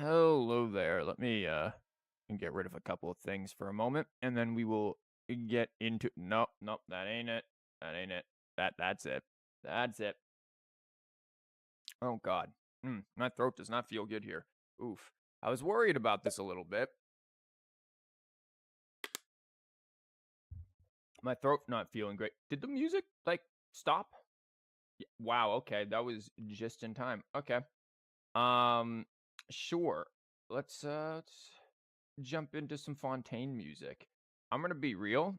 Hello there. Let me get rid of a couple of things for a moment, and then we will get into. Nope, nope, that ain't it. That ain't it. That's it. That's it. Oh God, my throat does not feel good here. Oof. I was worried about this a little bit. My throat not feeling great. Did the music like stop? Wow. Okay, that was just in time. Okay. Um, sure. Let's jump into some Fontaine music. I'm gonna be real.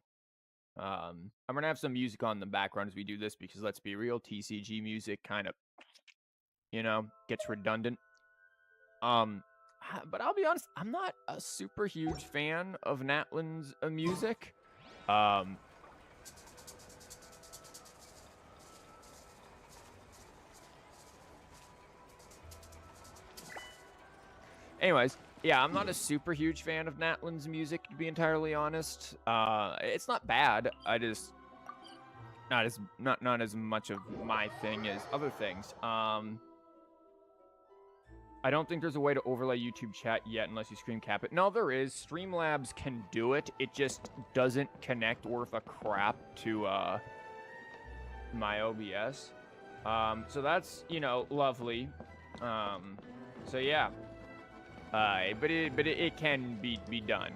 I'm gonna have some music on the background as we do this because let's be real, TCG music kind of, gets redundant. But I'll be honest, I'm not a super huge fan of Natlin's music. Um, anyways, yeah, I'm not a super huge fan of Natlin's music to be entirely honest. It's not bad. I just not as much of my thing as other things. I don't think there's a way to overlay YouTube chat yet unless you screen cap it. No, there is. Streamlabs can do it. It just doesn't connect worth a crap to my OBS. So that's, lovely. So yeah. But it can be done.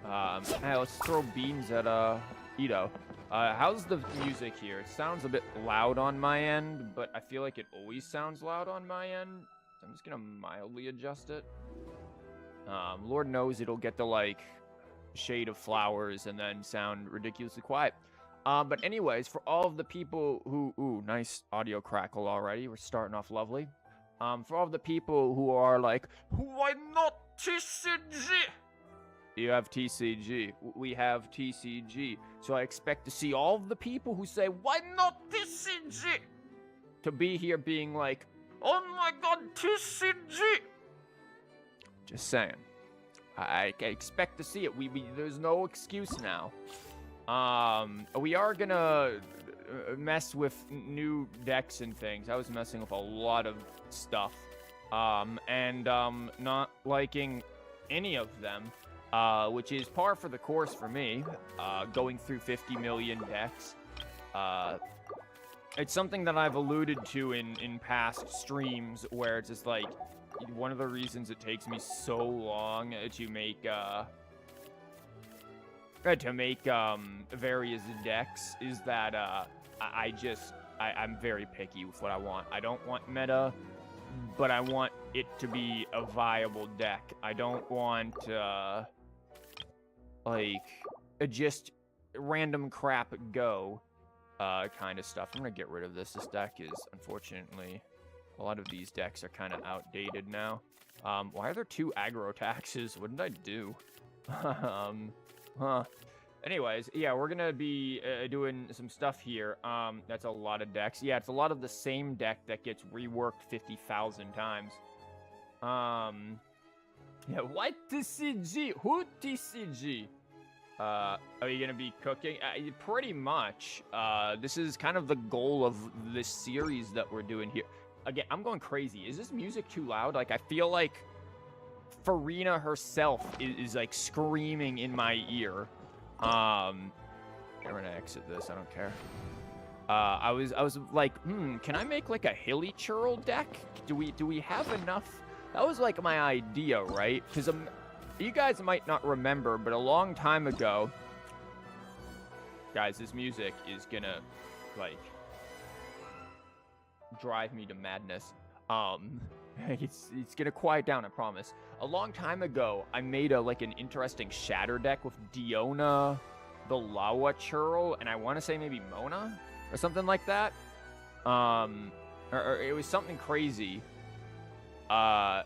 Hey, let's throw beans at Ito. How's the music here? It sounds a bit loud on my end, but I feel like it always sounds loud on my end. So I'm just gonna mildly adjust it. Lord knows it'll get the like shade of flowers and then sound ridiculously quiet. But anyways, for all of the people who, nice audio crackle already. We're starting off lovely. For all of the people who are like, why not TCG? You have TCG. We have TCG. So I expect to see all of the people who say, why not TCG? To be here being like, oh my god, TCG! Just saying. I expect to see it. There's no excuse now. We are gonna mess with new decks and things. I was messing with a lot of stuff. And not liking any of them. Which is par for the course for me, going through 50 million decks. It's something that I've alluded to in past streams, where it's just like, one of the reasons it takes me so long to make various decks is that I'm very picky with what I want. I don't want meta, but I want it to be a viable deck. I don't want just random crap go kind of stuff. I'm gonna get rid of this. This deck is, unfortunately, a lot of these decks are kind of outdated now. Why are there 2 aggro taxes? What did I do? Anyways, yeah, we're gonna be doing some stuff here. That's a lot of decks. Yeah, it's a lot of the same deck that gets reworked 50,000 times. Yeah, what TCG? Who TCG? Are you gonna be cooking? Pretty much. This is kind of the goal of this series that we're doing here. Again, I'm going crazy. Is this music too loud? Like, I feel like Farina herself is like screaming in my ear. I'm gonna exit this. I don't care. I was like, can I make like a Hilly churl deck? Do we have enough? That was like my idea, right? Because you guys might not remember, but a long time ago, guys, this music is gonna like drive me to madness. It's gonna quiet down, I promise. A long time ago, I made an interesting shatter deck with Diona, the Lawa churl, and I want to say maybe Mona or something like that. Or it was something crazy. I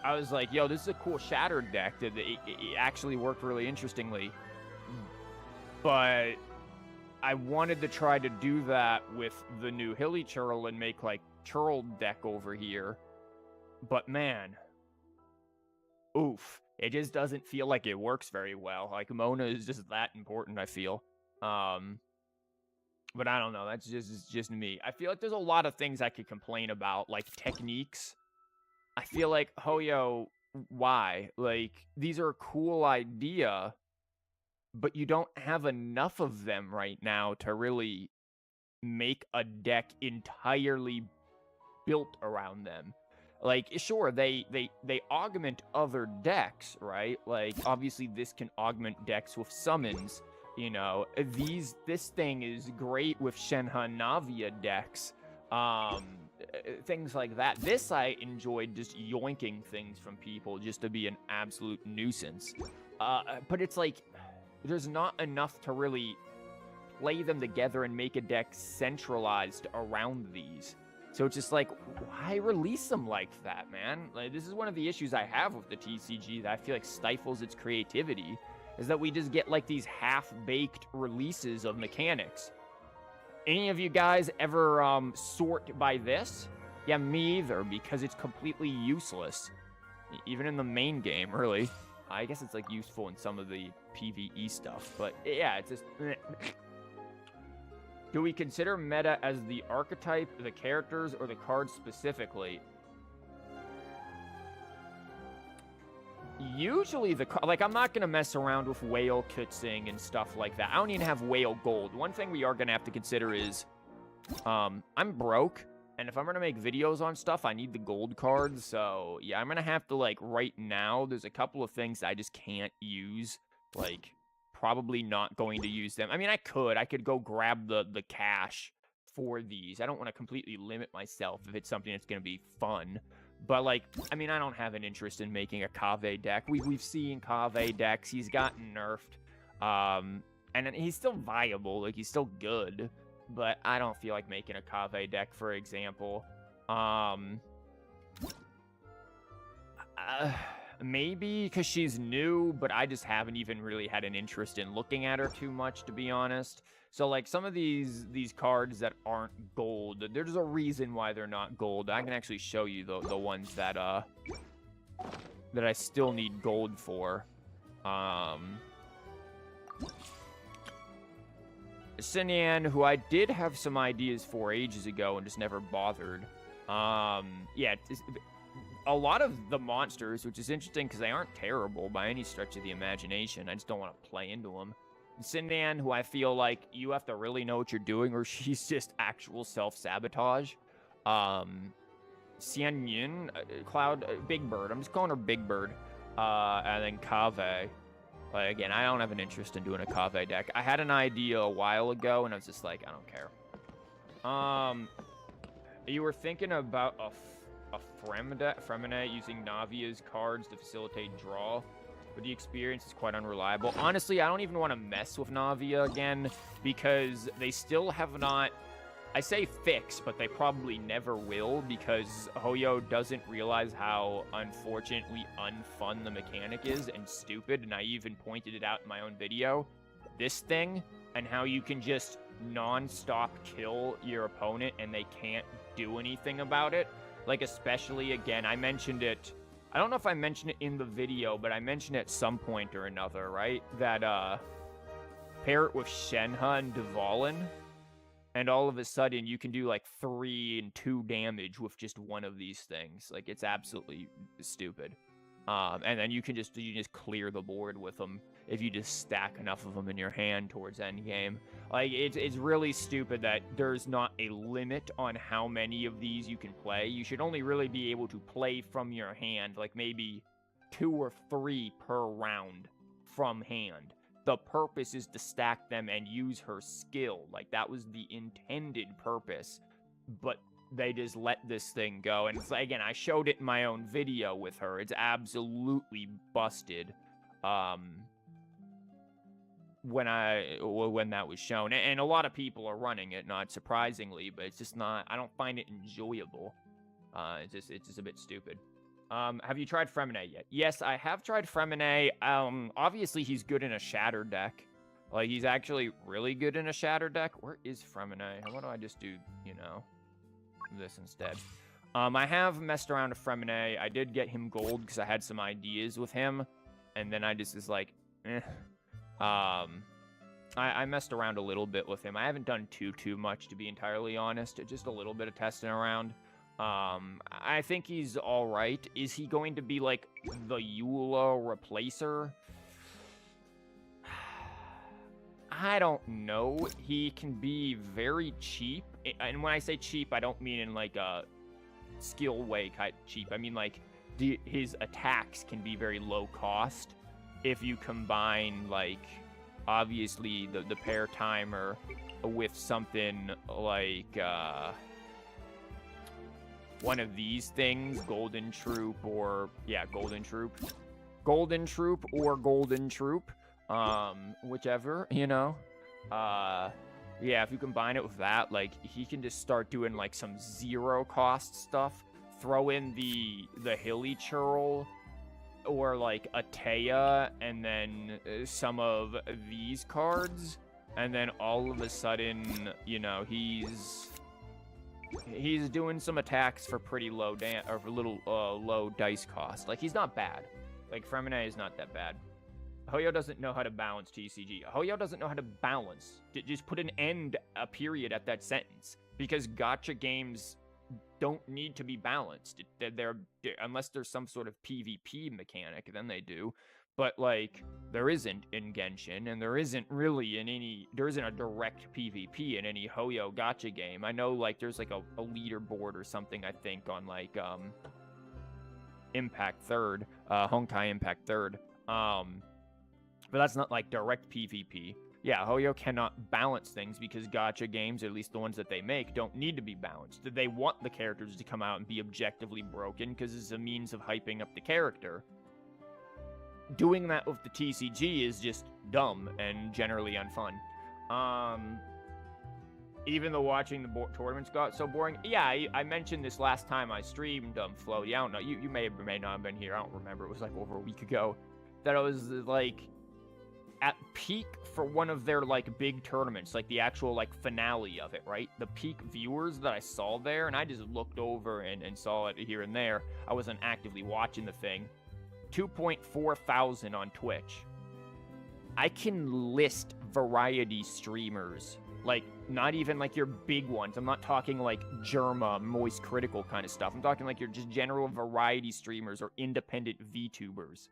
was like, yo, this is a cool shattered deck. It actually worked really interestingly. But I wanted to try to do that with the new Hilly churl and make, like, churl deck over here. But, man. Oof. It just doesn't feel like it works very well. Like, Mona is just that important, I feel. But I don't know. That's just me. I feel like there's a lot of things I could complain about, like techniques. I feel like, Hoyo, why? Like, these are a cool idea, but you don't have enough of them right now to really make a deck entirely built around them. Like, sure, they augment other decks, right? Like, obviously, this can augment decks with summons. You know, this thing is great with Shenhe Navia decks. Things like that. This I enjoyed just yoinking things from people just to be an absolute nuisance. But it's like, there's not enough to really play them together and make a deck centralized around these. So it's just like, why release them like that, man? Like, this is one of the issues I have with the TCG that I feel like stifles its creativity, is that we just get like these half-baked releases of mechanics. Any of you guys ever sort by this? Yeah, me either, because it's completely useless. Even in the main game, really. I guess it's like useful in some of the PvE stuff, but yeah, it's just... Do we consider meta as the archetype, the characters, or the cards specifically? Usually like, I'm not going to mess around with whale kitsing and stuff like that. I don't even have whale gold. One thing we are going to have to consider is, I'm broke, and if I'm going to make videos on stuff, I need the gold cards. So, yeah, I'm going to have to, like, right now, there's a couple of things I just can't use. Like, probably not going to use them. I mean, I could go grab the cash for these. I don't want to completely limit myself if it's something that's going to be fun. But, like, I mean, I don't have an interest in making a Kave deck. We've seen Kave decks. He's gotten nerfed. And he's still viable. Like, he's still good. But I don't feel like making a Kave deck, for example. Maybe because she's new, but I just haven't even really had an interest in looking at her too much, to be honest. So, like, some of these cards that aren't gold, there's a reason why they're not gold. I can actually show you the ones that I still need gold for. Sinyan, who I did have some ideas for ages ago and just never bothered. Yeah, a lot of the monsters, which is interesting because they aren't terrible by any stretch of the imagination. I just don't want to play into them. Sinyan, who I feel like you have to really know what you're doing, or she's just actual self-sabotage. Xian Yun, Cloud, Big Bird. I'm just calling her Big Bird. And then Kave. But again, I don't have an interest in doing a Kave deck. I had an idea a while ago, and I was just like, I don't care. You were thinking about a Freminet using Navia's cards to facilitate draw, but the experience is quite unreliable. Honestly, I don't even want to mess with Navia again, because they still have not... I say fix, but they probably never will, because Hoyo doesn't realize how unfortunately unfun the mechanic is and stupid, and I even pointed it out in my own video. This thing, and how you can just non-stop kill your opponent and they can't do anything about it. Like, especially, again, I mentioned it... I don't know if I mentioned it in the video, but I mentioned it at some point or another, right? That, pair it with Shenhe and Dvalin, and all of a sudden you can do, like, 3 and 2 damage with just one of these things. Like, it's absolutely stupid. And then you just clear the board with them if you just stack enough of them in your hand towards endgame. Like, it's really stupid that there's not a limit on how many of these you can play. You should only really be able to play from your hand, like maybe 2 or 3 per round from hand. The purpose is to stack them and use her skill. Like, that was the intended purpose. But they just let this thing go. And it's, again, I showed it in my own video with her. It's absolutely busted. When that was shown. And a lot of people are running it, not surprisingly, but it's just not... I don't find it enjoyable. It's just a bit stupid. Have you tried Freminet yet? Yes, I have tried Freminet. Obviously, he's good in a Shatter deck. Like, he's actually really good in a Shatter deck. Where is Freminet? Why don't I just do, you know, this instead? I have messed around with Freminet. I did get him gold because I had some ideas with him. And then I just was like, eh. I messed around a little bit with him. I haven't done too much, to be entirely honest. Just a little bit of testing around. I think he's all right. Is he going to be like the Eula replacer? I don't know. He can be very cheap. And when I say cheap, I don't mean in like a skill way kind of cheap. I mean like his attacks can be very low cost if you combine like obviously the pair timer with something like one of these things, Golden Troop or Golden Troop or Golden Troop, whichever, you know. Yeah, if you combine it with that, like he can just start doing like some zero cost stuff. Throw in the Hilly churl or like a Taya, and then some of these cards, and then all of a sudden, you know, he's doing some attacks for pretty low low dice cost. Like he's not bad. Like Freminet is not that bad. Hoyo doesn't know how to balance TCG. Hoyo doesn't know how to balance. Just put a period at that sentence, because gacha games don't need to be balanced. They're unless there's some sort of PvP mechanic, then they do. But like there isn't in Genshin, and there isn't really there isn't a direct PvP in any Hoyo gacha game. I know like there's like a leaderboard or something, I think, on like Impact 3rd, Honkai Impact 3rd. But that's not like direct PvP. Yeah, Hoyo cannot balance things because gacha games, at least the ones that they make, don't need to be balanced. They want the characters to come out and be objectively broken because it's a means of hyping up the character. Doing that with the TCG is just dumb and generally unfun. Even though watching the tournaments got so boring. Yeah, I mentioned this last time I streamed Flow. Yeah, I don't know. You may or may not have been here. I don't remember. It was like over a week ago. That I was like at peak for one of their like big tournaments, like the actual like finale of it, right? The peak viewers that I saw there, and I just looked over and saw it here and there. I wasn't actively watching the thing. 2.4 thousand on Twitch. I can list variety streamers, like not even like your big ones. I'm not talking like Germa, Moist Critical kind of stuff. I'm talking like your just general variety streamers or independent VTubers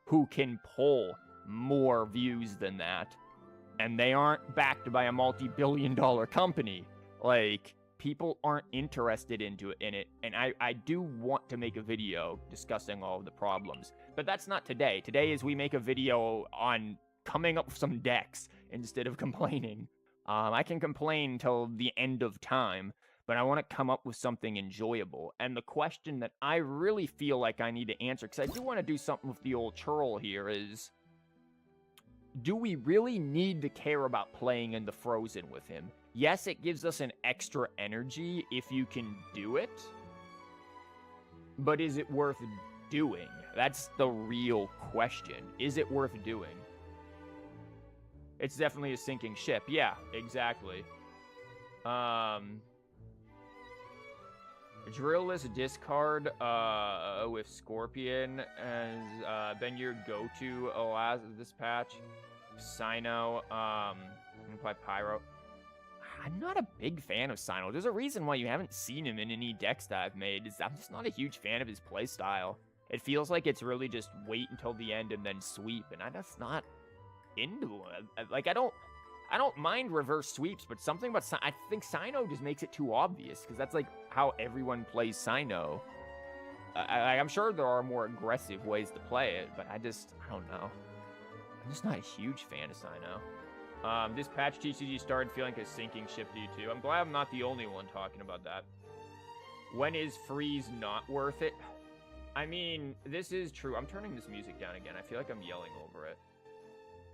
who can pull more views than that, and they aren't backed by a multi-billion-dollar company. Like, people aren't interested in it, and I do want to make a video discussing all of the problems, but that's not today. Today is we make a video on coming up with some decks instead of complaining. I can complain till the end of time, but I want to come up with something enjoyable. And the question that I really feel like I need to answer, because I do want to do something with the old churl here, is do we really need to care about playing in the Frozen with him? Yes, it gives us an extra energy if you can do it, but is it worth doing? That's the real question. Is it worth doing? It's definitely a sinking ship. Yeah, exactly. Drillless discard with Scorpion has been your go-to this patch. Sino, play Pyro. I'm not a big fan of Sino. There's a reason why you haven't seen him in any decks that I've made. I'm just not a huge fan of his playstyle. It feels like it's really just wait until the end and then sweep, and I'm just not into it. Like, I don't mind reverse sweeps, but something about I think Sino just makes it too obvious, because that's like how everyone plays Sino. I'm sure there are more aggressive ways to play it, but I don't know. I'm just not a huge fan of Sino. This patch TCG started feeling like a sinking ship to you too. I'm glad I'm not the only one talking about that. When is freeze not worth it? I mean, this is true. I'm turning this music down again. I feel like I'm yelling over it.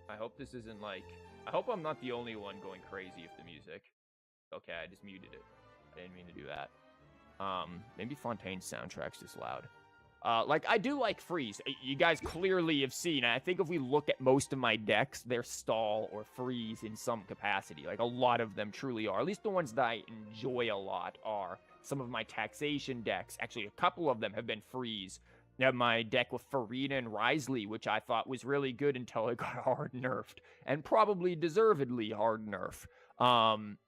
I hope this isn't like... I hope I'm not the only one going crazy with the music. Okay, I just muted it. I didn't mean to do that. Maybe Fontaine's soundtrack's just loud. Like, I do like freeze. You guys clearly have seen. I think if we look at most of my decks, they're stall or freeze in some capacity. Like, a lot of them truly are. At least the ones that I enjoy a lot are. Some of my taxation decks, actually a couple of them have been freeze. my deck with Farina and Risley, which I thought was really good until it got hard nerfed, and probably deservedly hard nerf.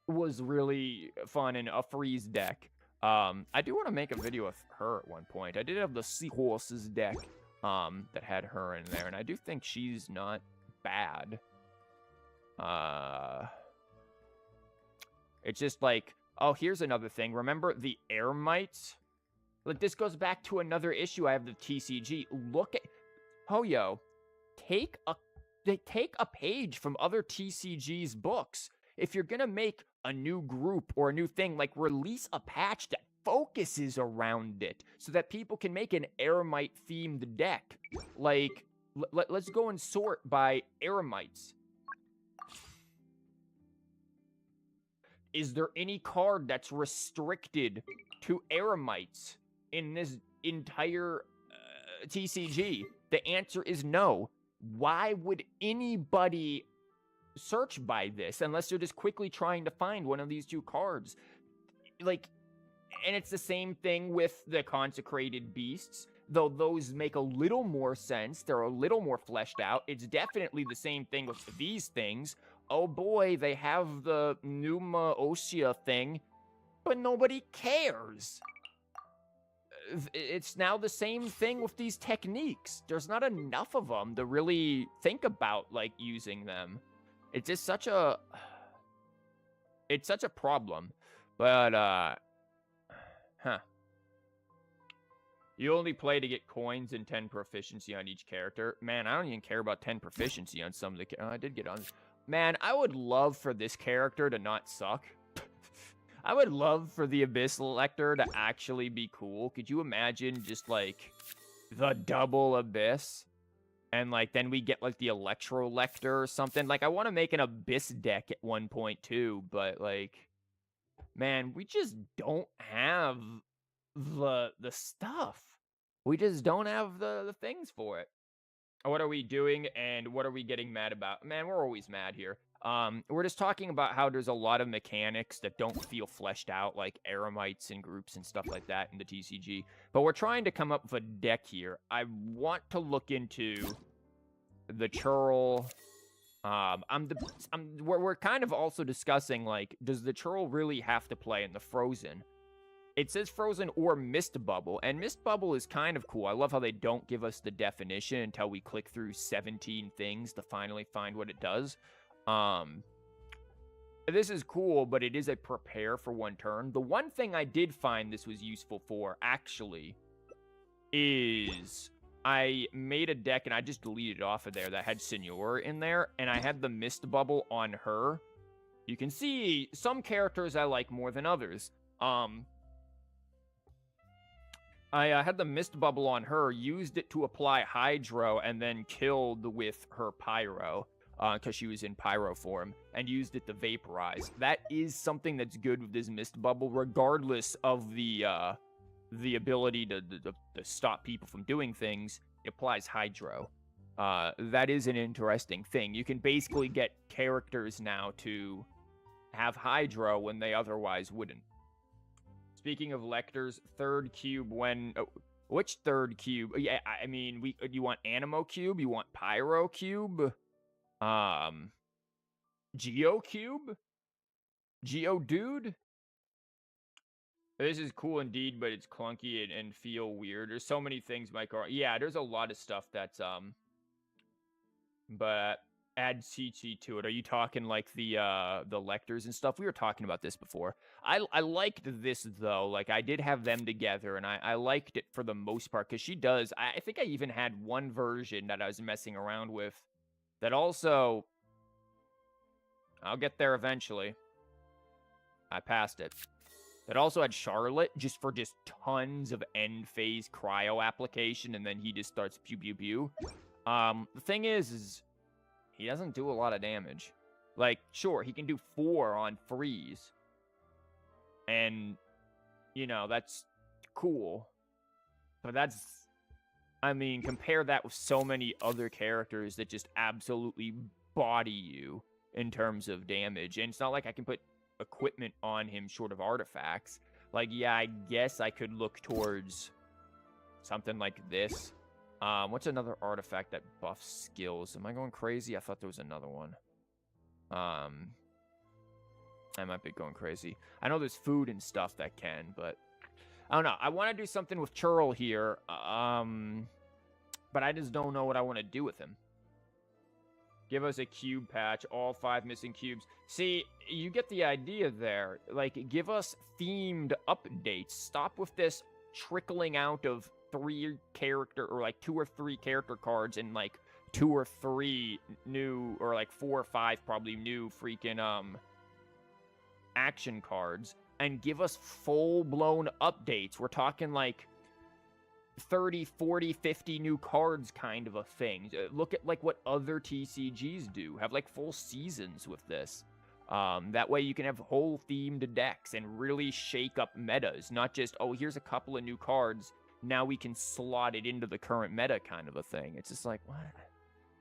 Was really fun in a freeze deck. I do want to make a video with her at one point. I did have the Seahorses deck that had her in there, and I do think she's not bad. It's just like, oh, here's another thing. Remember the air mites? Like, this goes back to another issue I have the TCG. Look at Hoyo. Take a page from other TCG's books. If you're gonna make a new group or a new thing, like, release a patch that focuses around it so that people can make an Eremite themed deck. Like, let's go and sort by Eremites. Is there any card that's restricted to Eremites in this entire TCG? The answer is no. Why would anybody search by this unless they're just quickly trying to find one of these two cards? Like, and it's the same thing with the Consecrated Beasts, though those make a little more sense. They're a little more fleshed out. It's definitely the same thing with these things. Oh boy, they have the Numa Osea thing, but nobody cares. It's now the same thing with these techniques. There's not enough of them to really think about, like, using them. It's just such a... It's such a problem. But, You only play to get coins and 10 proficiency on each character. Man, I don't even care about 10 proficiency on some of the... I did get on... Man, I would love for this character to not suck. I would love for the Abyssal Lector to actually be cool. Could you imagine just, like, the double Abyss? And, like, then we get, like, the Electro Lector or something. Like, I want to make an Abyss deck at one point, too. But, like, man, we just don't have the stuff. We just don't have the things for it. What are we doing, and what are we getting mad about? Man, we're always mad here. We're just talking about how there's a lot of mechanics that don't feel fleshed out, like Eremites and groups and stuff like that in the TCG. But we're trying to come up with a deck here. I want to look into the churl. We're kind of also discussing, like, does the churl really have to play in the Frozen? It says Frozen or Mist Bubble, and Mist Bubble is kind of cool. I love how they don't give us the definition until we click through 17 things to finally find what it does. This is cool, but it is a prepare for one turn. The one thing I did find this was useful for, actually, is I made a deck, and I just deleted it off of there, that had Senor in there, and I had the Mist Bubble on her. You can see some characters I like more than others. I had the Mist Bubble on her, used it to apply Hydro, and then killed with her Pyro, because she was in Pyro form, and used it to Vaporize. That is something that's good with this Mist Bubble, regardless of the ability to stop people from doing things. It applies Hydro. That is an interesting thing. You can basically get characters now to have Hydro when they otherwise wouldn't. Speaking of Lectors, third cube when... which third cube? Yeah, I mean, you want Animo Cube? You want Pyro Cube? Geo Cube? Geo Dude? This is cool indeed, but it's clunky and feel weird. There's so many things, Mike. Yeah, there's a lot of stuff that's, But... add CC to it. Are you talking like the Lectors and stuff? We were talking about this before. I liked this, though. Like, I did have them together, and I liked it for the most part, because she does... I think I even had one version that I was messing around with that also... I'll get there eventually. I passed it. That also had Charlotte, just for tons of end phase cryo application, and then he just starts pew pew pew. The thing is he doesn't do a lot of damage. Like, sure, he can do 4 on freeze. And, you know, that's cool. But that's... I mean, compare that with so many other characters that just absolutely body you in terms of damage. And it's not like I can put equipment on him short of artifacts. Like, yeah, I guess I could look towards something like this. What's another artifact that buffs skills? Am I going crazy? I thought there was another one. I might be going crazy. I know there's food and stuff that can, but I don't know. I want to do something with Churl here, but I just don't know what I want to do with him. Give us a cube patch, all 5 missing cubes. See, you get the idea there. Like, give us themed updates. Stop with this trickling out of 3 character, or like 2 or 3 character cards and like 2 or 3 new, or like 4 or 5 probably new freaking action cards, and give us full-blown updates. We're talking like 30, 40, 50 new cards kind of a thing. Look at like what other TCGs do. Have like full seasons with this. That way you can have whole themed decks and really shake up metas. Not just, oh, here's a couple of new cards. Now we can slot it into the current meta kind of a thing. It's just like, what?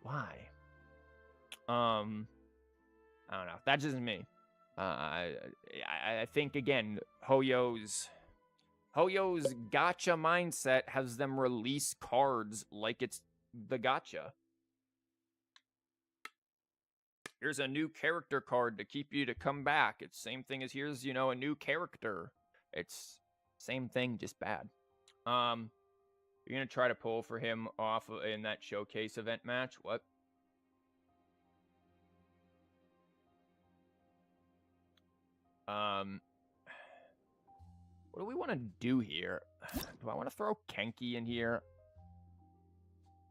Why? I don't know. That's just me. I think, again, Hoyo's gacha mindset has them release cards like it's the gacha. Here's a new character card to keep you to come back. It's same thing as here's, you know, a new character. It's same thing, just bad. You're gonna try to pull for him off in that showcase event match? What? What do we want to do here? Do I want to throw Kenki in here?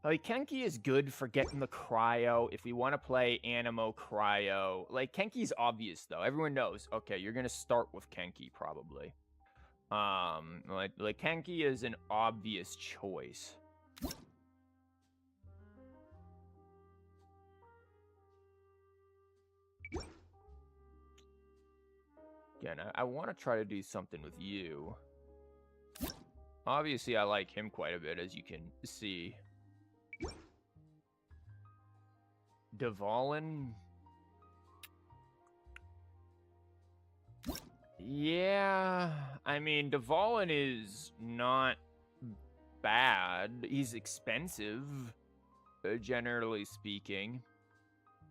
Like, Kenki is good for getting the cryo if we want to play Animo cryo. Like, Kenki's obvious, though. Everyone knows. Okay, you're going to start with Kenki, probably. Like Kenki is an obvious choice. Again, I want to try to do something with you. Obviously, I like him quite a bit, as you can see. Dvalin? Yeah, I mean, Dvalin is not bad. He's expensive, generally speaking.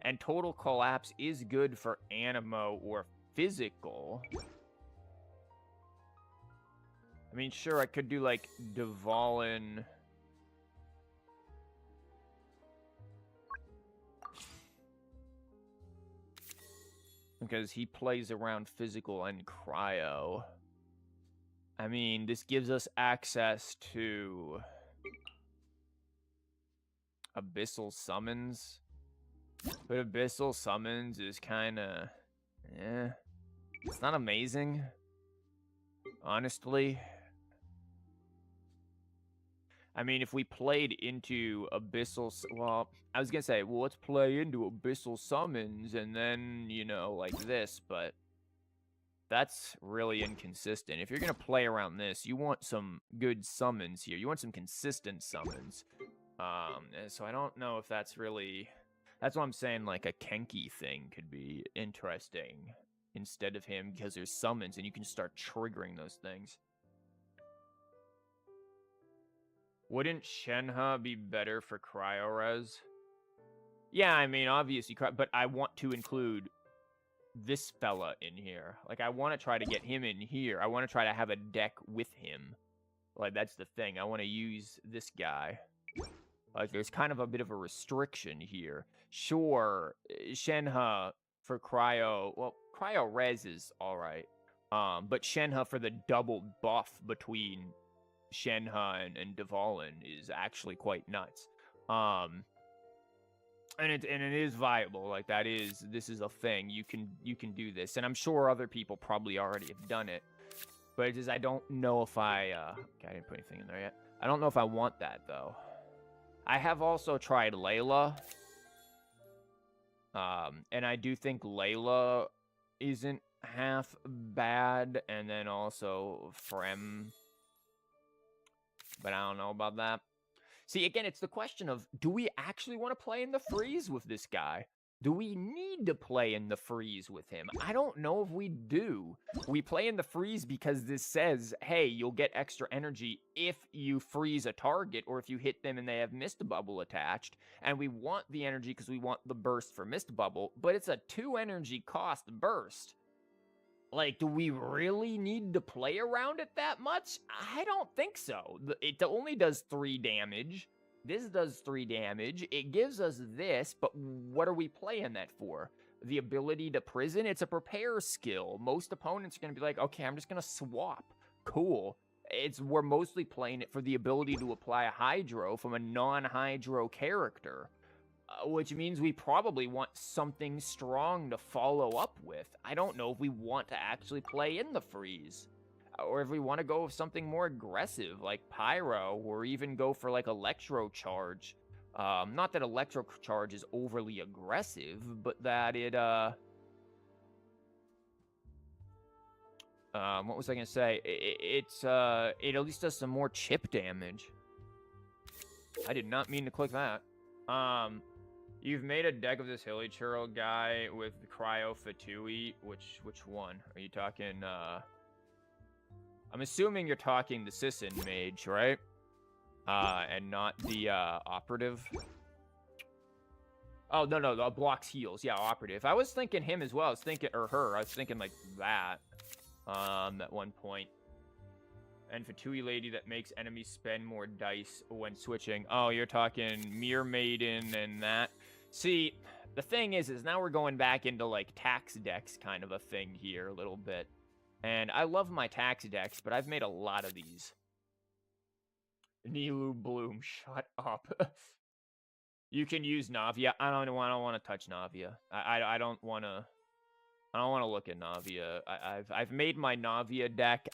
And Total Collapse is good for Animo or physical. I mean, sure, I could do, like, Dvalin. Because he plays around physical and cryo. I mean, this gives us access to Abyssal Summons. But Abyssal Summons is kind of... eh. It's not amazing. Honestly. I mean, if we played into Abyssal... well, I was going to say, well, let's play into Abyssal Summons and then, you know, like this, but that's really inconsistent. If you're going to play around this, you want some good summons here. You want some consistent summons. So I don't know if that's really... that's why I'm saying, like, a Kenki thing could be interesting instead of him, because there's summons and you can start triggering those things. Wouldn't Shenhe be better for cryo res? Yeah, I mean, obviously, but I want to include this fella in here. Like, I want to try to get him in here. I want to try to have a deck with him. Like, that's the thing. I want to use this guy. Like, there's kind of a bit of a restriction here. Sure, Shenhe for cryo... well, cryo res is alright. But Shenhe for the double buff between Shenhe and Dvalin is actually quite nuts. And it is viable. Like, this is a thing. You can do this, and I'm sure other people probably already have done it. But it's just, I don't know if I okay, I didn't put anything in there yet. I don't know if I want that though. I have also tried Layla. And I do think Layla isn't half bad, and then also Frem. But I don't know about that. See, again, it's the question of, do we actually want to play in the freeze with this guy? Do we need to play in the freeze with him? I don't know if we do. We play in the freeze because this says, hey, you'll get extra energy if you freeze a target or if you hit them and they have Mist Bubble attached. And we want the energy because we want the burst for Mist Bubble, but it's a 2 energy cost burst. Like, do we really need to play around it that much? I don't think so. It only does 3 damage. This does 3 damage. It gives us this, but what are we playing that for? The ability to prison? It's a prepare skill. Most opponents are going to be like, okay, I'm just going to swap. Cool. We're mostly playing it for the ability to apply a Hydro from a non-Hydro character. Which means we probably want something strong to follow up with. I don't know if we want to actually play in the freeze. Or if we want to go with something more aggressive, like Pyro, or even go for, like, Electro Charge. Not that Electro Charge is overly aggressive, but that it, what was I gonna say? It at least does some more chip damage. I did not mean to click that. You've made a deck of this Hilly churl guy with the cryo Fatui. Which one? Are you talking, I'm assuming you're talking the Sisson mage, right? And not the, operative. Oh, no, the blocks heals. Yeah, operative. I was thinking him as well. I was thinking, or her. I was thinking, like, that. At one point. And Fatui lady that makes enemies spend more dice when switching. Oh, you're talking Mirror Maiden and that. See, the thing is now we're going back into, like, tax decks kind of a thing here a little bit. And I love my tax decks, but I've made a lot of these. Nilu Bloom, shut up. You can use Navia. I don't want to touch Navia. I don't want to look at Navia. I've made my Navia deck.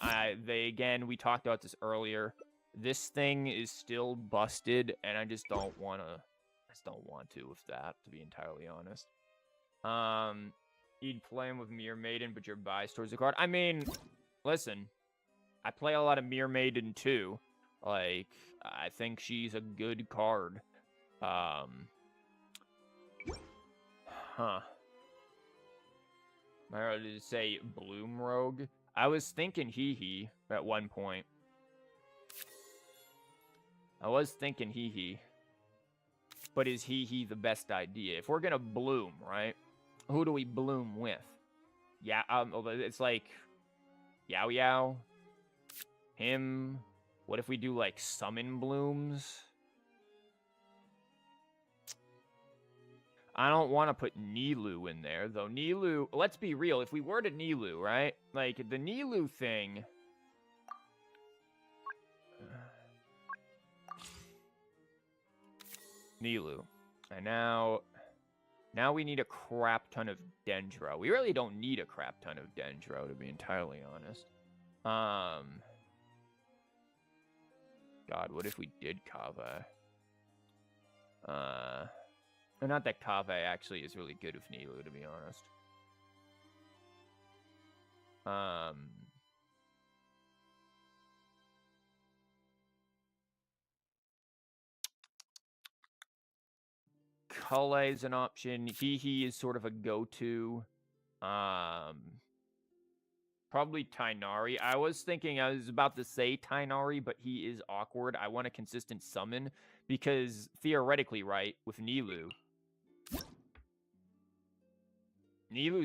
We talked about this earlier. This thing is still busted, and I just don't want to with that, to be entirely honest. You'd play him with Mirror Maiden, but your bias towards the card. I mean, listen, I play a lot of Mirror Maiden too. Like, I think she's a good card. Huh. I did it say Bloom Rogue? I was thinking Hee at one point. But is Hee the best idea? If we're gonna bloom, right? Who do we bloom with? Yeah, it's like Yao Yao, him. What if we do like summon blooms? I don't want to put Nilu in there, though. Nilu, let's be real. If we were to Nilu, right? Like, the Nilu thing... Nilu. And now we need a crap ton of Dendro. We really don't need a crap ton of Dendro, to be entirely honest. God, what if we did Kava? Not that Kava actually is really good with Nilu, to be honest. Kale is an option. He is sort of a go-to. Probably Tainari. I was about to say Tainari, but he is awkward. I want a consistent summon because theoretically, right, with Nilu's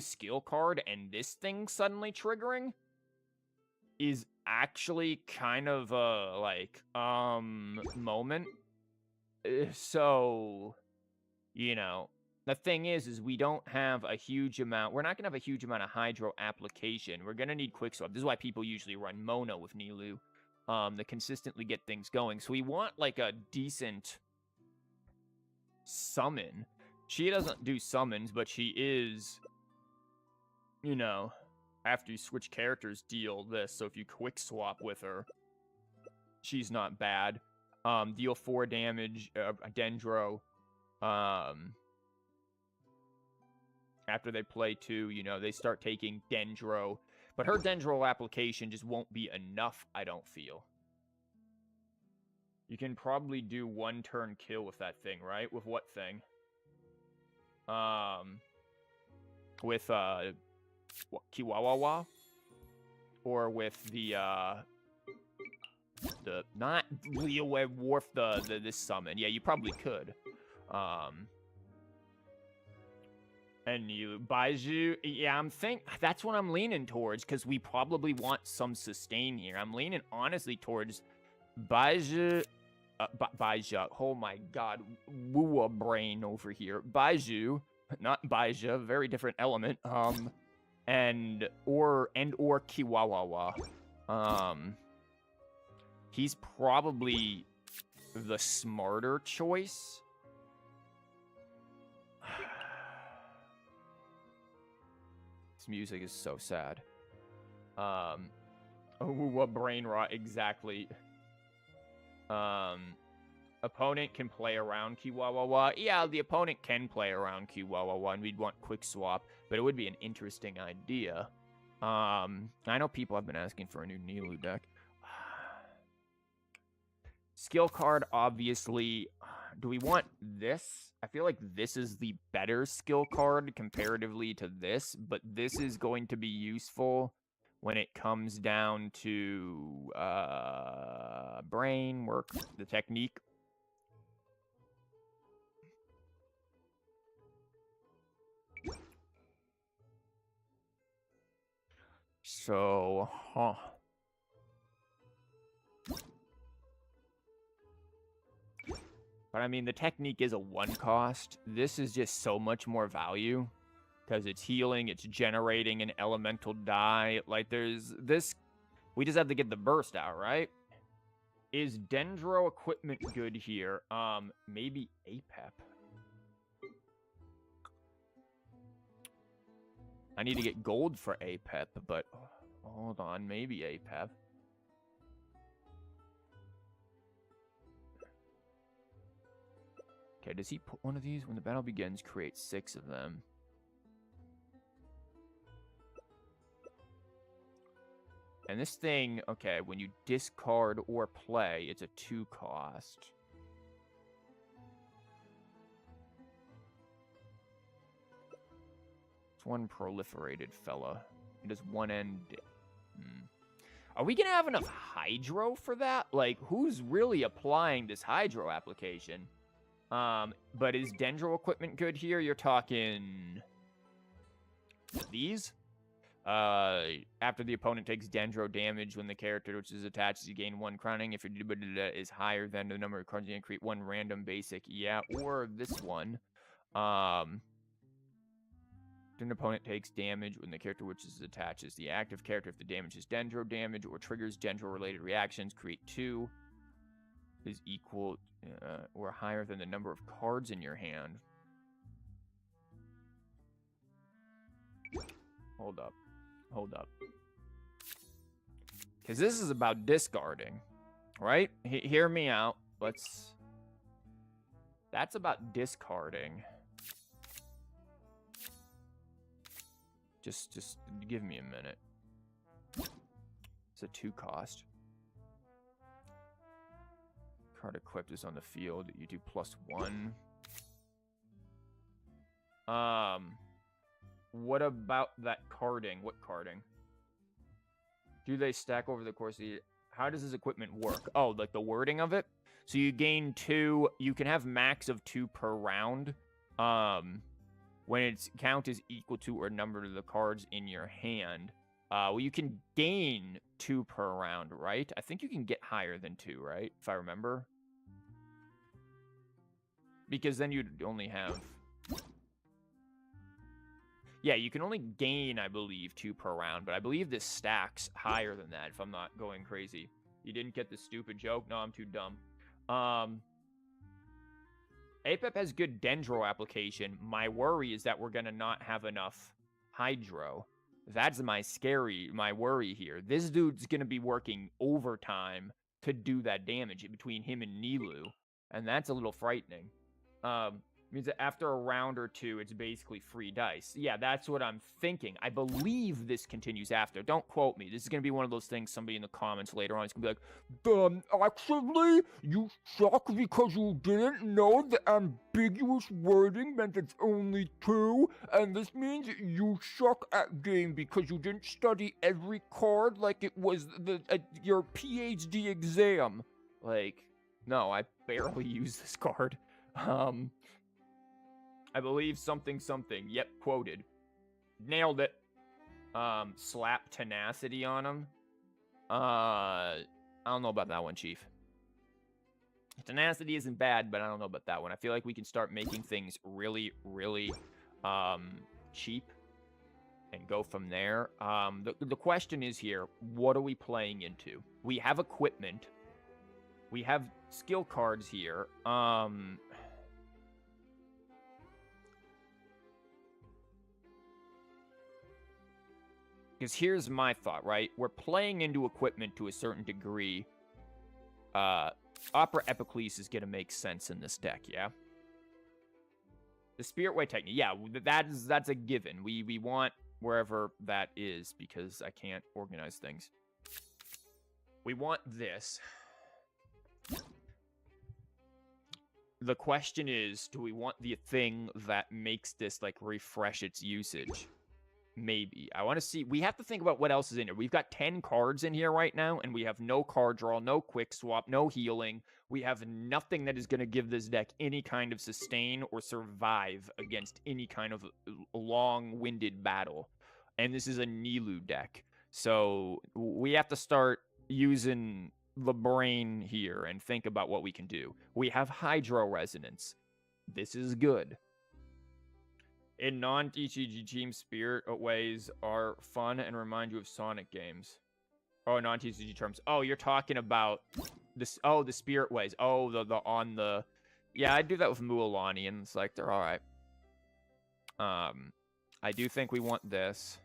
skill card and this thing suddenly triggering is actually kind of a, like, moment. So, you know, the thing is we don't have a huge amount. We're not going to have a huge amount of Hydro application. We're going to need Quick Swap. This is why people usually run Mono with Nilu, to consistently get things going. So we want, like, a decent summon. She doesn't do summons, but she is, you know, after you switch characters, deal this. So if you Quick Swap with her, she's not bad. Deal 4 damage, Dendro. After they play 2, you know, they start taking Dendro. But her Dendro application just won't be enough, I don't feel. You can probably do 1 turn kill with that thing, right? With what thing? With Kiwawawa, or with the not Leo Wharf this summon. Yeah, you probably could. And you Baiju, yeah, that's what I'm leaning towards, because we probably want some sustain here. I'm leaning honestly towards Baiju. Baija. Oh my god. Woo brain over here. Baiju, not Baija, very different element. And or Kiwawawa. He's probably the smarter choice. This music is so sad. Oh, brain rot, exactly. Opponent can play around Kiwawawa. Yeah, the opponent can play around Kiwawawa, and we'd want quick swap, but it would be an interesting idea. I know people have been asking for a new Nilu deck. Skill card, obviously. Do we want this? I feel like this is the better skill card comparatively to this, but this is going to be useful when it comes down to brain work, the technique. So, But I mean, the technique is a 1 cost. This is just so much more value, because it's healing, it's generating an elemental die. Like, there's this... We just have to get the burst out, right? Is Dendro equipment good here? Maybe APEP. I need to get gold for APEP, but... Hold on, maybe APEP. Okay, does he put one of these? When the battle begins, create 6 of them. And this thing, okay, when you discard or play, it's a 2 cost. It's one proliferated fella. It does 1 end. Are we going to have enough hydro for that? Like, who's really applying this hydro application? But is Dendro equipment good here? You're talking these? After the opponent takes Dendro damage when the character which is attached, you gain 1 crowning. If your is higher than the number of cards, you can create 1 random basic. Yeah, or this one. An opponent takes damage when the character which is attaches the active character. If the damage is Dendro damage or triggers Dendro-related reactions, create 2 is equal or higher than the number of cards in your hand. Hold up. Hold up. Because this is about discarding, right? Hear me out. That's about discarding. Just give me a minute. It's a 2 cost. Card equipped is on the field. You do +1. What about that carding? What carding? Do they stack over the course of the... How does this equipment work? Oh, like the wording of it? So you gain 2... You can have max of 2 per round. When its count is equal to or number of the cards in your hand. Well, you can gain 2 per round, right? I think you can get higher than 2, right? If I remember. Because then you'd only have... Yeah, you can only gain, I believe, 2 per round. But I believe this stacks higher than that, if I'm not going crazy. You didn't get the stupid joke? No, I'm too dumb. APEP has good Dendro application. My worry is that we're going to not have enough Hydro. That's my worry here. This dude's going to be working overtime to do that damage between him and Nilu. And that's a little frightening. Means that after a round or two, it's basically free dice. Yeah, that's what I'm thinking. I believe this continues after. Don't quote me. This is going to be one of those things somebody in the comments later on is going to be like, actually, you suck because you didn't know the ambiguous wording meant it's only 2, and this means you suck at game because you didn't study every card like it was your PhD exam. Like, no, I barely use this card. I believe something. Yep, quoted. Nailed it. Slap tenacity on him. I don't know about that one, Chief. Tenacity isn't bad, but I don't know about that one. I feel like we can start making things really, really cheap and go from there. The question is here, what are we playing into? We have equipment. We have skill cards here. Because here's my thought, right? We're playing into equipment to a certain degree. Opera Epicles is going to make sense in this deck, yeah? The Spirit Way technique, yeah, that's a given. We want wherever that is, because I can't organize things. We want this. The question is, do we want the thing that makes this, like, refresh its usage? Maybe. I want to see. We have to think about what else is in here. We've got 10 cards in here right now, and we have no card draw, no quick swap, no healing. We have nothing that is going to give this deck any kind of sustain or survive against any kind of long-winded battle. And this is a Nilou deck. So we have to start using the brain here and think about what we can do. We have Hydro Resonance. This is good. In non-TCG, Team Spirit ways are fun and remind you of Sonic games. Oh, non-TCG terms. Oh, you're talking about this. Oh, the Spirit ways. Oh, the yeah, I do that with Mualani, and it's like they're all right. I do think we want this.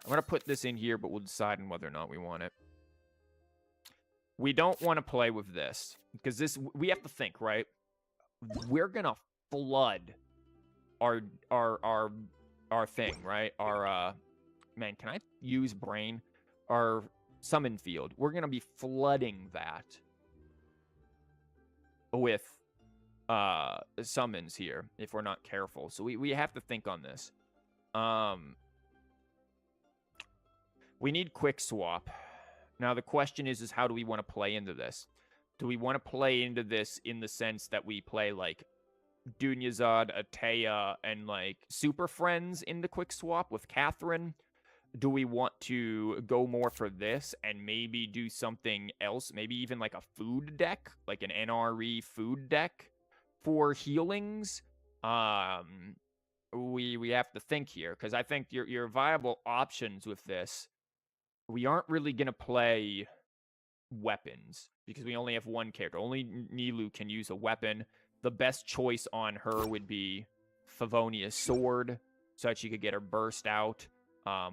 I'm gonna put this in here, but we'll decide on whether or not we want it. We don't want to play with this because this. We have to think, right? We're gonna flood our thing, right? Our man, can I use brain? Our summon field. We're gonna be flooding that with summons here if we're not careful. So we have to think on this. We need quick swap. Now the question is how do we want to play into this? Do we want to play into this in the sense that we play like Dunyazad, Atea, and like Super Friends in the quick swap with Catherine? Do we want to go more for this and maybe do something else? Maybe even like a food deck, like an NRE food deck for healings? We have to think here because I think your viable options with this, we aren't really gonna play weapons because we only have one character. Only Nilou can use a weapon. The best choice on her would be Favonia's sword, so that she could get her burst out.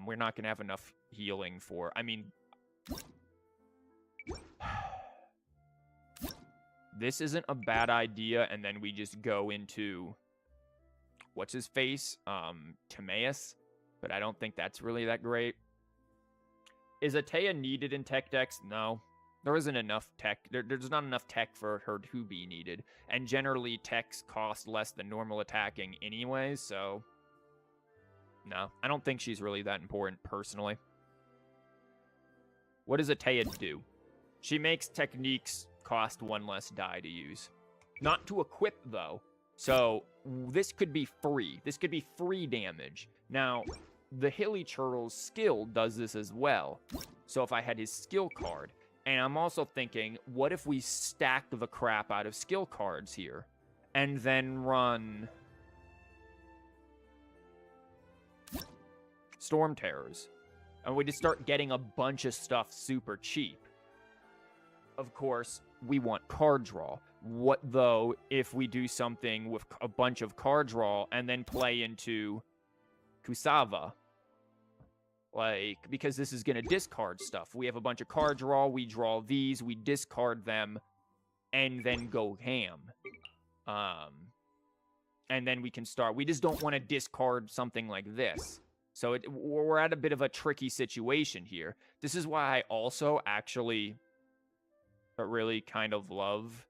We're not going to have enough healing for... I mean... This isn't a bad idea, and then we just go into... What's his face? Timaeus? But I don't think that's really that great. Is Atea needed in tech decks? No. There isn't enough tech. There's not enough tech for her to be needed. And generally, techs cost less than normal attacking anyways, so... No, I don't think she's really that important, personally. What does Atea do? She makes techniques cost 1 less die to use. Not to equip, though. So, this could be free. This could be free damage. Now, the Hilly Churl's skill does this as well. So if I had his skill card... And I'm also thinking, what if we stack the crap out of skill cards here? And then run... Storm Terrors. And we just start getting a bunch of stuff super cheap. Of course, we want card draw. What, though, if we do something with a bunch of card draw and then play into Kusava? Like, because this is going to discard stuff. We have a bunch of card draw, we draw these, we discard them, and then go ham. and then we can start. We just don't want to discard something like this. So we're at a bit of a tricky situation here. This is why I also actually really kind of love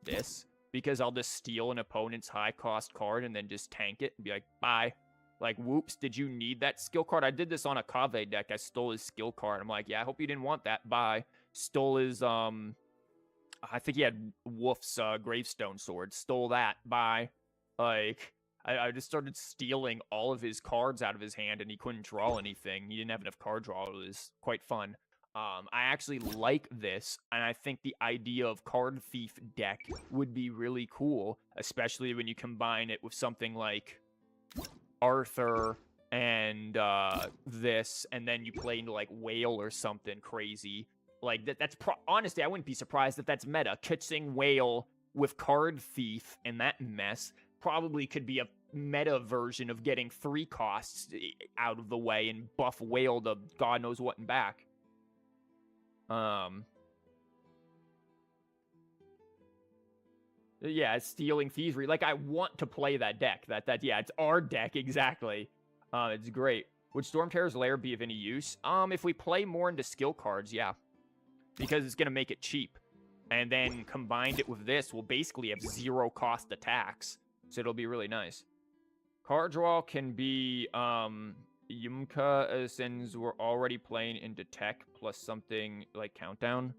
this, because I'll just steal an opponent's high-cost card and then just tank it and be like, bye. Like, whoops, did you need that skill card? I did this on a Kave deck. I stole his skill card. I'm like, yeah, I hope you didn't want that. Bye. Stole his, I think he had Wolf's Gravestone Sword. Stole that. Bye. Like, I just started stealing all of his cards out of his hand, and he couldn't draw anything. He didn't have enough card draw. It was quite fun. I actually like this, and I think the idea of Card Thief deck would be really cool, especially when you combine it with something like Arthur and this, and then you play into like Whale or something crazy. Like that's honestly, I wouldn't be surprised if that's meta. Kitsing Whale with Card Thief and that mess probably could be a meta version of getting 3 costs out of the way and buff Whale to God knows what and back. Yeah, stealing thievery. Like, I want to play that deck. Yeah, it's our deck, exactly. It's great. Would Stormterror's Lair be of any use? If we play more into skill cards, yeah. Because it's gonna make it cheap. And then combined it with this, we'll basically have 0 cost attacks. So it'll be really nice. Card draw can be, Yumka, since we're already playing into tech plus something like countdown.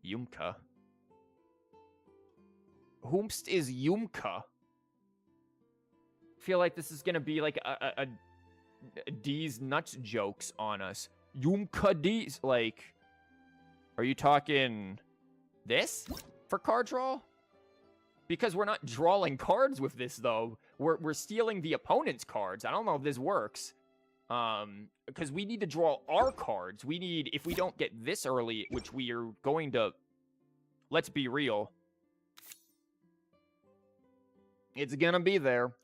Yumka. Whomst is Yumka? I feel like this is gonna be like a D's nuts jokes on us. Yumka D's. Like, are you talking this for card draw? Because we're not drawing cards with this, though. We're stealing the opponent's cards. I don't know if this works. Because we need to draw our cards. We need, if we don't get this early, which we are going to, let's be real, it's gonna be there.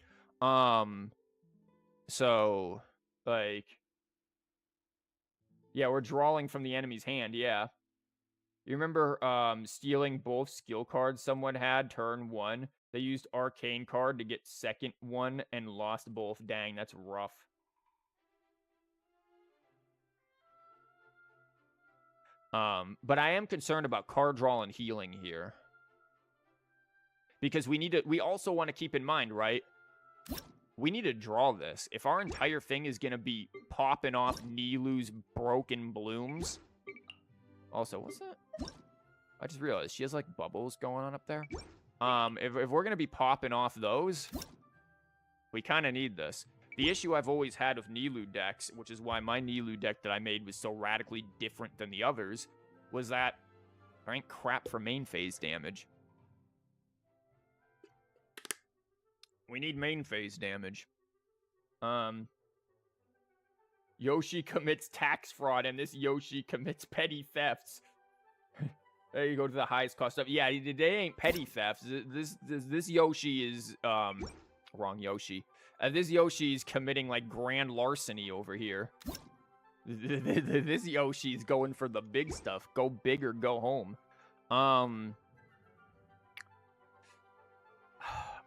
So, like, yeah, we're drawing from the enemy's hand, yeah. You remember, stealing both skill cards someone had turn 1? They used Arcane card to get second one and lost both. Dang, that's rough. But I am concerned about card draw and healing here. Because we also want to keep in mind, right? We need to draw this. If our entire thing is going to be popping off Nilu's Broken Blooms. Also, what's that? I just realized she has, like, bubbles going on up there. If we're going to be popping off those, we kind of need this. The issue I've always had with Nilu decks, which is why my Nilu deck that I made was so radically different than the others, was that there ain't crap for main phase damage. We need main phase damage. Yoshi commits tax fraud, and this Yoshi commits petty thefts. There you go to the highest cost stuff. Yeah, they ain't petty thefts. This Yoshi is, wrong Yoshi. This Yoshi is committing, like, grand larceny over here. This Yoshi is going for the big stuff. Go big or go home.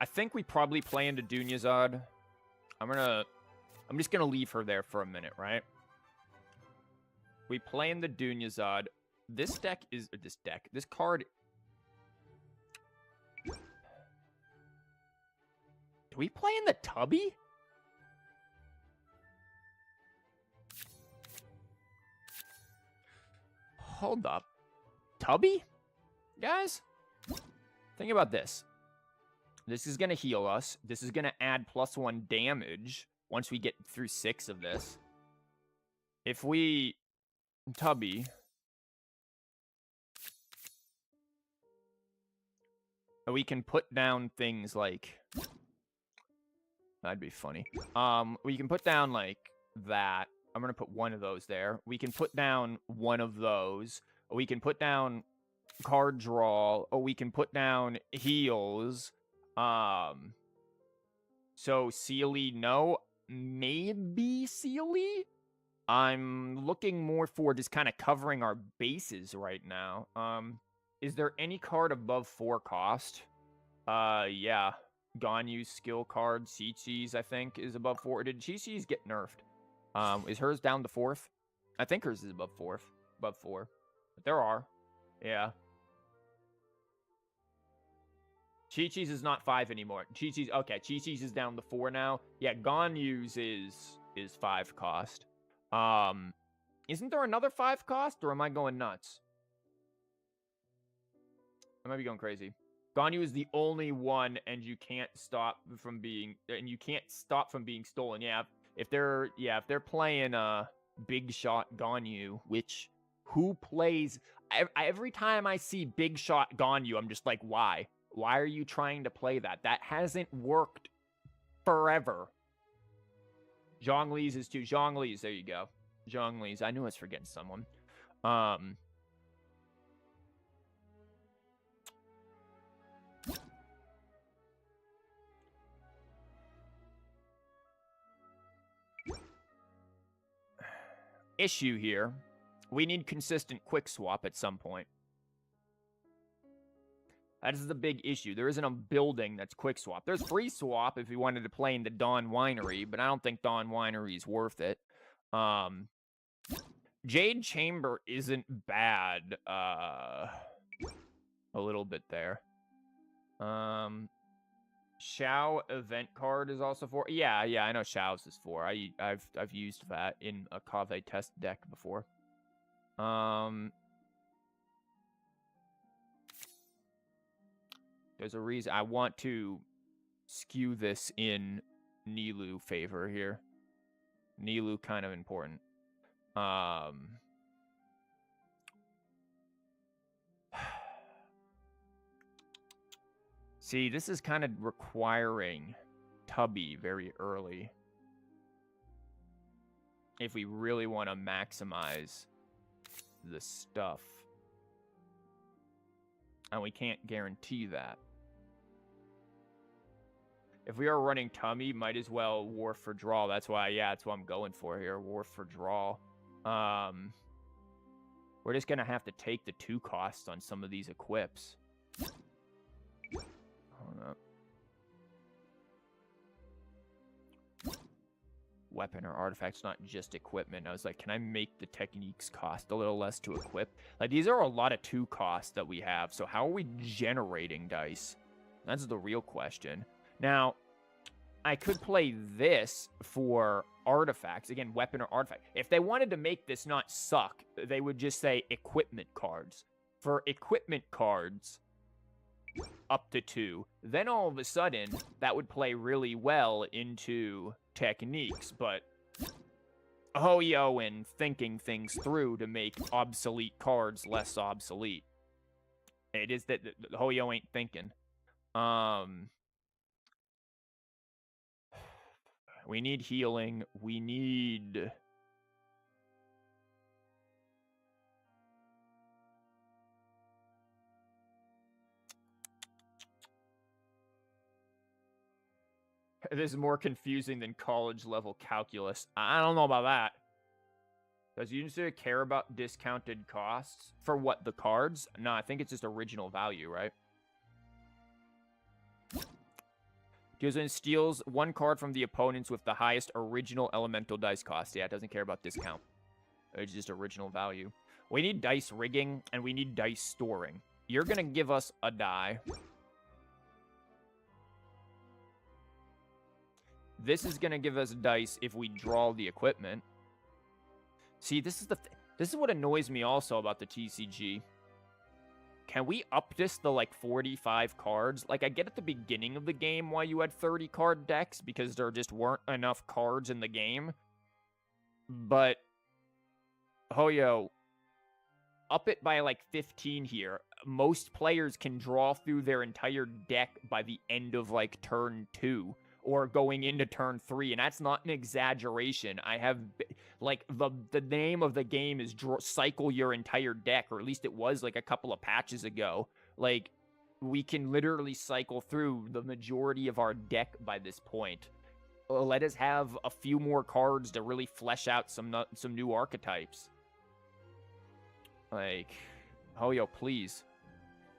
I think we probably play into Dunyazad. I'm just gonna leave her there for a minute, right? We play in the Dunyazad. This card. Do we play in the Tubby? Hold up. Tubby? Guys? Think about this. This is going to heal us. This is going to add +1 damage once we get through 6 of this. If we Tubby, we can put down things like... That'd be funny. We can put down, like, that. I'm going to put one of those there. We can put down one of those. We can put down card draw. Or we can put down heals. So Sealy, no. Maybe Sealy? I'm looking more for just kind of covering our bases right now. Is there any card above 4 cost? Yeah. Ganyu's skill card, Chi-Chi's, I think, is above 4. Did Chi-Chi's get nerfed? Is hers down to 4th? I think hers is above 4th. Above 4. But there are. Yeah. Chi-Chi's is not 5 anymore. Chi-Chi's, okay, Chi-Chi's is down to 4 now. Yeah, Ganyu's is 5 cost. Isn't there another 5 cost, or am I going nuts? I might be going crazy. Ganyu is the only one, and you can't stop from being stolen. Yeah, if they're playing Big Shot Ganyu, which who plays every time I see Big Shot Ganyu, I'm just like, why? Why are you trying to play that? That hasn't worked forever. Zhongli's is 2. Zhongli's, there you go. Zhongli's. I knew I was forgetting someone. Issue here. We need consistent quick swap at some point. That is the big issue. There isn't a building that's quick swap. There's free swap if you wanted to play in the Dawn Winery, but I don't think Dawn Winery is worth it. Jade Chamber isn't bad. A little bit there. Shao event card is also 4. Yeah, I know Shao's is 4. I've used that in a Kave test deck before. There's a reason I want to skew this in Nilou favor here. Nilou kind of important. See, this is kind of requiring Tubby very early. If we really want to maximize the stuff. And we can't guarantee that. If we are running Tubby, might as well Wharf for draw. That's why, yeah, that's what I'm going for here. Wharf for draw. We're just going to have to take the 2 costs on some of these equips. Hold up. Weapon or artifacts, not just equipment. I was like, can I make the techniques cost a little less to equip? Like, these are a lot of 2 costs that we have. So how are we generating dice? That's the real question. Now, I could play this for artifacts. Again, weapon or artifact. If they wanted to make this not suck, they would just say equipment cards. For equipment cards, up to 2. Then all of a sudden, that would play really well into techniques, but Hoyo and thinking things through to make obsolete cards less obsolete. It is that Hoyo ain't thinking. We need healing. We need... This is more confusing than college-level calculus. I don't know about that. Does user care about discounted costs? For what, the cards? No, I think it's just original value, right? User steals 1 card from the opponents with the highest original elemental dice cost. Yeah, it doesn't care about discount. It's just original value. We need dice rigging, and we need dice storing. You're going to give us a die. This is going to give us dice if we draw the equipment. See, this is what annoys me also about the TCG. Can we up this to, like, 45 cards? Like, I get at the beginning of the game why you had 30 card decks, because there just weren't enough cards in the game. But, Hoyo, up it by, like, 15 here. Most players can draw through their entire deck by the end of, like, turn 2. Or going into turn 3, and that's not an exaggeration. I have, like, the name of the game is cycle your entire deck, or at least it was, like, a couple of patches ago. Like, we can literally cycle through the majority of our deck by this point. Let us have a few more cards to really flesh out some new archetypes. Like, Hoyo, please.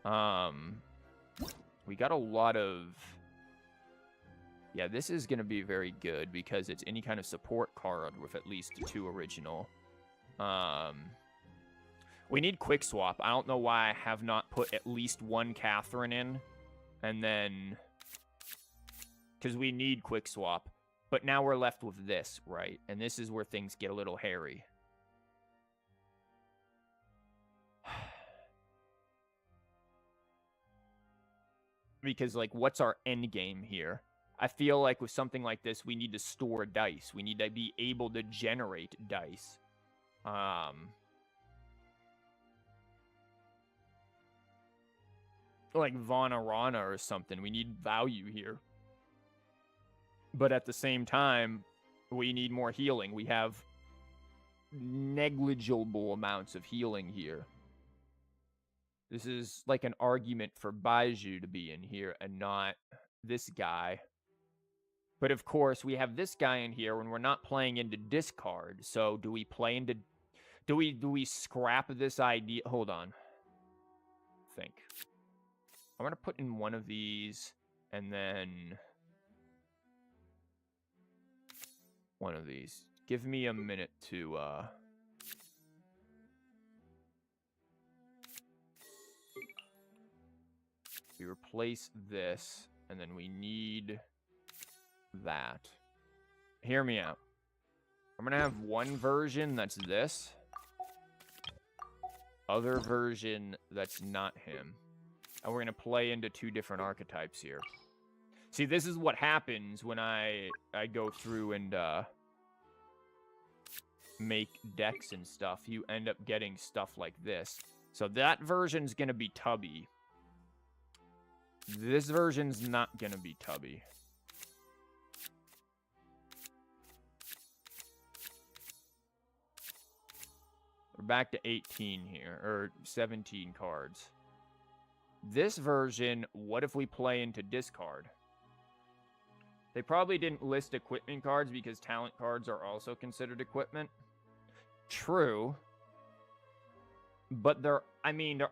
We got a lot of... Yeah, this is going to be very good because it's any kind of support card with at least 2 original. We need quick swap. I don't know why I have not put at least 1 Catherine in. And then... because we need quick swap. But now we're left with this, right? And this is where things get a little hairy. Because, like, what's our end game here? I feel like with something like this, we need to store dice. We need to be able to generate dice. Like Vonarana or something. We need value here. But at the same time, we need more healing. We have negligible amounts of healing here. This is like an argument for Baiju to be in here and not this guy. But of course, we have this guy in here when we're not playing into discard. So do we play into... Do we scrap this idea? Hold on. Think. I'm going to put in one of these and then... one of these. Give me a minute to... we replace this, and then we need that. Hear me out. I'm going to have one version that's this. Other version that's not him. And we're going to play into 2 different archetypes here. See, this is what happens when I go through and make decks and stuff. You end up getting stuff like this. So that version's going to be tubby. This version's not going to be tubby. We're back to 18 here, or 17 cards. This version, what if we play into discard? They probably didn't list equipment cards because talent cards are also considered equipment. True. But there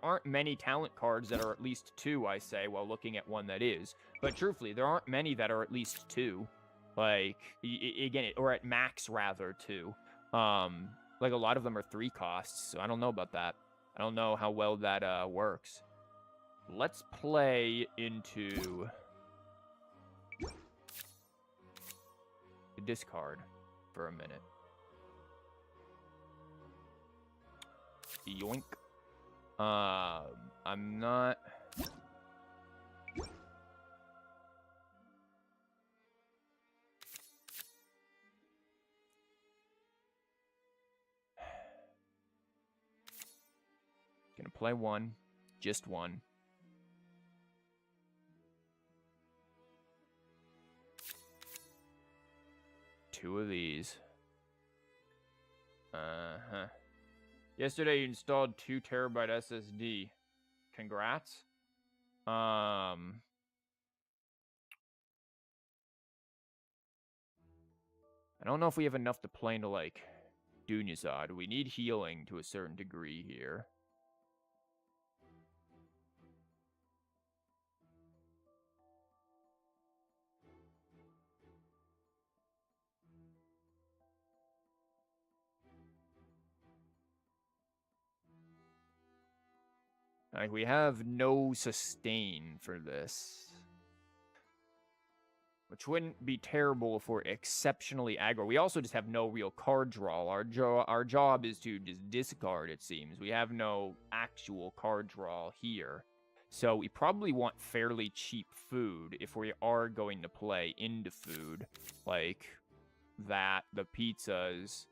aren't many talent cards that are at least 2, I say, while looking at one that is. But truthfully, there aren't many that are at least 2. Like, again, or at max, rather, 2. Like, a lot of them are 3 costs, so I don't know about that. I don't know how well that works. Let's play into... the discard for a minute. Yoink. I'm not... gonna play one. Just one. Two of these. Uh-huh. Yesterday you installed 2 terabyte SSD. Congrats. I don't know if we have enough to play into, like, Dunyazad. We need healing to a certain degree here. Like, we have no sustain for this. Which wouldn't be terrible if we're exceptionally aggro. We also just have no real card draw. Our job is to just discard, it seems. We have no actual card draw here. So we probably want fairly cheap food if we are going to play into food. Like that, the pizzas,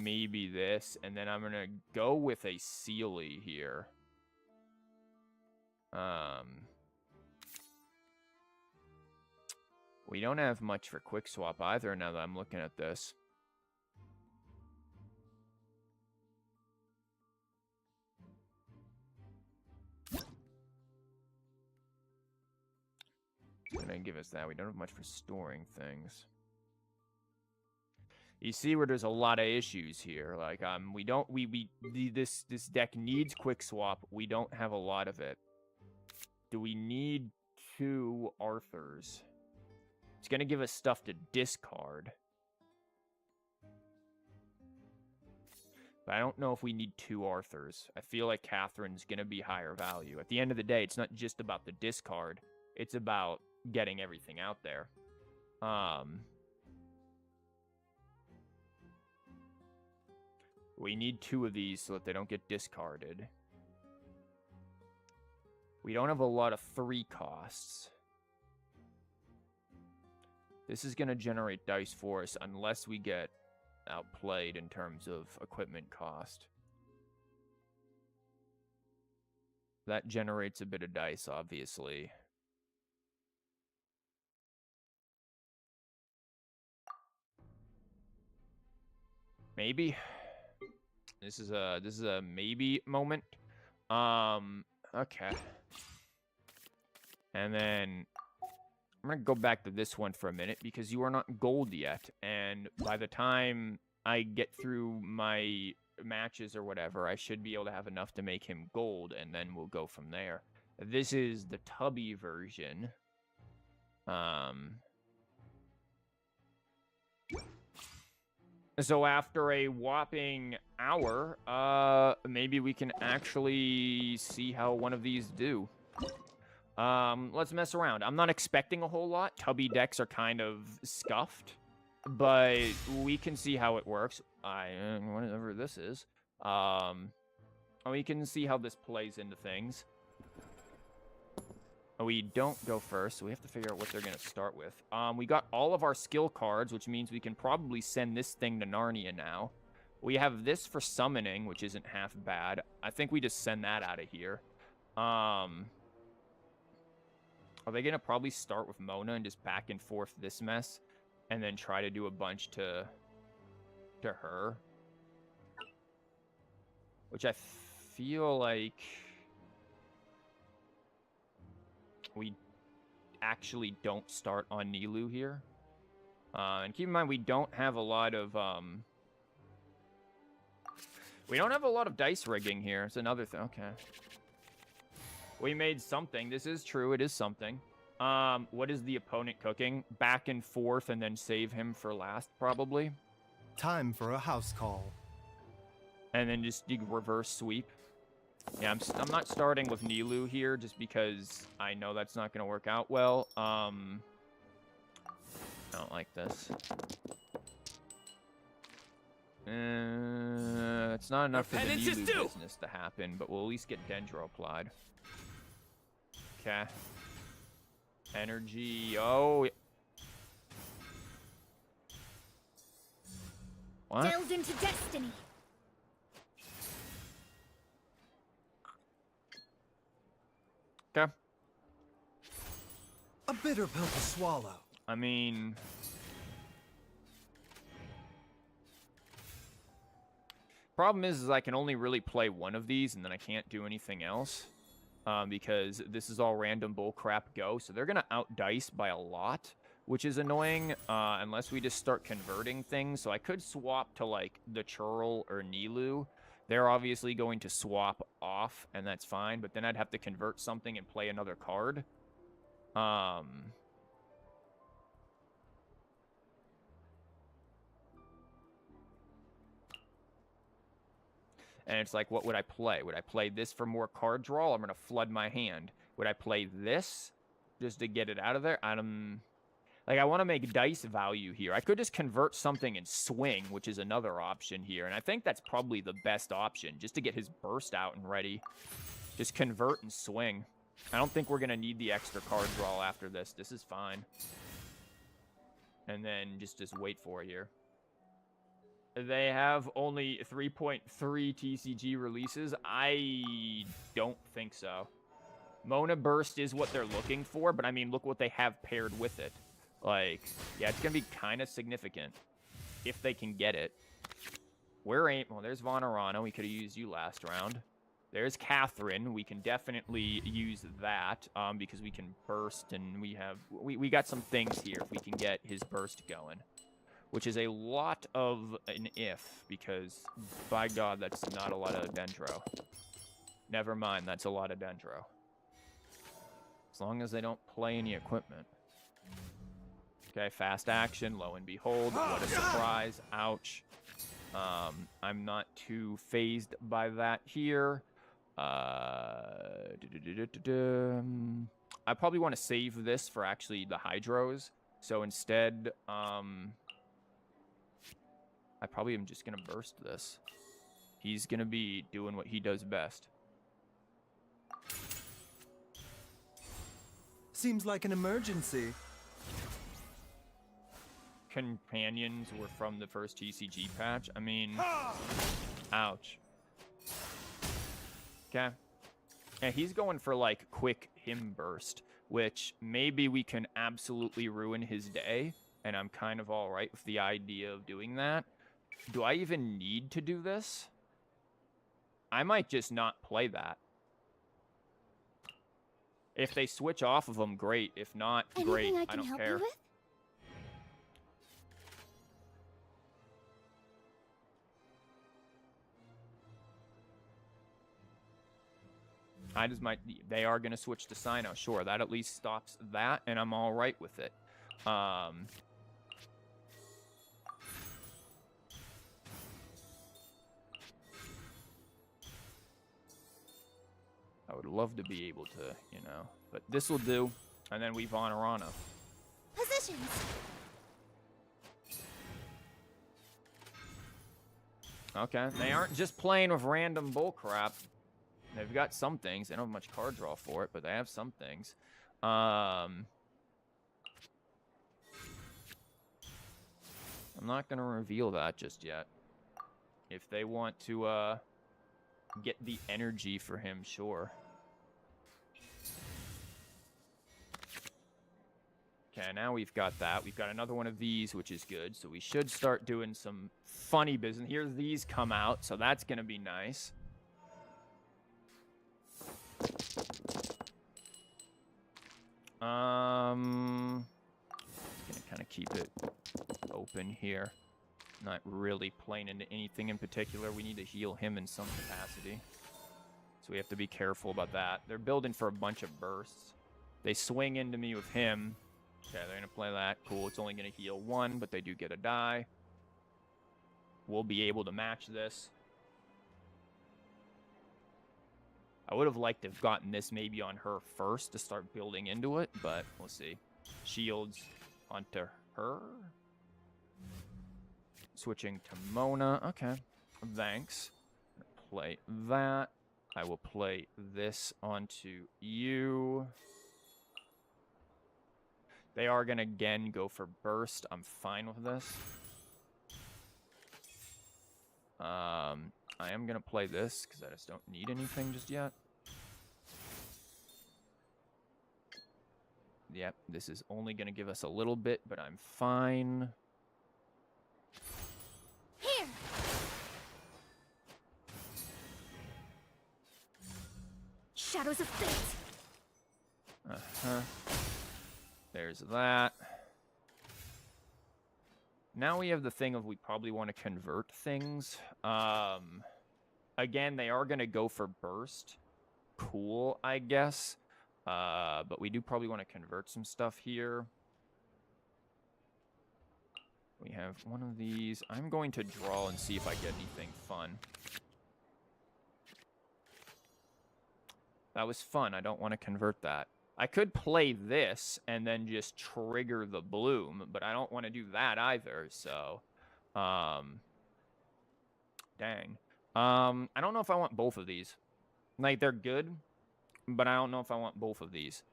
maybe this. And then I'm going to go with a Sealy here. We don't have much for quick swap either now that I'm looking at this. It's gonna give us that. We don't have much for storing things. You see where there's a lot of issues here. Like, this deck needs quick swap. We don't have a lot of it. Do we need 2 Arthurs? It's going to give us stuff to discard. But I don't know if we need 2 Arthurs. I feel like Catherine's going to be higher value. At the end of the day, it's not just about the discard. It's about getting everything out there. We need 2 of these so that they don't get discarded. We don't have a lot of 3 costs. This is going to generate dice for us unless we get outplayed in terms of equipment cost. That generates a bit of dice, obviously. Maybe. This is a maybe moment. Okay. And then I'm going to go back to this one for a minute because you are not gold yet. And by the time I get through my matches or whatever, I should be able to have enough to make him gold, and then we'll go from there. This is the tubby version. So after a whopping hour, maybe we can actually see how one of these do. Let's mess around. I'm not expecting a whole lot. Tubby decks are kind of scuffed, but we can see how it works. Whatever this is. We can see how this plays into things. We don't go first, so we have to figure out what they're going to start with. We got all of our skill cards, which means we can probably send this thing to Narnia now. We have this for summoning, which isn't half bad. I think we just send that out of here. Are they going to probably start with Mona and just back and forth this mess? And then try to do a bunch to her? Which I feel like we actually don't start on Nilou here. And keep in mind, we don't have a lot of dice rigging here. It's another thing. Okay. We made something. This is true. It is something. What is the opponent cooking? Back and forth and then save him for last, probably. Time for a house call. And then just reverse sweep. Yeah, I'm not starting with Nilou here just because I know that's not going to work out well. I don't like this. It's not enough for the Nilou business to happen, but we'll at least get Dendro applied. Okay. Energy. Oh. What? Delved into destiny. Okay. A bitter pill to swallow. I mean, problem is I can only really play one of these, and then I can't do anything else. Because this is all random bullcrap go. So they're going to outdice by a lot, which is annoying unless we just start converting things. So I could swap to, like, the Churl or Nilou. They're obviously going to swap off, and that's fine. But then I'd have to convert something and play another card. And it's like, what would I play? Would I play this for more card draw? I'm going to flood my hand. Would I play this just to get it out of there? I want to make dice value here. I could just convert something and swing, which is another option here. And I think that's probably the best option, just to get his burst out and ready. Just convert and swing. I don't think we're going to need the extra card draw after this. This is fine. And then just wait for it here. They have only 3.3 TCG releases. I don't think so. Mona Burst is what they're looking for, but I mean, look what they have paired with it. Like, yeah, it's going to be kind of significant if they can get it. Well, there's Von Arano. We could have used you last round. There's Catherine. We can definitely use that because we can burst, and we got some things here if we can get his burst going. Which is a lot of an if, because, by God, that's not a lot of Dendro. Never mind, that's a lot of Dendro. As long as they don't play any equipment. Okay, fast action, lo and behold, what a surprise. Ouch. I'm not too phased by that here. I probably want to save this for actually the hydros. So instead, I probably am just going to burst this. He's going to be doing what he does best. Seems like an emergency. Companions were from the first TCG patch. I mean, ouch. Okay. Yeah, he's going for, like, quick him burst, which maybe we can absolutely ruin his day, and I'm kind of all right with the idea of doing that. Do I even need to do this? I might just not play that. If they switch off of him, great. If not, great. I don't care. I just might. They are going to switch to Sino. Sure, that at least stops that, and I'm all right with it. I would love to be able to, you know, but this will do. And then we Vonarana. Positions. Okay, they aren't just playing with random bullcrap. They've got some things. They don't have much card draw for it, but they have some things. I'm not going to reveal that just yet. If they want to get the energy for him, sure. Okay, now we've got that. We've got another one of these, which is good. So we should start doing some funny business. Here these come out, so that's going to be nice. Gonna kind of keep it open here. Not really playing into anything in particular. We need to heal him in some capacity. So we have to be careful about that. They're building for a bunch of bursts. They swing into me with him. Okay, they're gonna play that. Cool, it's only gonna heal one, but they do get a die. We'll be able to match this. I would have liked to have gotten this maybe on her first to start building into it, but we'll see. Shields onto her. Switching to Mona. Okay. Thanks. Play that. I will play this onto you. They are going to, again, go for burst. I'm fine with this. I am going to play this because I just don't need anything just yet. Yep, this is only going to give us a little bit, but I'm fine. Here. Shadows of fate. Uh-huh. There's that. Now we have the thing of we probably want to convert things. Again, they are going to go for burst. Cool, I guess. But we do probably want to convert some stuff here. We have one of these. I'm going to draw and see if I get anything fun. That was fun. I don't want to convert that. I could play this and then just trigger the bloom, but I don't want to do that either, so... dang. I don't know if I want both of these. Like, they're good, but I don't know if I want both of these.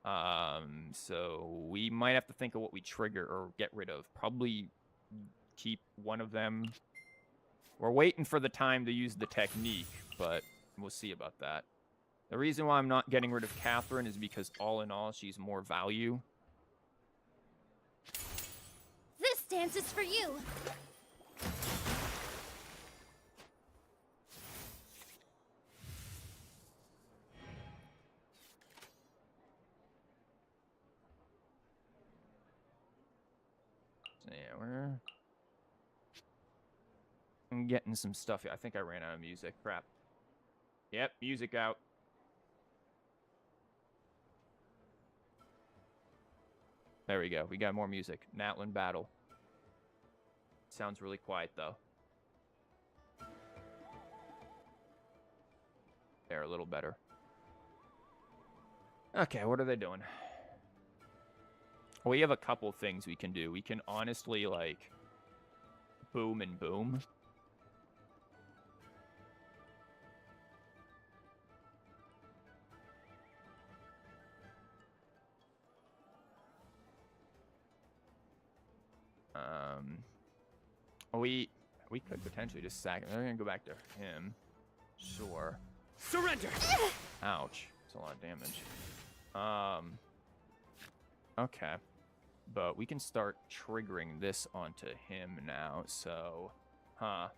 So we might have to think of what we trigger or get rid of. Probably keep one of them. We're waiting for the time to use the technique, but we'll see about that. The reason why I'm not getting rid of Catherine is because all in all, she's more value. This dance is for you. Yeah, I'm getting some stuff here. I think I ran out of music. Crap. Yep, music out. There we go. We got more music. Natlan battle. Sounds really quiet, though. They're a little better. Okay, what are they doing? We have a couple things we can do. We can honestly, like, boom and boom. We could potentially just sack him. We're gonna go back to him. Sure. Surrender! Ouch. That's a lot of damage. Okay. But we can start triggering this onto him now, so... Huh.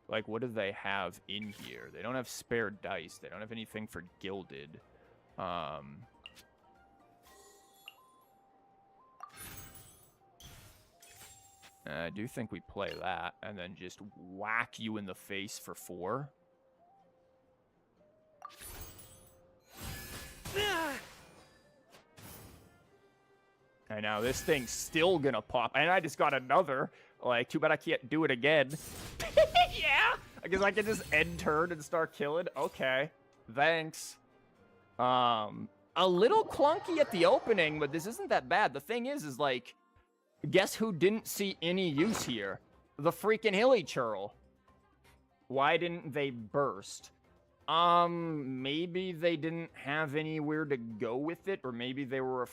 Like, what do they have in here? They don't have spare dice. They don't have anything for gilded. I do think we play that, and then just whack you in the face for 4. I know, this thing's still gonna pop, and I just got another. Like, too bad I can't do it again. Yeah! I guess I can just end turn and start killing. Okay, thanks. A little clunky at the opening, but this isn't that bad. The thing is like, guess who didn't see any use here? The freaking Hilly churl. Why didn't they burst? Maybe they didn't have anywhere to go with it, or maybe they were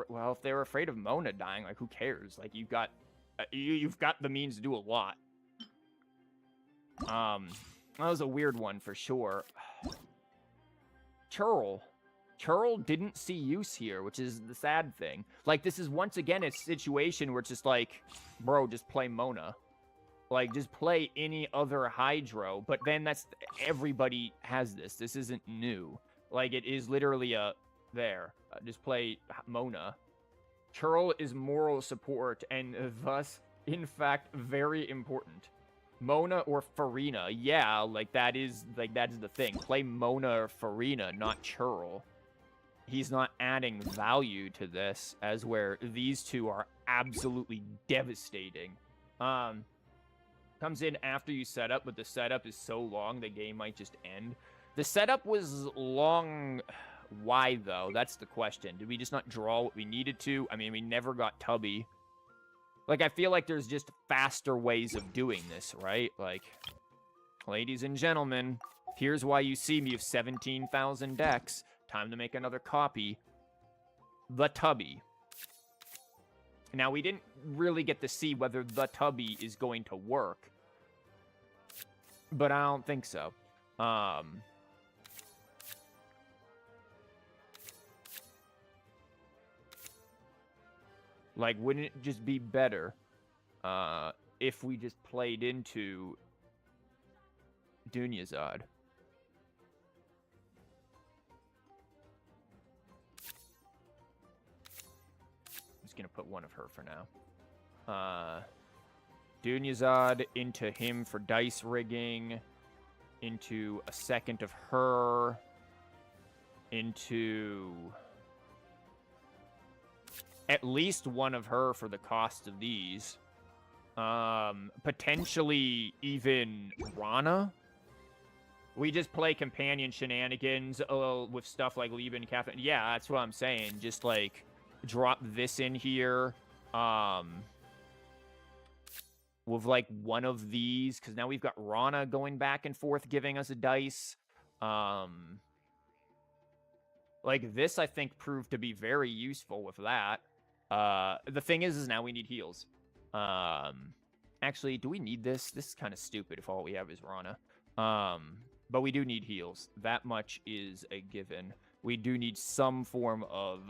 well, if they were afraid of Mona dying, like, who cares? Like, you've got the means to do a lot. That was a weird one for sure. Churl didn't see use here, which is the sad thing. Like, this is once again a situation where it's just like, bro, just play Mona. Like, just play any other Hydro. But then everybody has this. This isn't new. Like, it is literally just play Mona. Churl is moral support, and thus, in fact, very important. Mona or Farina. Yeah, like, that is the thing. Play Mona or Farina, not Churl. He's not adding value to this, as where these two are absolutely devastating. Comes in after you set up, but the setup is so long the game might just end. The setup was long. Why, though? That's the question. Did we just not draw what we needed to? I mean, we never got tubby. Like, I feel like there's just faster ways of doing this, right? Like, ladies and gentlemen, here's why you see me with 17,000 decks. Time to make another copy. The tubby. Now, we didn't really get to see whether the tubby is going to work. But I don't think so. Like, wouldn't it just be better if we just played into Dunyazad? Gonna put one of her for now. Dunyazad into him for dice rigging, into a second of her, into at least one of her for the cost of these. Potentially even Rana. We just play companion shenanigans with stuff like Lieben and Catherine. Yeah, that's what I'm saying. Just like drop this in here with like one of these, because now we've got Rana going back and forth giving us a dice. Like this I think proved to be very useful with that. The thing is now we need heals. Actually, do we need this? This is kind of stupid if all we have is Rana. But we do need heals. That much is a given. We do need some form of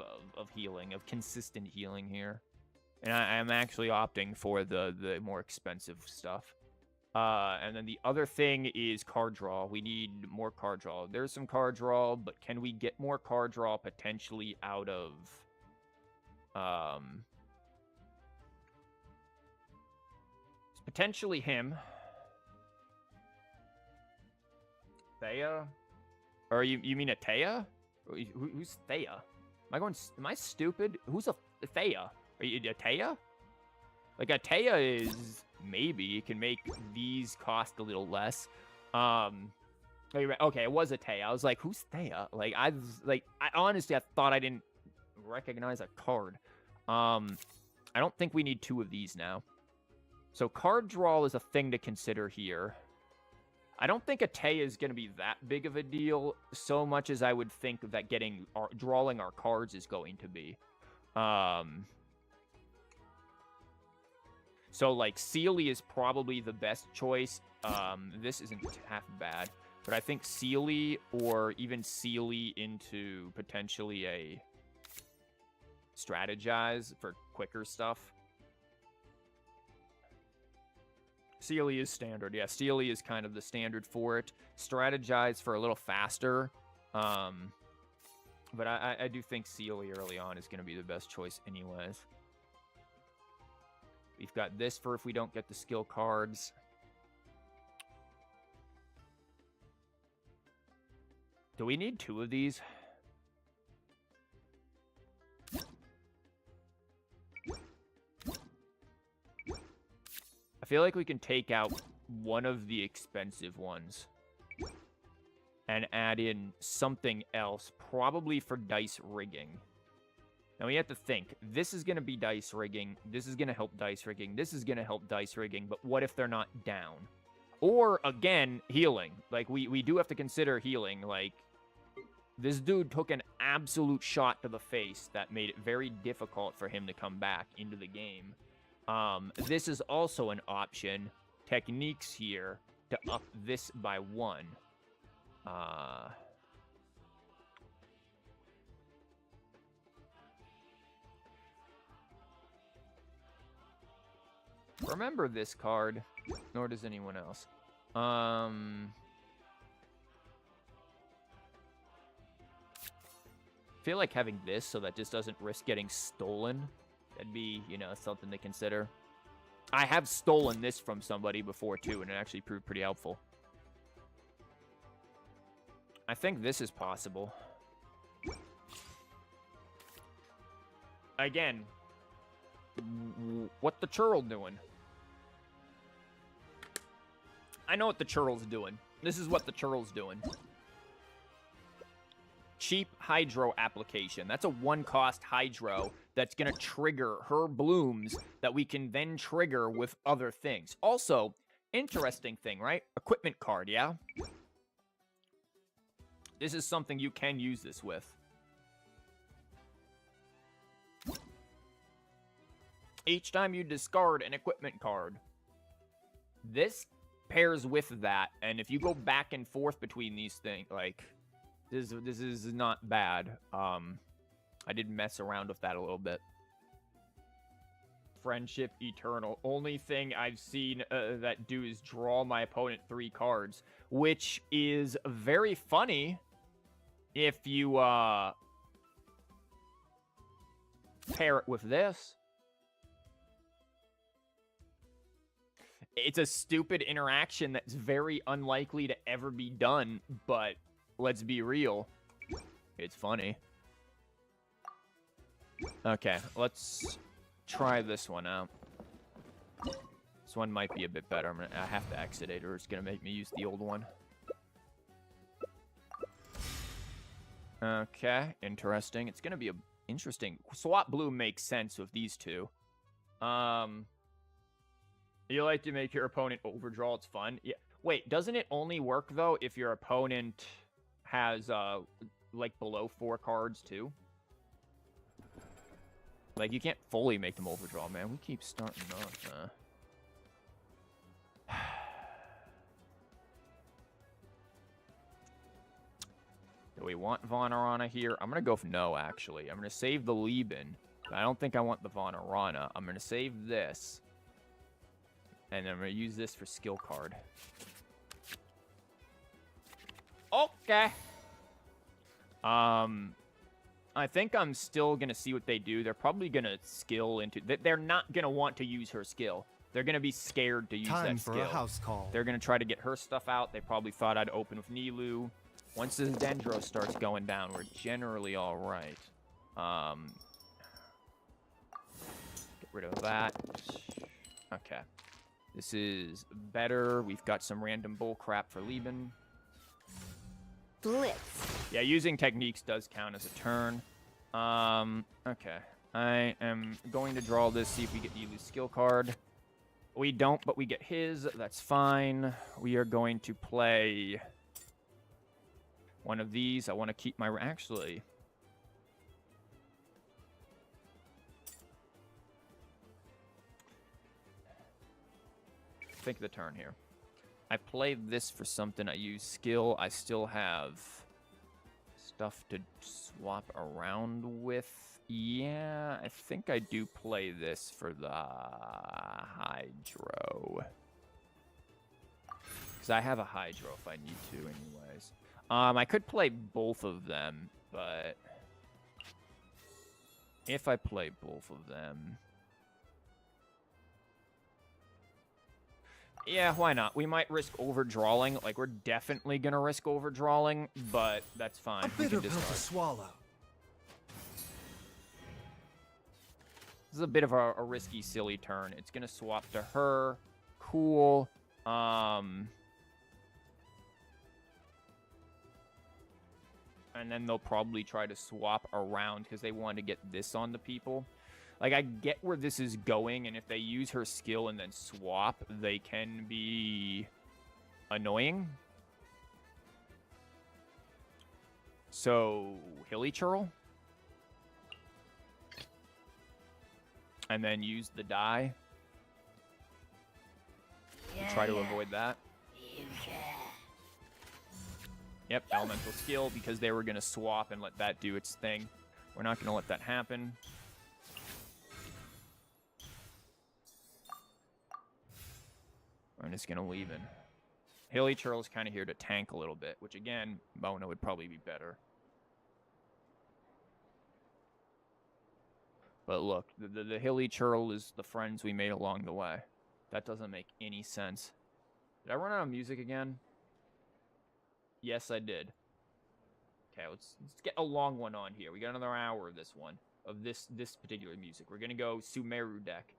healing, of consistent healing here. And I'm actually opting for the more expensive stuff. And then the other thing is card draw. We need more card draw. There's some card draw, but can we get more card draw potentially out of... potentially him. Thea? Or you mean Atea? Who's Thea? Am I stupid? Who's a Thea? Are you a Thea? Like, a Thea is... Maybe it can make these cost a little less. Okay, it was a Thea. I was like, who's Thea? Like, I honestly, I thought I didn't recognize a card. I don't think we need 2 of these now. So card draw is a thing to consider here. I don't think a Thea is going to be that big of a deal, so much as I would think that drawing our cards is going to be. So, like, Sealy is probably the best choice. This isn't half bad. But I think Sealy or even Sealy into potentially a strategize for quicker stuff. Sealy is standard. Yeah, Sealy is kind of the standard for it. Strategize for a little faster. But I do think Sealy early on is going to be the best choice anyways. We've got this for if we don't get the skill cards. Do we need 2 of these? I feel like we can take out one of the expensive ones and add in something else, probably for dice rigging. Now we have to think, this is going to be dice rigging, this is going to help dice rigging, this is going to help dice rigging, but what if they're not down? Or, again, healing. Like, we do have to consider healing. Like, this dude took an absolute shot to the face that made it very difficult for him to come back into the game. This is also an option. Techniques here to up this by 1. Remember this card, nor does anyone else. Feel like having this so that this doesn't risk getting stolen. That'd be, you know, something to consider. I have stolen this from somebody before, too, and it actually proved pretty helpful. I think this is possible. Again, what the churl doing? I know what the churl's doing. This is what the churl's doing. Cheap hydro application. That's a 1-cost hydro that's going to trigger her blooms that we can then trigger with other things. Also, interesting thing, right? Equipment card, yeah? This is something you can use this with. Each time you discard an equipment card, this pairs with that, and if you go back and forth between these things, like... This is not bad. I did mess around with that a little bit. Friendship Eternal. Only thing I've seen that do is draw my opponent 3 cards, which is very funny if you pair it with this. It's a stupid interaction that's very unlikely to ever be done, but let's be real. It's funny. Okay, let's try this one out. This one might be a bit better. I have to exit it or it's going to make me use the old one. Okay, interesting. It's going to be interesting. Swap Bloom makes sense with these 2. You like to make your opponent overdraw. It's fun. Yeah. Wait, doesn't it only work, though, if your opponent has, like, below 4 cards, too? Like, you can't fully make them overdraw, man. We keep starting off, Do we want Von Arana here? I'm going to go for no, actually. I'm going to save the Lieben. I don't think I want the Von Arana. I'm going to save this. And then I'm going to use this for skill card. Okay. I think I'm still going to see what they do. They're probably going to skill into... They're not going to want to use her skill. They're going to be scared to use that skill. Time for a house call. They're going to try to get her stuff out. They probably thought I'd open with Nilu. Once this Dendro starts going down, we're generally all right. Get rid of that. Okay. This is better. We've got some random bull crap for Lieben. Blitz. Yeah, using techniques does count as a turn. Okay. I am going to draw this, see if we get Elu's skill card. We don't, but we get his. That's fine. We are going to play one of these. I want to keep my... Actually... think of the turn here. I played this for something. I use skill. I still have stuff to swap around with. Yeah, I think I do play this for the Hydro. Because I have a Hydro if I need to anyways. I could play both of them, but if I play both of them... Yeah, why not? We might risk overdrawing. Like, we're definitely going to risk overdrawing, but that's fine. A bitter pill to swallow. This is a bit of a risky, silly turn. It's going to swap to her. Cool. And then they'll probably try to swap around because they want to get this on the people. Like, I get where this is going, and if they use her skill and then swap, they can be annoying. So, Hilly churl. And then use the die. Try to avoid that. Yep, elemental skill, because they were going to swap and let that do its thing. We're not going to let that happen. I'm just going to leave in. Hilly churl's kind of here to tank a little bit, which again, Mona would probably be better. But look, the Hilly churl is the friends we made along the way. That doesn't make any sense. Did I run out of music again? Yes, I did. Okay, let's get a long one on here. We got another hour of this one, of this particular music. We're going to go Sumeru deck.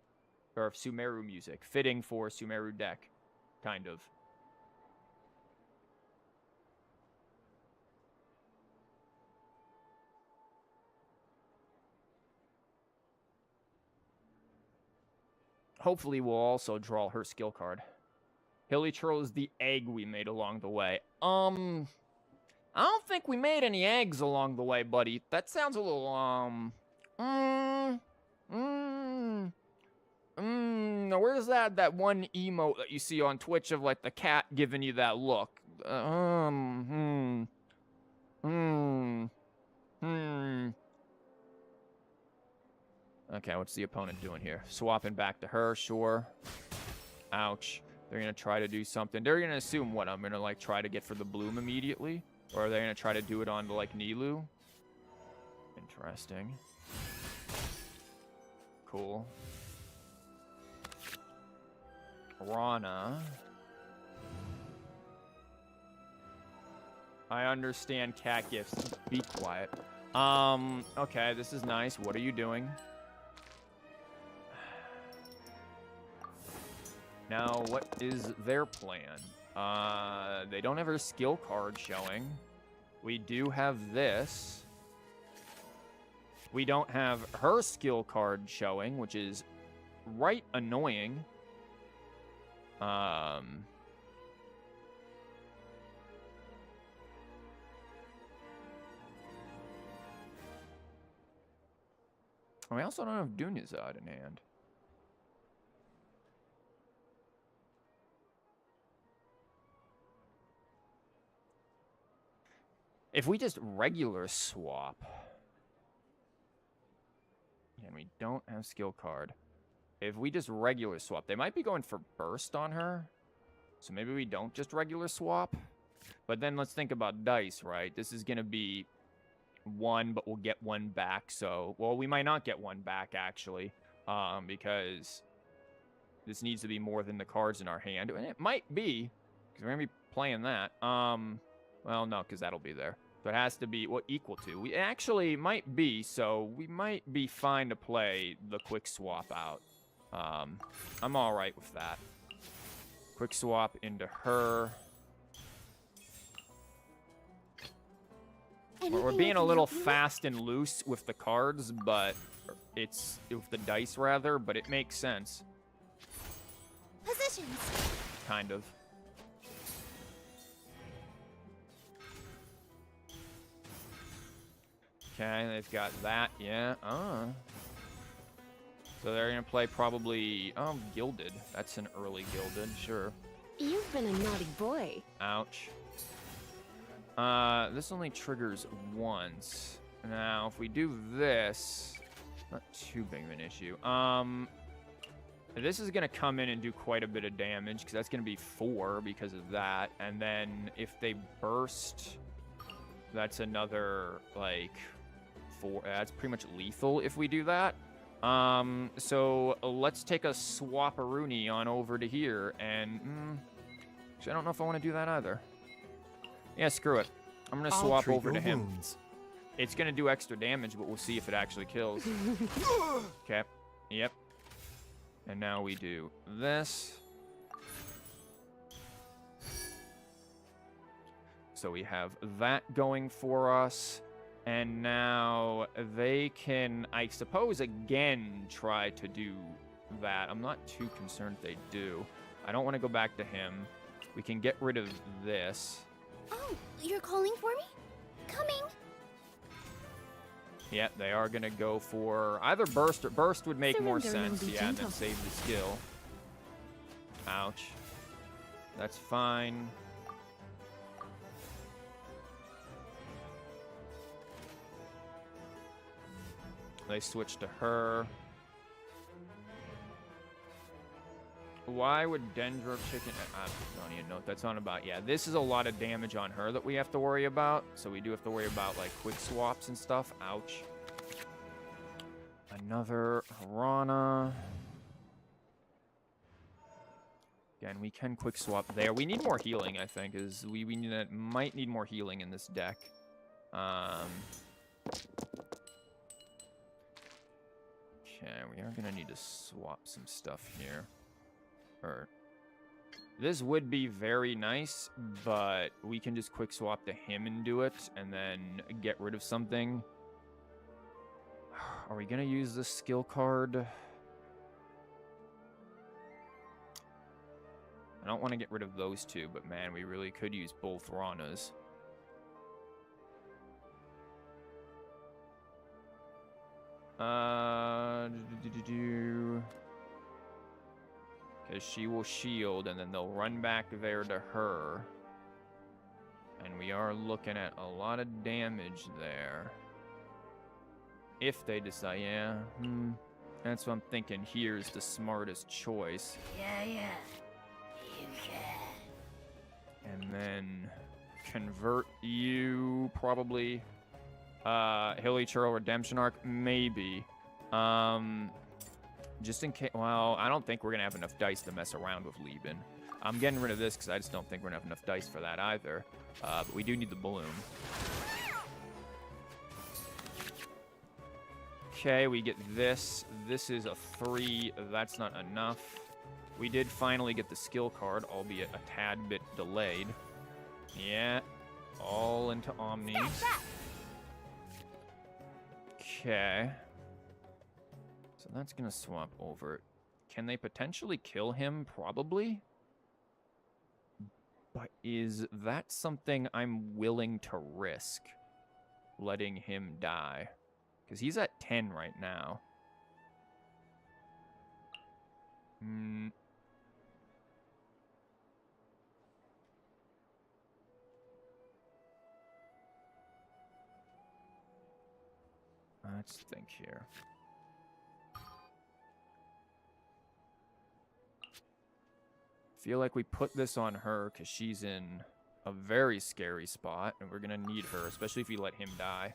Or Sumeru music. Fitting for Sumeru deck. Kind of. Hopefully we'll also draw her skill card. Hilly churl is the egg we made along the way. I don't think we made any eggs along the way, buddy. That sounds a little, where's that one emote that you see on Twitch of, like, the cat giving you that look? Okay, what's the opponent doing here? Swapping back to her, sure. Ouch. They're going to try to do something. They're going to assume what? I'm going to, like, try to get for the bloom immediately? Or are they going to try to do it on, like, Nilou? Interesting. Cool. Rana. I understand cat gifts. Be quiet. Okay, this is nice. What are you doing? Now, what is their plan? They don't have her skill card showing. We do have this. We don't have her skill card showing, which is right annoying. We also don't have Dunyazad in hand. If we just regular swap, and we don't have skill card. If we just regular swap, they might be going for burst on her. So maybe we don't just regular swap. But then let's think about dice, right? This is going to be 1, but we'll get 1 back. So, well, we might not get 1 back, actually. Because this needs to be more than the cards in our hand. And it might be, because we're going to be playing that. Well, no, because that'll be there. So it has to be, what, equal to. We actually might be, so we might be fine to play the quick swap out. I'm all right with that. Quick swap into her. We're being a little fast and loose with the cards, but it's with the dice rather, but it makes sense. Positions. Kind of. Okay, they've got that, yeah. So they're gonna play probably, Gilded. That's an early Gilded, sure. You've been a naughty boy. Ouch. This only triggers once. Now, if we do this, not too big of an issue. This is gonna come in and do quite a bit of damage, because that's gonna be 4 because of that. And then if they burst, that's another, like, 4. That's pretty much lethal if we do that. So let's take a swap-a-rooney on over to here, and actually, I don't know if I want to do that either. Yeah, screw it. I'm gonna swap over to him. Wounds. It's gonna do extra damage, but we'll see if it actually kills. Okay. Yep. And now we do this. So we have that going for us. And now they can, I suppose, again, try to do that. I'm not too concerned if they do. I don't want to go back to him. We can get rid of this. Oh, you're calling for me? Coming. Yeah, they are going to go for either burst or burst would make more Surrender and sense. be Yeah, and then gentle. save the skill. Ouch. That's fine. They switch to her. Why would Dendro Chicken... I don't even know what that's on about. Yeah, this is a lot of damage on her that we have to worry about. So we do have to worry about, like, quick swaps and stuff. Ouch. Another Harana. Again, we can quick swap there. We need more healing, I think. We might need more healing in this deck. Okay, we are going to need to swap some stuff here. This would be very nice, but we can just quick swap to him and do it, and then get rid of something. Are we going to use this skill card? I don't want to get rid of those two, but man, we really could use both Ranas. Because she will shield, and then they'll run back there to her. And we are looking at a lot of damage there. If they decide, yeah, that's what I'm thinking. Here's the smartest choice. Yeah, you can. And then convert you, probably. Hilly, Churl, Redemption Arc, maybe. Just in case, well, I don't think we're going to have enough dice to mess around with Lieben. I'm getting rid of this because I just don't think we're going to have enough dice for that either. But we do need the balloon. Okay, we get this. This is a 3. That's not enough. We did finally get the skill card, albeit a tad bit delayed. Yeah, all into Omnis. Okay. So that's going to swap over. Can they potentially kill him? Probably. But is that something I'm willing to risk? Letting him die? Because he's at 10 right now. Let's think here. Feel like we put this on her because she's in a very scary spot, and we're gonna need her, especially if we let him die.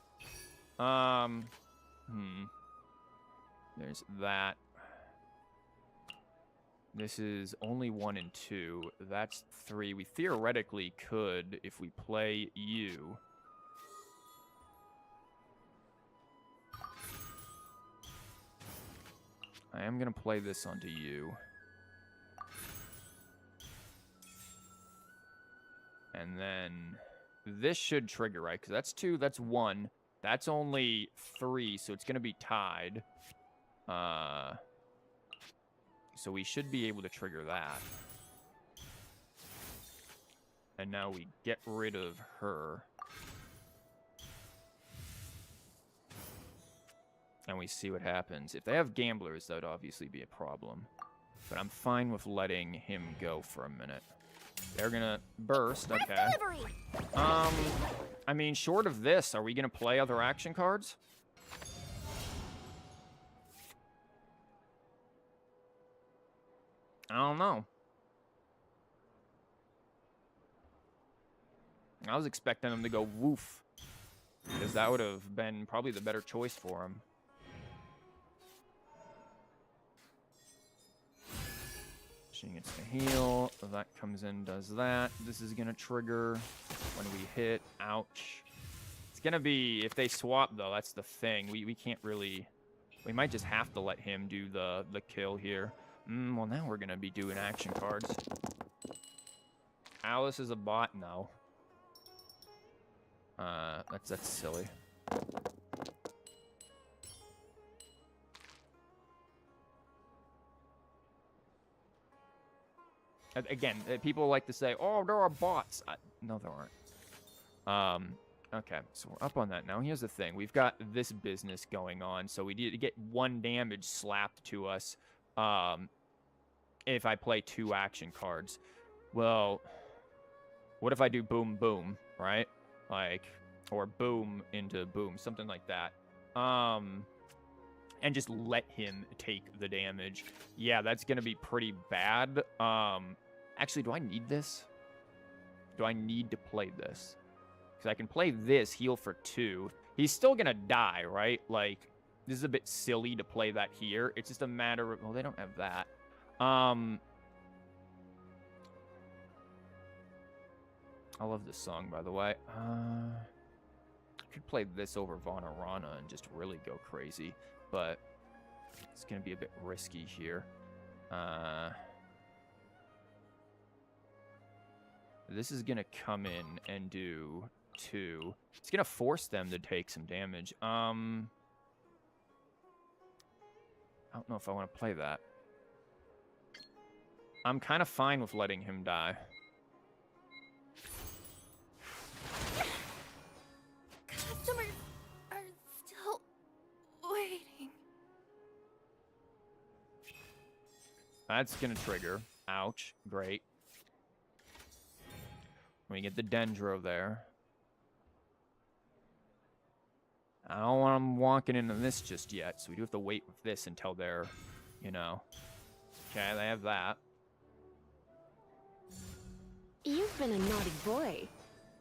There's that. This is only 1 and 2. That's 3. We theoretically could, if we play you, I am going to play this onto you. And then this should trigger, right? Because that's 2, that's 1. That's only 3, so it's going to be tied. So we should be able to trigger that. And now we get rid of her. And we see what happens. If they have gamblers, that would obviously be a problem. But I'm fine with letting him go for a minute. They're gonna burst, okay. I mean, short of this, are we gonna play other action cards? I don't know. I was expecting him to go woof. Because that would have been probably the better choice for him. She gets to heal. That comes in, does that. This is going to trigger when we hit. Ouch. It's going to be, if they swap, though, that's the thing. We can't really... We might just have to let him do the kill here. Well, now we're going to be doing action cards. Alice is a bot? No. That's silly. Again, people like to say, oh, there are bots. No, there aren't. Okay, so we're up on that now. Here's the thing. We've got this business going on, so we need to get 1 damage slapped to us if I play 2 action cards. Well, what if I do boom, boom, right? Like, or boom into boom, something like that. And just let him take the damage. Yeah, that's going to be pretty bad. Actually, do I need this? Do I need to play this? Because I can play this, heal for 2. He's still going to die, right? Like, this is a bit silly to play that here. It's just a matter of... Well, they don't have that. I love this song, by the way. I could play this over Vonarana and just really go crazy. But it's going to be a bit risky here. This is going to come in and do 2. It's going to force them to take some damage. I don't know if I want to play that. I'm kind of fine with letting him die. Customers are still waiting. That's going to trigger. Ouch. Great. We get the Dendro there. I don't want them walking into this just yet, so we do have to wait with this until they're, you know. Okay, they have that. You've been a naughty boy.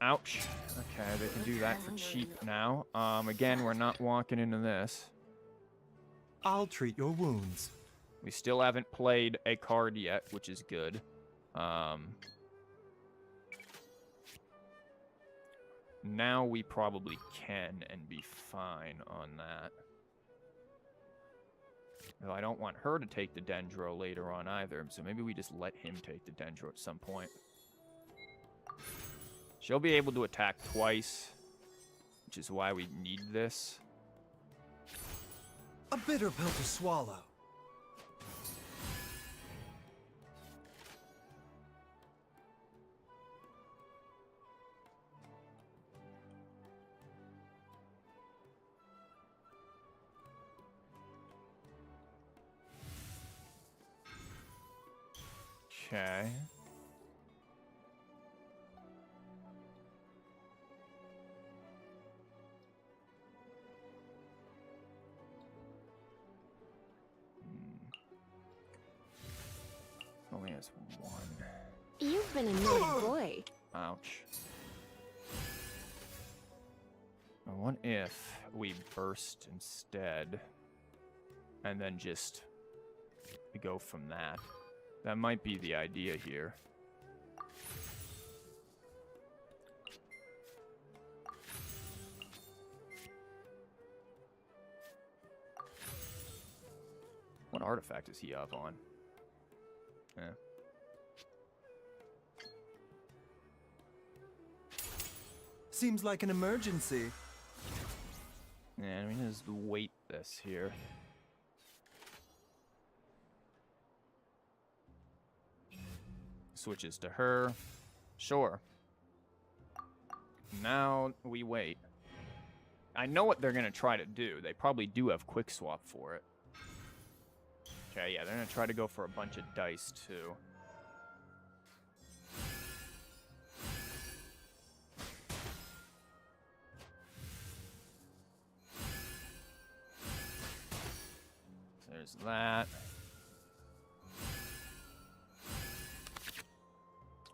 Ouch. Okay, they can do that for cheap now. Again, we're not walking into this. I'll treat your wounds. We still haven't played a card yet, which is good. Now we probably can and be fine on that. Though I don't want her to take the Dendro later on either, so maybe we just let him take the Dendro at some point. She'll be able to attack twice, which is why we need this. A bitter pill to swallow. Okay. Only has 1. You've been a naughty boy. Ouch. I wonder if we burst instead, and then just go from that. That might be the idea here. What What artifact is he up on? Yeah. Seems like an emergency. Yeah, we just wait this here. Switches to her. Sure. Now we wait. I know what they're going to try to do. They probably do have quick swap for it. Okay, yeah, they're going to try to go for a bunch of dice, too. There's that.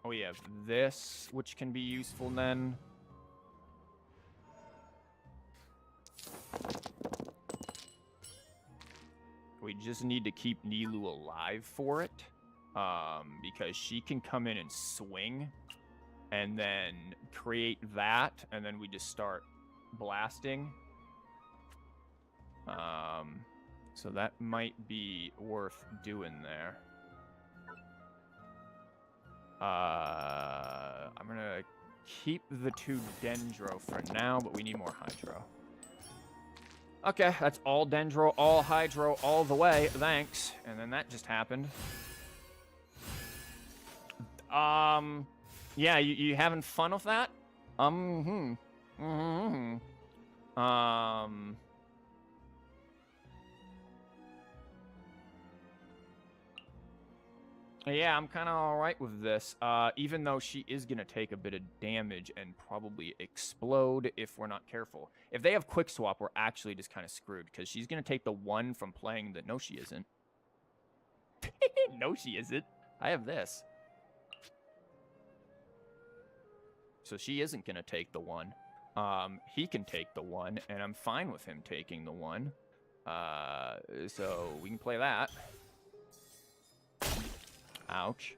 Oh, we have this, which can be useful then. We just need to keep Nilou alive for it. Because she can come in and swing. And then create that. And then we just start blasting. So that might be worth doing there. I'm gonna keep the 2 Dendro for now, but we need more Hydro. Okay, that's all Dendro, all Hydro, all the way. Thanks. And then that just happened. Yeah, you having fun with that? Yeah, I'm kind of alright with this, even though she is going to take a bit of damage and probably explode if we're not careful. If they have quick swap, we're actually just kind of screwed, because she's going to take the 1 from playing the... No, she isn't. No, she isn't. I have this. So she isn't going to take the 1. He can take the 1, and I'm fine with him taking the 1. So we can play that. Ouch.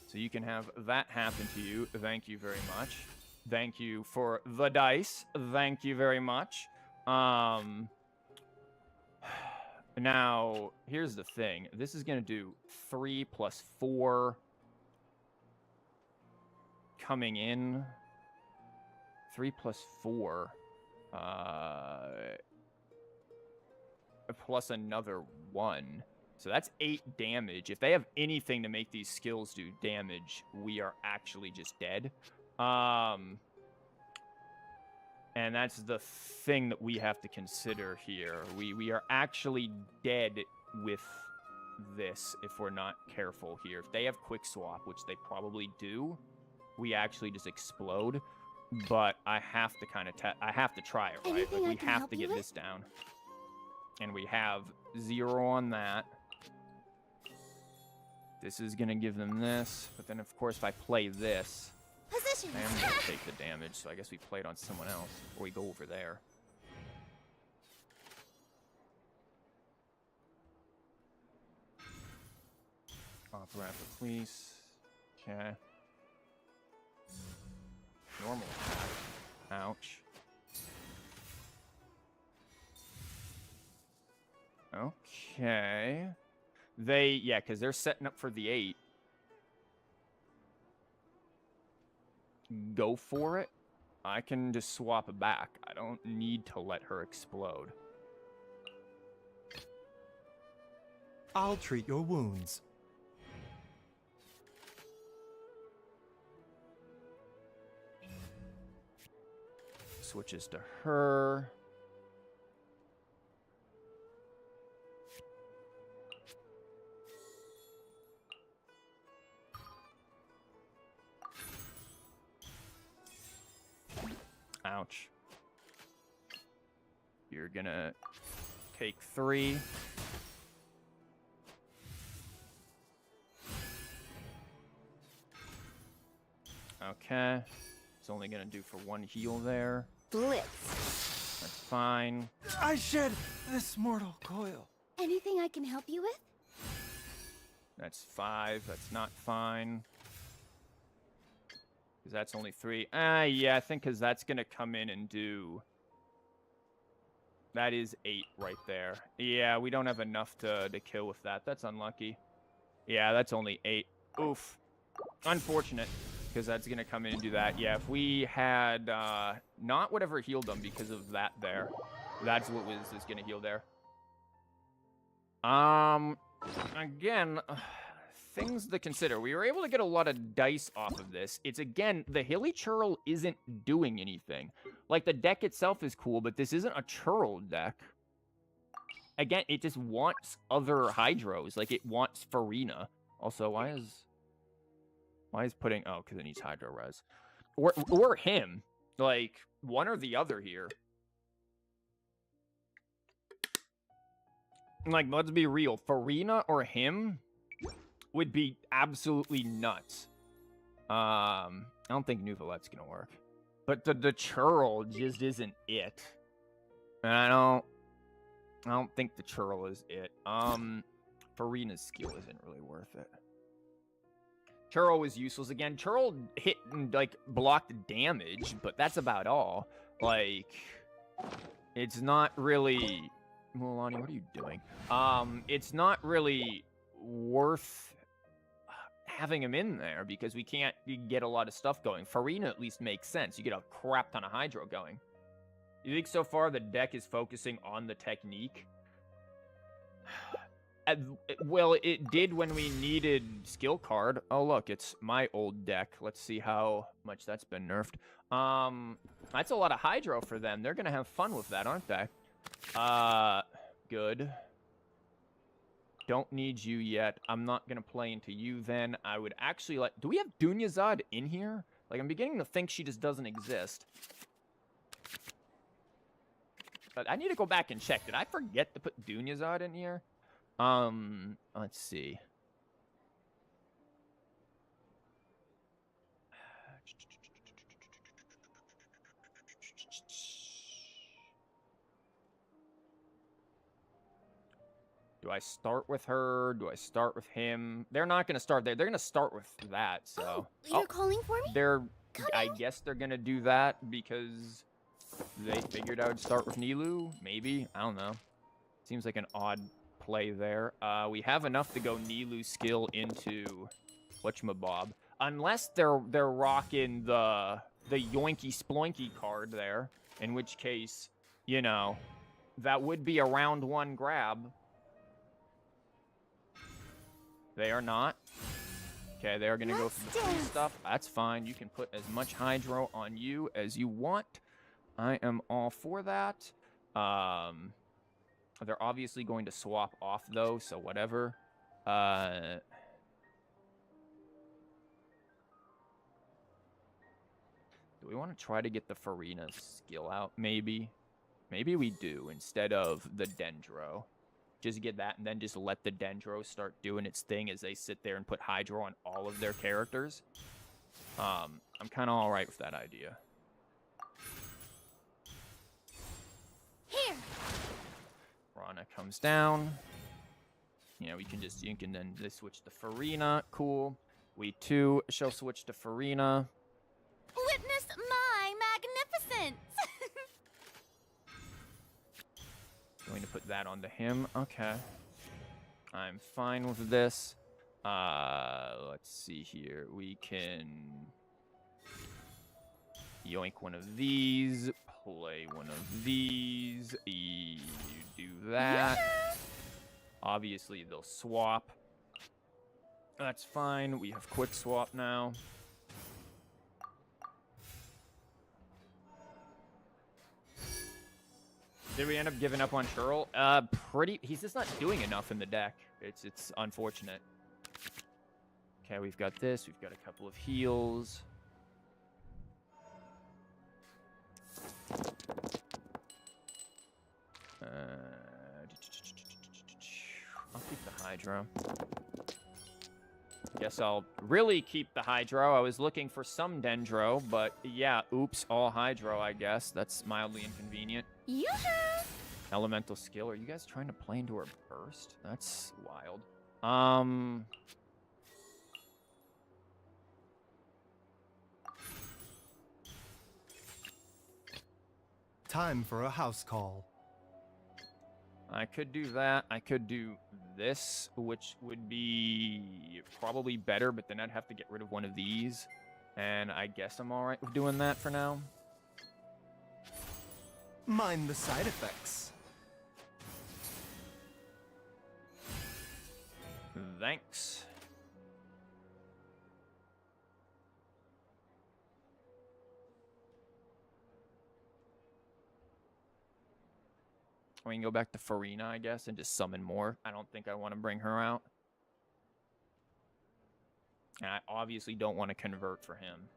So you can have that happen to you. Thank you very much. Thank you for the dice. Thank you very much. Now, here's the thing. This is going to do 3 plus 4 coming in. 3 plus 4. Plus another 1. So that's 8 damage. If they have anything to make these skills do damage, we are actually just dead. And that's the thing that we have to consider here. We are actually dead with this if we're not careful here. If they have quick swap, which they probably do, we actually just explode. But I have to kind of I have to try it, right? Like, we have to get this down. And we have 0 on that. This is going to give them this, but then, of course, if I play this, I am going to take the damage, so I guess we play it on someone else, or we go over there. Opera police. Okay. Normal attack. Ouch. Okay. Yeah, because they're setting up for the 8. Go for it. I can just swap it back. I don't need to let her explode. I'll treat your wounds. Switches to her. Ouch. You're gonna take 3. Okay. It's only gonna do for 1 heal there. Blitz. That's fine. I shed this mortal coil. Anything I can help you with? That's 5. That's not fine. Because that's only 3. Yeah, I think because that's going to come in and do That is 8 right there. Yeah, we don't have enough to kill with that. That's unlucky. Yeah, that's only 8. Oof. Unfortunate, because that's going to come in and do that. Yeah, if we had not whatever healed them because of that there, that's what is going to heal there. Again, things to consider. We were able to get a lot of dice off of this. It's, again, the Hilly churl isn't doing anything. Like, the deck itself is cool, but this isn't a churl deck. Again, it just wants other hydros. Like, it wants Farina. Also, why is putting... Oh, because it needs hydro res. Or him. Like, one or the other here. Like, let's be real. Farina or him would be absolutely nuts. I don't think Novelette's gonna work. But the churl just isn't it. And I don't think the churl is it. Farina's skill isn't really worth it. Churl was useless again. Churl hit and, like, blocked damage, but that's about all. Like, it's not really... Mulani, what are you doing? It's not really worth having him in there because we can't get a lot of stuff going. Farina at least makes sense. You get a crap ton of hydro going. You think so far the deck is focusing on the technique? Well, it did when we needed skill card. Oh, look, it's my old deck. Let's see how much that's been nerfed. That's a lot of hydro for them. They're going to have fun with that, aren't they? Good. Don't need you yet. I'm not going to play into you then. I would actually like... Do we have Dunyazad in here? Like, I'm beginning to think she just doesn't exist. But I need to go back and check. Did I forget to put Dunyazad in here? Let's see. Do I start with her? Do I start with him? They're not going to start there. They're going to start with that, so... Oh, you're calling for me? I guess they're going to do that because they figured I would start with Nilou. Maybe. I don't know. Seems like an odd play there. We have enough to go Nilou skill into whatchamabob. Unless they're rocking the yoinky sploinky card there, in which case, you know, that would be a round 1 grab. They are not. Okay, they are going to go for the free stuff. That's fine. You can put as much hydro on you as you want. I am all for that. They're obviously going to swap off, though, so whatever. Do we want to try to get the Farina skill out? Maybe. Maybe we do, instead of the Dendro. Just get that, and then just let the Dendro start doing its thing as they sit there and put hydro on all of their characters. I'm kind of all right with that idea. Here. Rana comes down. You know, you can then just switch to Farina. Cool. We too shall switch to Farina. Witness my magnificence. Going to put that onto him. Okay. I'm fine with this. Let's see here. We can yoink one of these. Play one of these. You do that. Obviously, they'll swap. That's fine. We have quick swap now. Did we end up giving up on churl? He's just not doing enough in the deck. It's unfortunate. Okay, we've got this. We've got a couple of heals. I'll keep the hydro. Guess I'll really keep the hydro. I was looking for some dendro, but yeah, oops, all hydro, I guess. That's mildly inconvenient. Yoo-hoo! Elemental skill. Are you guys trying to play into her burst? That's wild. Time for a house call. I could do that. I could do this, which would be probably better, but then I'd have to get rid of one of these. And I guess I'm all right with doing that for now. Mind the side effects. Thanks. We can go back to Freminet, I guess, and just summon more. I don't think I want to bring her out. And I obviously don't want to convert for him.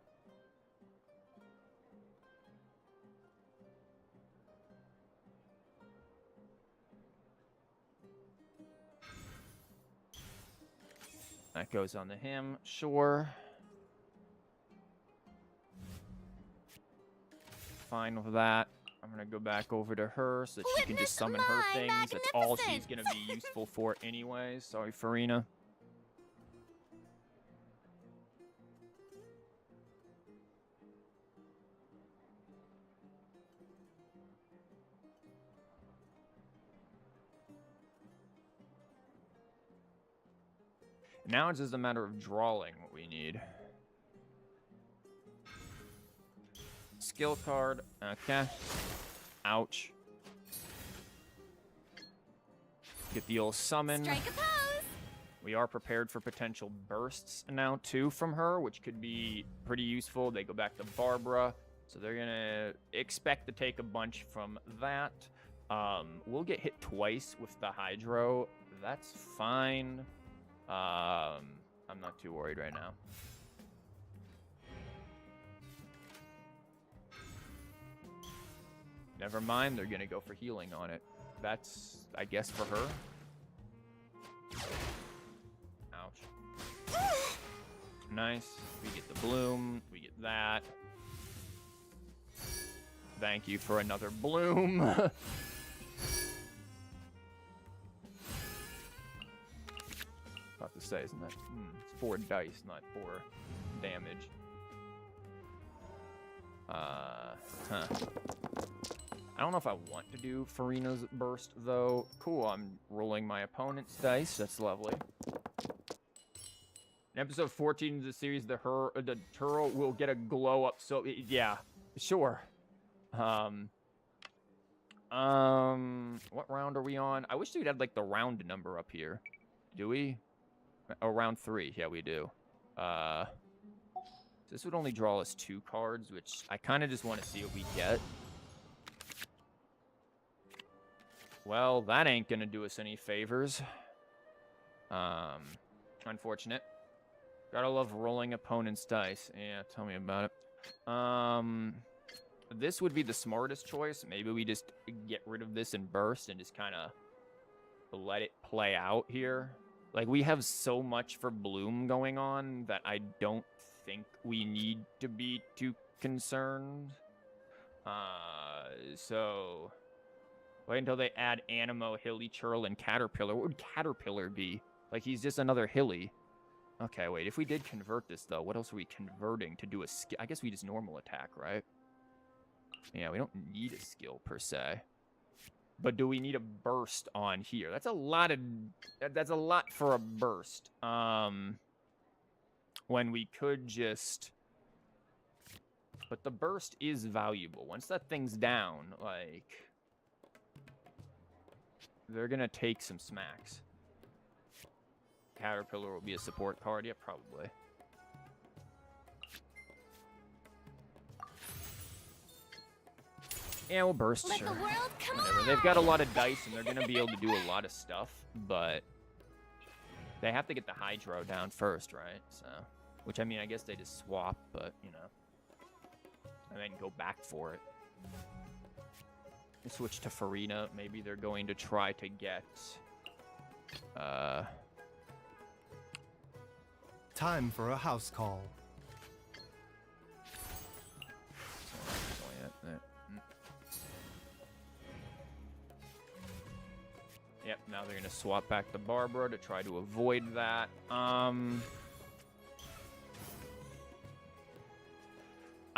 That goes on to him, sure. Fine with that. I'm gonna go back over to her so that she can just summon her things. That's all she's gonna be useful for anyway. Sorry, Farina. Now it's just a matter of drawing what we need. Skill card. Okay. Ouch. Get the old summon. Strike a pose. We are prepared for potential bursts now, too, from her, which could be pretty useful. They go back to Barbara, so they're going to expect to take a bunch from that. We'll get hit twice with the Hydro. That's fine. I'm not too worried right now. Never mind, they're gonna go for healing on it. That's, I guess, for her. Ouch. Nice. We get the bloom. We get that. Thank you for another bloom. About to say, isn't that? It's 4 dice, not 4 damage. I don't know if I want to do Farina's burst though. Cool, I'm rolling my opponent's dice. That's lovely. In episode 14 of the series, the turtle will get a glow up. So yeah, sure. What round are we on? I wish we'd had like the round number up here. Do we? Oh, round 3. Yeah, we do. This would only draw us 2 cards, which I kind of just want to see what we get. Well, that ain't gonna do us any favors. Unfortunate. Gotta love rolling opponent's dice. Yeah, tell me about it. This would be the smartest choice. Maybe we just get rid of this and burst and just kind of let it play out here. Like, we have so much for Bloom going on that I don't think we need to be too concerned. So wait until they add Animo, Hilly, Churl, and Caterpillar. What would Caterpillar be? Like, he's just another Hilly. Okay, wait. If we did convert this, though, what else are we converting to do a skill? I guess we just normal attack, right? Yeah, we don't need a skill, per se. But do we need a burst on here? That's a lot of... That's a lot for a burst. When we could just... But the burst is valuable. Once that thing's down, like... They're gonna take some smacks. Caterpillar will be a support card. Yeah, probably. Yeah, we'll burst, Let sure. the world come Whatever. on. They've got a lot of dice, and they're gonna be able to do a lot of stuff, but they have to get the Hydro down first, right? So, which, I mean, I guess they just swap, but, you know. And then go back for it. Switch to Farina. Maybe they're going to try to get... Time for a house call. Yep, now they're going to swap back to Barbara to try to avoid that.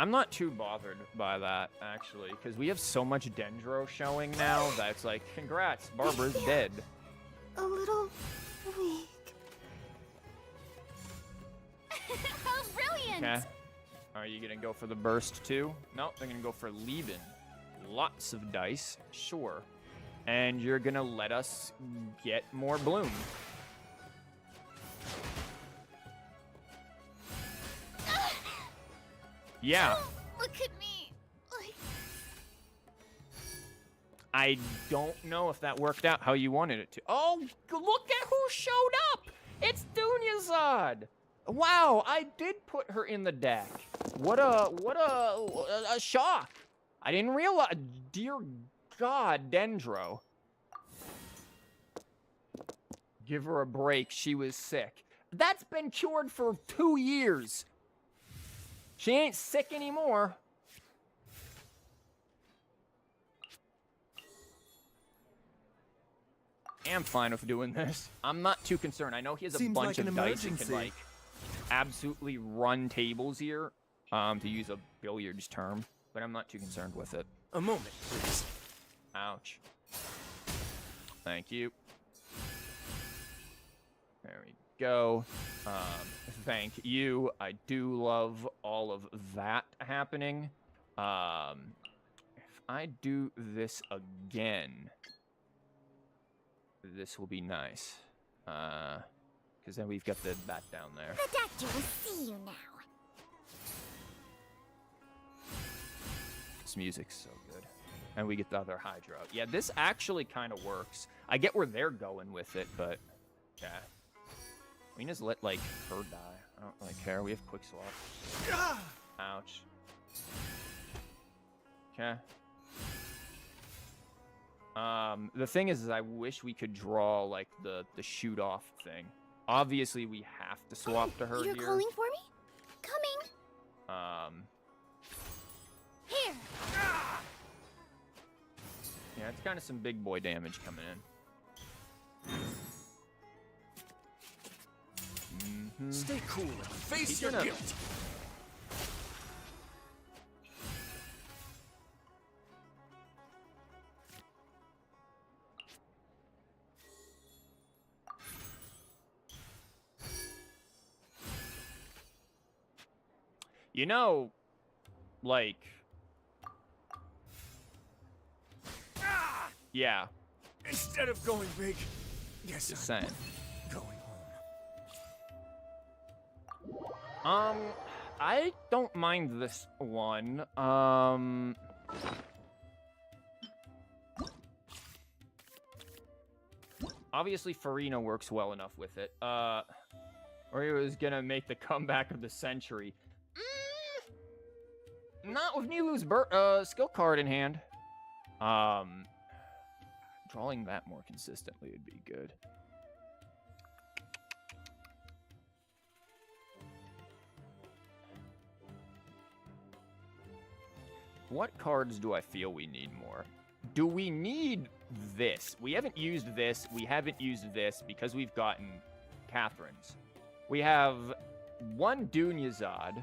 I'm not too bothered by that, actually, because we have so much Dendro showing now that it's like, congrats, Barbara's dead. A little weak. How brilliant! Okay. Are you going to go for the burst, too? No, they're going to go for Leben. Lots of dice, sure. And you're going to let us get more bloom. Yeah. Look at me. Like... I don't know if that worked out how you wanted it to. Oh, look at who showed up! It's Dunyazad! Wow, I did put her in the deck. What a shock. I didn't realize. Dear God, Dendro. Give her a break. She was sick. That's been cured for 2 years. She ain't sick anymore. I'm fine with doing this. I'm not too concerned. I know he has a Seems bunch like of an dice and can, emergency. like, absolutely run tables here, to use a billiards term, but I'm not too concerned with it. A moment, please. Ouch. Thank you. There we go. Thank you. I do love all of that happening. If I do this again, this will be nice. Because then we've got that down there. The doctor will see you now. This music's so good. And we get the other Hydra out. Yeah, this actually kind of works. I get where they're going with it, but yeah. We can just let, like, her die. I don't really care. We have quick swap. Ouch. Okay. The thing is I wish we could draw, like, the shoot-off thing. Obviously, we have to swap to her You're here. calling for me? Coming. Here. Yeah, it's kind of some big boy damage coming in. Stay cool and face He's your gonna- guilt. You know, like... Yeah, Instead of going big, yes, just I'm saying. going home. I don't mind this one. Obviously, Farina works well enough with it. Or he was gonna make the comeback of the century. Not with Nilu's skill card in hand. Drawing that more consistently would be good. What cards do I feel we need more? Do we need this? We haven't used this. We haven't used this because we've gotten Catherine's. We have one Dunyazad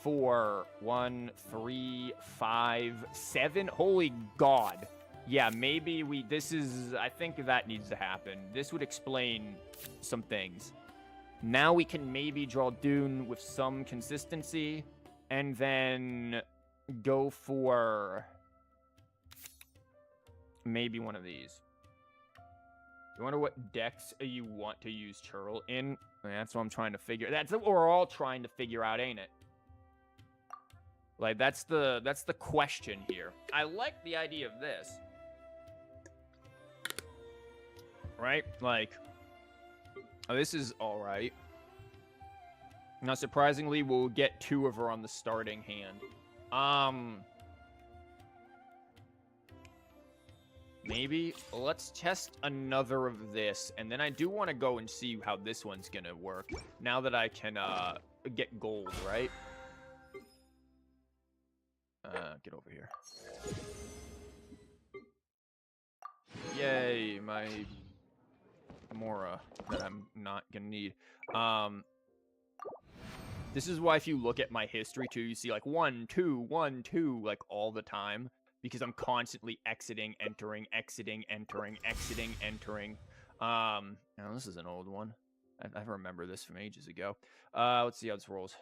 for 1, 3, 5, 7. Holy God. Yeah, maybe I think that needs to happen. This would explain some things. Now we can maybe draw Dune with some consistency and then go for maybe one of these. You wonder what decks you want to use Churl in? That's what I'm trying to figure. That's what we're all trying to figure out, ain't it? Like, that's the question here. I like the idea of this. Right? Like, oh, this is all right. Now, surprisingly, we'll get 2 of her on the starting hand. Maybe let's test another of this, and then I do want to go and see how this one's gonna work. Now that I can get gold, right? Get over here. Yay, my Mora that I'm not gonna need. This is why if you look at my history too, you see like 1, 2, 1, 2, like all the time. Because I'm constantly exiting, entering, exiting, entering, exiting, entering. Now this is an old one. I remember this from ages ago. Let's see how this rolls.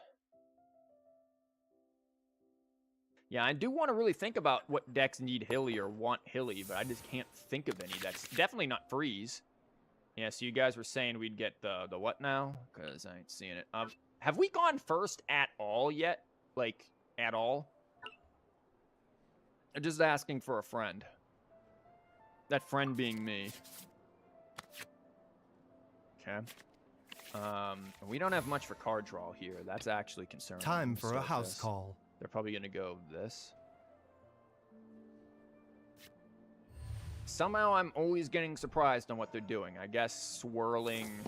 Yeah, I do want to really think about what decks need Hilly or want Hilly, but I just can't think of any. That's definitely not freeze. Yeah, so you guys were saying we'd get the what now? Because I ain't seeing it. Have we gone first at all yet? Like, at all? I'm just asking for a friend. That friend being me. Okay. We don't have much for card draw here. That's actually concerning. Time for a house call. They're probably going to go this. Somehow I'm always getting surprised on what they're doing. I guess swirling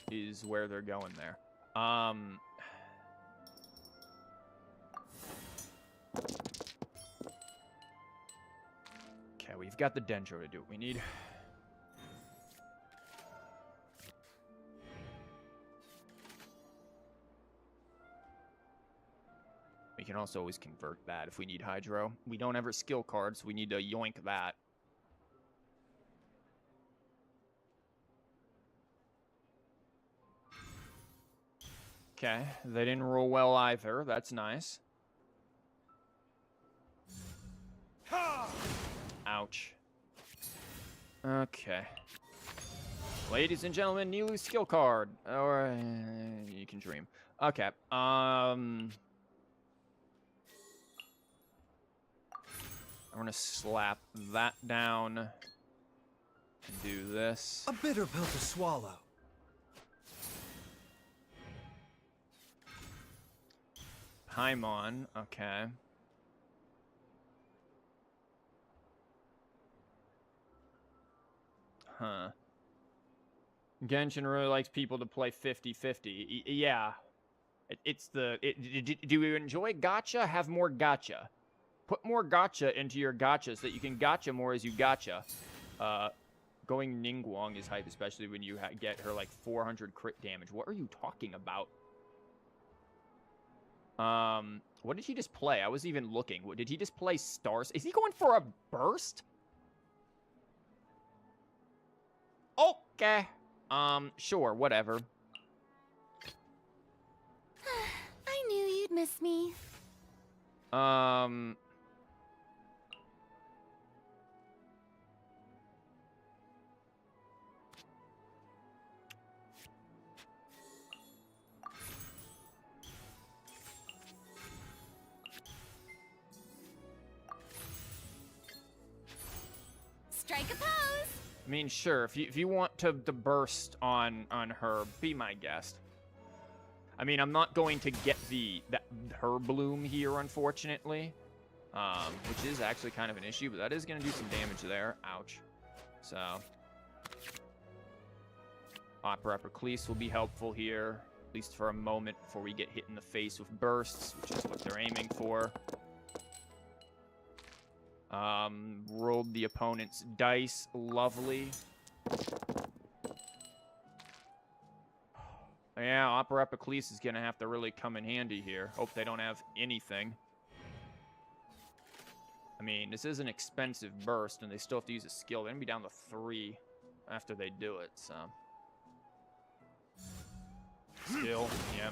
is where they're going there. Okay, we've got the Dendro to do what we need. We can also always convert that if we need Hydro. We don't ever skill cards, so we need to yoink that. Okay, they didn't roll well either. That's nice. Ouch. Okay. Ladies and gentlemen, Nilu's skill card. Or you can dream. Okay. I'm gonna slap that down and do this. A bitter pill to swallow. Paimon, okay. Huh. Genshin really likes people to play 50-50. Yeah. Do you enjoy gacha? Have more gacha. Put more gacha into your gacha so that you can gacha more as you gacha. Going Ningguang is hype, especially when you get her like 400 crit damage. What are you talking about? What did he just play? I was even looking. What, did he just play Stars? Is he going for a burst? Okay. Sure, whatever. I knew you'd miss me. Strike a pose. I mean, sure, if you want to burst on her, be my guest. I mean, I'm not going to get her bloom here, unfortunately, which is actually kind of an issue, but that is going to do some damage there. Ouch. So, Opera Cleese will be helpful here, at least for a moment before we get hit in the face with bursts, which is what they're aiming for. Rolled the opponent's dice. Lovely. Yeah, Opera Epiclese is going to have to really come in handy here. Hope they don't have anything. I mean, this is an expensive burst, and they still have to use a skill. They're going to be down to 3 after they do it, so. Still, yeah.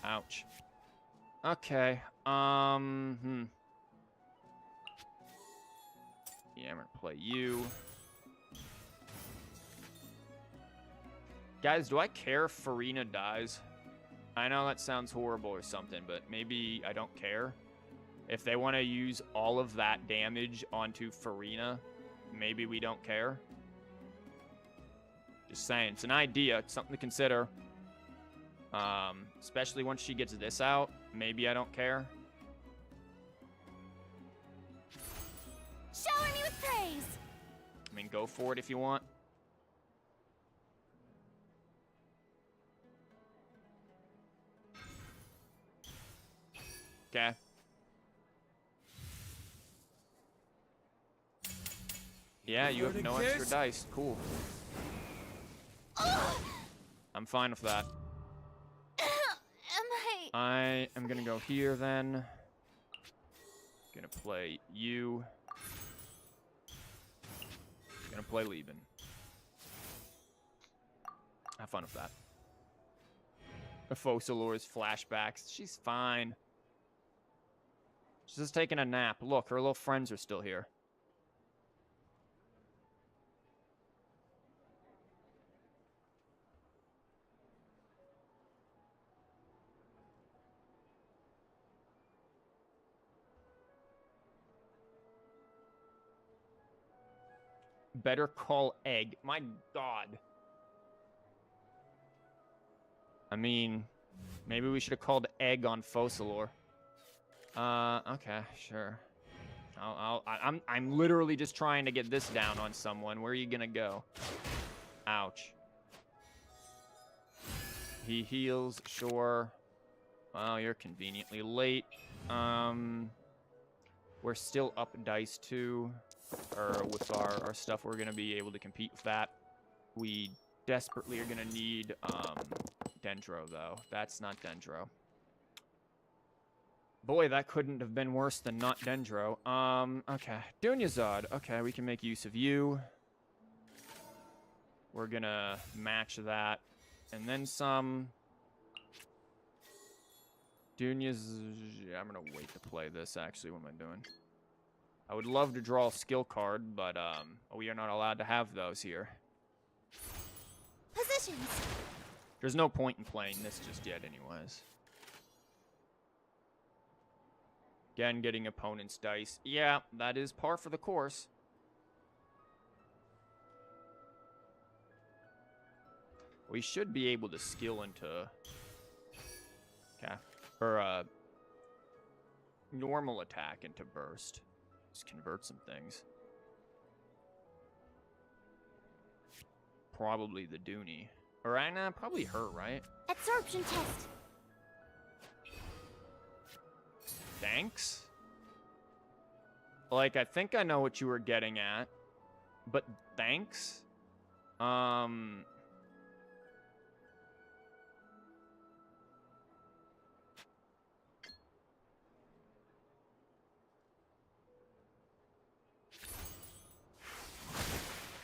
Ouch. Okay, Yeah, I'm gonna play you. Guys, do I care if Farina dies? I know that sounds horrible or something, but maybe I don't care. If they want to use all of that damage onto Farina, maybe we don't care. Just saying, it's an idea, it's something to consider. Especially once she gets this out, maybe I don't care. Shower me with praise. I mean, go for it if you want. Okay. Yeah, you have no extra dice. Cool. I'm fine with that. I am gonna go here then. Gonna play you. Gonna play Lieben. Have fun with that. Focalor's flashbacks. She's fine. She's just taking a nap. Look, her little friends are still here. Better call egg. My God. I mean, maybe we should have called egg on Focalor. Okay, sure. I'm literally just trying to get this down on someone. Where are you gonna go? Ouch. He heals, sure. Well, you're conveniently late. We're still up dice too. Or with our stuff, we're gonna be able to compete with that. We desperately are gonna need Dendro though. That's not Dendro. Boy, that couldn't have been worse than not Dendro. Okay. Dunyazad. Okay, we can make use of you. We're gonna match that. And then some. I'm gonna wait to play this, actually. What am I doing? I would love to draw a skill card, but we are not allowed to have those here. Positions. There's no point in playing this just yet anyways. Again, getting opponent's dice. Yeah, that is par for the course. We should be able to skill into... Okay. Or, normal attack into burst. Just convert some things. Probably the Dooney. Or, probably her, right? Absorption test. Thanks? Like, I think I know what you were getting at. But thanks?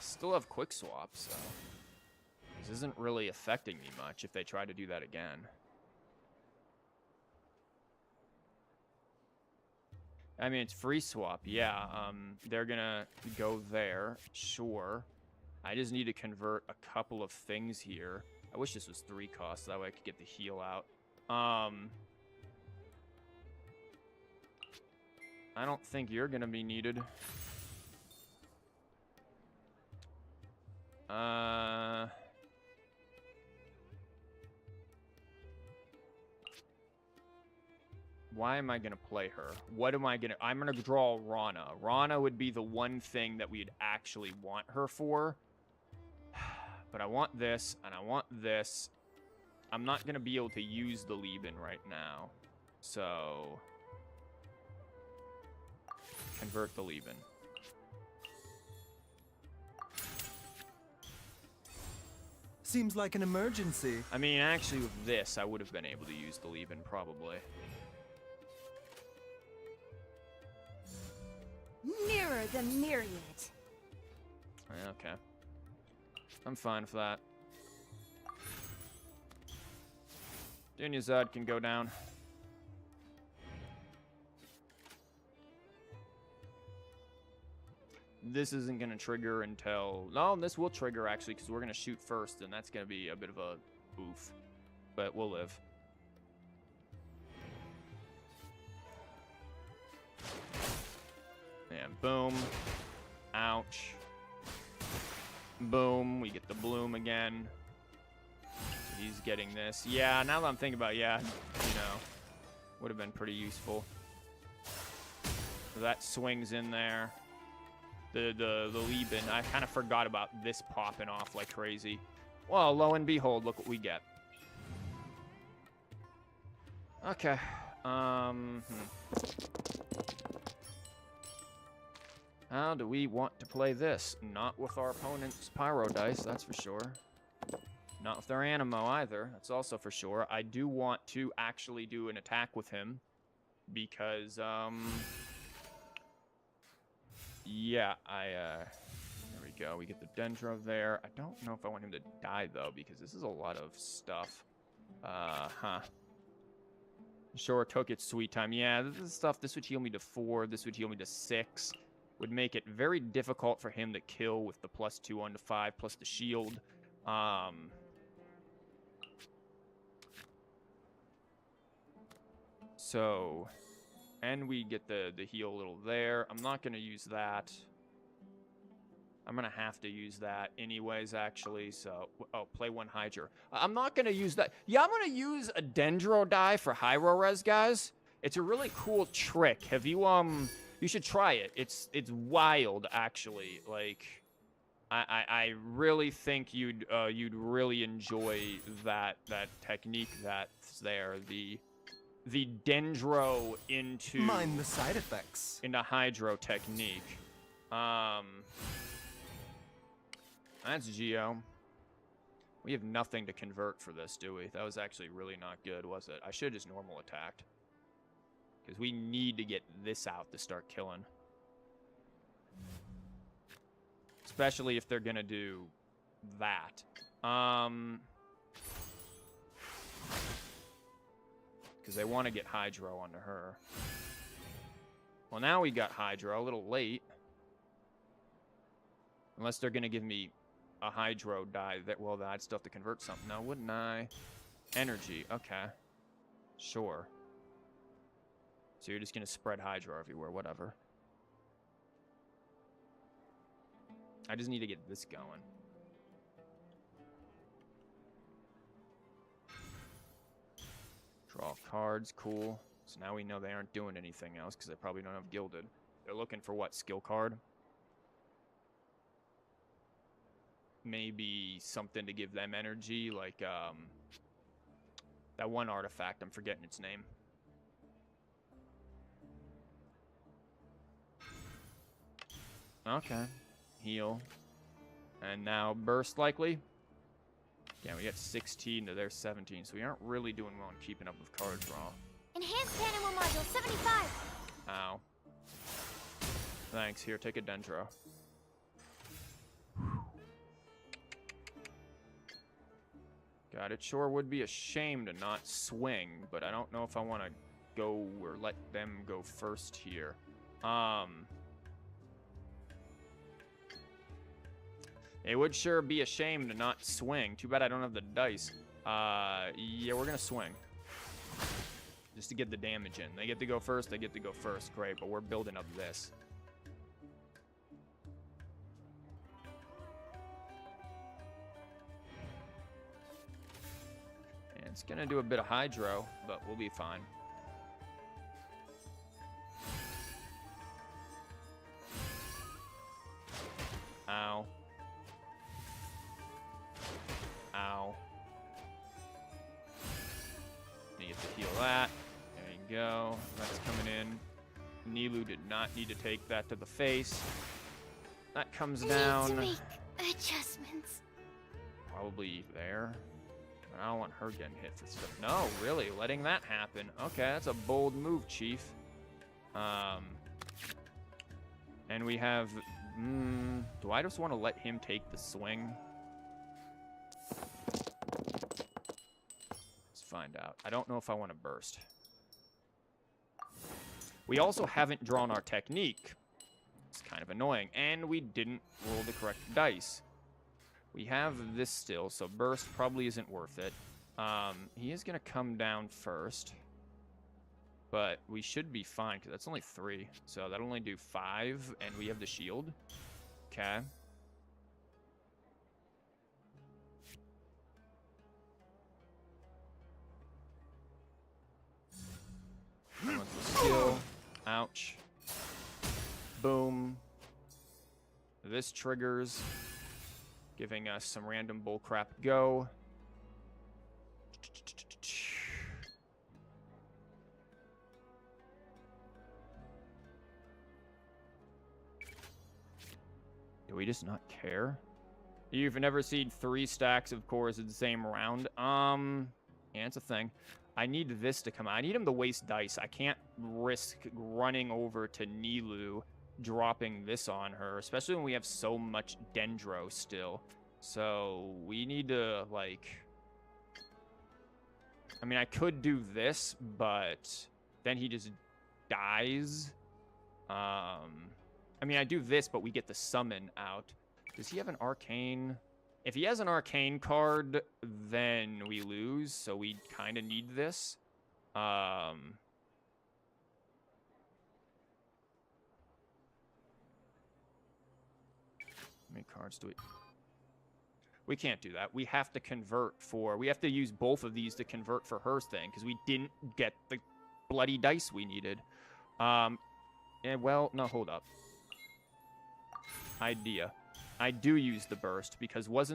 Still have quick swap, so this isn't really affecting me much if they try to do that again. I mean, it's free swap, yeah. They're gonna go there, sure. I just need to convert a couple of things here. I wish this was 3 costs, that way I could get the heal out. I don't think you're gonna be needed. Why am I gonna play her? What am I gonna... I'm gonna draw Rana. Rana would be the one thing that we'd actually want her for. But I want this, and I want this. I'm not gonna be able to use the Lieben right now. So... convert the Lieben. Seems like an emergency. I mean, actually, with this, I would have been able to use the Lieben, probably. Mirror the myriad. Okay. I'm fine with that. Dunyazad can go down. This isn't going to trigger until... No, this will trigger, actually, because we're going to shoot first, and that's going to be a bit of a oof. But we'll live. And boom. Ouch. Boom. We get the bloom again. He's getting this. Yeah, now that I'm thinking about it, yeah, you know, would have been pretty useful. So that swings in there. The Lieben, I kind of forgot about this popping off like crazy. Well, lo and behold, look what we get. Okay. How do we want to play this? Not with our opponent's pyro dice, that's for sure. Not with their Animo either. That's also for sure. I do want to actually do an attack with him. Because, yeah, there we go. We get the Dendro there. I don't know if I want him to die, though, because this is a lot of stuff. Sure, took its sweet time. Yeah, this is stuff. This would heal me to 4. This would heal me to 6. Would make it very difficult for him to kill with the +2 on to 5 plus the shield. So, and we get the heal a little there. I'm not going to use that. I'm going to have to use that anyways, actually. So, oh, play 1 Hydra. I'm not going to use that. Yeah, I'm going to use a Dendro die for Hyro Res, guys. It's a really cool trick. Have you, you should try it. It's wild, actually. Like, I really think you'd really enjoy that technique that's there. The Dendro into... Mind the side effects. Into Hydro technique. That's Geo. We have nothing to convert for this, do we? That was actually really not good, was it? I should have just normal attacked. Because we need to get this out to start killing. Especially if they're going to do that. Because they want to get Hydro onto her. Well, now we got Hydro. A little late. Unless they're going to give me a Hydro die. Well, I'd still have to convert something now, wouldn't I? Energy. Okay. Sure. So you're just going to spread Hydro everywhere. Whatever. I just need to get this going. Draw cards. Cool. So now we know they aren't doing anything else because they probably don't have Gilded. They're looking for what? Skill card? Maybe something to give them energy, like that one artifact. I'm forgetting its name. Okay. Heal. And now burst likely. Yeah, we got 16 to their 17, so we aren't really doing well in keeping up with card draw. Enhanced Animal Module 75. Ow. Thanks. Here, take a Dendro. God, it sure would be a shame to not swing, but I don't know if I want to go or let them go first here. It would sure be a shame to not swing. Too bad I don't have the dice. Yeah, we're gonna swing. Just to get the damage in. They get to go first, they get to go first. Great, but we're building up this. And it's gonna do a bit of Hydro, but we'll be fine. Ow. Ow. You get to heal that. There you go. That's coming in. Nilu did not need to take that to the face. That comes down. Need to make adjustments. Probably there. I don't want her getting hit for stuff. No, really, letting that happen. Okay, that's a bold move, Chief. And we have... do I just want to let him take the swing? Let's find out. I don't know if I want to burst. We also haven't drawn our technique. It's kind of annoying. And we didn't roll the correct dice. We have this still, so burst probably isn't worth it. He is going to come down first. But we should be fine, because that's only 3. So that'll only do 5, and we have the shield. Okay. What's the skill? Ouch. Boom. This triggers, giving us some random bullcrap go. Do we just not care? You've never seen 3 stacks of cores in the same round? Yeah, it's a thing. I need this to come out. I need him to waste dice. I can't risk running over to Nilu, dropping this on her, especially when we have so much Dendro still. So we need to, like... I mean, I could do this, but then he just dies. I mean, I do this, but we get the summon out. Does he have an arcane? If he has an arcane card, then we lose, so we kind of need this. How many cards do we... We can't do that. We have to convert for... We have to use both of these to convert for her thing, because we didn't get the bloody dice we needed. And, well, no, hold up. Idea. I do use the burst, because once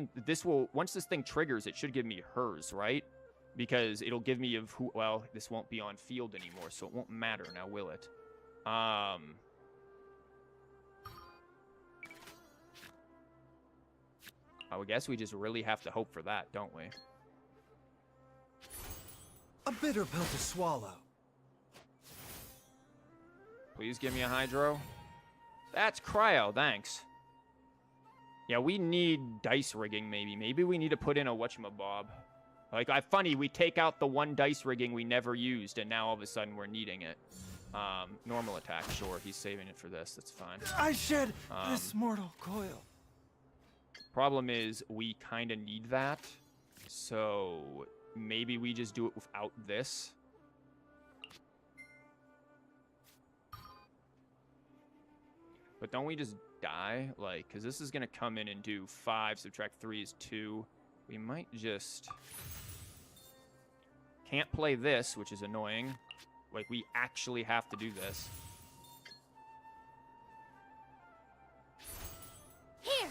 this thing triggers, it should give me hers, right? Because it'll give me of who... Well, this won't be on field anymore, so it won't matter now, will it? I guess we just really have to hope for that, don't we? A bitter pill to swallow. Please give me a hydro. That's cryo, thanks. Yeah, we need dice rigging, maybe. Maybe we need to put in a whatchamabob. Like, funny, we take out the one dice rigging we never used, and now all of a sudden we're needing it. Normal attack, sure. He's saving it for this. That's fine. I shed this mortal coil. Problem is, we kind of need that. So, maybe we just do it without this. But don't we just die? Like, because this is going to come in and do 5, subtract 3 is 2. We might just... Can't play this, which is annoying. Like, we actually have to do this. Here!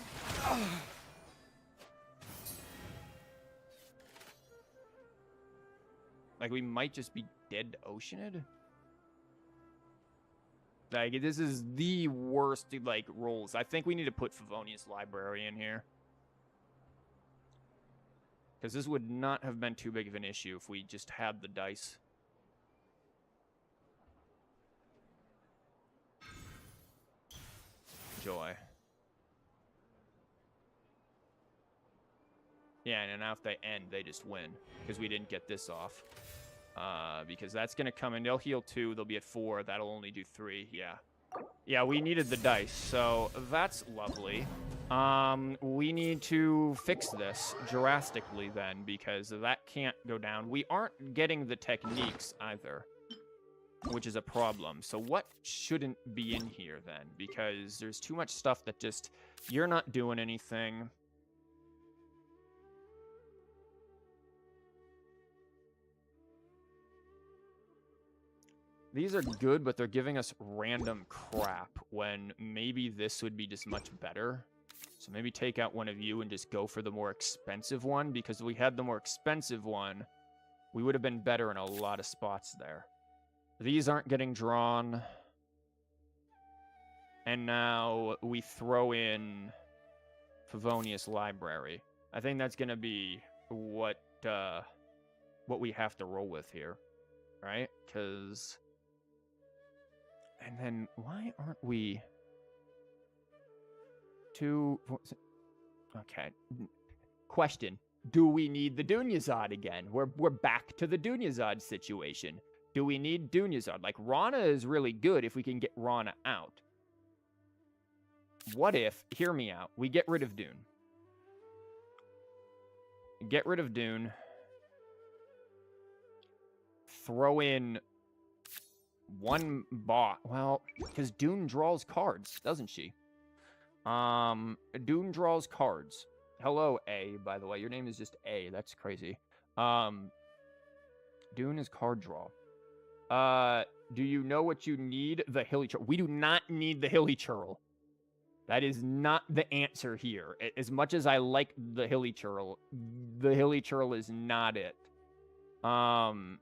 Like, we might just be dead oceaned. Like, this is the worst, like, rolls. I think we need to put Favonius Library in here. Because this would not have been too big of an issue if we just had the dice. Joy. Yeah, and now if they end, they just win. Because we didn't get this off. Because that's going to come in. They'll heal 2. They'll be at 4. That'll only do 3. Yeah. Yeah, we needed the dice. So that's lovely. We need to fix this drastically then. Because that can't go down. We aren't getting the techniques either. Which is a problem. So what shouldn't be in here then? Because there's too much stuff that just... You're not doing anything. These are good, but they're giving us random crap when maybe this would be just much better. So maybe take out one of you and just go for the more expensive one, because if we had the more expensive one, we would have been better in a lot of spots there. These aren't getting drawn. And now we throw in Favonius Library. I think that's going to be what we have to roll with here, right? Because... And then, why aren't we... Okay. Question. Do we need the Dunyazad again? We're back to the Dunyazad situation. Do we need Dunyazad? Like, Rana is really good if we can get Rana out. What if, hear me out, we get rid of Dune. Get rid of Dune. Throw in... one bot. Well, because Dune draws cards, doesn't she? Dune draws cards. Hello, A, by the way. Your name is just A. That's crazy. Dune is card draw. Do you know what you need? The Hilly churl. We do not need the Hilly churl. That is not the answer here. As much as I like the Hilly churl is not it. And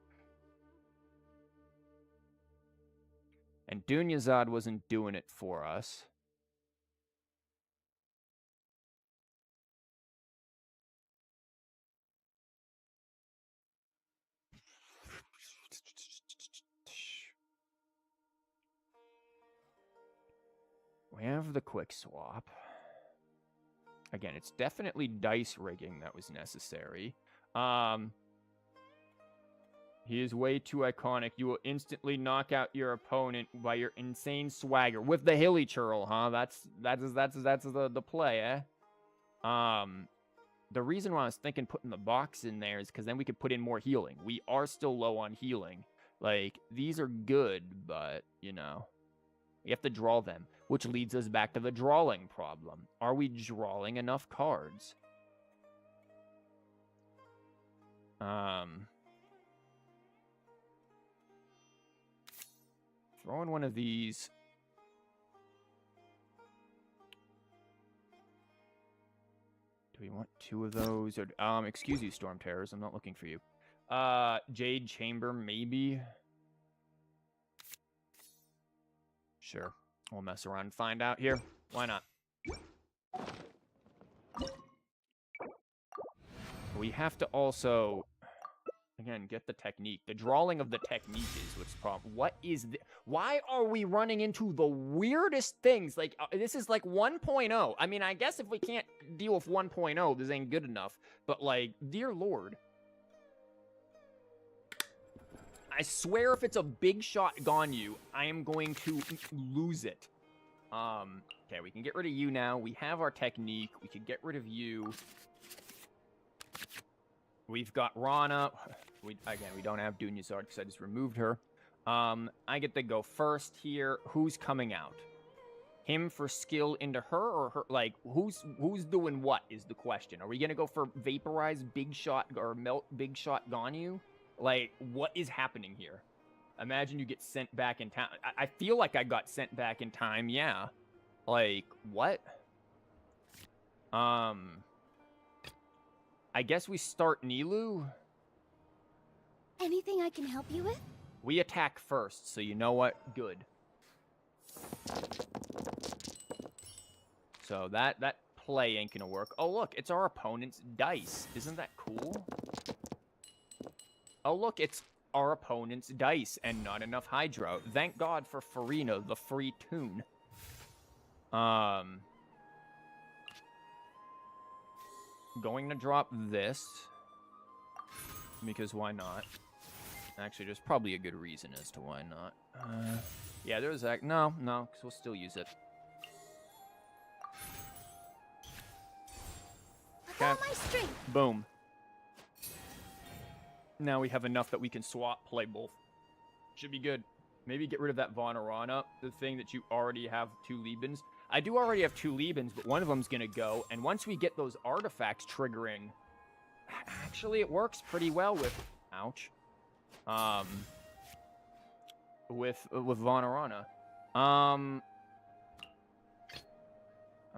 Dunyazad wasn't doing it for us. We have the quick swap. Again, it's definitely dice rigging that was necessary. He is way too iconic. You will instantly knock out your opponent by your insane swagger with the Hilly churl, huh? That's the play, eh? The reason why I was thinking putting the box in there is because then we could put in more healing. We are still low on healing. Like, these are good, but, you know, we have to draw them, which leads us back to the drawing problem. Are we drawing enough cards? Throwing one of these. Do we want two of those? Or excuse you, Storm Terrors. I'm not looking for you. Jade Chamber, maybe. Sure. We'll mess around and find out here. Why not? We have to also, again, get the technique. The drawing of the technique is what's the problem. What is the... Why are we running into the weirdest things? Like, this is like 1.0. I mean, I guess if we can't deal with 1.0, this ain't good enough. But, like, dear Lord. I swear if it's a big shot Ganyu, I am going to lose it. Okay, we can get rid of you now. We have our technique. We could get rid of you. We've got Rana. Again, we don't have Dunyazard because I just removed her. I get to go first here. Who's coming out? Him for skill into her, or her? Like, who's doing what is the question. Are we going to go for Vaporize Big Shot or Melt Big Shot Ganyu? Like, what is happening here? Imagine you get sent back in time. I feel like I got sent back in time, yeah. Like, what? I guess we start Nilu. Anything I can help you with? We attack first, so you know what? Good. So that play ain't gonna work. Oh, look, it's our opponent's dice. Isn't that cool? Oh, look, it's our opponent's dice and not enough Hydro. Thank God for Farina, the free tune. Going to drop this. Because why not? Actually, there's probably a good reason as to why not. Yeah, there's that. No, because we'll still use it. With all my strength. Boom. Now we have enough that we can swap, play both. Should be good. Maybe get rid of that Vonarana, the thing that you already have 2 Liebens. I do already have 2 Liebens, but one of them's going to go. And once we get those artifacts triggering, actually it works pretty well with... Ouch. With Vonarana. I'm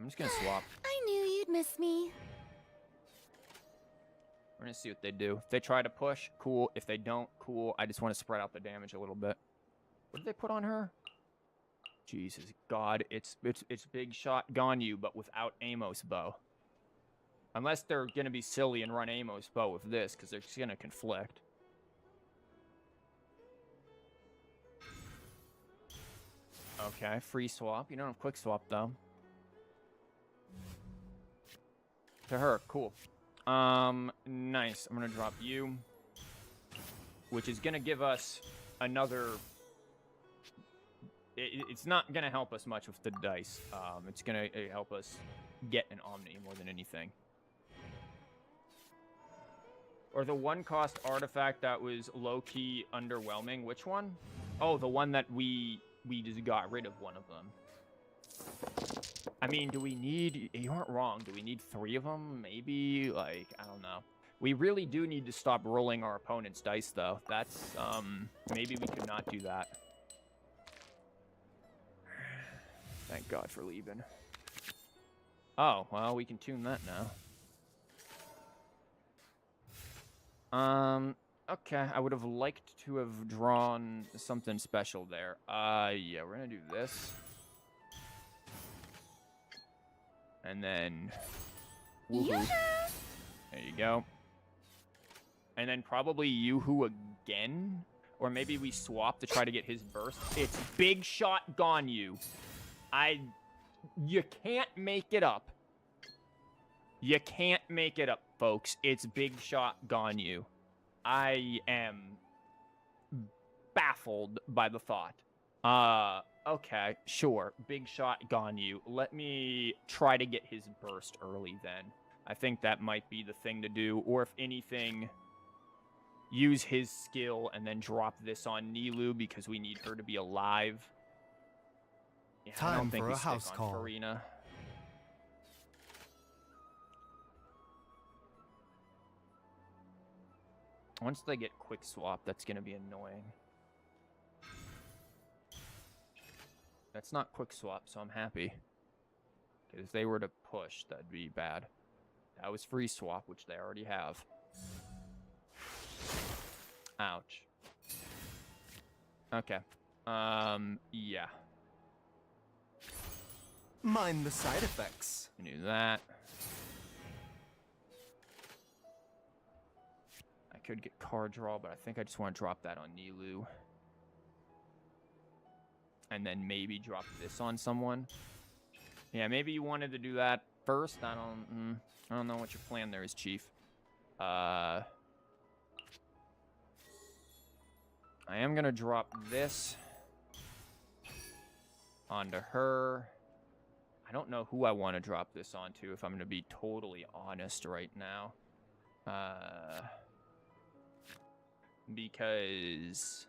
just going to swap. I knew you'd miss me. We're going to see what they do. If they try to push, cool. If they don't, cool. I just want to spread out the damage a little bit. What did they put on her? Jesus God, it's Big Shot Ganyu, but without Amos Bow. Unless they're going to be silly and run Amos Bow with this, because they're just going to conflict. Okay, free swap. You don't have quick swap, though. To her, cool. Nice. I'm going to drop you. Which is going to give us another... It's not going to help us much with the dice. It's going to help us get an Omni more than anything. Or the 1-cost artifact that was low-key underwhelming. Which one? Oh, the one that we just got rid of one of them. I mean, do we need... You aren't wrong. Do we need 3 of them? Maybe? Like, I don't know. We really do need to stop rolling our opponent's dice, though. That's, maybe we could not do that. Thank God for leaving. Oh, well, we can tune that now. Okay, I would have liked to have drawn something special there. Yeah, we're gonna do this. And then... Woohoo. There you go. And then probably Yoo-hoo again? Or maybe we swap to try to get his burst. It's Big Shot Ganyu. You can't make it up. You can't make it up, folks. It's Big Shot Ganyu. I am baffled by the thought. Okay, sure. Big Shot Ganyu. Let me try to get his burst early then. I think that might be the thing to do. Or if anything, use his skill and then drop this on Nilou because we need her to be alive. Yeah, I don't Time think for we a stick house on call. Farina. Once they get quick swap, that's going to be annoying. That's not quick swap, so I'm happy. Because if they were to push, that'd be bad. That was free swap, which they already have. Ouch. Okay. Yeah. Mind the side effects. I knew that. I could get card draw, but I think I just want to drop that on Nilou. And then maybe drop this on someone. Yeah, maybe you wanted to do that first. I don't know what your plan there is, Chief. I am gonna drop this onto her. I don't know who I want to drop this onto, if I'm gonna be totally honest right now. Because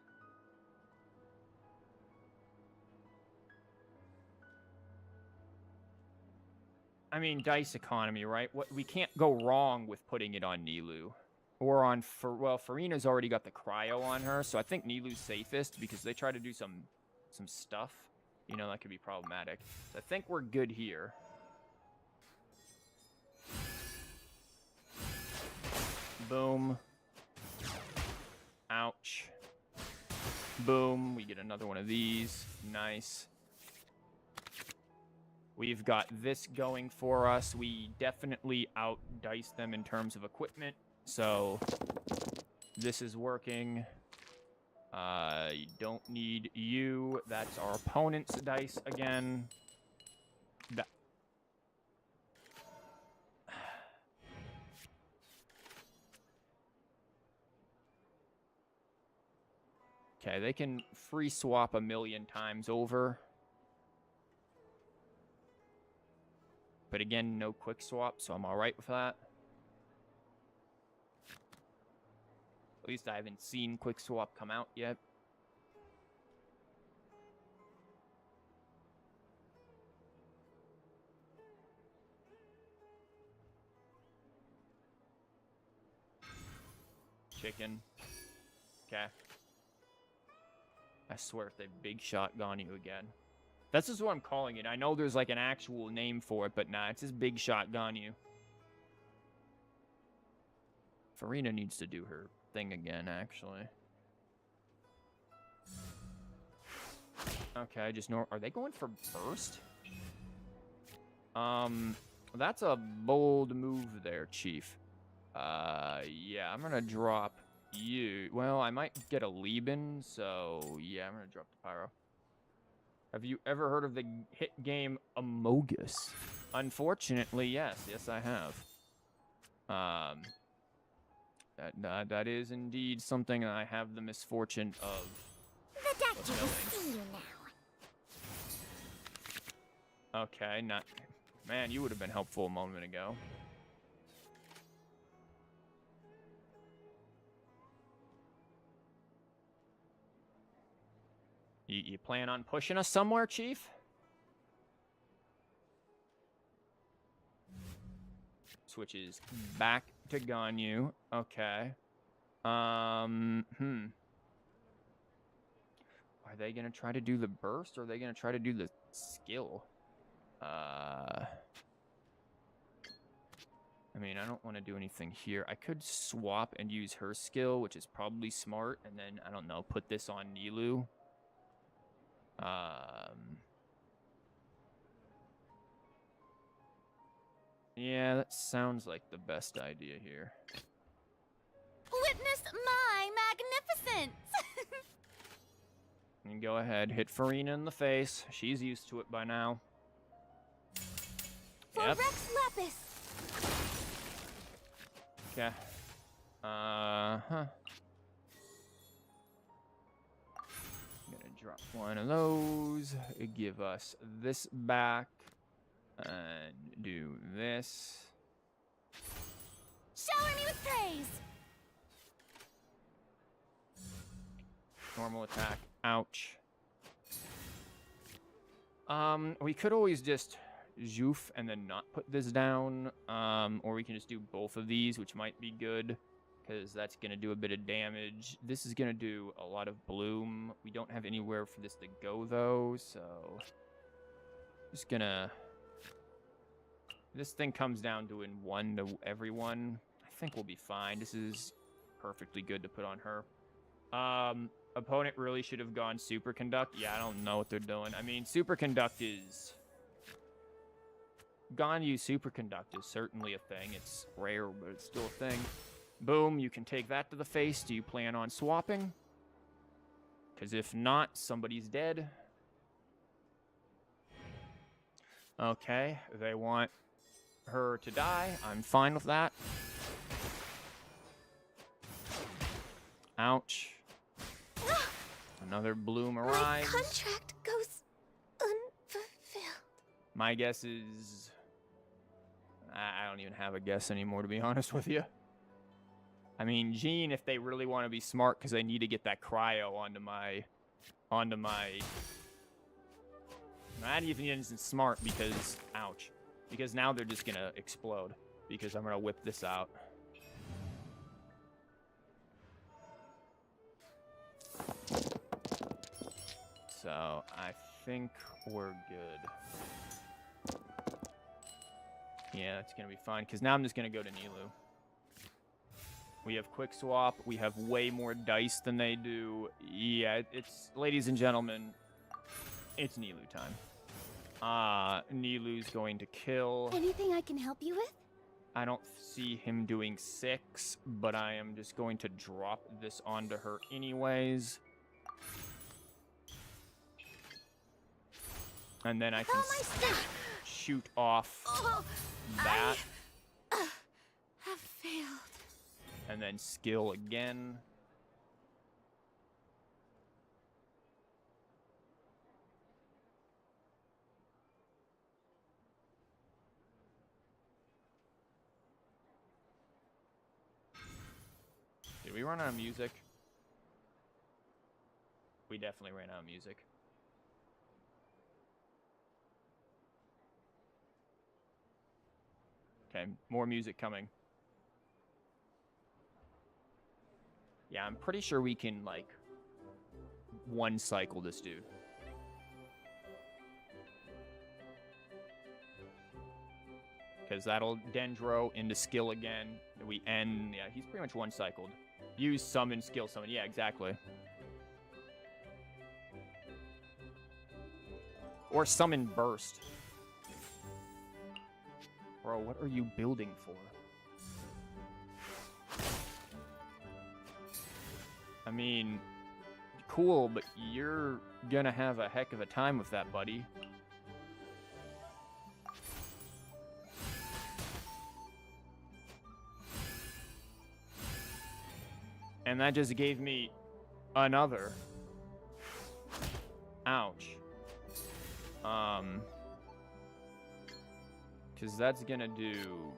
I mean, dice economy, right? What we can't go wrong with putting it on Nilou. Or on, well, Farina's already got the cryo on her, so I think Nilou's safest because they try to do some stuff. You know, that could be problematic. So I think we're good here. Boom. Ouch. Boom. We get another one of these. Nice. We've got this going for us. We definitely out-dice them in terms of equipment. So this is working. You don't need you. That's our opponent's dice again. Okay, they can free swap a million times over. But again, no quick swap, so I'm all right with that. At least I haven't seen quick swap come out yet. Chicken. Okay. I swear if they big shot Ganyu again. That's just what I'm calling it. I know there's like an actual name for it, but nah, it's just big shot Ganyu. Farina needs to do her thing again, actually. Okay, just are they going for burst? That's a bold move there, Chief. Yeah, I'm gonna drop you. Well, I might get a Lieben, so yeah, I'm gonna drop the Pyro. Have you ever heard of the hit game Amogus? Unfortunately, yes. Yes, I have. That is indeed something that I have the misfortune of The doctor will knowing. see you now. Okay, not... Man, you would have been helpful a moment ago. You plan on pushing us somewhere, Chief? Switches back to Ganyu. Okay. Are they gonna try to do the burst, or are they gonna try to do the skill? I mean, I don't want to do anything here. I could swap and use her skill, which is probably smart, and then, I don't know, put this on Nilou. Yeah, that sounds like the best idea here. Witness my magnificence! And go ahead, hit Farina in the face. She's used to it by now. For Yep. Rex Lapis. Okay. Huh. I'm gonna drop one of those. Give us this back. And do this. Shower me with praise. Normal attack. Ouch. We could always just zoof and then not put this down. Or we can just do both of these, which might be good. Because that's going to do a bit of damage. This is going to do a lot of bloom. We don't have anywhere for this to go, though. So, just going to... This thing comes down to in 1 to everyone. I think we'll be fine. This is perfectly good to put on her. Opponent really should have gone Superconduct. Yeah, I don't know what they're doing. I mean, Superconduct is... Ganyu Superconduct is certainly a thing. It's rare, but it's still a thing. Boom, you can take that to the face. Do you plan on swapping? Because if not, somebody's dead. Okay, they want her to die. I'm fine with that. Ouch. Another bloom My arrives. contract goes unfulfilled. My guess is... I don't even have a guess anymore, to be honest with you. I mean, Gene, if they really want to be smart, because they need to get that cryo onto my... Not even isn't smart because... Ouch. Because now they're just going to explode. Because I'm going to whip this out. So, I think we're good. Yeah, that's going to be fine. Because now I'm just going to go to Nilu. We have quick swap. We have way more dice than they do. Yeah, it's... Ladies and gentlemen, it's Nilu time. Nilu's going to kill. Anything I can help you with? I don't see him doing 6, but I am just going to drop this onto her anyways. And then I can shoot off that. Have failed. And then skill again. Did we run out of music? We definitely ran out of music. Okay, more music coming. Yeah, I'm pretty sure we can, like, one cycle this dude. Because that'll dendro into skill again. We end, yeah, he's pretty much one cycled. Use summon, skill summon. Yeah, exactly. Or summon burst. Bro, what are you building for? I mean, cool, but you're gonna have a heck of a time with that, buddy. And that just gave me another. Ouch. Because that's gonna do...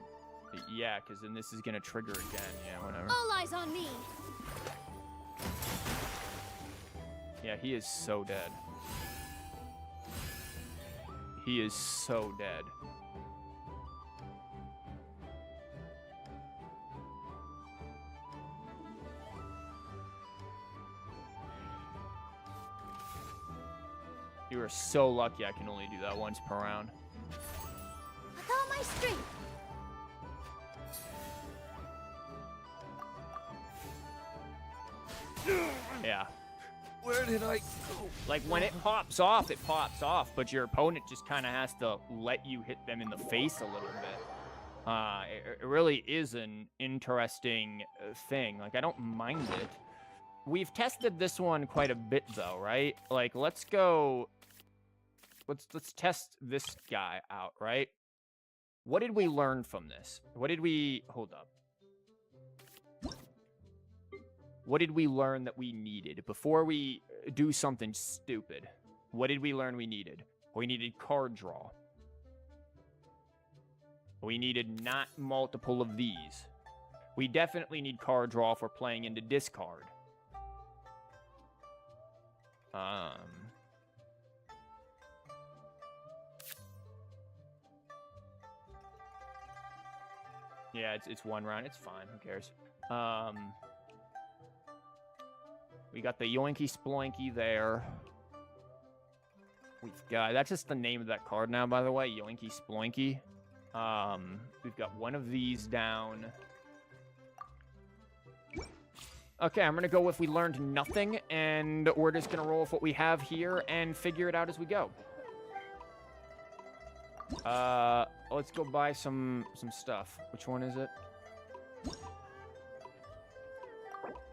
Yeah, because then this is gonna trigger again. Yeah, whatever. All eyes on me. Yeah, he is so dead. He is so dead. You are so lucky I can only do that once per round. With all my strength. Yeah. Where did I go? Like, when it pops off, but your opponent just kind of has to let you hit them in the face a little bit. It really is an interesting thing. Like, I don't mind it. We've tested this one quite a bit, though, right? Like, let's go... Let's test this guy out, right? What did we learn from this? What did we... Hold up. What did we learn that we needed before we do something stupid? What did we learn we needed? We needed card draw. We needed not multiple of these. We definitely need card draw if we're playing into discard. Yeah, it's one round. It's fine. Who cares? We got the Yoinky Sploinky there. We've got... That's just the name of that card now, by the way. Yoinky Sploinky. We've got one of these down. Okay, I'm going to go with we learned nothing, and we're just going to roll with what we have here and figure it out as we go. Let's go buy some stuff. Which one is it?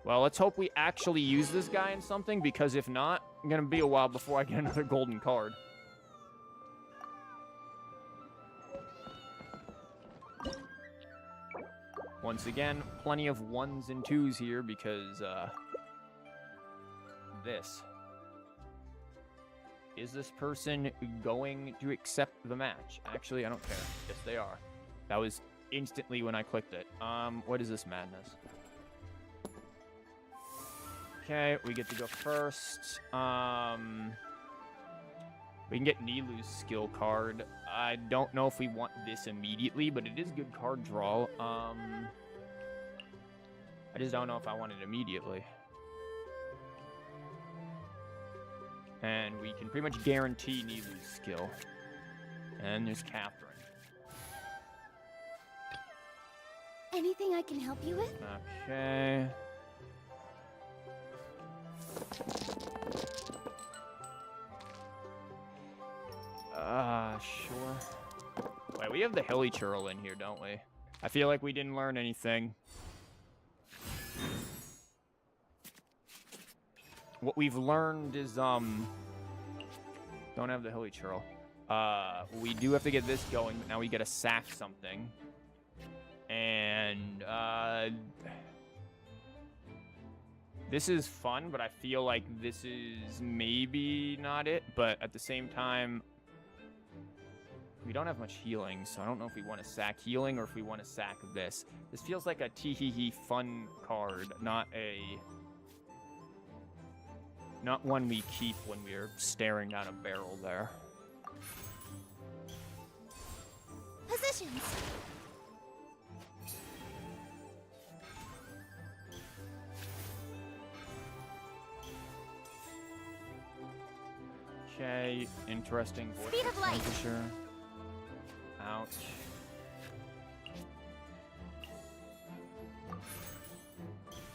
Well, let's hope we actually use this guy in something, because if not, it's going to be a while before I get another golden card. Once again, plenty of 1s and 2s here, because, this. Is this person going to accept the match? Actually, I don't care. Yes, they are. That was instantly when I clicked it. What is this madness? Okay, we get to go first. We can get Nilu's skill card. I don't know if we want this immediately, but it is good card draw. I just don't know if I want it immediately. And we can pretty much guarantee Nilu's skill. And there's Catherine. Anything I can help you with? Okay. Sure. Wait, we have the Hilly churl in here, don't we? I feel like we didn't learn anything. What we've learned is, don't have the Hilly churl. We do have to get this going, but now we gotta sack something. And, this is fun, but I feel like this is maybe not it. But at the same time, we don't have much healing, so I don't know if we want to sack healing or if we want to sack this. This feels like a tee-hee-hee fun card, not one we keep when we're staring down a barrel there. Positions. Okay, interesting. Speed of light. Temperature. Ouch.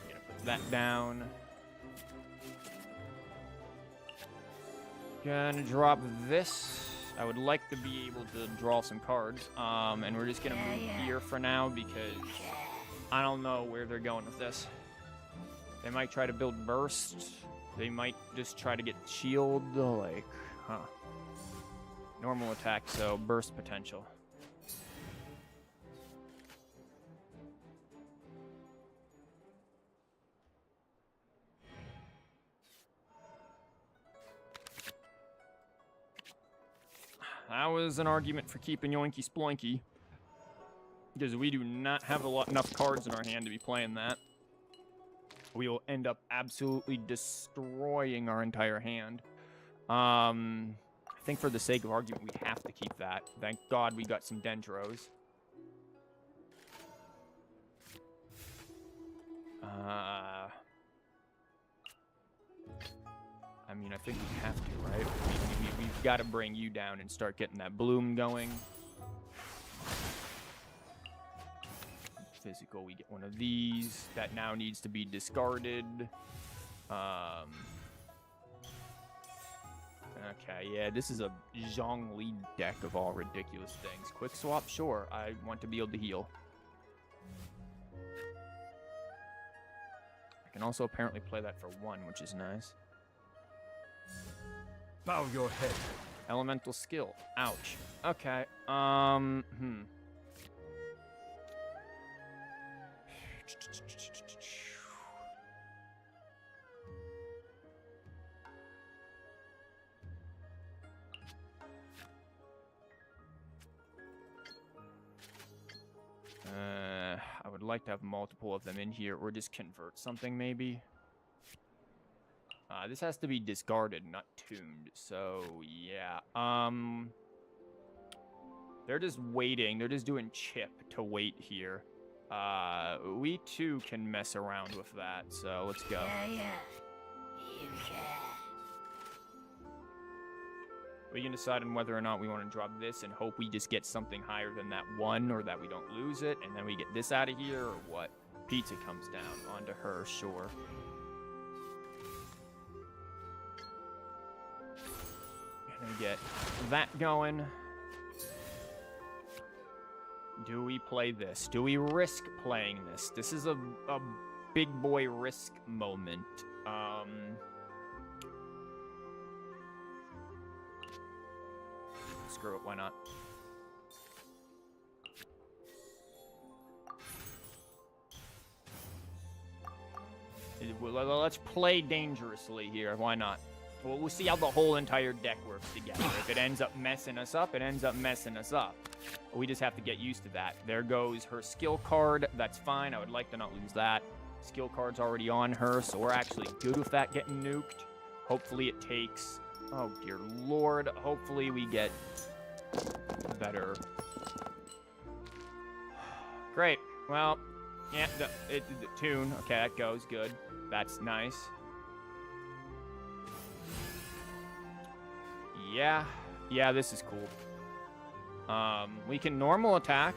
Gonna put that down. Gonna drop this. I would like to be able to draw some cards. And we're just gonna move here for now because I don't know where they're going with this. They might try to build burst. They might just try to get shield. Like, huh. Normal attack, so burst potential. That was an argument for keeping Yoinky Sploinky. Because we do not have enough cards in our hand to be playing that. We will end up absolutely destroying our entire hand. I think for the sake of argument, we have to keep that. Thank God we got some Dendros. I mean, I think we have to, right? We've got to bring you down and start getting that bloom going. Physical, we get one of these. That now needs to be discarded. Okay, yeah, this is a Zhongli deck of all ridiculous things. Quick swap, sure. I want to be able to heal. I can also apparently play that for 1, which is nice. Bow your head. Elemental skill. Ouch. Okay. I would like to have multiple of them in here, or just convert something, maybe. This has to be discarded, not tuned. So, yeah. They're just waiting. They're just doing chip to wait here. We too can mess around with that, so let's go. Yeah, you can. We can decide on whether or not we want to drop this and hope we just get something higher than that 1, or that we don't lose it, and then we get this out of here, or what. Pizza comes down onto her, sure. Gonna get that going. Do we play this? Do we risk playing this? This is a big boy risk moment. Screw it, why not? Let's play dangerously here, why not? We'll see how the whole entire deck works together. If it ends up messing us up, it ends up messing us up. We just have to get used to that. There goes her skill card. That's fine. I would like to not lose that. Skill card's already on her, so we're actually good with that getting nuked. Hopefully it takes... Oh, dear Lord. Hopefully we get better. Great. Well, yeah, the tune. Okay, that goes good. That's nice. Yeah, this is cool. We can normal attack.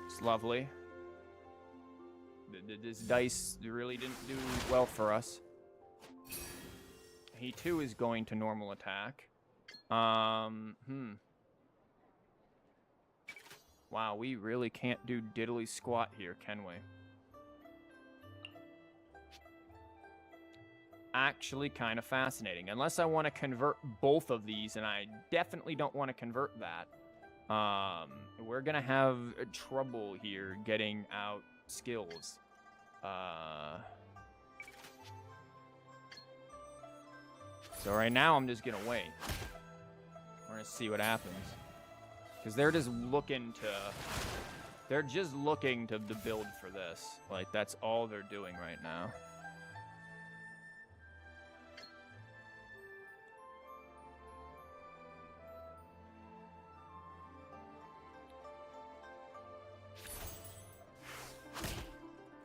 It's lovely. This dice really didn't do well for us. He too is going to normal attack. Wow, we really can't do diddly squat here, can we? Actually kind of fascinating. Unless I want to convert both of these, and I definitely don't want to convert that. We're going to have trouble here getting out skills. So right now, I'm just going to wait. We're going to see what happens. Because they're just looking to... They're just looking to build for this. Like, that's all they're doing right now.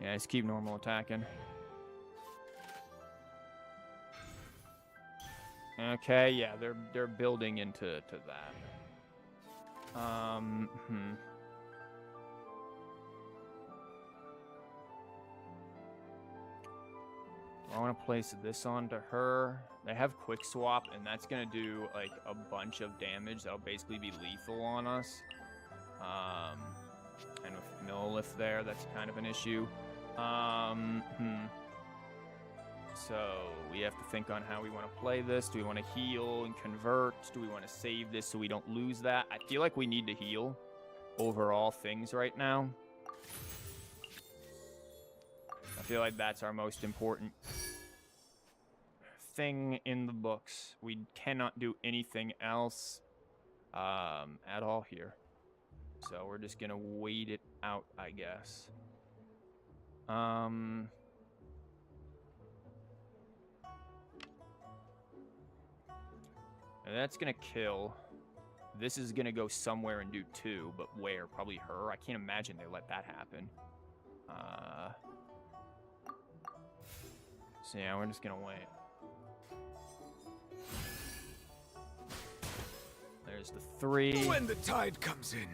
Yeah, just keep normal attacking. Okay, yeah, they're building into that. I want to place this onto her. They have quick swap, and that's gonna do like a bunch of damage. That'll basically be lethal on us. And with Millilith there, that's kind of an issue. So we have to think on how we want to play this. Do we want to heal and convert? Do we want to save this so we don't lose that? I feel like we need to heal over all things right now. I feel like that's our most important thing in the books. We cannot do anything else at all here. So we're just going to wait it out, I guess. And that's gonna kill. This is gonna go somewhere and do 2, but where? Probably her. I can't imagine they let that happen. So yeah, we're just gonna wait. There's the 3. When the tide comes in,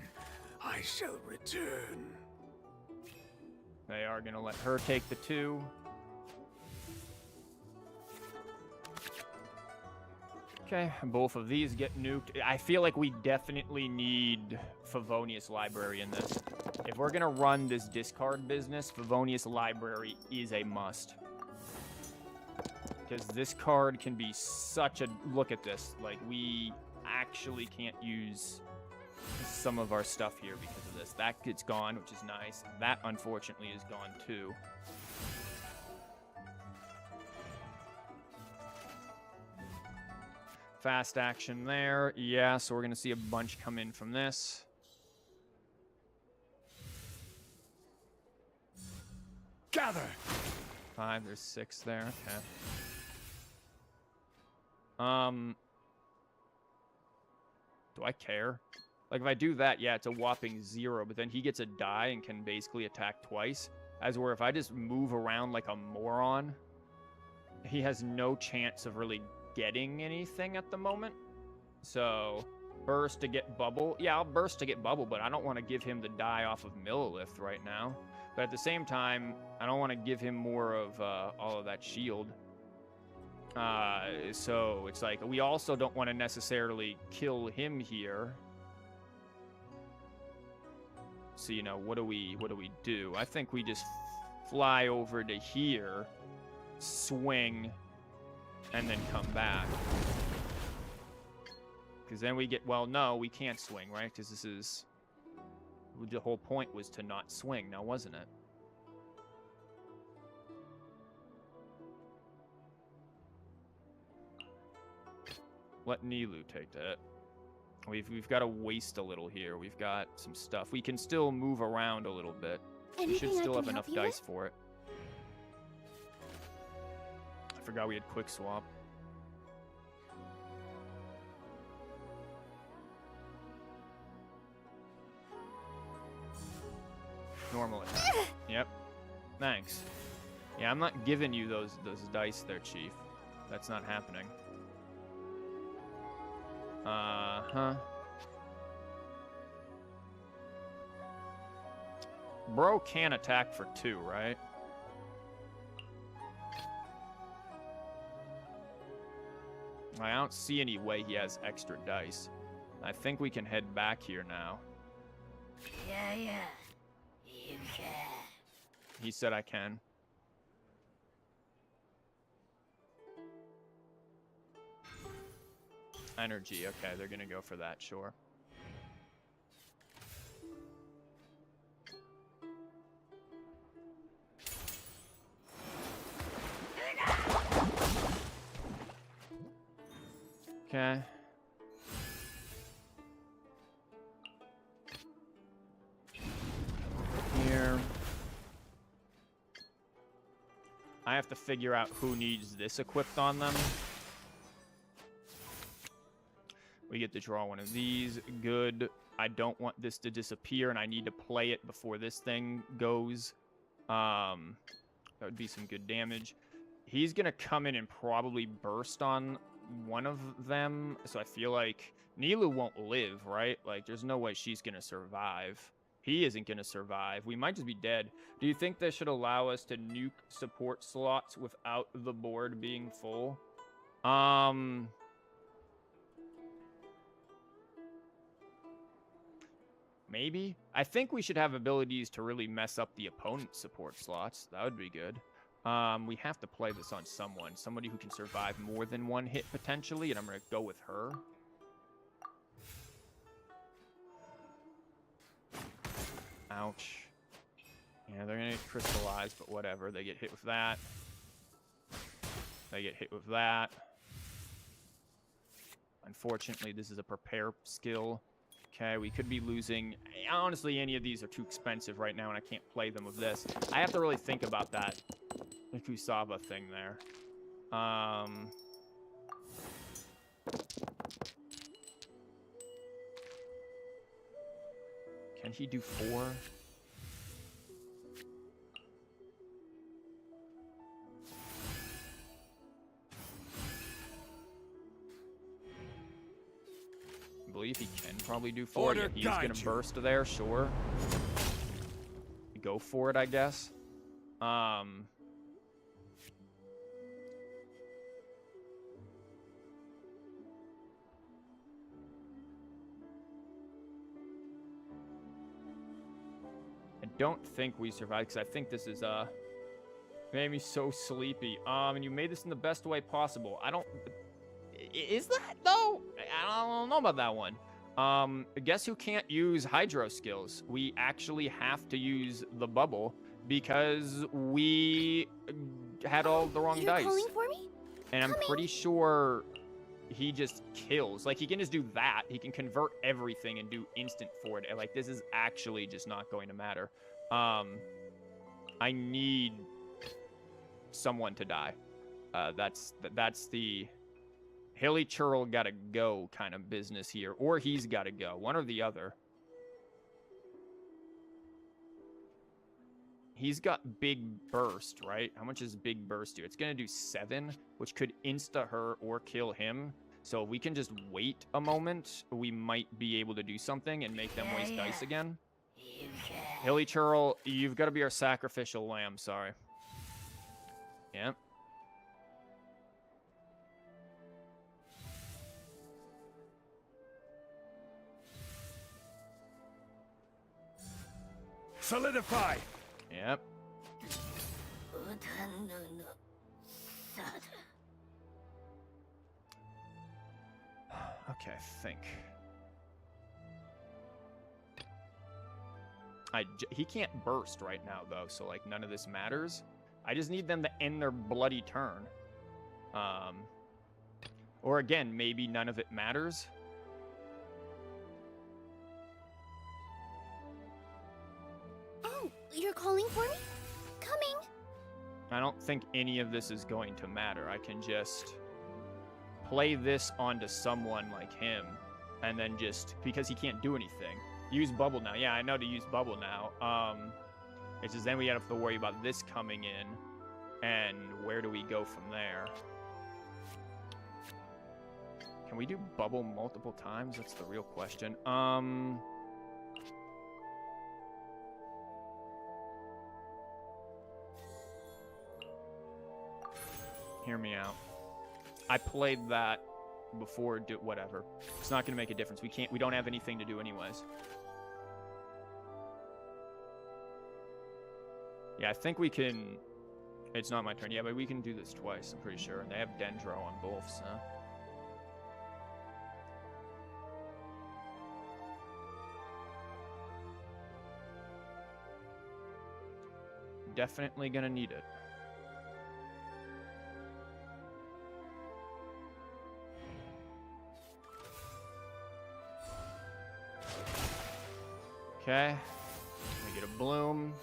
I shall return. They are gonna let her take the 2. Okay, both of these get nuked. I feel like we definitely need Favonius Library in this. If we're gonna run this discard business, Favonius Library is a must. Because this card can be such a... Look at this. Like, we actually can't use lost some of our stuff here because of this. That gets gone, which is nice. That, unfortunately, is gone, too. Fast action there. Yeah, so we're going to see a bunch come in from this. Gather. 5, there's 6 there. Okay. Do I care? Like, if I do that, yeah, it's a whopping 0, but then he gets a die and can basically attack twice. As where if I just move around like a moron, he has no chance of really getting anything at the moment. So, burst to get bubble. Yeah, I'll burst to get bubble, but I don't want to give him the die off of Millilith right now. But at the same time, I don't want to give him more of all of that shield. So it's like, we also don't want to necessarily kill him here. So, you know, what do we do? I think we just fly over to here, swing, and then come back. Because then we get, well, no, we can't swing, right? Because this is, the whole point was to not swing, now wasn't it? Let Nilu take that. We've got to waste a little here. We've got some stuff. We can still move around a little bit. We should still have enough dice for it. I forgot we had quick swap. Normal attack. Yep. Thanks. Yeah, I'm not giving you those dice there, Chief. That's not happening. Uh-huh. Bro can attack for 2, right? I don't see any way he has extra dice. I think we can head back here now. Yeah, you can. He said I can. Energy, okay, they're gonna go for that, sure. Okay. Here. I have to figure out who needs this equipped on them. We get to draw one of these. Good. I don't want this to disappear, and I need to play it before this thing goes. That would be some good damage. He's going to come in and probably burst on one of them. So I feel like Nilu won't live, right? Like, there's no way she's going to survive. He isn't going to survive. We might just be dead. Do you think this should allow us to nuke support slots without the board being full? Maybe. I think we should have abilities to really mess up the opponent's support slots. That would be good. We have to play this on someone. Somebody who can survive more than one hit, potentially, and I'm going to go with her. Ouch. Yeah, they're going to get crystallized, but whatever. They get hit with that. They get hit with that. Unfortunately, this is a prepare skill. Okay, we could be losing. Honestly, any of these are too expensive right now, and I can't play them with this. I have to really think about that Kusaba thing there. Can he do 4? I believe he can probably do 4. Yeah, he's gonna burst there, sure. Go for it, I guess. I don't think we survived, because I think this is made me so sleepy. And you made this in the best way possible. I don't. Is that though? I don't know about that one. Guess who can't use hydro skills? We actually have to use the bubble because we had all the wrong dice. You're calling for me? And I'm pretty sure he just kills. Like, he can just do that. He can convert everything and do instant forward. And, like, this is actually just not going to matter. I need someone to die. That's the Hilly Churl gotta go kind of business here. Or he's gotta go. One or the other. He's got Big Burst, right? How much does Big Burst do? It's going to do 7, which could insta her or kill him. So if we can just wait a moment, we might be able to do something and make them waste dice again. Hilly Churl, you've got to be our sacrificial lamb, sorry. Yeah. Solidify! Yep. Okay, think. He can't burst right now, though, so, like, none of this matters. I just need them to end their bloody turn. Or, again, maybe none of it matters. Oh, you're calling for me? Coming! I don't think any of this is going to matter. I can just play this onto someone like him, and then just, because he can't do anything. Use bubble now. Yeah, I know to use bubble now. It's just then we have to worry about this coming in, and where do we go from there? Can we do bubble multiple times? That's the real question. Hear me out. I played that before, whatever. It's not going to make a difference. We don't have anything to do anyways. Yeah, I think we can... It's not my turn. Yeah, but we can do this twice, I'm pretty sure. And they have Dendro on both, so... Definitely gonna need it. Okay. We get a bloom.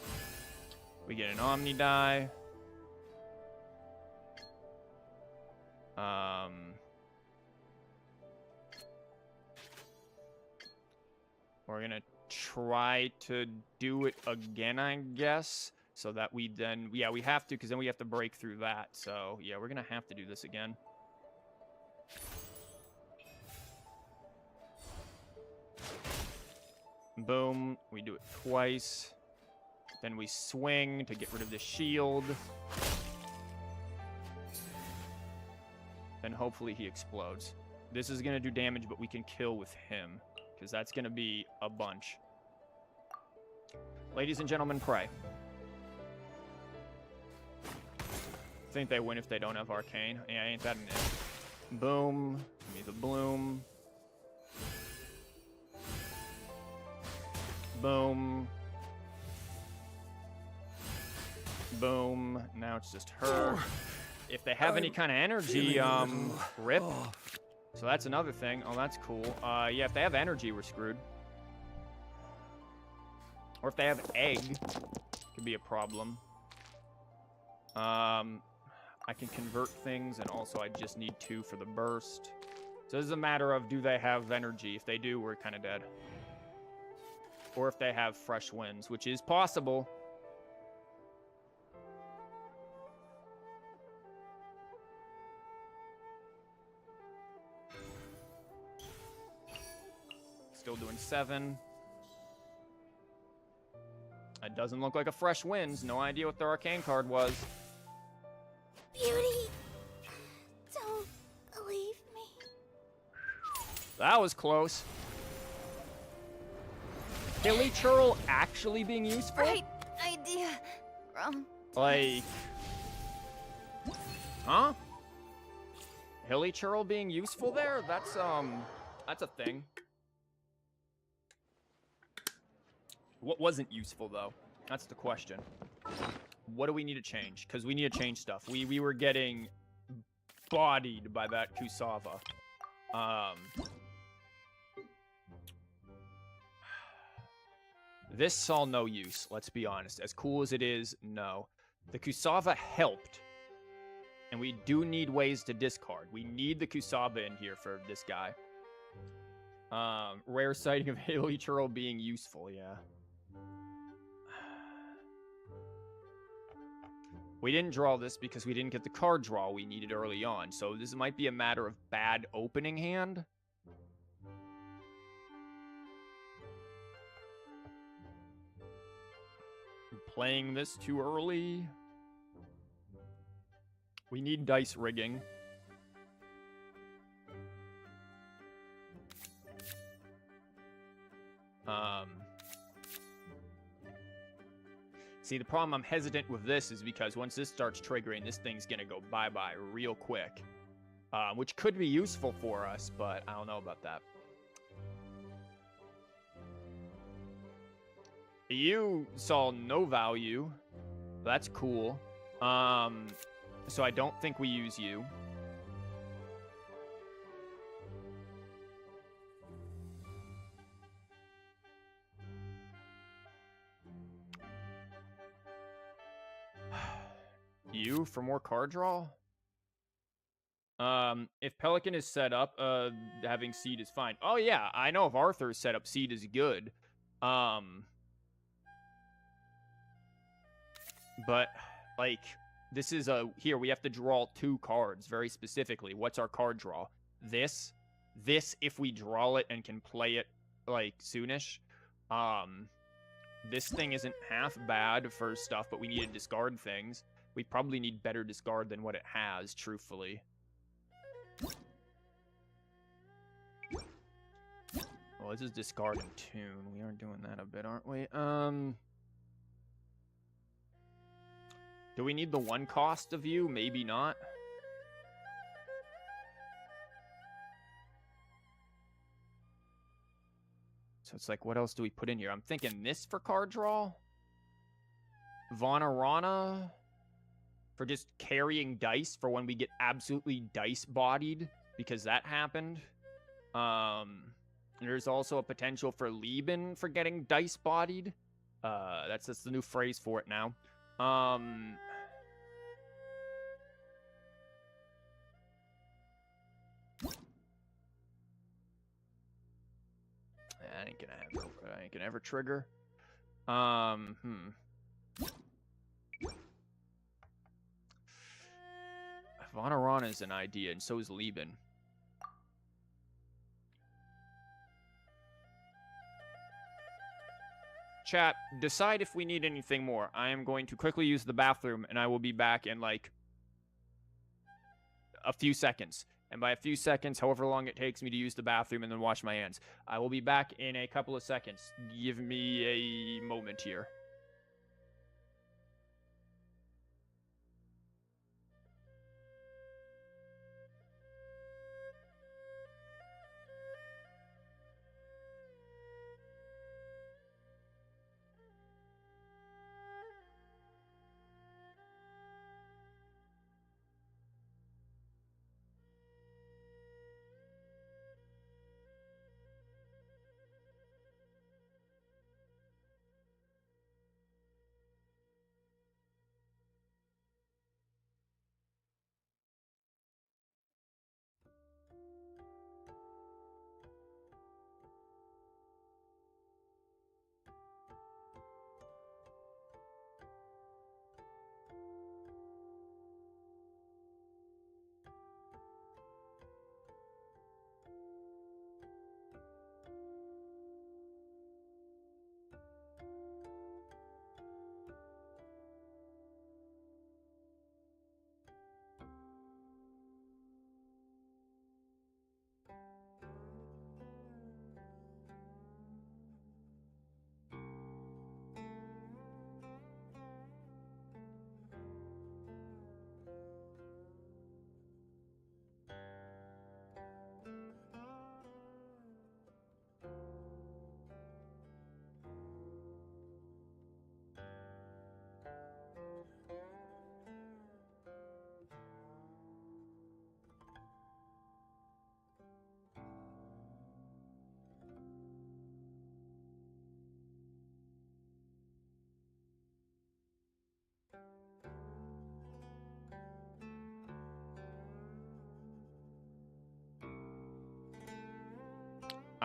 We get an Omni die. We're gonna try to do it again, I guess, so that we then, yeah, we have to, because then we have to break through that. So yeah, we're gonna have to do this again. Boom, we do it twice. Then we swing to get rid of the shield. Then hopefully he explodes. This is gonna do damage, but we can kill with him, because that's gonna be a bunch. Ladies and gentlemen, pray. Think they win if they don't have arcane. Yeah, ain't that an it? Boom. Give me the bloom. Boom. Boom. Now it's just her. If they have any kind of energy, rip. So that's another thing. Oh, that's cool. Yeah, if they have energy, we're screwed. Or if they have egg, could be a problem. I can convert things, and also I just need 2 for the burst. So this is a matter of, do they have energy? If they do, we're kind of dead. Or if they have fresh winds, which is possible. Still doing 7. It doesn't look like a fresh winds. No idea what their arcane card was. Beauty! Don't leave me. That was close. Hilly Churl actually being useful? Right idea. Wrong. Like... Huh? Hilly Churl being useful there? That's a thing. What wasn't useful, though? That's the question. What do we need to change? Because we need to change stuff. We were getting bodied by that Kusava. This saw no use, let's be honest. As cool as it is, no. The Kusava helped. And we do need ways to discard. We need the Kusava in here for this guy. Rare sighting of Hilly churl being useful, yeah. We didn't draw this because we didn't get the card draw we needed early on. So this might be a matter of bad opening hand. Playing this too early. We need dice rigging. See, the problem I'm hesitant with this is because once this starts triggering, this thing's gonna go bye-bye real quick. Which could be useful for us, but I don't know about that. You saw no value. That's cool. So I don't think we use you. You for more card draw? If Pelican is set up, having seed is fine. Oh yeah, I know if Arthur's set up, seed is good. But like this is here we have to draw 2 cards very specifically. What's our card draw? This if we draw it and can play it like soonish. This thing isn't half bad for stuff, but we need to discard things. We probably need better discard than what it has, truthfully. Well, this is discard and tune. We are doing that a bit, aren't we? Do we need the 1 cost of you? Maybe not. So it's like, what else do we put in here? I'm thinking this for card draw. Vonarana for just carrying dice for when we get absolutely dice-bodied, because that happened. There's also a potential for Lieben for getting dice-bodied. That's the new phrase for it now. I ain't gonna ever trigger. Vonarana is an idea, and so is Lieben. Chat, decide if we need anything more. I am going to quickly use the bathroom, and I will be back in, like, a few seconds. And by a few seconds, however long it takes me to use the bathroom and then wash my hands. I will be back in a couple of seconds. Give me a moment here.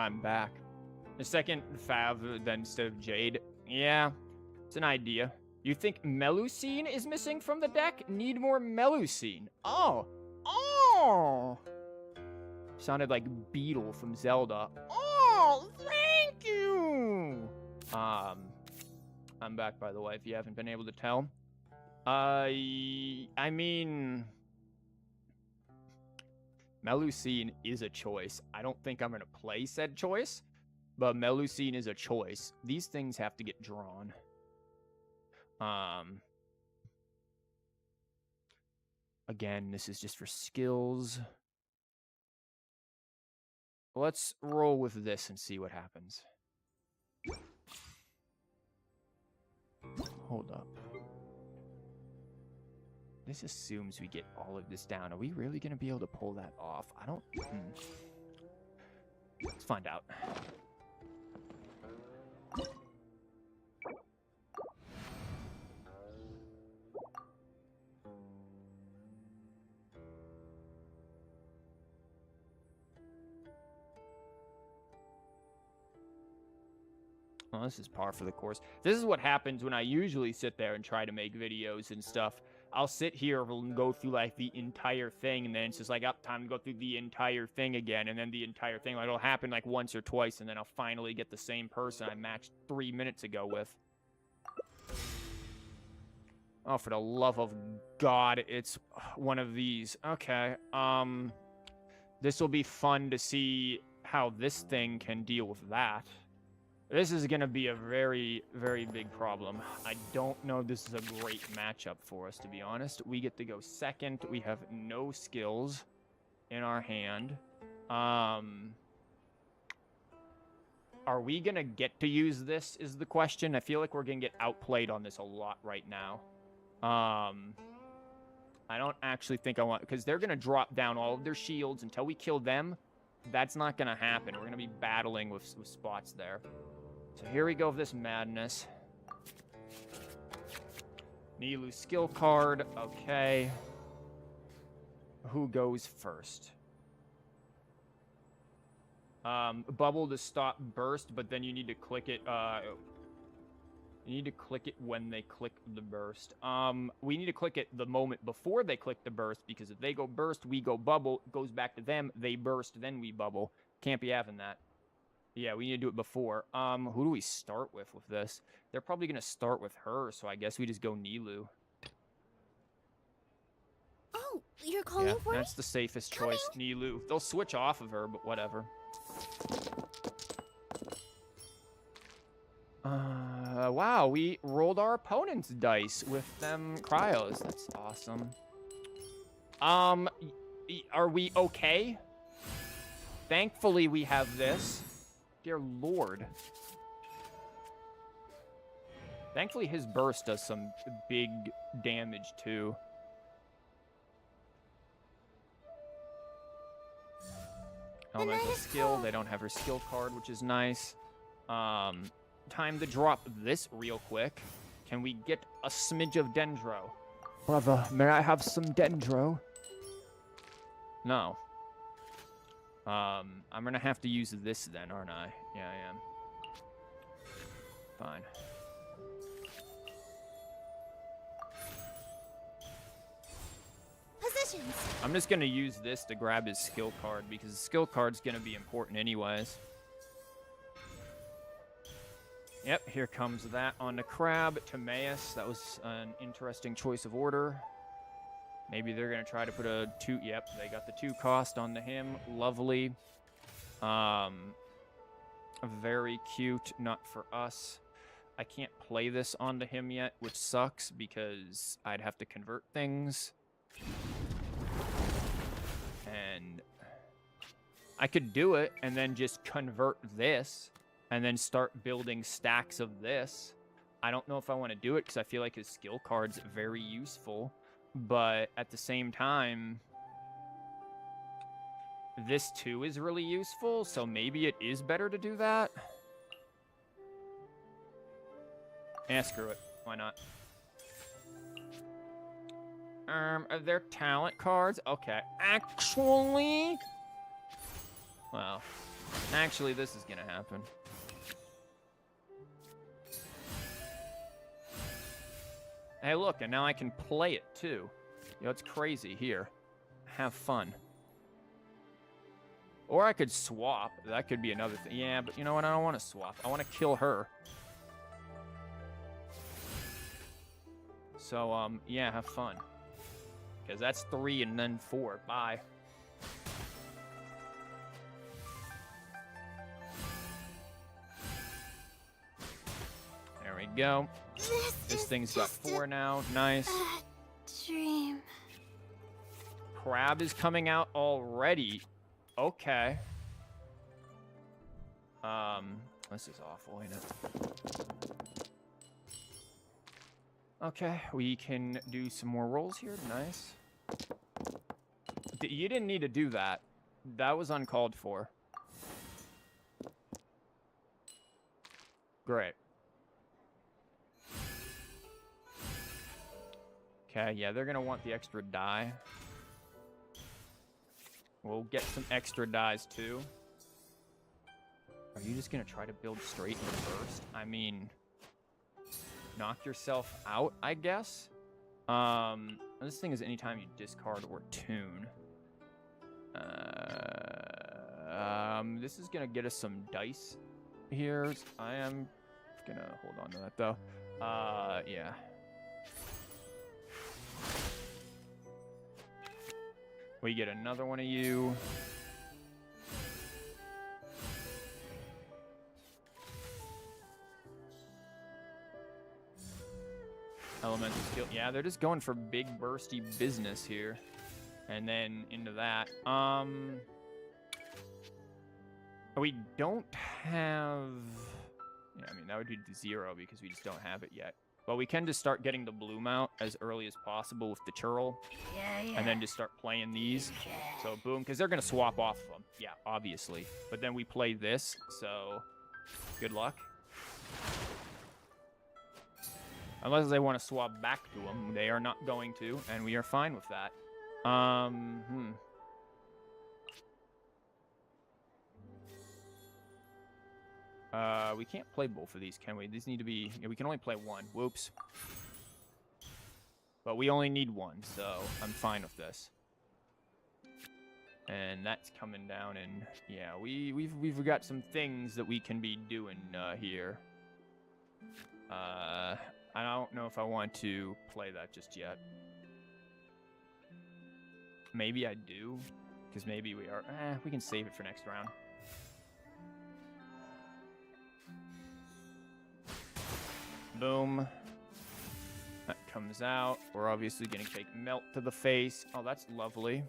I'm back. The second Fav then instead of Jade. Yeah, it's an idea. You think Melusine is missing from the deck? Need more Melusine. Oh. Oh. Sounded like Beetle from Zelda. Oh, thank you. I'm back, by the way, if you haven't been able to tell. I mean, Melusine is a choice. I don't think I'm going to play said choice, but Melusine is a choice. These things have to get drawn. Again, this is just for skills. Let's roll with this and see what happens. Hold up. This assumes we get all of this down. Are we really going to be able to pull that off? I don't... Let's find out. Well, this is par for the course. This is what happens when I usually sit there and try to make videos and stuff. I'll sit here and go through, like, the entire thing, and then it's just like, time to go through the entire thing again, and then the entire thing. Like, it'll happen, like, once or twice, and then I'll finally get the same person I matched 3 minutes ago with. Oh, for the love of God, it's one of these. Okay, this will be fun to see how this thing can deal with that. This is going to be a very, very big problem. I don't know if this is a great matchup for us, to be honest. We get to go second. We have no skills in our hand. Are we going to get to use this is the question. I feel like we're going to get outplayed on this a lot right now. I don't actually think I want... Because they're going to drop down all of their shields until we kill them. That's not going to happen. We're going to be battling with spots there. So here we go with this madness. Nilu skill card. Okay. Who goes first? Bubble to stop burst, but then you need to click it. You need to click it when they click the burst. We need to click it the moment before they click the burst, because if they go burst, we go bubble. It goes back to them. They burst, then we bubble. Can't be having that. Yeah, we need to do it before. Who do we start with this? They're probably going to start with her, so I guess we just go Nilu. Oh, you're calling for me? That's the safest choice, Nilu. They'll switch off of her, but whatever. Wow, we rolled our opponent's dice with them cryos. That's awesome. Are we okay? Thankfully, we have this. Dear Lord. Thankfully, his burst does some big damage, too. Elemental skill. They don't have her skill card, which is nice. Time to drop this real quick. Can we get a smidge of Dendro? Brother, may I have some Dendro? No. I'm gonna have to use this then, aren't I? Yeah, I am. Fine. Positions. I'm just gonna use this to grab his skill card, because the skill card's gonna be important anyways. Yep, here comes that on the crab. Timaeus, that was an interesting choice of order. Maybe they're going to try to put a 2... Yep, they got the 2 cost onto him. Lovely. Very cute. Not for us. I can't play this onto him yet, which sucks because I'd have to convert things. And I could do it and then just convert this and then start building stacks of this. I don't know if I want to do it because I feel like his skill card's very useful. But at the same time, this too is really useful, so maybe it is better to do that. Screw it. Why not? Are there talent cards? Okay. Actually... Well, Actually, this is gonna happen. Hey, look, and now I can play it, too. Yo, it's crazy. Here. Have fun. Or I could swap. That could be another thing. Yeah, but you know what? I don't want to swap. I want to kill her. So, yeah, have fun. Because that's 3 and then 4. Bye. There we go. This thing's got 4 now. Nice. Dream. Crab is coming out already. Okay. This is awful, ain't it? Okay, we can do some more rolls here. Nice. You didn't need to do that. That was uncalled for. Great. Okay, yeah, they're going to want the extra die. We'll get some extra dies, too. Are you just going to try to build straight in first? I mean, knock yourself out, I guess? This thing is anytime you discard or tune. This is going to get us some dice here. I am going to hold on to that, though. Yeah. We get another one of you. Elemental skill. Yeah, they're just going for big bursty business here. And then into that. We don't have... Yeah, I mean, that would be 0 because we just don't have it yet. But we can just start getting the bloom out as early as possible with the churl. Yeah. And then just start playing these. So boom, because they're going to swap off of them. Yeah, obviously. But then we play this, so good luck. Unless they want to swap back to them. They are not going to, and we are fine with that. We can't play both of these, can we? These need to be... Yeah, we can only play one. Whoops. But we only need one, so I'm fine with this. And that's coming down, and yeah, we've got some things that we can be doing here. I don't know if I want to play that just yet. Maybe I do, because maybe we are... we can save it for next round. Boom. That comes out. We're obviously going to take melt to the face. Oh, that's lovely.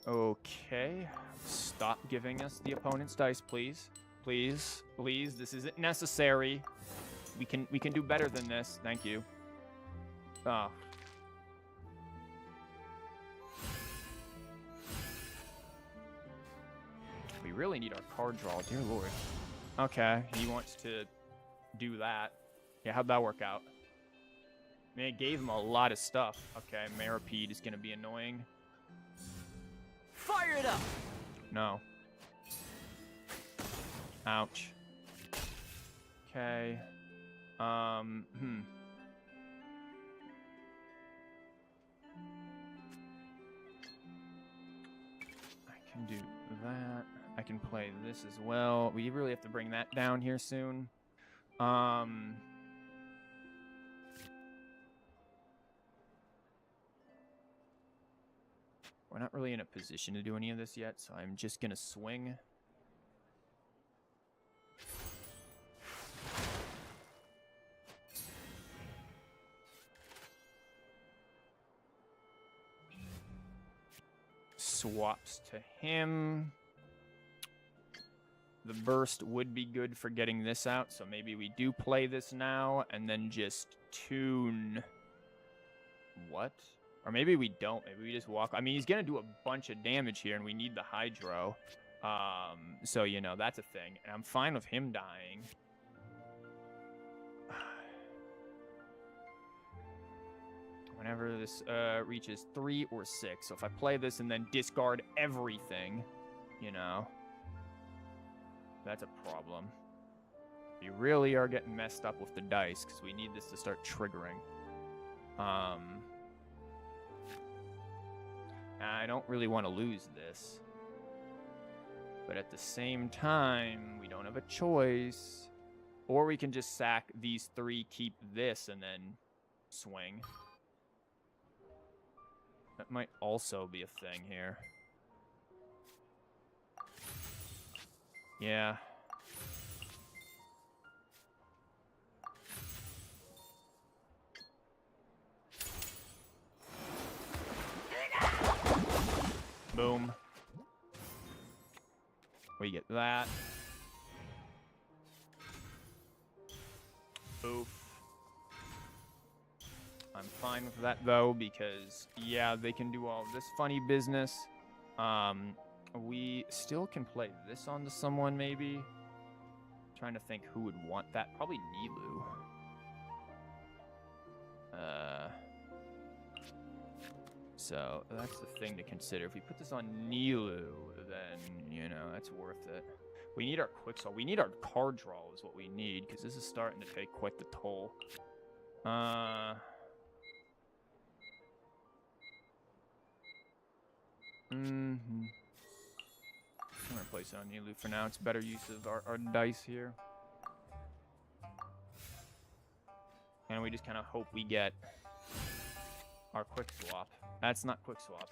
Okay. Stop giving us the opponent's dice, please. Please. Please. This isn't necessary. We can do better than this. Thank you. Oh. We really need our card draw, dear lord. Okay, he wants to do that. Yeah, how'd that work out? I mean, it gave him a lot of stuff. Okay, Maripede is gonna be annoying. Fire it up! No. Ouch. Okay. I can do that. I can play this as well. We really have to bring that down here soon. We're not really in a position to do any of this yet, so I'm just gonna swing. Swaps to him. The burst would be good for getting this out, so maybe we do play this now and then just tune. What? Or maybe we don't. Maybe we just walk. I mean, he's going to do a bunch of damage here, and we need the hydro. So, you know, that's a thing. And I'm fine with him dying. Whenever this reaches 3 or 6. So if I play this and then discard everything, you know, that's a problem. We really are getting messed up with the dice because we need this to start triggering. I don't really want to lose this. But at the same time, we don't have a choice. Or we can just sack these 3, keep this, and then swing. That might also be a thing here. Yeah. Boom. We get that. Oof. I'm fine with that though, because yeah, they can do all this funny business. We still can play this onto someone maybe. Trying to think who would want that. Probably Nilu. So that's the thing to consider. If we put this on Nilu, then you know that's worth it. We need our quick saw. We need our card draw is what we need, because this is starting to take quite the toll. I'm gonna place it on Nilu for now. It's better use of our dice here. And we just kind of hope we get our quick swap. That's not quick swap.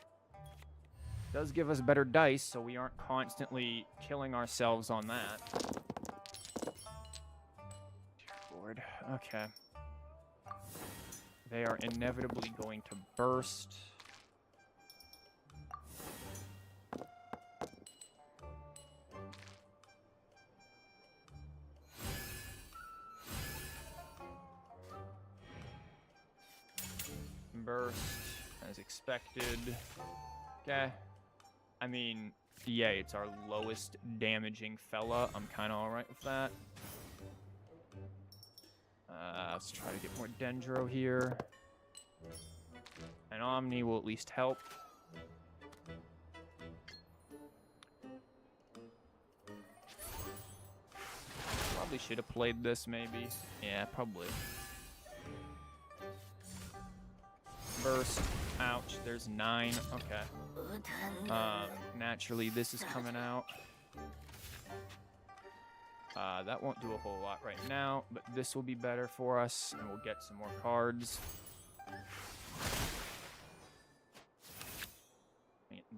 Does give us better dice, so we aren't constantly killing ourselves on that. Dear Lord. Okay. They are inevitably going to burst. Burst, as expected. Okay. I mean, yeah, it's our lowest damaging fella. I'm kind of alright with that. Let's try to get more Dendro here. And Omni will at least help. Probably should have played this, maybe. Yeah, probably. Burst. Ouch, there's 9. Okay. Naturally, this is coming out. That won't do a whole lot right now, but this will be better for us, and we'll get some more cards.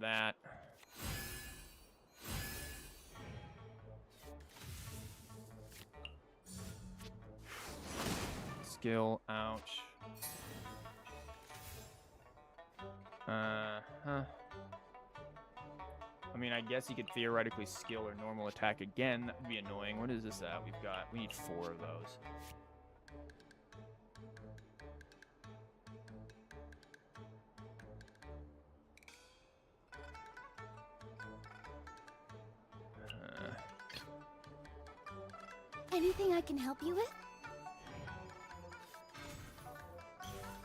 That. Skill, ouch. I mean, I guess he could theoretically skill or normal attack again. That would be annoying. What is this at? We need 4 of those. Anything I can help you with?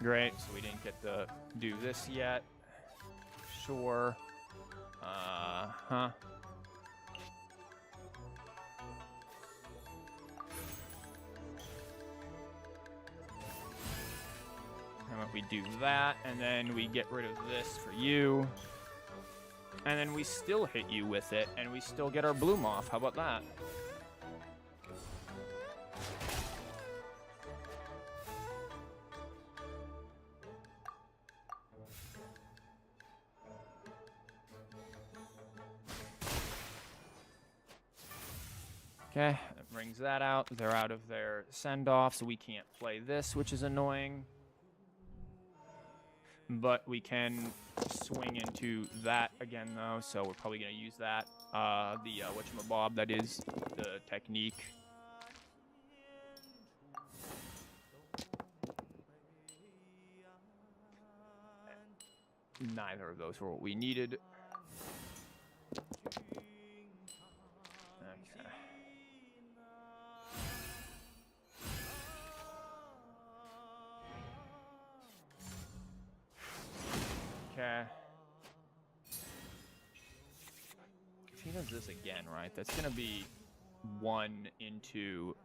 Great, so we didn't get to do this yet. Sure. Huh. How about we do that, and then we get rid of this for you. And then we still hit you with it, and we still get our bloom off. How about that? Okay, that brings that out. They're out of their send-off, so we can't play this, which is annoying. But we can swing into that again, though, so we're probably going to use that. The whatchamabob, that is the technique. Neither of those were what we needed. is this again, right? That's going to be 1 into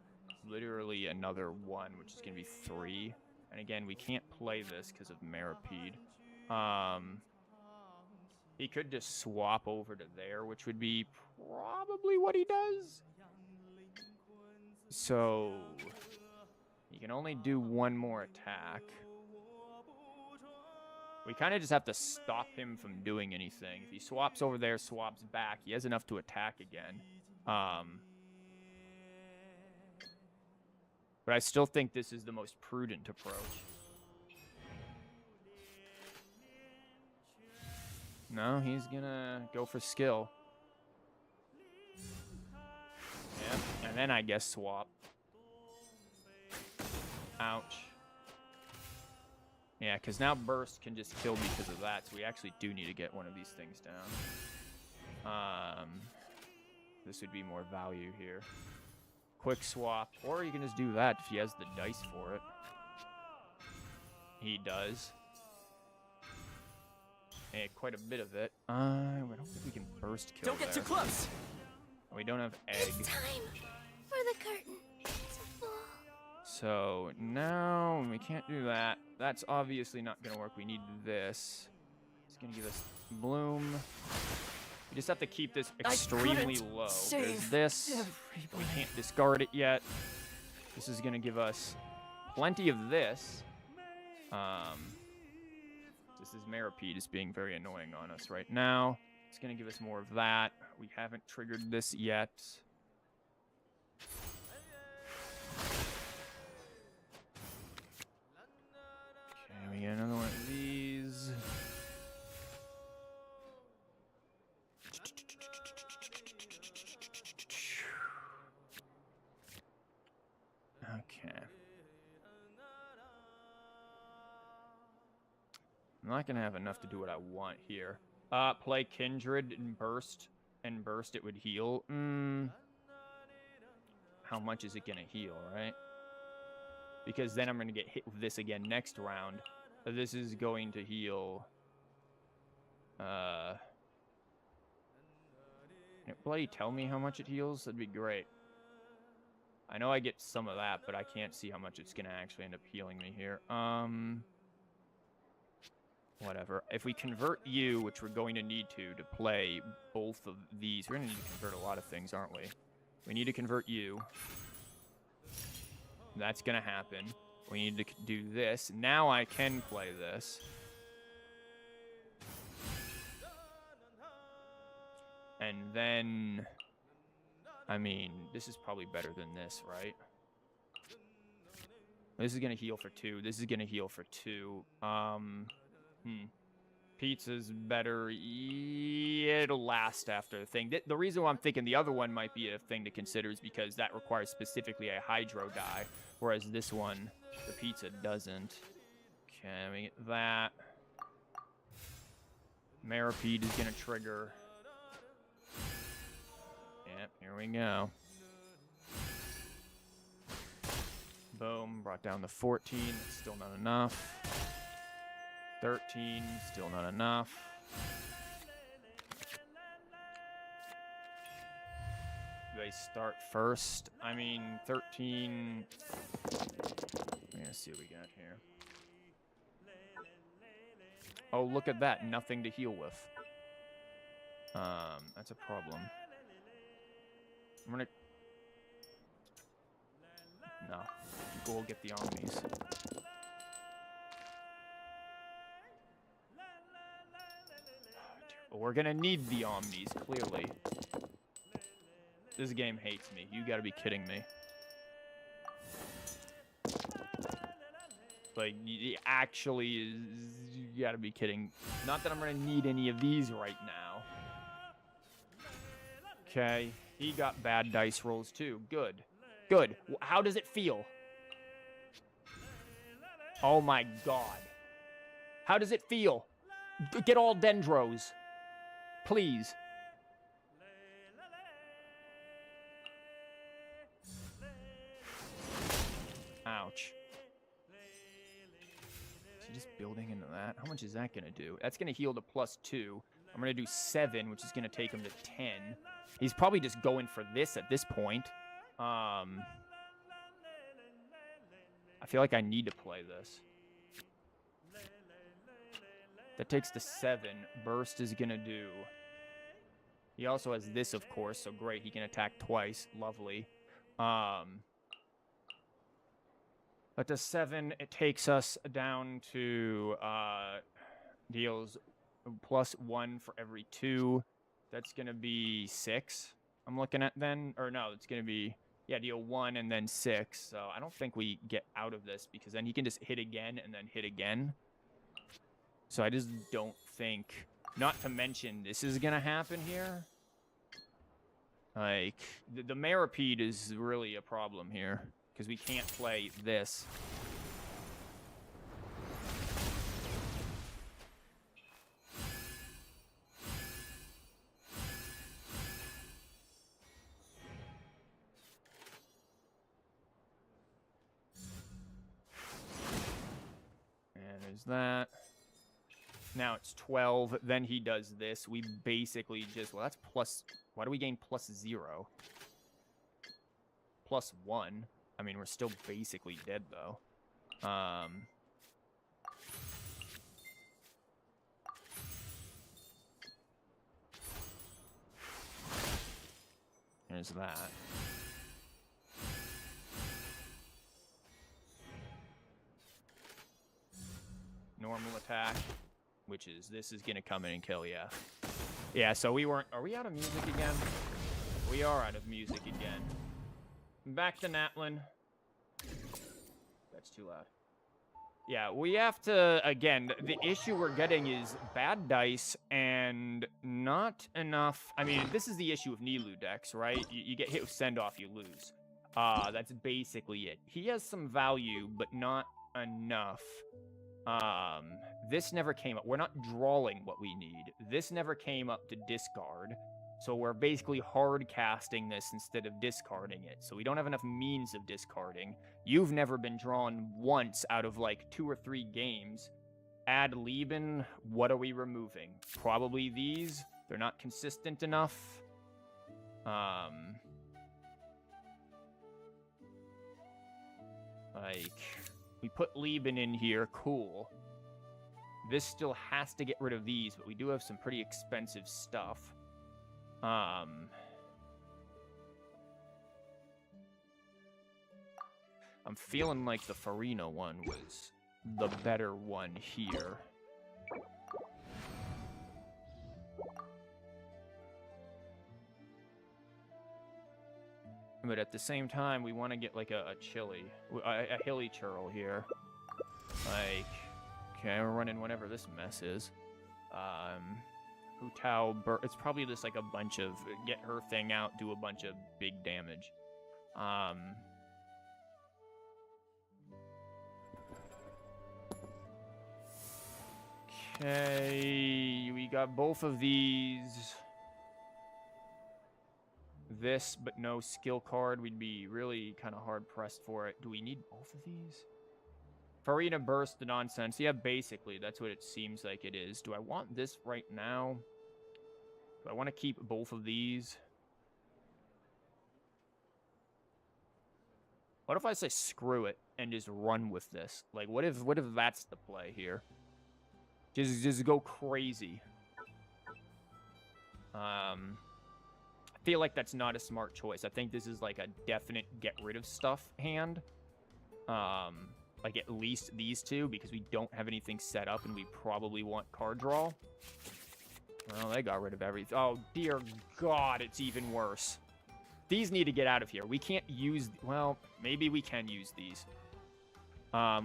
literally another 1, which is going to be 3. And again, we can't play this because of Maripede. He could just swap over to there, which would be probably what he does. So he can only do 1 more attack. We kind of just have to stop him from doing anything. If he swaps over there, swaps back, he has enough to attack again. But I still think this is the most prudent approach. No, he's gonna go for skill. Yep, and then I guess swap. Ouch. Yeah, because now burst can just kill because of that, so we actually do need to get one of these things down. This would be more value here. Quick swap, or you can just do that if he has the dice for it. He does. And quite a bit of it. I don't think we can burst kill. Don't get too close. We don't have egg. It's time for the curtain to fall. So now we can't do that. That's obviously not going to work. We need this. It's going to give us bloom. We just have to keep this extremely low. There's this. We can't discard it yet. This is going to give us plenty of this. This is Maripede is being very annoying on us right now. It's going to give us more of that. We haven't triggered this yet. Okay, we get another one of these. Okay. I'm not gonna have enough to do what I want here. Play Kindred and burst. And burst it would heal. How much is it gonna heal, right? Because then I'm gonna get hit with this again next round. This is going to heal. Can it bloody tell me how much it heals? That'd be great. I know I get some of that, but I can't see how much it's gonna actually end up healing me here. Whatever. If we convert you, which we're going to need to play both of these, we're going to need to convert a lot of things, aren't we? We need to convert you. That's going to happen. We need to do this. Now I can play this. And then, I mean, this is probably better than this, right? This is going to heal for 2. This is going to heal for 2. Pizza's better. It'll last after the thing. The reason why I'm thinking the other one might be a thing to consider is because that requires specifically a hydro die, whereas this one, the pizza, doesn't. Okay, we get that. Maripede is going to trigger. Yep, here we go. Boom, brought down the 14. It's still not enough. 13, still not enough. They start first. I mean, 13. We're gonna see what we got here. Oh, look at that. Nothing to heal with. That's a problem. I'm gonna... No. Go get the omnis. But we're gonna need the omnis, clearly. This game hates me. You gotta be kidding me. Like, actually, you gotta be kidding. Not that I'm gonna need any of these right now. Okay, he got bad dice rolls too. Good. Good. How does it feel? Oh my god. How does it feel? Get all dendros. Please. Ouch. Is he just building into that? How much is that going to do? That's going to heal to +2. I'm going to do 7, which is going to take him to 10. He's probably just going for this at this point. I feel like I need to play this. That takes to 7. Burst is going to do... He also has this, of course, so great. He can attack twice. Lovely. But to 7, it takes us down to... deals +1 for every 2. That's going to be 6. I'm looking at then. Or no, it's going to be... Yeah, deal 1 and then 6. So I don't think we get out of this because then he can just hit again and then hit again. So I just don't think... Not to mention, this is going to happen here. Like, the Maripede is really a problem here. Because we can't play this. And there's that. Now it's 12. Then he does this. We basically just... Well, that's plus... Why do we gain +0? +1. I mean, we're still basically dead, though. There's that. Normal attack. Which is, this is gonna come in and kill, yeah. Yeah, so we weren't, are we out of music again? We are out of music again. Back to Natlin. That's too loud. Yeah, we have to, again, the issue we're getting is bad dice and not enough, I mean, this is the issue of Nilou decks, right? You get hit with send-off, you lose. That's basically it. He has some value, but not enough. This never came up. We're not drawing what we need. This never came up to discard. So we're basically hard casting this instead of discarding it. So we don't have enough means of discarding. You've never been drawn once out of like 2 or 3 games. Add Lieben. What are we removing? Probably these. They're not consistent enough. Like, we put Lieben in here. Cool. This still has to get rid of these, but we do have some pretty expensive stuff. I'm feeling like the Farina one was the better one here. But at the same time, we want to get like a Hilly churl here. Like... Okay, we're running whatever this mess is. Hutao, it's probably just like a bunch of get her thing out, do a bunch of big damage. Okay, we got both of these. This, but no skill card. We'd be really kind of hard pressed for it. Do we need both of these? Farina burst the nonsense. Yeah, basically, that's what it seems like it is. Do I want this right now? Do I want to keep both of these? What if I say screw it and just run with this? Like, what if that's the play here? Just go crazy. I feel like that's not a smart choice. I think this is like a definite get rid of stuff hand. Like at least these two, because we don't have anything set up and we probably want card draw. Well, they got rid of everything. Oh, dear God, it's even worse. These need to get out of here. We can't use... Well, maybe we can use these.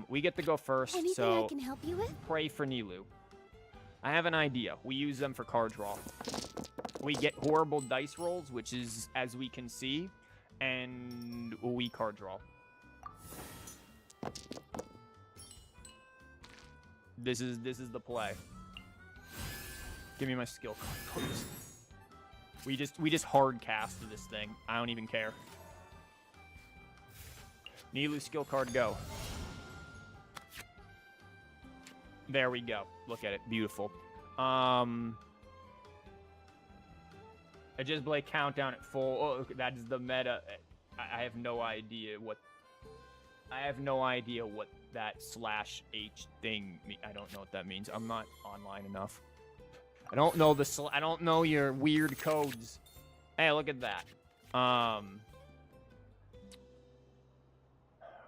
We get to go first, Anything so... I can help you with? Pray for Nilou. I have an idea. We use them for card draw. We get horrible dice rolls, which is, as we can see, and we card draw. This is the play. Give me my skill card, please. We just hard cast this thing. I don't even care. Nilou skill card, go. There we go. Look at it. Beautiful. I just play countdown at full. Oh, that is the meta. I have no idea what. I have no idea what that /H thing. I don't know what that means. I'm not online enough. I don't know the. I don't know your weird codes. Hey, look at that.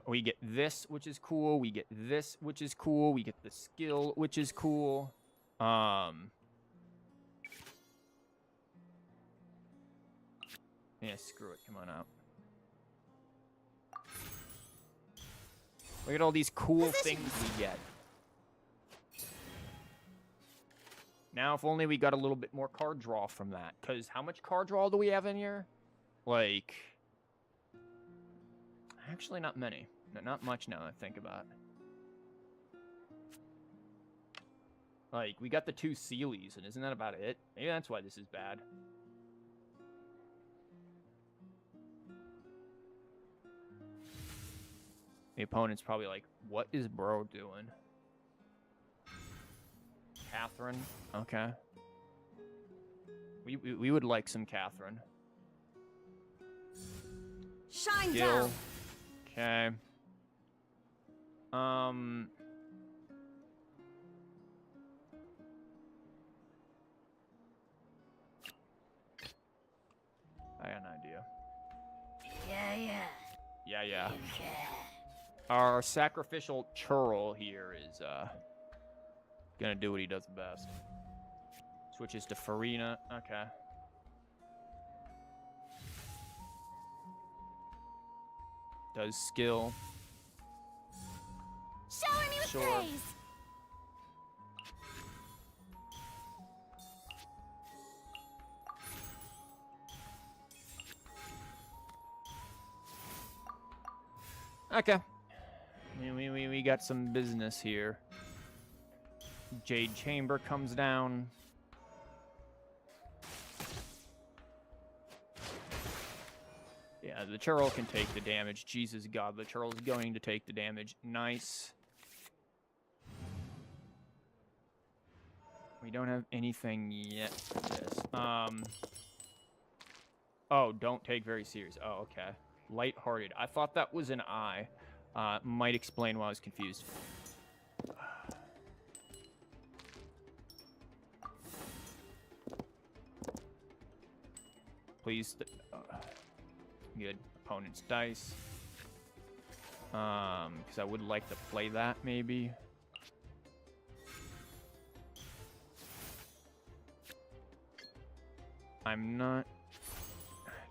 We get this, which is cool. We get this, which is cool. We get the skill, which is cool. Yeah, screw it. Come on out. Look at all these cool things we get. Now, if only we got a little bit more card draw from that. Because how much card draw do we have in here? Like, actually not many. Not much now that I think about it. Like, we got the 2 Sealies, and isn't that about it? Maybe that's why this is bad. The opponent's probably like, what is bro doing? Catherine? Okay. We would like some Catherine. Shine Gil. down. Okay. I got an idea. Yeah. Our sacrificial churl here is gonna do what he does best. Switches to Freminet. Okay. Does skill. Shower me with Sure. praise. Okay. We got some business here. Jade Chamber comes down. Yeah, the churl can take the damage. Jesus God, the churl's going to take the damage. Nice. We don't have anything yet for this. Oh, don't take very serious. Oh, okay. Lighthearted. I thought that was an I. Might explain why I was confused. Please. Good. Opponent's dice. Because I would like to play that, maybe. I'm not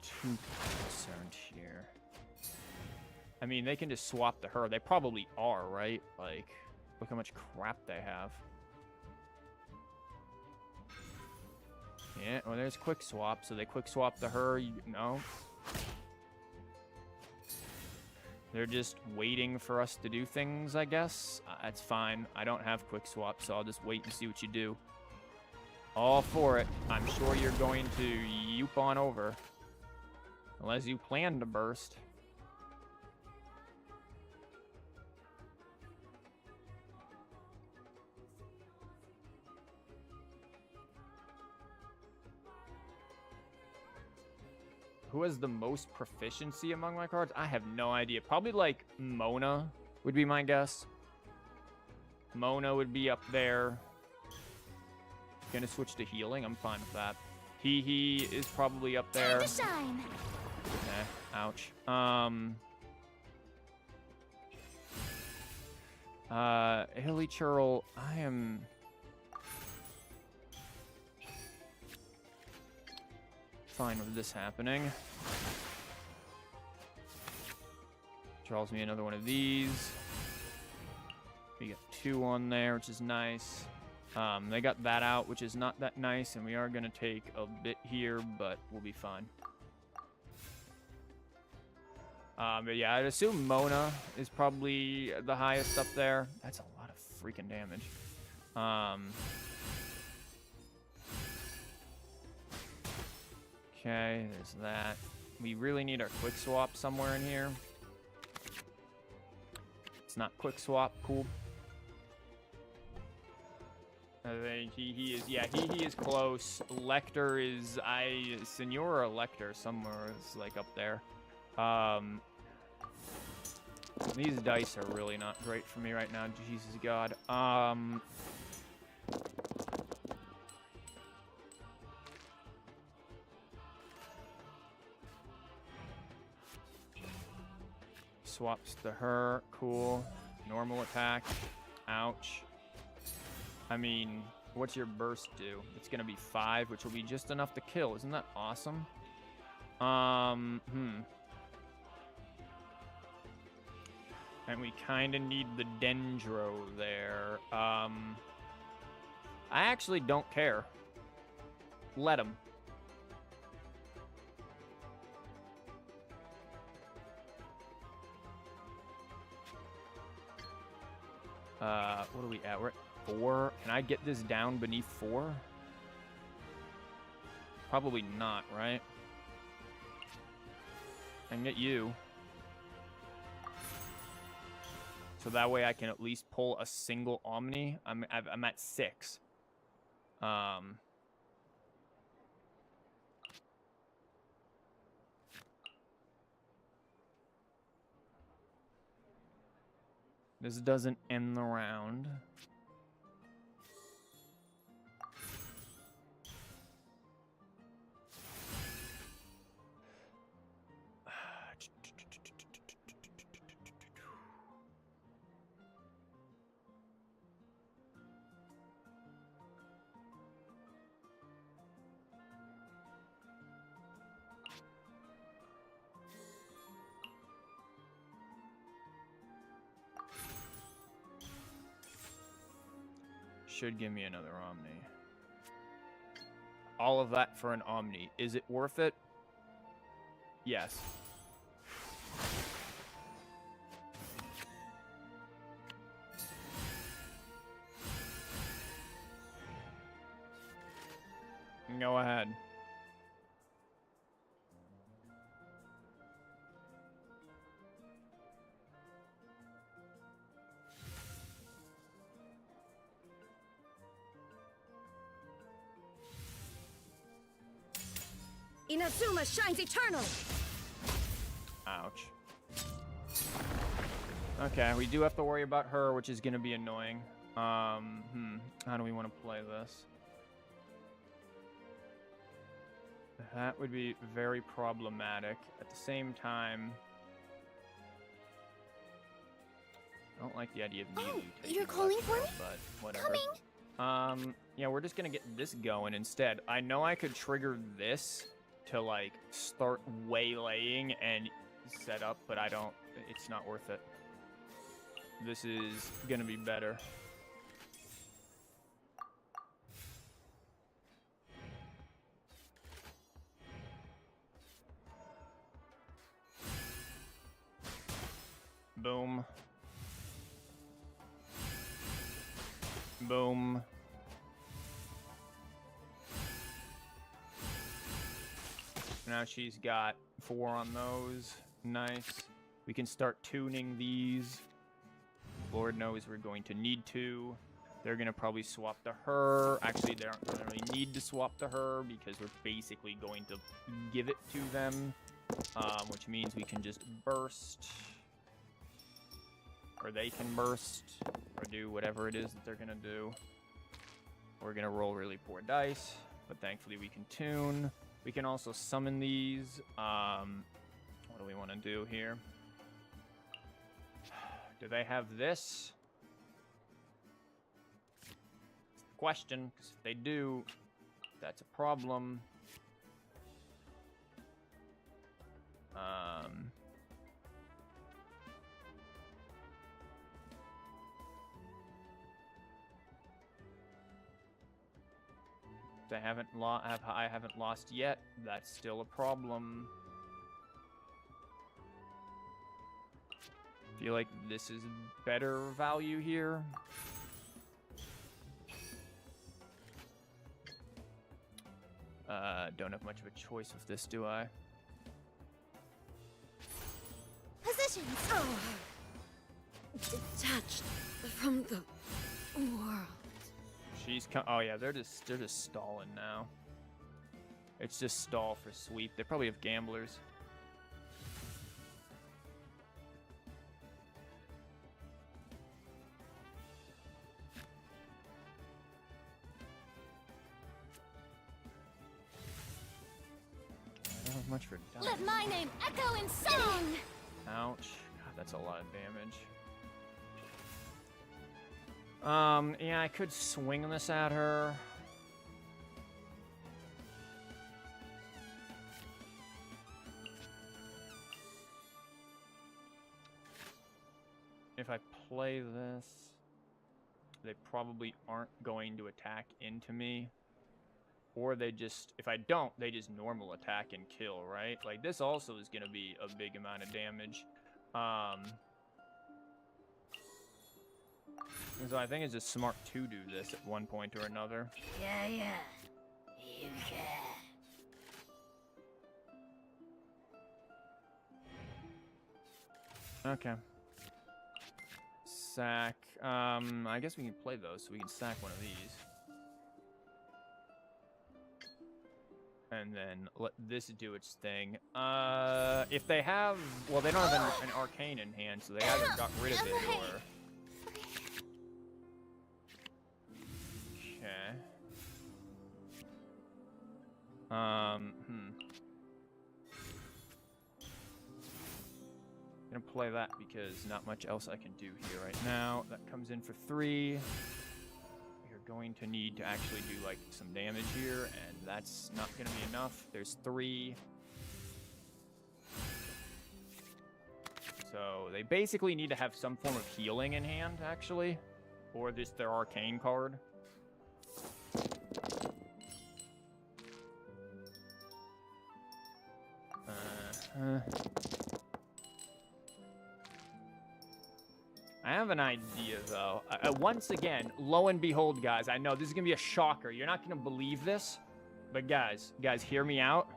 too concerned here. I mean, they can just swap to her. They probably are, right? Like, look how much crap they have. Yeah, well, there's quick swap, so they quick swap to her. No. They're just waiting for us to do things, I guess. That's fine. I don't have quick swap, so I'll just wait and see what you do. All for it. I'm sure you're going to yoop on over. Unless you plan to burst. Who has the most proficiency among my cards? I have no idea. Probably like Mona would be my guess. Mona would be up there. Gonna switch to healing. I'm fine with that. He is probably up there. Time to shine. Okay. Ouch. Hilly churl. I am fine with this happening. Draws me another one of these. We got 2 on there, which is nice. They got that out, which is not that nice, and we are going to take a bit here, but we'll be fine. But yeah, I'd assume Mona is probably the highest up there. That's a lot of freaking damage. Okay, there's that. We really need our quick swap somewhere in here. It's not quick swap. Cool. I think he is, yeah, he is close. Lecter is, Senora Lecter somewhere is like up there. These dice are really not great for me right now, Jesus God. Swaps to her, cool. Normal attack, ouch. I mean, what's your burst do? It's gonna be 5, which will be just enough to kill. Isn't that awesome? And we kind of need the Dendro there. I actually don't care. Let him. What are we at? We're at 4. Can I get this down beneath 4? Probably not, right? I can get you. So that way I can at least pull a single Omni. I'm at 6. This doesn't end the round. Should give me another Omni. All of that for an Omni. Is it worth it? Yes. Go ahead. Inazuma shines eternal! Ouch. Okay, we do have to worry about her, which is going to be annoying. How do we want to play this? That would be very problematic. At the same time, I don't like the idea of needing taking you're calling for me? but whatever. Coming! Yeah, we're just gonna get this going instead. I know I could trigger this to like start waylaying and set up, but I don't. It's not worth it. This is gonna be better. Boom. Boom. Now she's got 4 on those. Nice. We can start tuning these. Lord knows we're going to need to. They're going to probably swap to her. Actually, they don't really need to swap to her because we're basically going to give it to them, which means we can just burst. Or they can burst, or do whatever it is that they're gonna do. We're gonna roll really poor dice, but thankfully we can tune. We can also summon these. What do we want to do here? Do they have this? Question, because if they do, that's a problem. I haven't lost yet. That's still a problem. Feel like this is better value here. Don't have much of a choice with this, do I? Positions! Oh. Detached from the world. She's oh yeah, they're just stalling now. It's just stall for sweep. They probably have gamblers. I don't have much for damage. Let my name echo in song! Ouch. God, that's a lot of damage. Yeah, I could swing this at her. If I play this, they probably aren't going to attack into me. Or they just, if I don't, they just normal attack and kill, right? Like, this also is going to be a big amount of damage. So I think it's just smart to do this at one point or another. Yeah, you can. Okay. Sack. I guess we can play those, so we can sack one of these. And then let this do its thing. If they have... Well, they don't have an arcane in hand, so they either got rid of it or... Okay. Gonna play that because not much else I can do here right now. That comes in for 3. You're going to need to actually do like some damage here, and that's not gonna be enough. There's 3. So they basically need to have some form of healing in hand, actually, or this their arcane card. I have an idea, though. Once again, lo and behold, guys, I know this is going to be a shocker. You're not going to believe this, but guys, hear me out.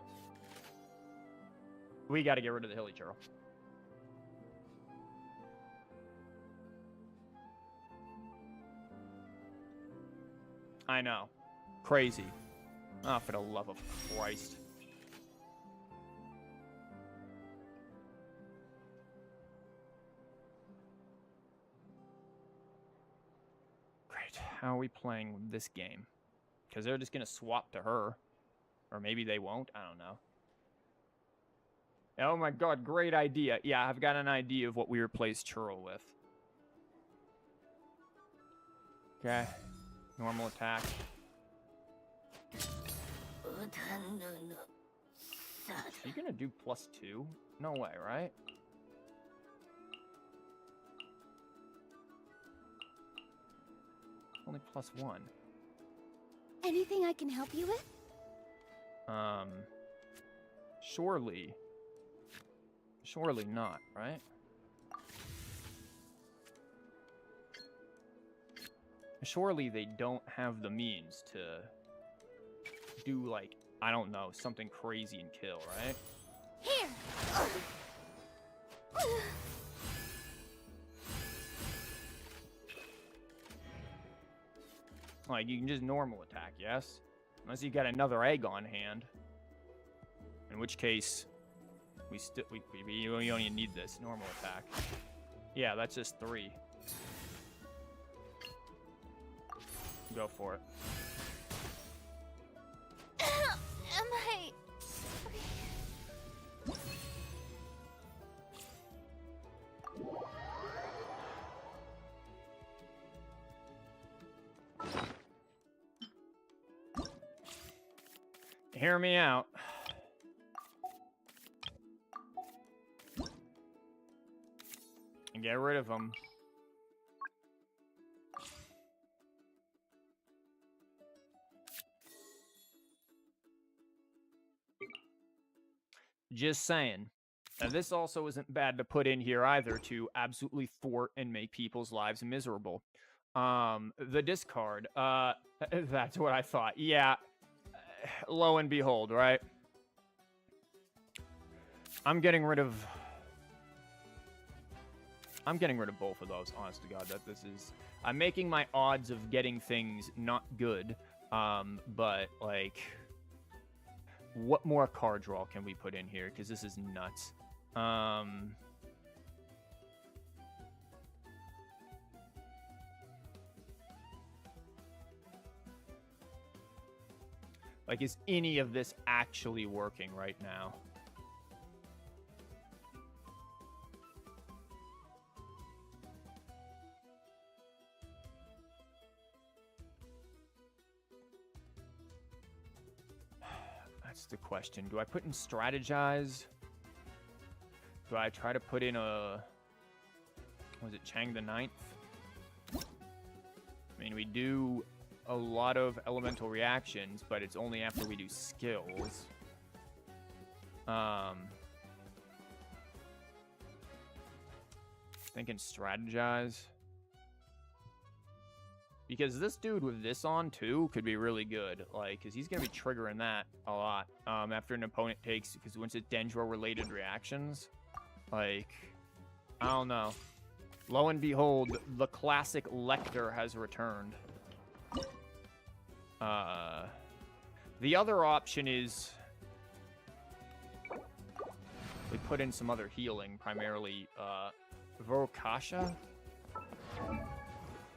We got to get rid of the Hilly churl. I know. Crazy. Oh, for the love of Christ. How are we playing this game? Because they're just going to swap to her. Or maybe they won't. I don't know. Oh my god, great idea. Yeah, I've got an idea of what we replace churl with. Okay. Normal attack. Are you going to do +2? No way, right? Only +1. Anything I can help you with? Surely not, right? Surely they don't have the means to do, like, I don't know, something crazy and kill, right? Here! Like, you can just normal attack, yes? Unless you got another egg on hand. In which case, we only need this normal attack. Yeah, that's just 3. Go for it. Am I... Hear me out. And get rid of them. Just saying. Now, this also isn't bad to put in here either to absolutely thwart and make people's lives miserable. The discard. That's what I thought. Yeah. Lo and behold, right? I'm getting rid of I'm getting rid of both of those, honest to God. That this is... I'm making my odds of getting things not good. But, like... What more card draw can we put in here? Because this is nuts. Like, is any of this actually working right now? That's the question. Do I put in strategize? Do I try to put in a... Was it Chang the Ninth? I mean, we do a lot of elemental reactions, but it's only after we do skills. Thinking strategize. Because this dude with this on, too, could be really good. Like, because he's going to be triggering that a lot after an opponent takes... Because once it's Dendro-related reactions, like, I don't know. Lo and behold, the classic Lecter has returned. The other option is... We put in some other healing, primarily Vorokasha.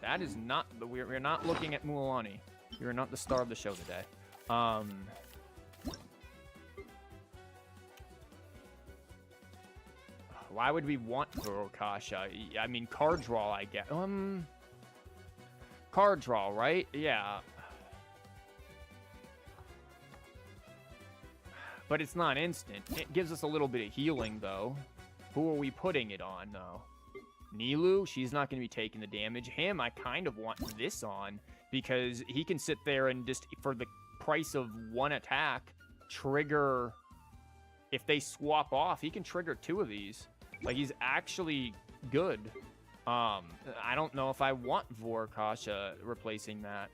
That is not... We're not looking at Mualani. You're not the star of the show today. Why would we want Vorokasha? I mean, card draw, I guess. Card draw, right? Yeah. But it's not instant. It gives us a little bit of healing, though. Who are we putting it on, though? Nilu, she's not going to be taking the damage. Him, I kind of want this on because he can sit there and just, for the price of one attack, trigger... If they swap off, he can trigger 2 of these. Like, he's actually good. I don't know if I want Vorokasha replacing that.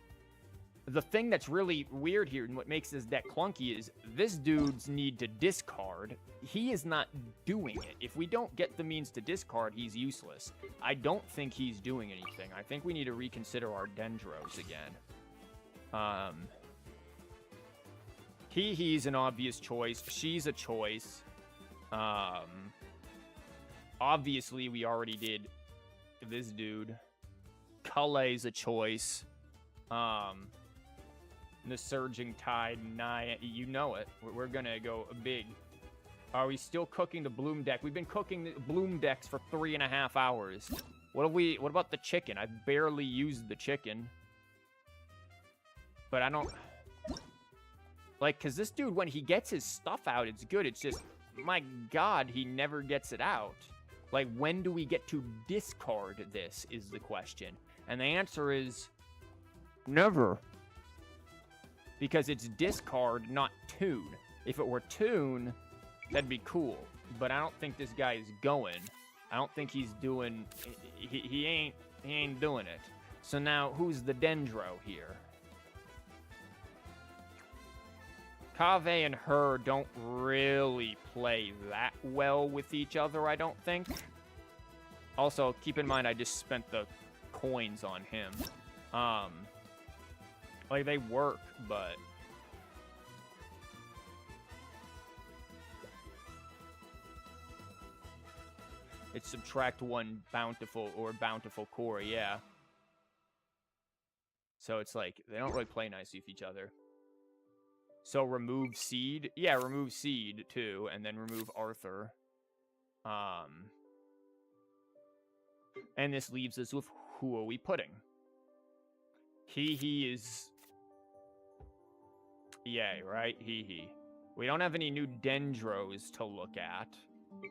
The thing that's really weird here and what makes this deck clunky is this dude's need to discard. He is not doing it. If we don't get the means to discard, he's useless. I don't think he's doing anything. I think we need to reconsider our Dendros again. He's an obvious choice. She's a choice. Obviously, we already did this dude. Kale's a choice. The Surging Tide, Naya, you know it. We're gonna go big. Are we still cooking the Bloom deck? We've been cooking the Bloom decks for 3.5 hours. What about the chicken? I've barely used the chicken. But I don't... Like, because this dude, when he gets his stuff out, it's good. It's just, my God, he never gets it out. Like, when do we get to discard this is the question. And the answer is never. Because it's discard, not tune. If it were tune, that'd be cool. But I don't think this guy is going. I don't think he's doing... He ain't doing it. So now, who's the Dendro here? Kaveh and her don't really play that well with each other, I don't think. Also, keep in mind I just spent the coins on him. Like, they work, but... It's subtract 1 bountiful or bountiful core, yeah. So it's like, they don't really play nicely with each other. So remove Seed. Yeah, remove Seed, too. And then remove Arthur. And this leaves us with who are we putting? He is... Yay, right? He. We don't have any new Dendros to look at.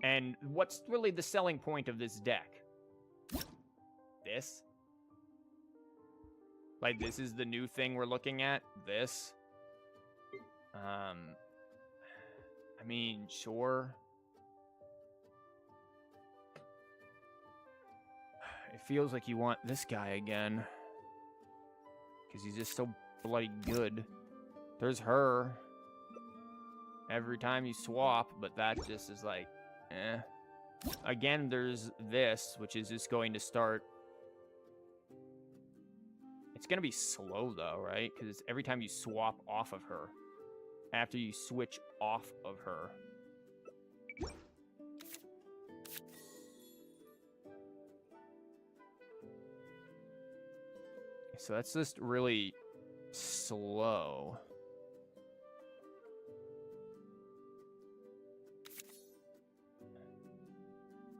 And what's really the selling point of this deck? This? Like, this is the new thing we're looking at? This? I mean, sure. It feels like you want this guy again. Because he's just so bloody good. There's her. Every time you swap, but that just is like, eh. Again, there's this, which is just going to start... It's going to be slow, though, right? Because every time you swap off of her. After you switch off of her. So that's just really slow.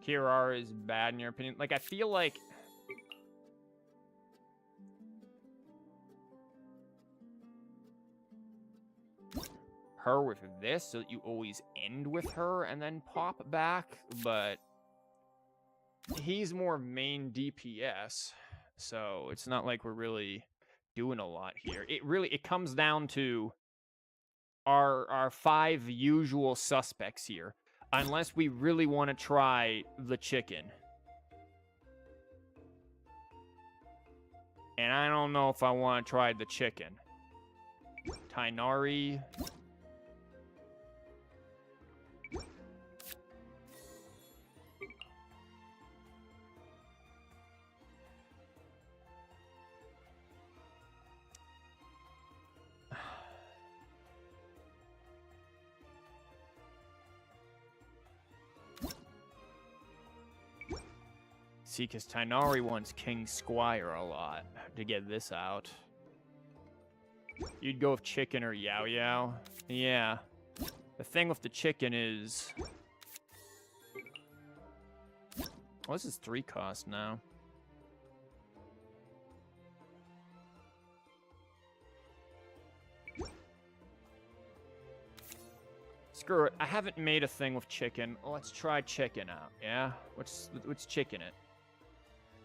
Kirar is bad in your opinion? Like, I feel like... her with this, so that you always end with her and then pop back, but... he's more main DPS, so it's not like we're really doing a lot here. It comes down to our 5 usual suspects here. Unless we really want to try the chicken. And I don't know if I want to try the chicken. Tainari. See, because Tainari wants King Squire a lot to get this out. You'd go with chicken or Yao Yao. Yeah. The thing with the chicken is... What's his 3 cost now? Screw it. I haven't made a thing with chicken. Let's try chicken out, yeah? Let's chicken it.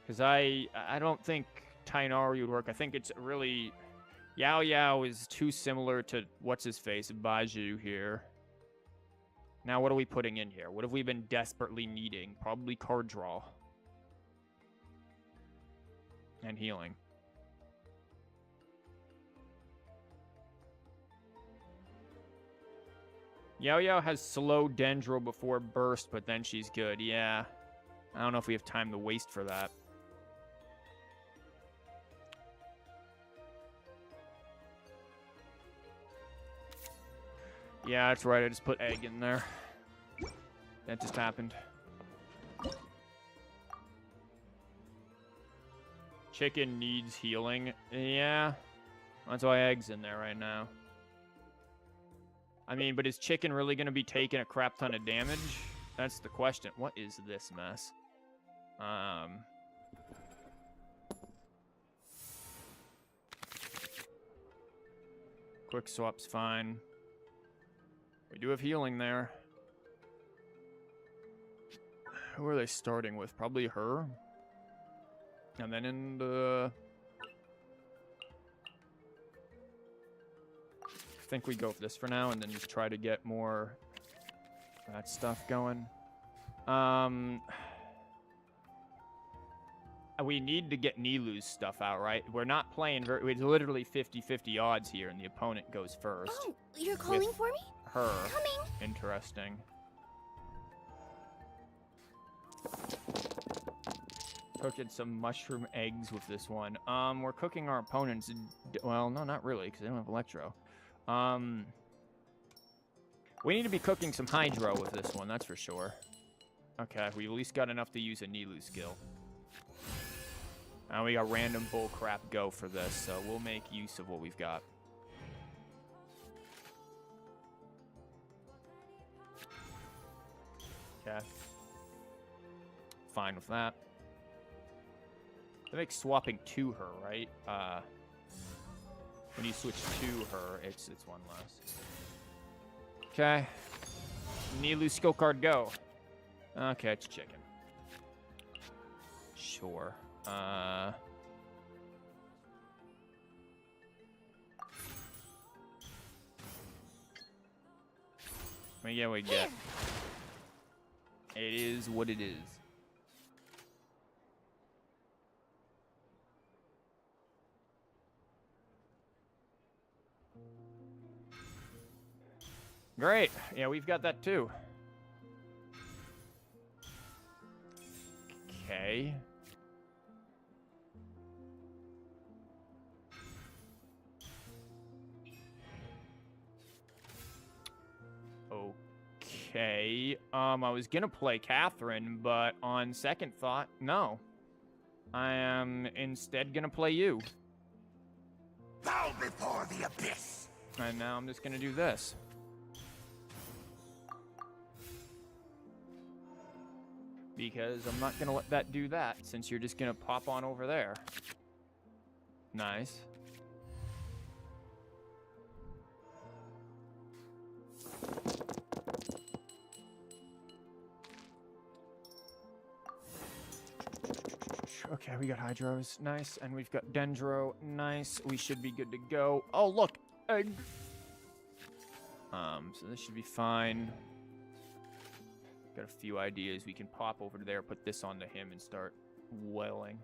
Because I don't think Tainari would work. I think it's really... Yao Yao is too similar to what's-his-face, Baju here. Now, what are we putting in here? What have we been desperately needing? Probably card draw. And healing. Yao Yao has slow Dendro before burst, but then she's good. Yeah. I don't know if we have time to waste for that. Yeah, that's right. I just put egg in there. That just happened. Chicken needs healing. Yeah. That's why egg's in there right now. I mean, but is chicken really going to be taking a crap ton of damage? That's the question. What is this mess? Quick swap's fine. We do have healing there. Who are they starting with? Probably her. And then in the... I think we go with this for now and then just try to get more that stuff going. We need to get Nilu's stuff out, right? We're not playing very... It's literally 50-50 odds here, and the opponent goes first. Oh, you're calling for me? Her. Coming. Interesting. Cooking some mushroom eggs with this one. We're cooking our opponents... Well, no, not really, because they don't have Electro. We need to be cooking some Hydro with this one, that's for sure. Okay, we at least got enough to use a Nilu skill. And we got random bullcrap go for this, so we'll make use of what we've got. Okay. Fine with that. That makes swapping to her, right? When you switch to her, it's one less. Okay. Nilu skill card go. Okay, it's chicken. Sure. We get. It is what it is. Great. Yeah, we've got that too. okay. Okay. I was gonna play Catherine, but on second thought, no. I am instead gonna play you. Bow before the abyss. And now I'm just gonna do this. Because I'm not gonna let that do that, since you're just gonna pop on over there. Nice. Okay, we got Hydros, nice, and we've got Dendro, nice. We should be good to go. Oh, look, egg. So this should be fine. Got a few ideas. We can pop over to there, put this onto him, and start welling.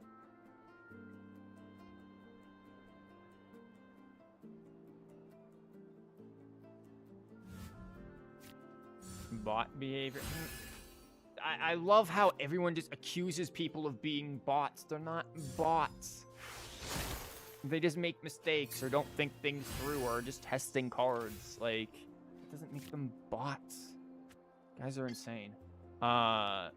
Bot behavior. I love how everyone just accuses people of being bots. They're not bots. They just make mistakes or don't think things through or are just testing cards. Like, it doesn't make them bots. Guys are insane. Sure.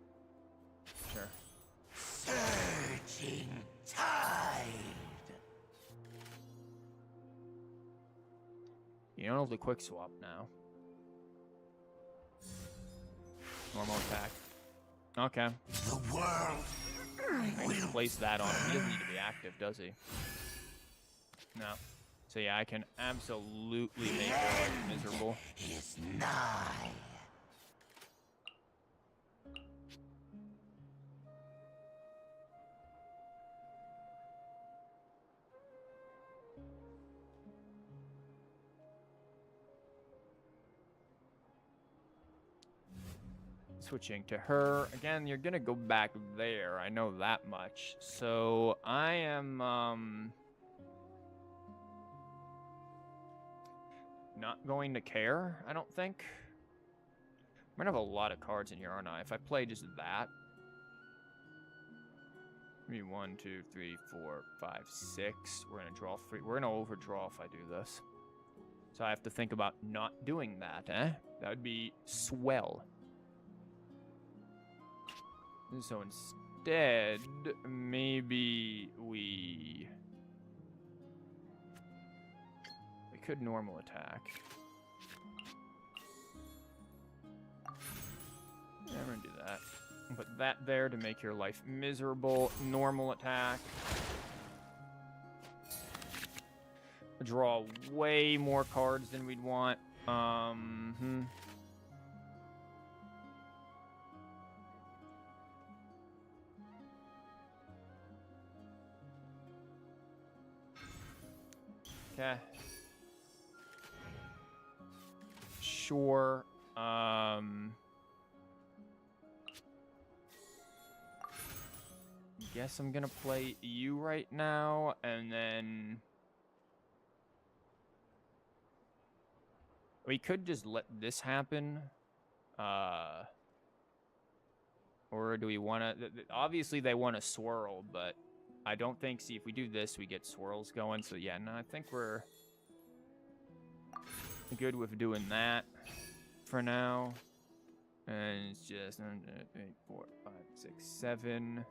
Surging tide. You don't have the quick swap now. Normal attack. Okay. The world I can place that on him. He doesn't need to be active, does he? No. So yeah, I can absolutely make your life miserable. is nigh. Switching to her. Again, you're gonna go back there. I know that much. So I am not going to care, I don't think. I'm gonna have a lot of cards in here, aren't I? If I play just that. Maybe 1, 2, 3, 4, 5, 6. We're gonna draw 3. We're gonna overdraw if I do this. So I have to think about not doing that, eh? That would be swell. So instead, maybe we could normal attack. Yeah, I'm gonna do that. Put that there to make your life miserable. Normal attack. Draw way more cards than we'd want. Okay. Sure. Guess I'm gonna play you right now, and then we could just let this happen. Or do we want to? Obviously, they want to swirl, but I don't think. See, if we do this, we get swirls going. So yeah, no, I think we're good with doing that for now. And it's just 8, 4, 5, 6, 7.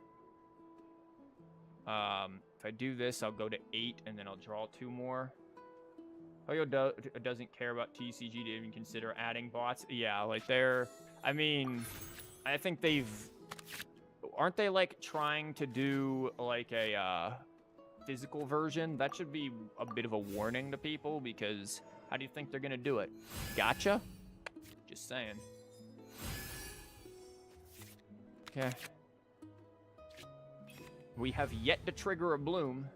If I do this, I'll go to 8, and then I'll draw 2 more. Hoyo doesn't care about TCG to even consider adding bots. Yeah, like they're... I mean, I think they've... Aren't they, like, trying to do, like, a physical version? That should be a bit of a warning to people, because how do you think they're gonna do it? Gotcha? Just saying. Okay. We have yet to trigger a bloom.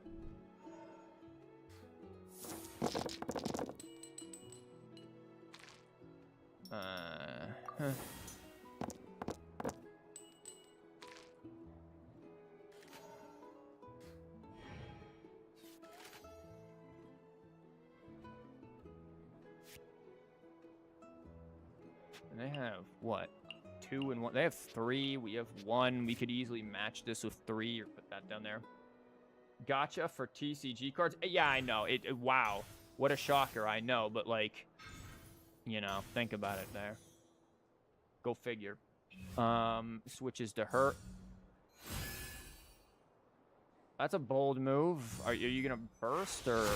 Huh. And they have, what, 2 and 1. They have 3. We have 1. We could easily match this with 3 or put that down there. Gotcha for TCG cards. Yeah, I know. Wow. What a shocker. I know. But, like, you know, think about it there. Go figure. Switches to hurt. That's a bold move. Are you going to burst or...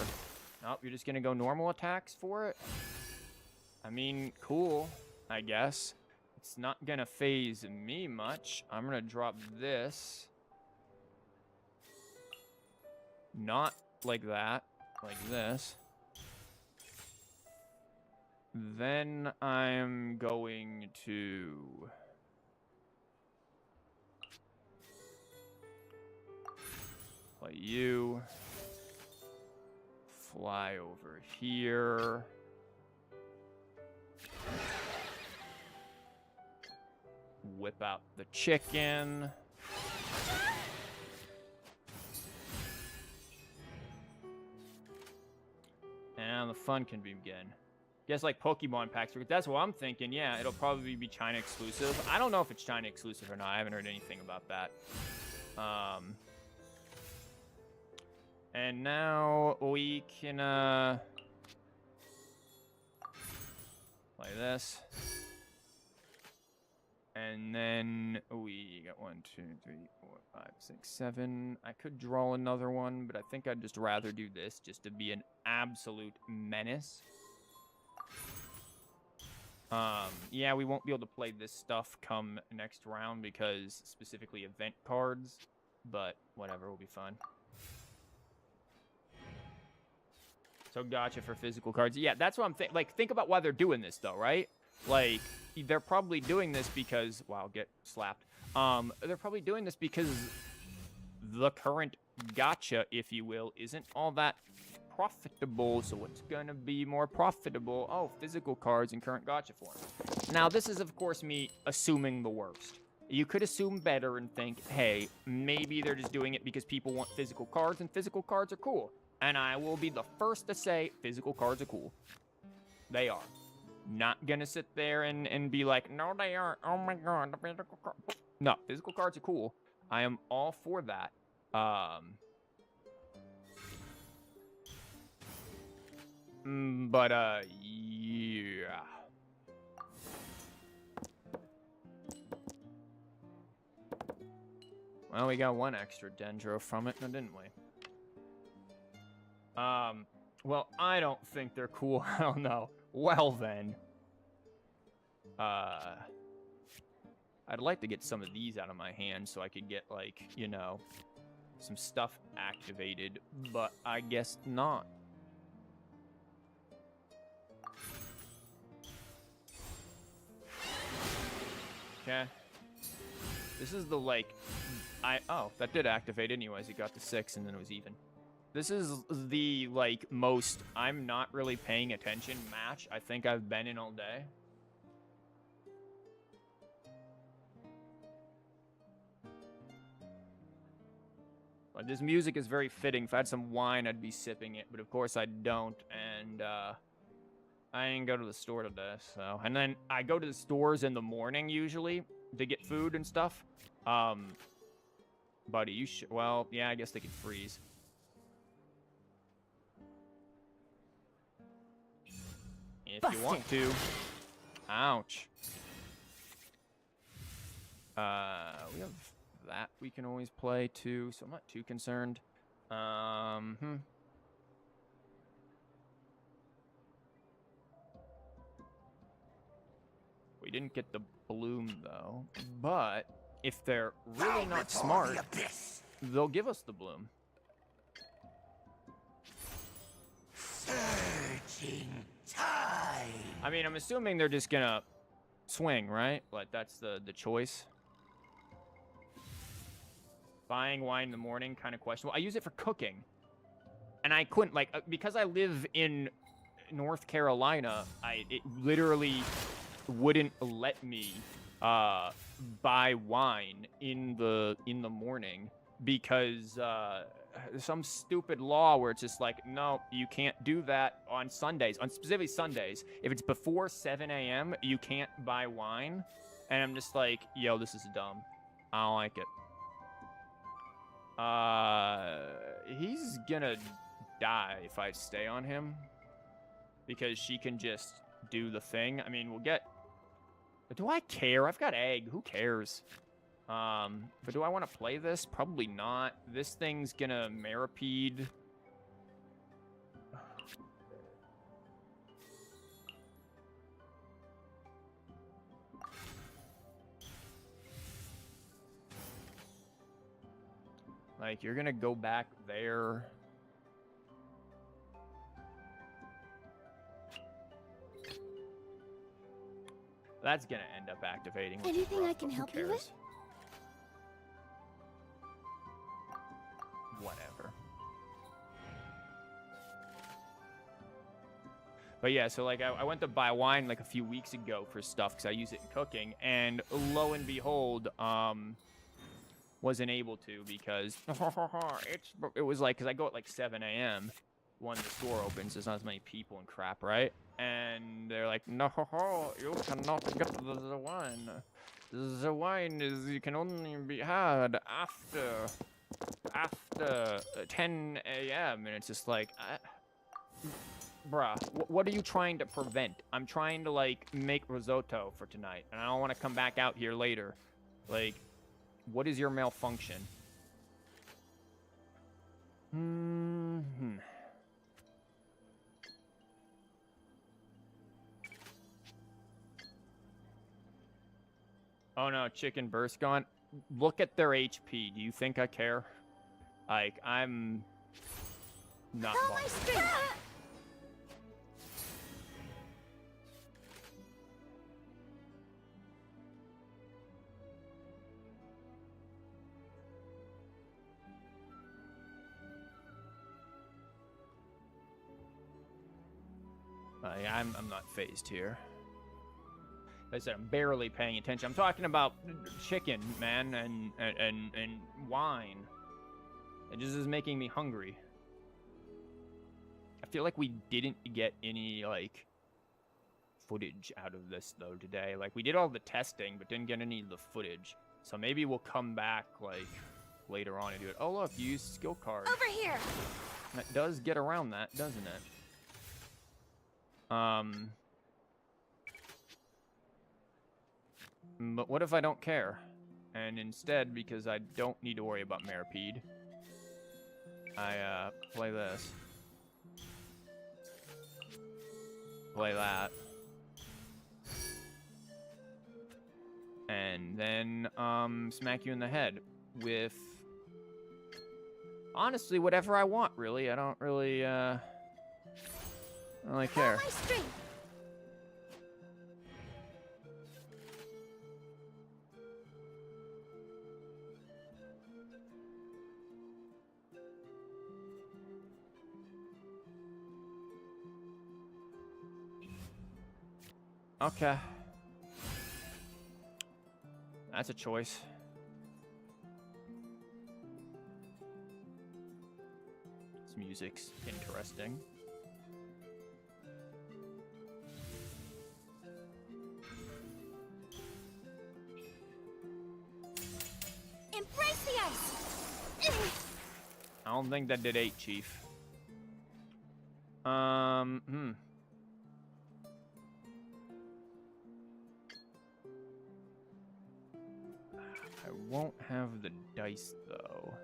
Nope, you're just going to go normal attacks for it? I mean, cool, I guess. It's not going to phase me much. I'm going to drop this. Not like that. Like this. Then I'm going to... play you. Fly over here. Whip out the chicken. And the fun can begin. Guess like Pokemon packs. That's what I'm thinking. Yeah, it'll probably be China exclusive. I don't know if it's China exclusive or not. I haven't heard anything about that. And now we can play this. And then we got 1, 2, 3, 4, 5, 6, 7. I could draw another one, but I think I'd just rather do this just to be an absolute menace. Yeah, we won't be able to play this stuff come next round because specifically event cards, but whatever, we'll be fine. So gotcha for physical cards. Yeah, that's what I'm thinking. Like, think about why they're doing this, though, right? Like, they're probably doing this because... Wow, get slapped. They're probably doing this because the current gotcha, if you will, isn't all that profitable. So what's going to be more profitable? Oh, physical cards in current gotcha form. Now, this is, of course, me assuming the worst. You could assume better and think, hey, maybe they're just doing it because people want physical cards, and physical cards are cool. And I will be the first to say physical cards are cool. They are. Not gonna sit there and be like, no, they aren't. Oh my god, the physical cards. No, physical cards are cool. I am all for that. Yeah. Well, we got 1 extra dendro from it, didn't we? Well, I don't think they're cool. I don't know. Well, then. I'd like to get some of these out of my hand so I could get, like, you know, some stuff activated, but I guess not. Okay. This is the, like, oh, that did activate anyways. It got to 6 and then it was even. This is the, like, most I'm not really paying attention match I think I've been in all day. But this music is very fitting. If I had some wine, I'd be sipping it. But, of course, I don't. And, I ain't go to the store today, so... And then I go to the stores in the morning, usually, to get food and stuff. Buddy, you should... Well, yeah, I guess they could freeze. If you want to. Ouch. We have that we can always play too, so I'm not too concerned. We didn't get the bloom though, but if they're really not smart, they'll give us the bloom. Searching time. I mean, I'm assuming they're just gonna swing, right? Like that's the choice. Buying wine in the morning, kind of questionable. I use it for cooking, and I couldn't like because I live in North Carolina. It literally wouldn't let me buy wine in the morning because some stupid law where it's just like, no, you can't do that on Sundays. On specifically Sundays, if it's before 7 a.m., you can't buy wine. And I'm just like, yo, this is dumb. I don't like it. He's gonna die if I stay on him. Because she can just do the thing. I mean, we'll get... Do I care? I've got egg. Who cares? But do I want to play this? Probably not. This thing's gonna Maripede. Like, you're gonna go back there. That's gonna end up activating. which is Anything rough, I can but who help you with? cares? Whatever. But yeah, so like I went to buy wine like a few weeks ago for stuff because I use it in cooking, and lo and behold, wasn't able to because it was like, because I go at like 7 a.m. when the store opens. There's not as many people and crap, right? And they're like, no, you cannot get the wine. The wine you can only be had after 10 a.m. And it's just like, bruh, what are you trying to prevent? I'm trying to like make risotto for tonight, and I don't want to come back out here later. Like, what is your malfunction? Oh no, chicken burst gone. Look at their HP. Do you think I care? Like, I'm not Feel my bothered. strength. I'm not phased here. Like I said, I'm barely paying attention. I'm talking about chicken, man, and wine. It just is making me hungry. I feel like we didn't get any, like, footage out of this, though, today. Like, we did all the testing, but didn't get any of the footage. So maybe we'll come back, like, later on and do it. Oh, look, use skill card. Over here. That does get around that, doesn't it? But what if I don't care? And instead, because I don't need to worry about Maripede, I, play this. Play that. And then, smack you in the head with... Honestly, whatever I want, really. I don't really care. Feel my strength. Okay. That's a choice. This music's interesting. Embrace the ice. I don't think that did 8, Chief. I won't have the dice, though.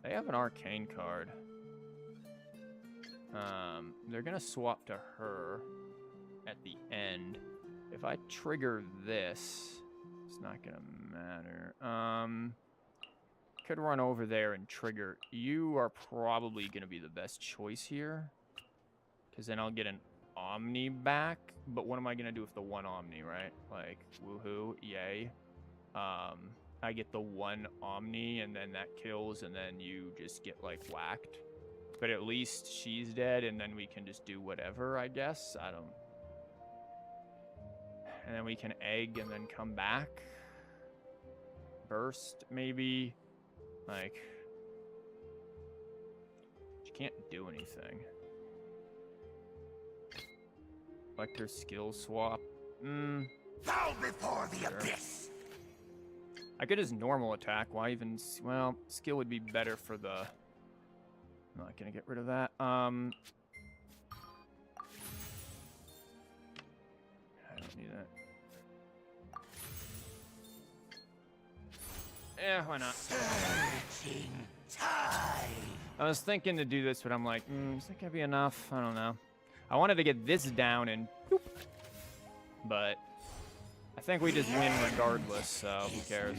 They have an arcane card. They're gonna swap to her at the end. If I trigger this, it's not gonna matter. Could run over there and trigger. You are probably gonna be the best choice here, because then I'll get an Omni back. But what am I gonna do with the one Omni, right? Like, woohoo, yay. I get the one Omni, and then that kills, and then you just get, like, whacked. But at least she's dead, and then we can just do whatever, I guess. I don't... And then we can egg and then come back. Burst, maybe. Like... can't do anything. Collector skill swap. Bow before the abyss. I could his normal attack. Why even? Well, skill would be better for the. I'm not gonna get rid of that. I don't need that. Yeah, why not? Searching time. I was thinking to do this, but I'm like, is that gonna be enough? I don't know. I wanted to get this down and boop, but I think we just win regardless, so who cares?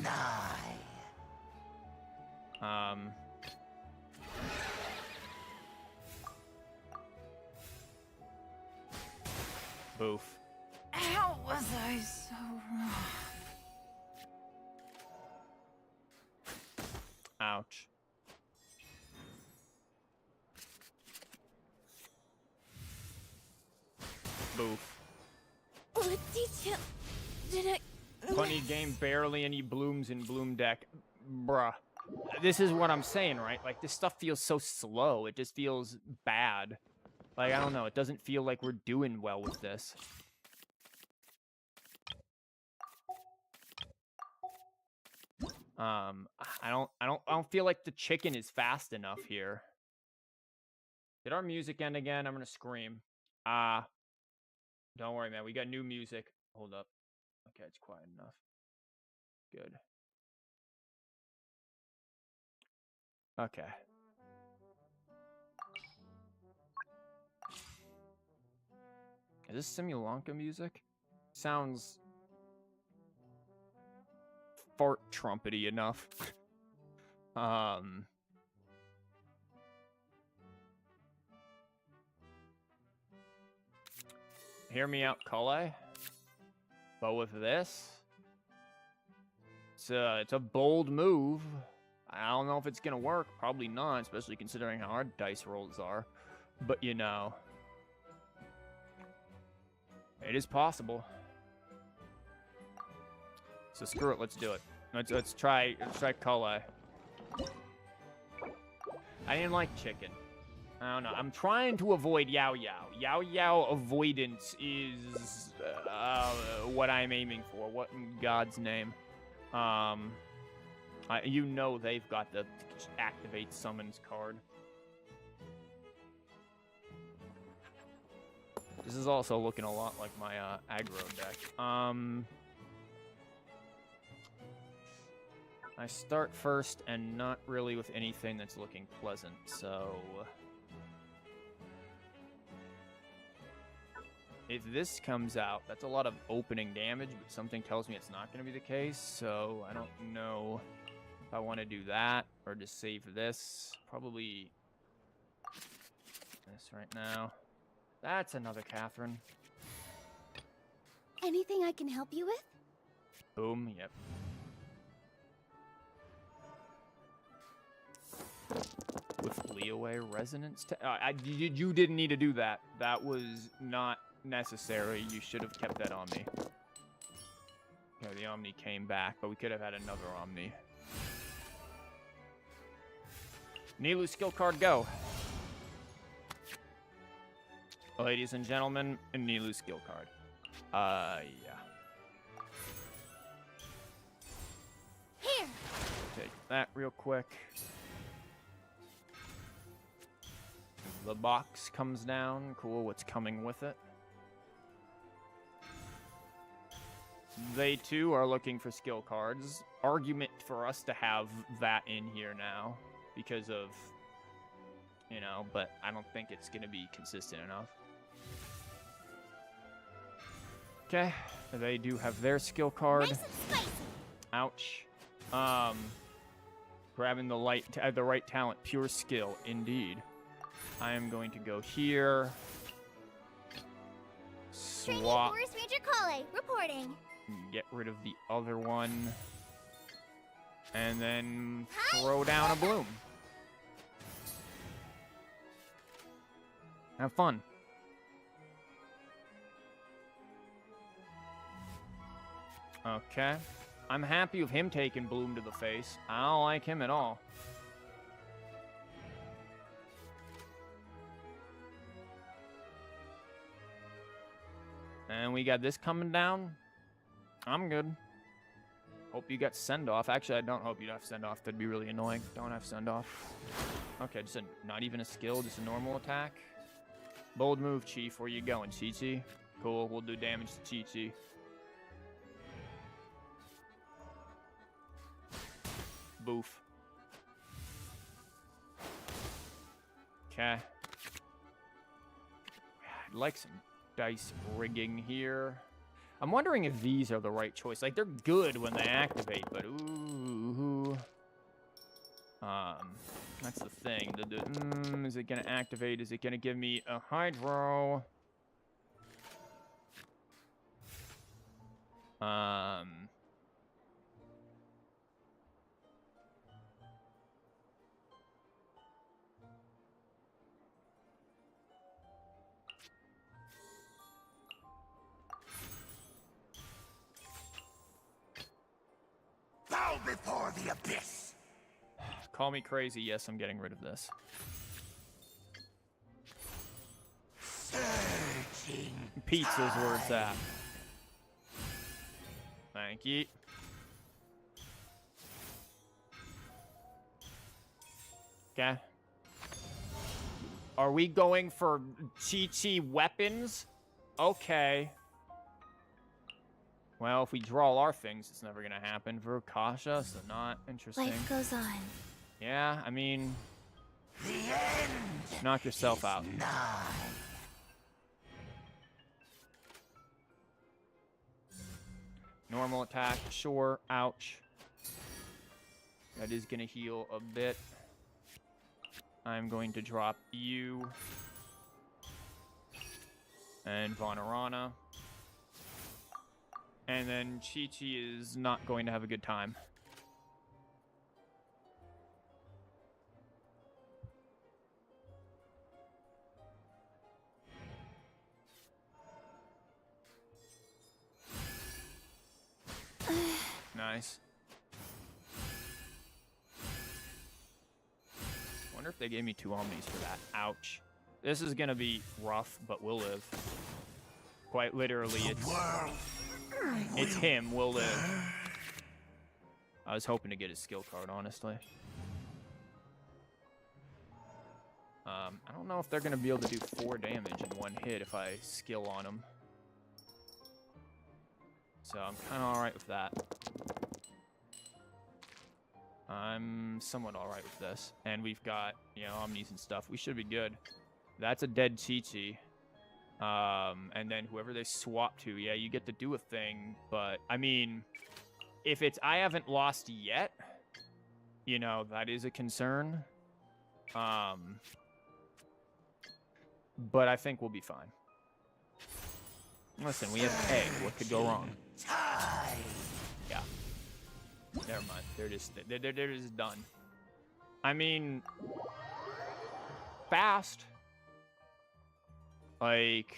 Boof. How was I so wrong? Ouch. Boof. What detail did I... Funny game, barely any blooms in Bloom deck. Bruh. This is what I'm saying, right? Like, this stuff feels so slow. It just feels bad. Like, I don't know. It doesn't feel like we're doing well with this. I don't feel like the chicken is fast enough here. Did our music end again? I'm gonna scream. Don't worry, man. We got new music. Hold up. Okay, it's quiet enough. Good. Okay. Is this Simulanka music? Sounds fart trumpety enough. Hear me out, Kale. But with this, it's a bold move. I don't know if it's gonna work. Probably not, especially considering how our dice rolls are. But you know, it is possible. So screw it. Let's do it. Let's try Kale. I didn't like chicken. I don't know. I'm trying to avoid Yao Yao. Yao Yao avoidance is what I'm aiming for. What in God's name? You know they've got the activate summons card. This is also looking a lot like my aggro deck. I start first and not really with anything that's looking pleasant, so... If this comes out, that's a lot of opening damage, but something tells me it's not going to be the case, so I don't know if I want to do that or just save this. Probably this right now. That's another Catherine. Anything I can help you with? Boom, yep. With Leeway Resonance? You didn't need to do that. That was not necessary. You should have kept that on me. Okay, the Omni came back, but we could have had another Omni. Nilu skill card, go. Ladies and gentlemen, a Nilu skill card. Yeah. Here. Take that real quick. The box comes down. Cool, what's coming with it? They too are looking for skill cards. Argument for us to have that in here now because of, you know, but I don't think it's going to be consistent enough. Okay, they do have their skill card. Nice and spicy. Ouch. Grabbing the right talent, pure skill, indeed. I am going to go here. Training Swap. Forest Ranger Kale, reporting. Get rid of the other one. And then throw down a bloom. Have fun. Okay. I'm happy with him taking bloom to the face. I don't like him at all. And we got this coming down. I'm good. Hope you got send-off. Actually, I don't hope you have send-off. That'd be really annoying. Don't have send-off. Okay, just not even a skill, just a normal attack. Bold move, Chief. Where you going, Chi-Chi? Cool, we'll do damage to Chi-Chi. Boof. Okay. I'd like some dice rigging here. I'm wondering if these are the right choice. Like, they're good when they activate, but ooh. That's the thing. Is it gonna activate? Is it gonna give me a hydro? Bow before the abyss. Call me crazy. Yes, I'm getting rid of this. Searching. Pizza's where it's at. Thank you. Okay. Are we going for Chi-Chi weapons? Okay. Well, if we draw all our things, it's never gonna happen for Kasha, so not interesting. Life goes on. Yeah, I mean, The end. knock yourself out. Nigh. Normal attack, sure, ouch. That is gonna heal a bit. I'm going to drop you. And Vonarana. And then Chi-Chi is not going to have a good time. Nice. Wonder if they gave me 2 Omnis for that. Ouch. This is gonna be rough, but we'll live. Quite literally, it's him. We'll live. I was hoping to get his skill card, honestly. I don't know if they're gonna be able to do 4 damage in 1 hit if I skill on him. So I'm kind of alright with that. I'm somewhat alright with this. And we've got, you know, Omnis and stuff. We should be good. That's a dead Chi-Chi. And then whoever they swap to, yeah, you get to do a thing. But, I mean, if it's I haven't lost yet, you know, that is a concern. But I think we'll be fine. Listen, we have egg. What could go wrong? Yeah. Never mind. They're just done. I mean, fast. Like,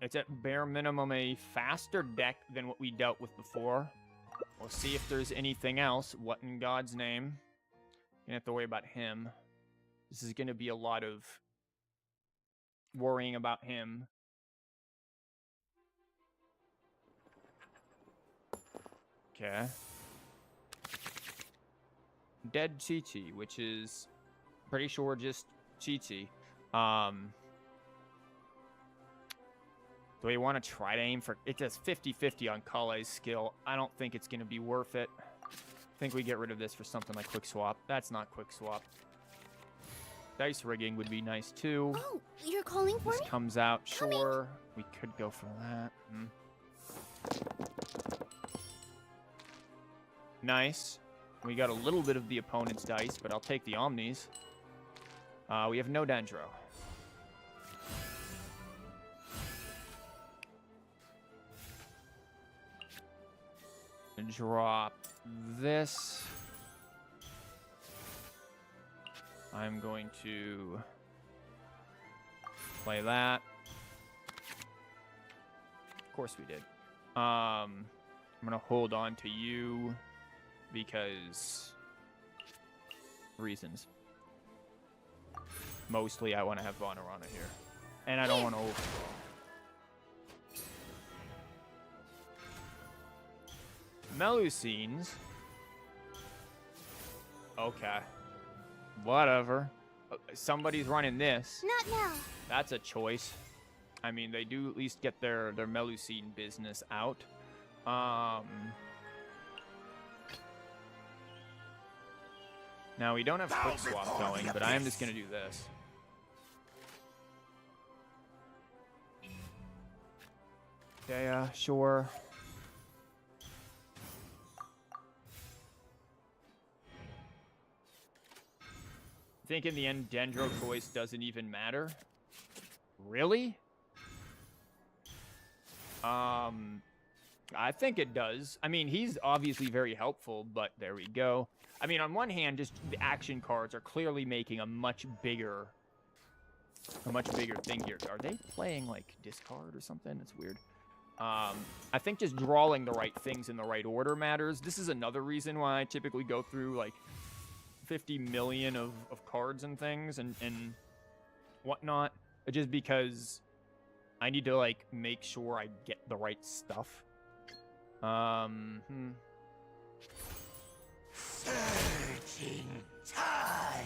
it's at bare minimum a faster deck than what we dealt with before. We'll see if there's anything else. What in God's name? You don't have to worry about him. This is going to be a lot of worrying about him. Okay. Dead Chi-Chi, which is pretty sure just Chi-Chi. Do we want to try to aim for... It does 50-50 on Kale's skill. I don't think it's going to be worth it. I think we get rid of this for something like Quick Swap. That's not Quick Swap. Dice rigging would be nice, too. Oh, you're calling for This me? comes out, sure. We could go for that. Nice. We got a little bit of the opponent's dice, but I'll take the Omnis. We have no Dendro. And drop this. I'm going to play that. Of course we did. I'm going to hold on to you because reasons. Mostly I want to have Vonarana here. And I don't want to overgrow. Melusines. Okay. Whatever. Somebody's running this. Not now. That's a choice. I mean, they do at least get their Melusine business out. Now, we don't have quick swap going, but I am just going to do this. Okay, sure. I think in the end, Dendro choice doesn't even matter. Really? I think it does. I mean, he's obviously very helpful, but there we go. I mean, on one hand, just the action cards are clearly making a much bigger thing here. Are they playing, like, discard or something? It's weird. I think just drawing the right things in the right order matters. This is another reason why I typically go through, like, 50 million of cards and things and whatnot. Just because I need to, like, make sure I get the right stuff. Surging tide.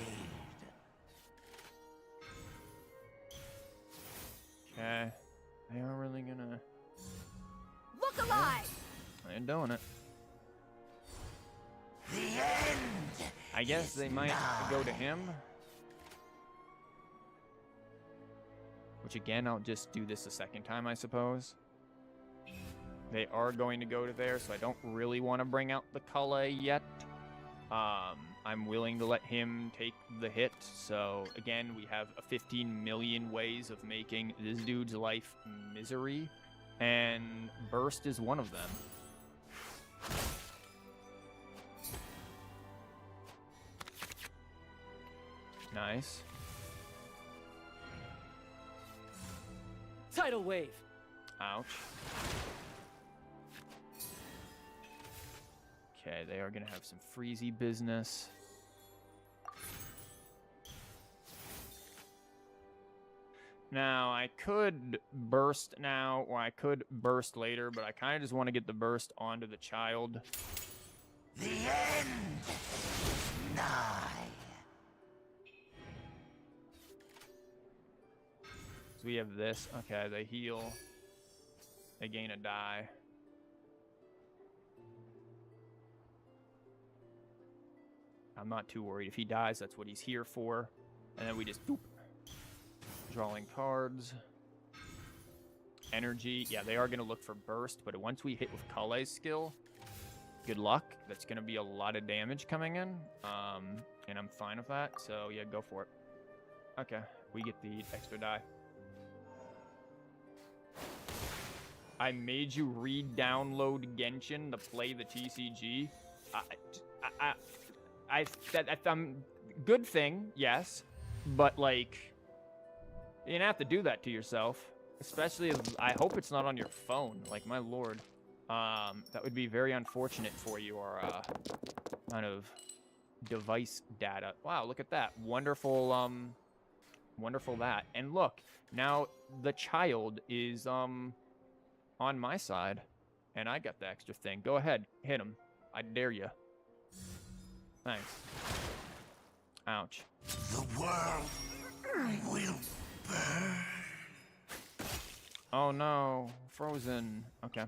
Okay. They are really gonna... Look alive! They're doing it. The end. I guess they might go to him. Which, again, I'll just do this a second time, I suppose. They are going to go to there, so I don't really want to bring out the Kale yet. I'm willing to let him take the hit. So, again, we have 15 million ways of making this dude's life misery. And Burst is one of them. Nice. Tidal wave. Ouch. Okay, they are going to have some freezy business. Now, I could burst now, or I could burst later, but I kind of just want to get the burst onto the child. The end is nigh. So we have this. Okay, they heal. They gain a die. I'm not too worried. If he dies, that's what he's here for. And then we just boop. Drawing cards. Energy. Yeah, they are going to look for burst, but once we hit with Kale's skill, good luck. That's going to be a lot of damage coming in. And I'm fine with that. So, yeah, go for it. Okay, we get the extra die. I made you re-download Genshin to play the TCG. Good thing, yes, but like, you didn't have to do that to yourself. Especially, I hope it's not on your phone. Like, my lord, that would be very unfortunate for your kind of device data. Wow, look at that, wonderful, wonderful that. And look, now the child is on my side, and I got the extra thing. Go ahead, hit him. I dare you. Thanks. Ouch. The world will burn. Oh no, frozen. Okay.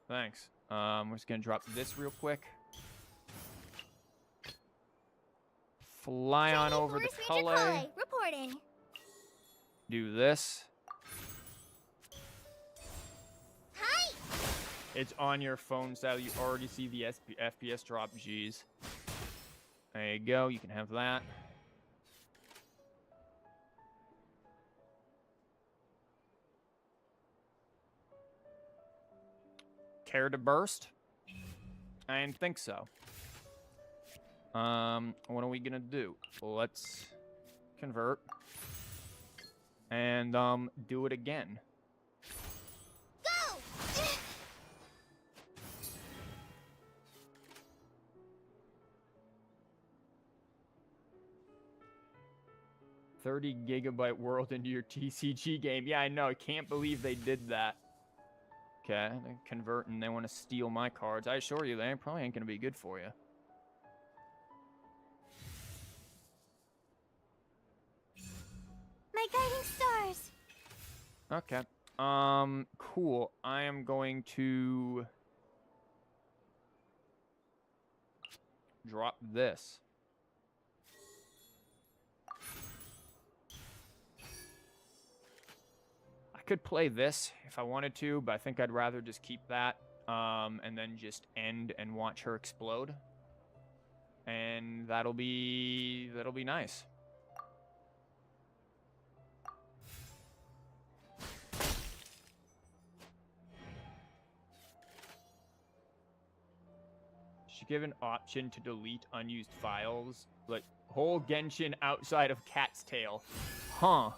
Thanks. We're just gonna drop this real quick. Fly on over the Kale. Reporting. Do this. Hi. It's on your phone, so you already see the FPS drop. G's. There you go. You can have that. Care to burst? I didn't think so. What are we gonna do? Let's convert and do it again. Go. 30-gigabyte world into your TCG game. Yeah, I know. I can't believe they did that. Okay, they convert and they want to steal my cards. I assure you, they probably ain't going to be good for you. My guiding stars. Okay. Cool. I am going to drop this. I could play this if I wanted to, but I think I'd rather just keep that, and then just end and watch her explode. And that'll be nice. Should give an option to delete unused files, like whole Genshin outside of Cat's Tail. Huh.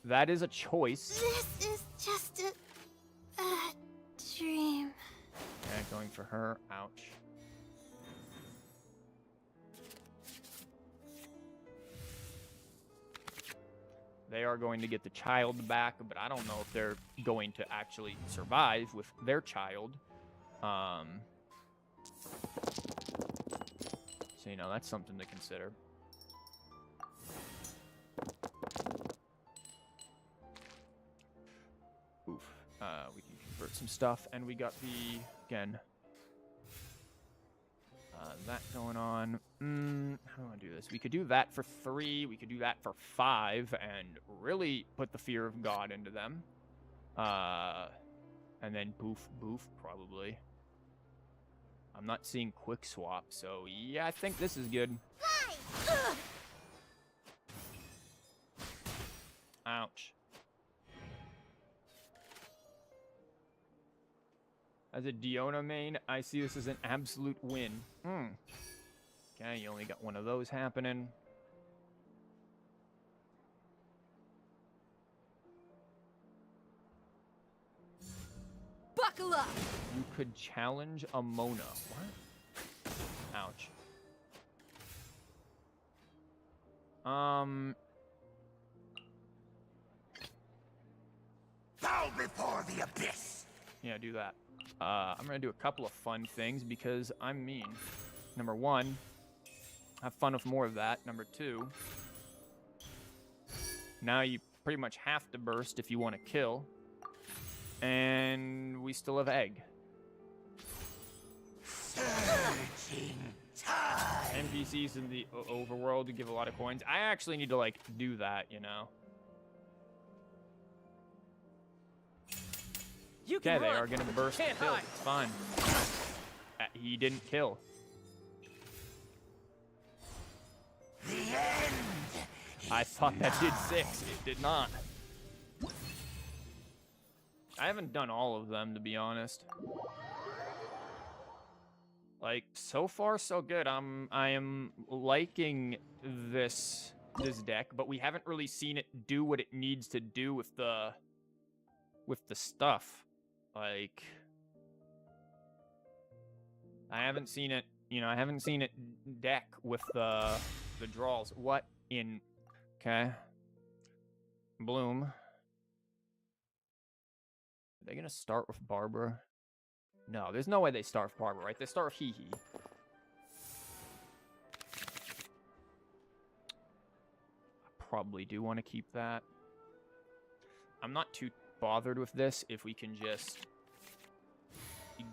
That is a choice. This is just a dream. Okay, going for her. Ouch. They are going to get the child back, but I don't know if they're going to actually survive with their child. So, you know, that's something to consider. Oof. We can convert some stuff, and we got the, again, that going on. How do I want to do this? We could do that for 3. We could do that for 5, and really put the fear of God into them. And then boof, boof, probably. I'm not seeing quick swap, so yeah, I think this is good. Ouch. As a Diona main, I see this as an absolute win. Okay, you only got one of those happening. Buckle up! You could challenge a Mona. What? Ouch. Bow before the abyss. Yeah, do that. I'm gonna do a couple of fun things because I'm mean. Number 1, have fun with more of that. Number 2, now you pretty much have to burst if you want to kill. And we still have egg. Searching time. NPCs in the overworld give a lot of coins. I actually need to, like, do that, you know? Okay, they are gonna burst and kill. It's fine. He didn't kill. The end. I thought that did 6. It did not. I haven't done all of them, to be honest. Like, so far so good. I am liking this deck, but we haven't really seen it do what it needs to do with the stuff. Like, I haven't seen it, you know, I haven't seen it deck with the draws. What in, okay. Bloom. Are they gonna start with Barbara? No, there's no way they start with Barbara, right? They start with Hee. I probably do want to keep that. I'm not too bothered with this if we can just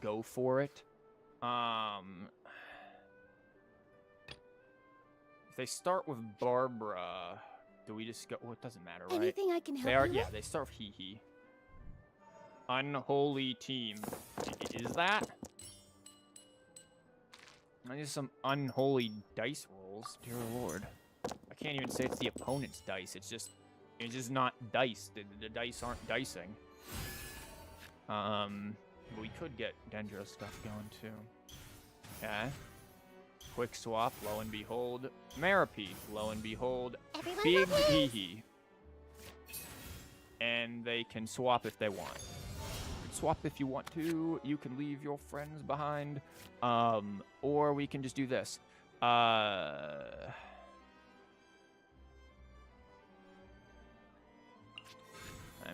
go for it. If they start with Barbara, do we just go? Well, it doesn't matter, right? Anything I can help They are, you yeah, with? they start with Hee. Unholy team. Is that? I need some unholy dice rolls. Dear Lord. I can't even say it's the opponent's dice. It's just not dice. The dice aren't dicing. But we could get Dendro stuff going too. Okay. Quick swap, lo and behold. Maripede, lo and behold. Everyone Big go please. Hee. And they can swap if they want. Swap if you want to. You can leave your friends behind. Or we can just do this.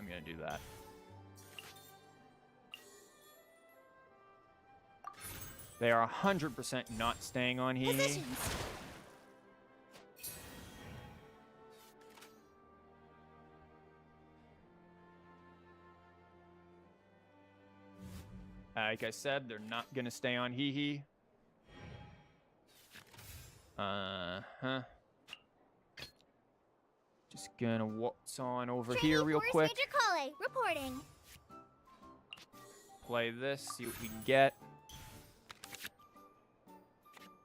I'm gonna do that. They are 100% not staying on Hee Hee. Positions. Like I said, they're not gonna stay on Hee Hee. Just gonna waltz on over here real Force quick. Major Kale, reporting. Play this, see what we can get.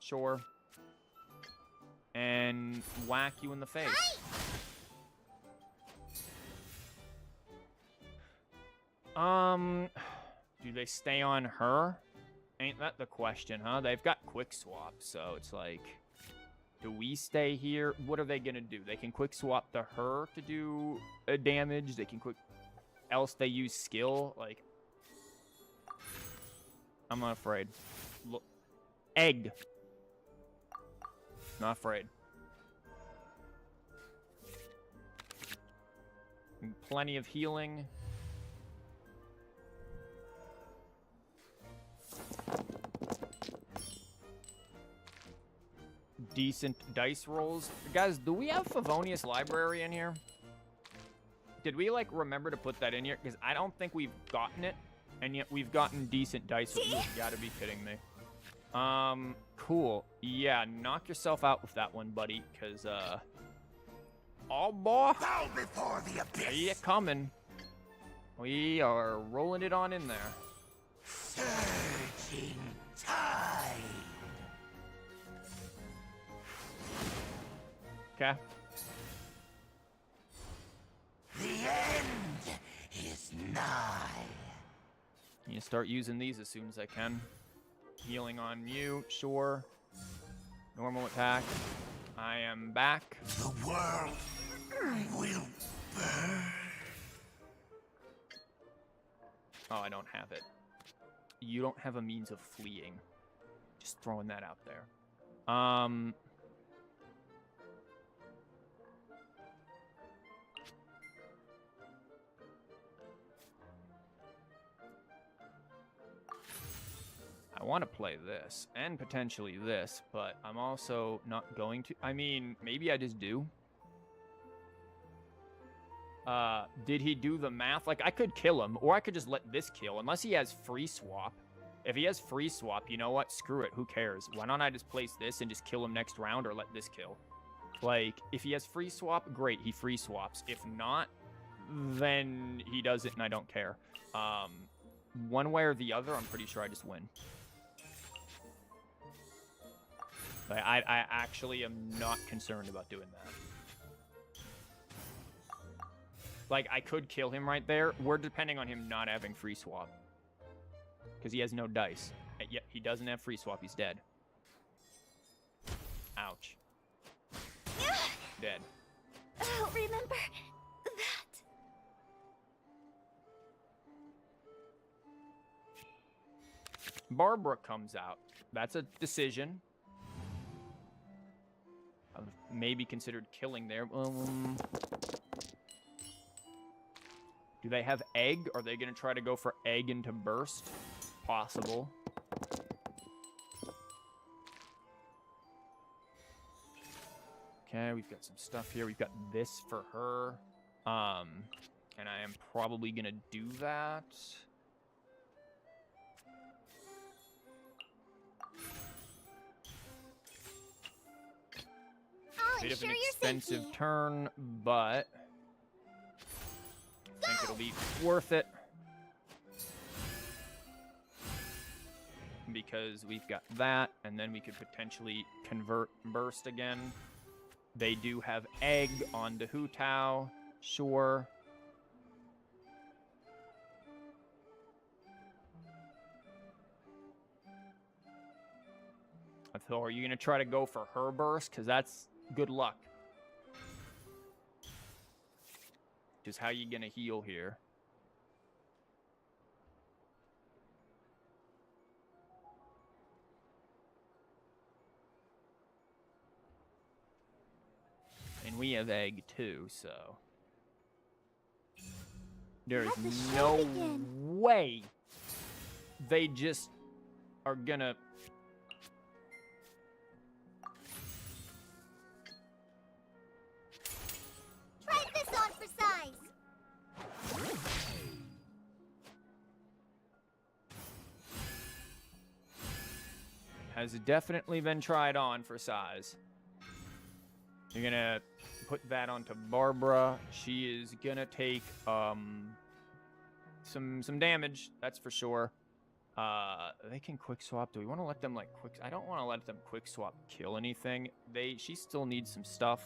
Sure. And whack you in the face. Do they stay on her? Ain't that the question, huh? They've got quick swap, so it's like, do we stay here? What are they gonna do? They can quick swap to her to do damage. They can quick, else they use skill. Like, I'm not afraid. Look, egg. Not afraid. Plenty of healing. Decent dice rolls. Guys, do we have Favonius Library in here? Did we, like, remember to put that in here? Because I don't think we've gotten it, and yet we've gotten decent dice rolls. You gotta be kidding me. Cool. Yeah, knock yourself out with that one, buddy, because, oh, boy. Bow before the abyss. Yeah, coming. We are rolling it on in there. Surging tide. Okay. The end is nigh. You start using these as soon as I can. Healing on you, sure. Normal attack. I am back. The world will burn. Oh, I don't have it. You don't have a means of fleeing. Just throwing that out there. I want to play this, and potentially this, but I'm also not going to. I mean, maybe I just do. Did he do the math? Like, I could kill him, or I could just let this kill, unless he has free swap. If he has free swap, you know what? Screw it. Who cares? Why don't I just place this and just kill him next round, or let this kill? Like, if he has free swap, great. He free swaps. If not, then he does it, and I don't care. One way or the other, I'm pretty sure I just win. Like, I actually am not concerned about doing that. Like, I could kill him right there. We're depending on him not having free swap. Because he has no dice. And yet, he doesn't have free swap. He's dead. Ouch. Dead. Oh, remember that. Barbara comes out. That's a decision. I've maybe considered killing there. Do they have egg? Are they going to try to go for egg into burst? Possible. Okay, we've got some stuff here. We've got this for her. And I am probably going to do that. I'll Bit of ensure an your expensive safety. turn, but I think it'll be worth it. Because we've got that, and then we could potentially convert burst again. They do have egg onto Hu Tao, sure. So are you going to try to go for her burst? Because that's good luck. Just how you going to heal here? And we have egg too, so. There's Let the show no begin. way they just are gonna... Try this on for size. Has definitely been tried on for size. You're gonna put that onto Barbara. She is gonna take some damage, that's for sure. They can quick swap. Do we want to let them like quick? I don't want to let them quick swap kill anything. She still needs some stuff.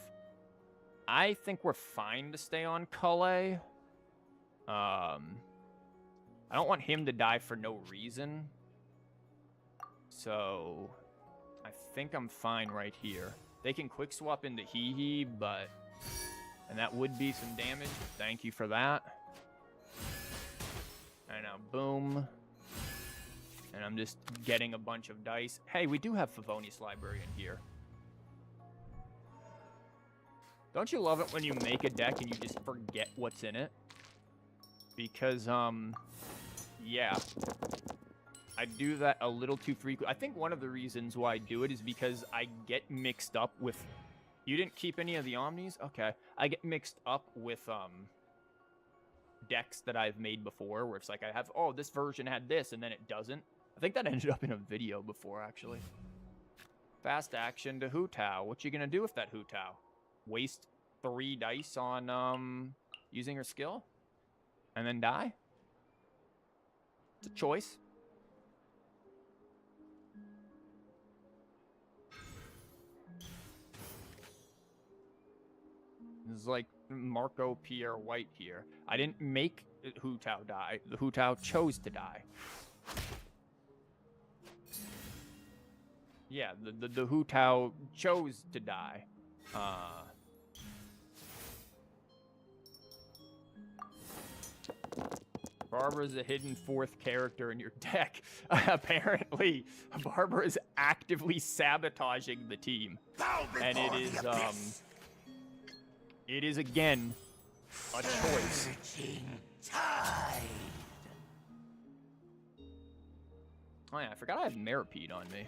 I think we're fine to stay on Cully. I don't want him to die for no reason. So I think I'm fine right here. They can quick swap into Hee, but... And that would be some damage. Thank you for that. And now, boom. And I'm just getting a bunch of dice. Hey, we do have Favonius Library in here. Don't you love it when you make a deck and you just forget what's in it? Because, yeah. I do that a little too frequently. I think one of the reasons why I do it is because I get mixed up with... You didn't keep any of the Omnis? Okay. I get mixed up with decks that I've made before, where it's like I have, oh, this version had this, and then it doesn't. I think that ended up in a video before, actually. Fast action to Hu Tao. What you gonna do with that Hu Tao? Waste 3 dice on using her skill? And then die? It's a choice. This is like Marco Pierre White here. I didn't make Hu Tao die. The Hu Tao chose to die. Yeah, the Hu Tao chose to die. Barbara's a hidden 4th character in your deck. Apparently, Barbara is actively sabotaging the team. And it is again a choice. Oh yeah, I forgot I have Meripede on me.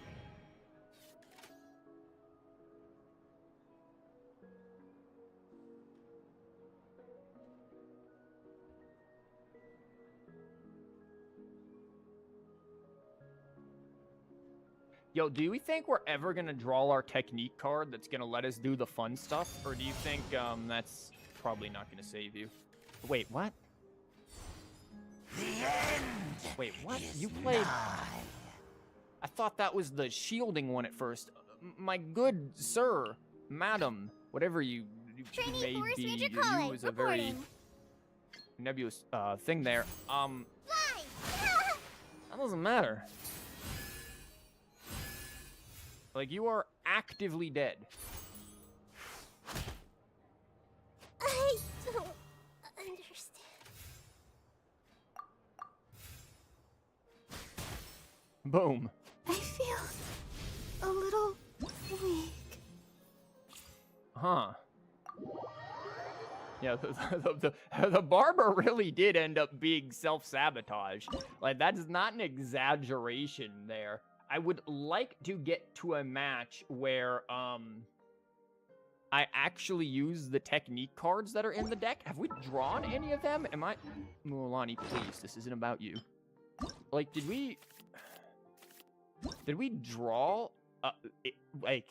Yo, do we think we're ever gonna draw our technique card that's gonna let us do the fun stuff? Or do you think that's probably not gonna save you? Wait, what? Wait, what? You played... I thought that was the shielding one at first. My good sir, madam, whatever you may be, you is a very nebulous thing there. That doesn't matter. Like, you are actively dead. I don't understand. Boom. I feel a little weak. Huh. Yeah, the barber really did end up being self-sabotage. Like, that's not an exaggeration there. I would like to get to a match where, I actually use the technique cards that are in the deck. Have we drawn any of them? Am I... Mualani, please, this isn't about you. Like, did we draw, like...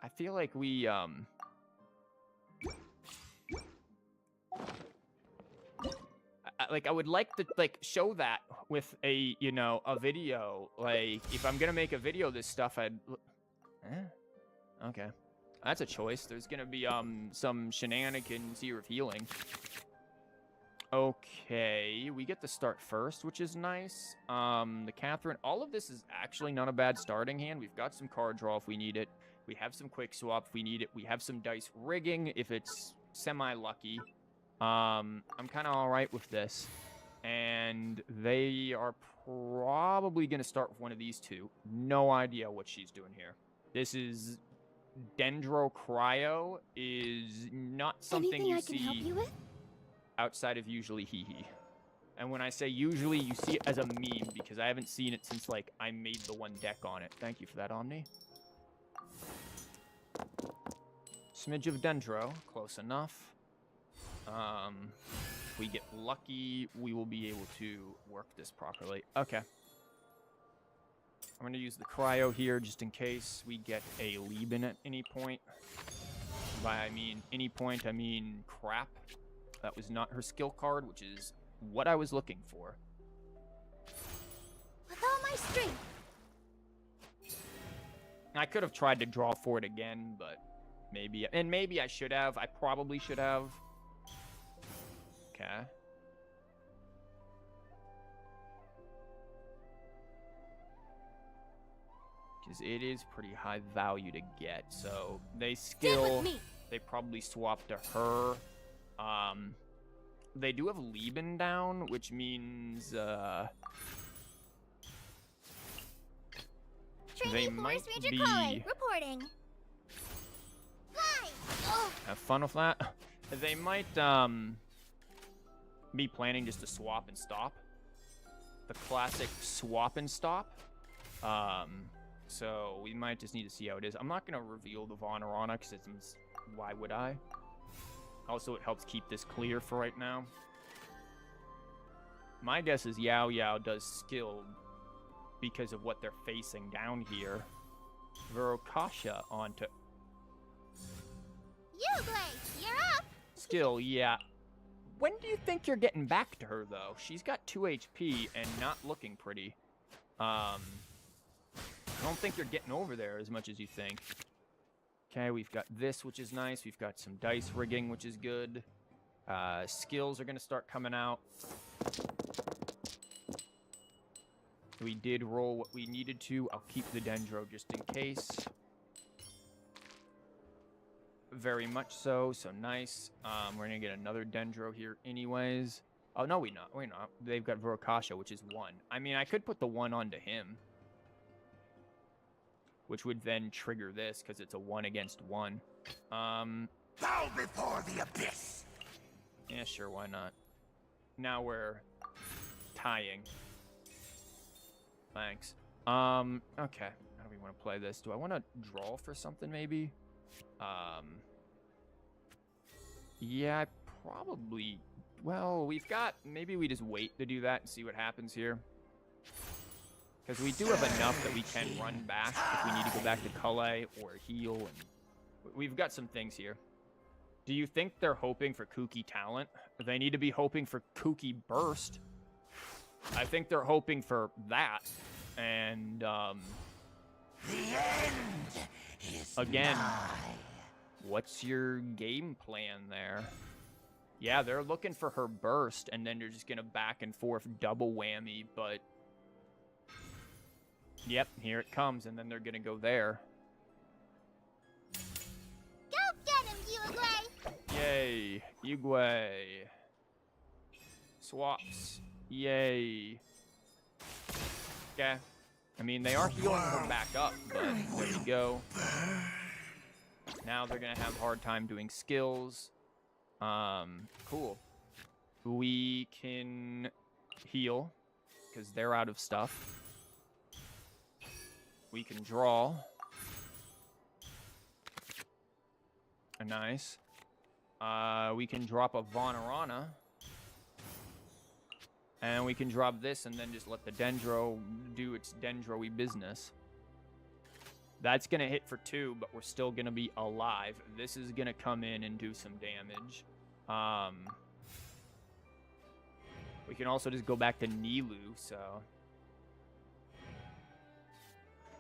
I feel like we, like, I would like to, like, show that with a, you know, a video. Like, if I'm gonna make a video of this stuff, I'd... Okay. That's a choice. There's gonna be, some shenanigans here of healing. Okay, we get to start first, which is nice. The Catherine... All of this is actually not a bad starting hand. We've got some card draw if we need it. We have some quick swap if we need it. We have some dice rigging if it's semi-lucky. I'm kind of all right with this. And they are probably going to start with one of these two. No idea what she's doing here. This is Dendro Cryo is not something Anything you I can see help you with? outside of usually Hee. And when I say usually, you see it as a meme, because I haven't seen it since, like, I made the one deck on it. Thank you for that, Omni. Smidge of Dendro, close enough. If we get lucky, we will be able to work this properly. Okay. I'm going to use the cryo here just in case we get a Lieben at any point. By any point, I mean crap. That was not her skill card, which is what I was looking for. With all my strength. I could have tried to draw for it again, but maybe I should have. I probably should have. Okay. Because it is pretty high value to get, so they skill. They probably swap to her. They do have Lieben down, which means they might be. Reporting. Fly. Oh. Have fun with that. They might be planning just to swap and stop. The classic swap and stop. So we might just need to see how it is. I'm not gonna reveal the Vonarana because it's why would I? Also, it helps keep this clear for right now. My guess is Yao Yao does skill because of what they're facing down here. Verokasha onto Uglay, you're up. skill, yeah. When do you think you're getting back to her, though? She's got 2 HP and not looking pretty. I don't think you're getting over there as much as you think. Okay, we've got this, which is nice. We've got some dice rigging, which is good. Skills are going to start coming out. We did roll what we needed to. I'll keep the Dendro just in case. Very much so, so nice. We're going to get another Dendro here anyways. Oh, no, we're not. They've got Verokasha, which is 1. I mean, I could put the 1 onto him, which would then trigger this because it's a 1 against 1. Bow before the abyss. Yeah, sure, why not? Now we're tying. Thanks. Okay. How do we want to play this? Do I want to draw for something maybe? Yeah, I probably. Well, we've got. Maybe we just wait to do that and see what happens here. Because we do have enough that we can run back if we need to go back to Cully or heal. And we've got some things here. Do you think they're hoping for kooky talent? They need to be hoping for kooky burst. I think they're hoping for that. And, The end is again, nigh. what's your game plan there? Yeah, they're looking for her burst, and then they're just going to back and forth double whammy, but... Yep, here it comes, and then they're gonna go there. Go get him, Uglay. Yay, Uguay. Swaps. Yay. Okay. I mean, they are healing her back up, but there you go. Now they're gonna have a hard time doing skills. Cool. We can heal, because they're out of stuff. We can draw. Nice. We can drop a Vonarana. And we can drop this and then just let the Dendro do its Dendro-y business. That's going to hit for 2, but we're still going to be alive. This is going to come in and do some damage. We can also just go back to Nilu, so...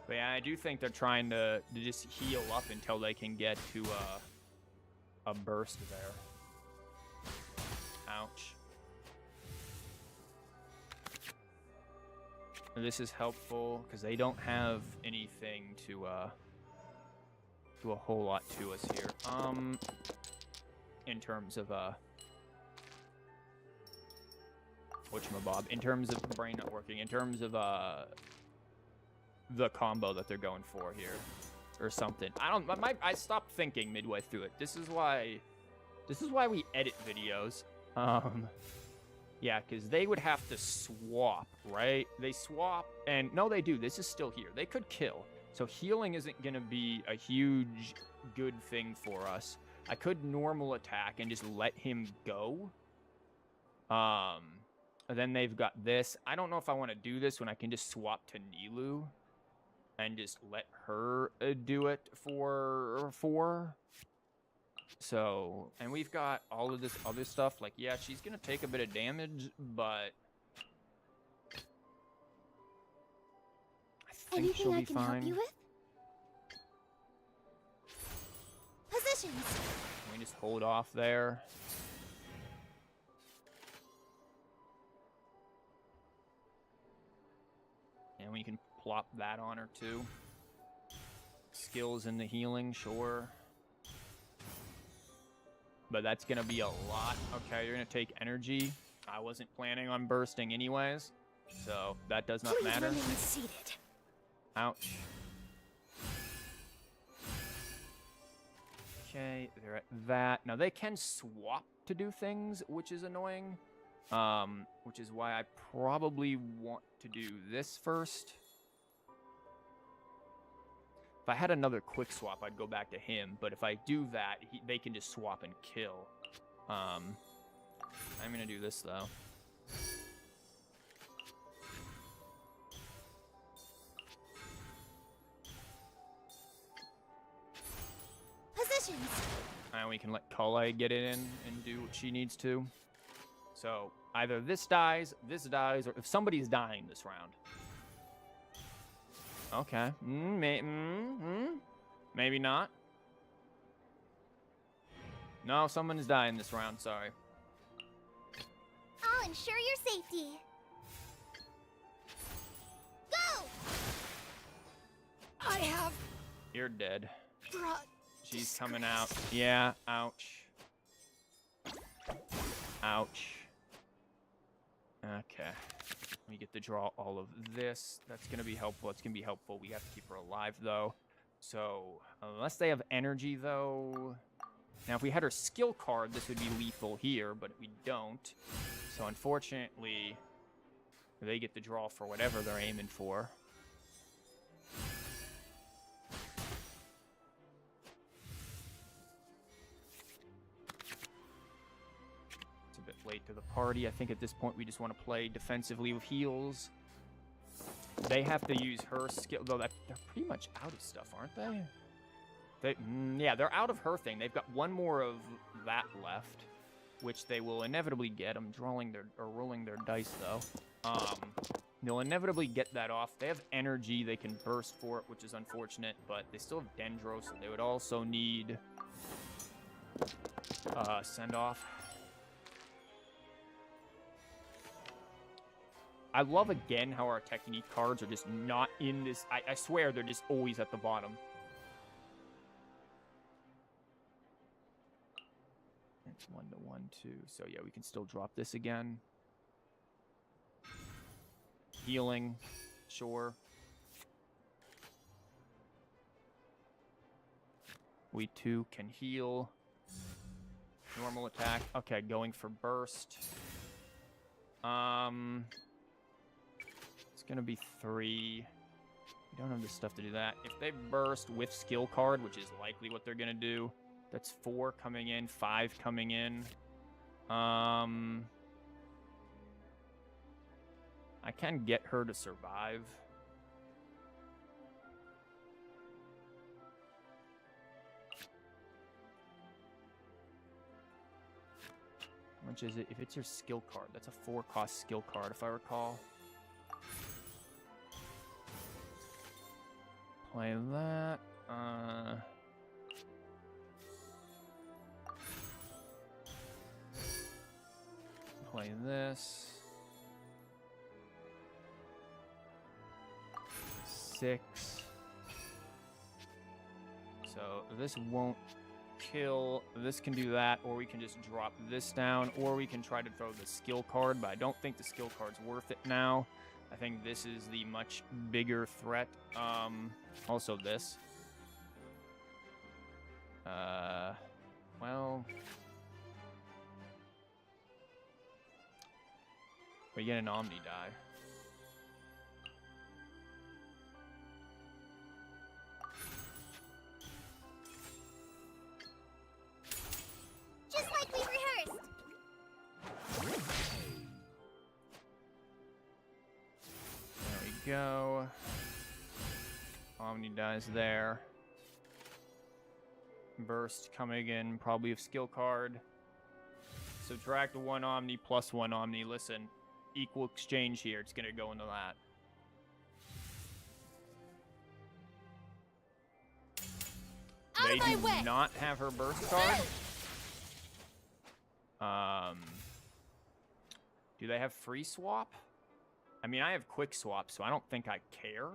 But yeah, I do think they're trying to just heal up until they can get to a burst there. Ouch. This is helpful because they don't have anything to do a whole lot to us here. In terms of whatchamabob, in terms of brain not working, in terms of the combo that they're going for here. or something. I stopped thinking midway through it. This is why we edit videos. Yeah, because they would have to swap, right? They swap, and no, they do. This is still here. They could kill. So healing isn't going to be a huge good thing for us. I could normal attack and just let him go. Then they've got this. I don't know if I want to do this when I can just swap to Nilu and just let her do it for 4. So, and we've got all of this other stuff. Like, yeah, she's going to take a bit of damage, but I think Anything she'll I be can fine. help you with? Positions. Let me just hold off there. And we can plop that on her too. Skills in the healing, sure. But that's going to be a lot. Okay, you're going to take energy. I wasn't planning on bursting anyways, so that does not matter. Please remain seated. Ouch. Okay, they're at that. Now, they can swap to do things, which is annoying. Which is why I probably want to do this first. If I had another quick swap, I'd go back to him. But if I do that, they can just swap and kill. I'm going to do this, though. Positions. And we can let Kale get it in and do what she needs to. So either this dies, or if somebody's dying this round. Okay. Maybe not. No, someone is dying this round, sorry. I'll ensure your safety. Go! I have You're dead. brought She's coming out. Yeah, ouch. Ouch. Okay. We get to draw all of this. That's going to be helpful. It's going to be helpful. We have to keep her alive, though. So, unless they have energy, though... Now, if we had her skill card, this would be lethal here, but we don't. So, unfortunately, they get the draw for whatever they're aiming for. It's a bit late to the party. I think at this point, we just want to play defensively with heals. They have to use her skill, though they're pretty much out of stuff, aren't they? Yeah, they're out of her thing. They've got one more of that left, which they will inevitably get. I'm rolling their dice, though. They'll inevitably get that off. They have energy. They can burst for it, which is unfortunate, but they still have Dendro, so they would also need send-off. I love, again, how our technique cards are just not in this. I swear they're just always at the bottom. It's 1 to 1, 2. So, yeah, we can still drop this again. Healing, sure. We, too, can heal. Normal attack. Okay, going for burst. It's going to be 3. We don't have the stuff to do that. If they burst with skill card, which is likely what they're going to do, that's 4 coming in, 5 coming in. I can get her to survive. How much is it? If it's your skill card, that's a 4-cost skill card, if I recall. Play that. Play this. 6. So this won't kill. This can do that, or we can just drop this down, or we can try to throw the skill card, but I don't think the skill card's worth it now. I think this is the much bigger threat. Also this. Well... We get an Omni die. Just like we rehearsed. There we go. Omni dies there. Burst coming in, probably a skill card. Subtract 1 Omni plus 1 Omni. Listen, equal exchange here. It's going to go into that. They do not have her burst card. Do they have free swap? I mean, I have quick swap, so I don't think I care.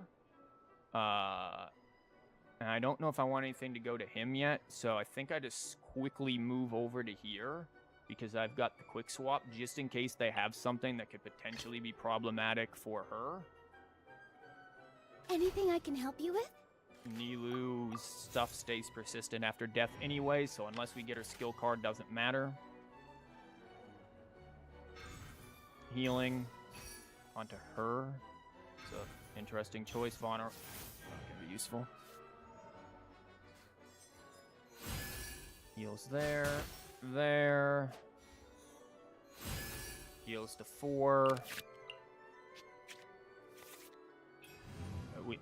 And I don't know if I want anything to go to him yet, so I think I just quickly move over to here because I've got the quick swap just in case they have something that could potentially be problematic for her. Anything I can help you with? Nilou's stuff stays persistent after death anyway, so unless we get her skill card, doesn't matter. Healing onto her. It's an interesting choice. Vonner can be useful. Heals there. There. Heals to 4.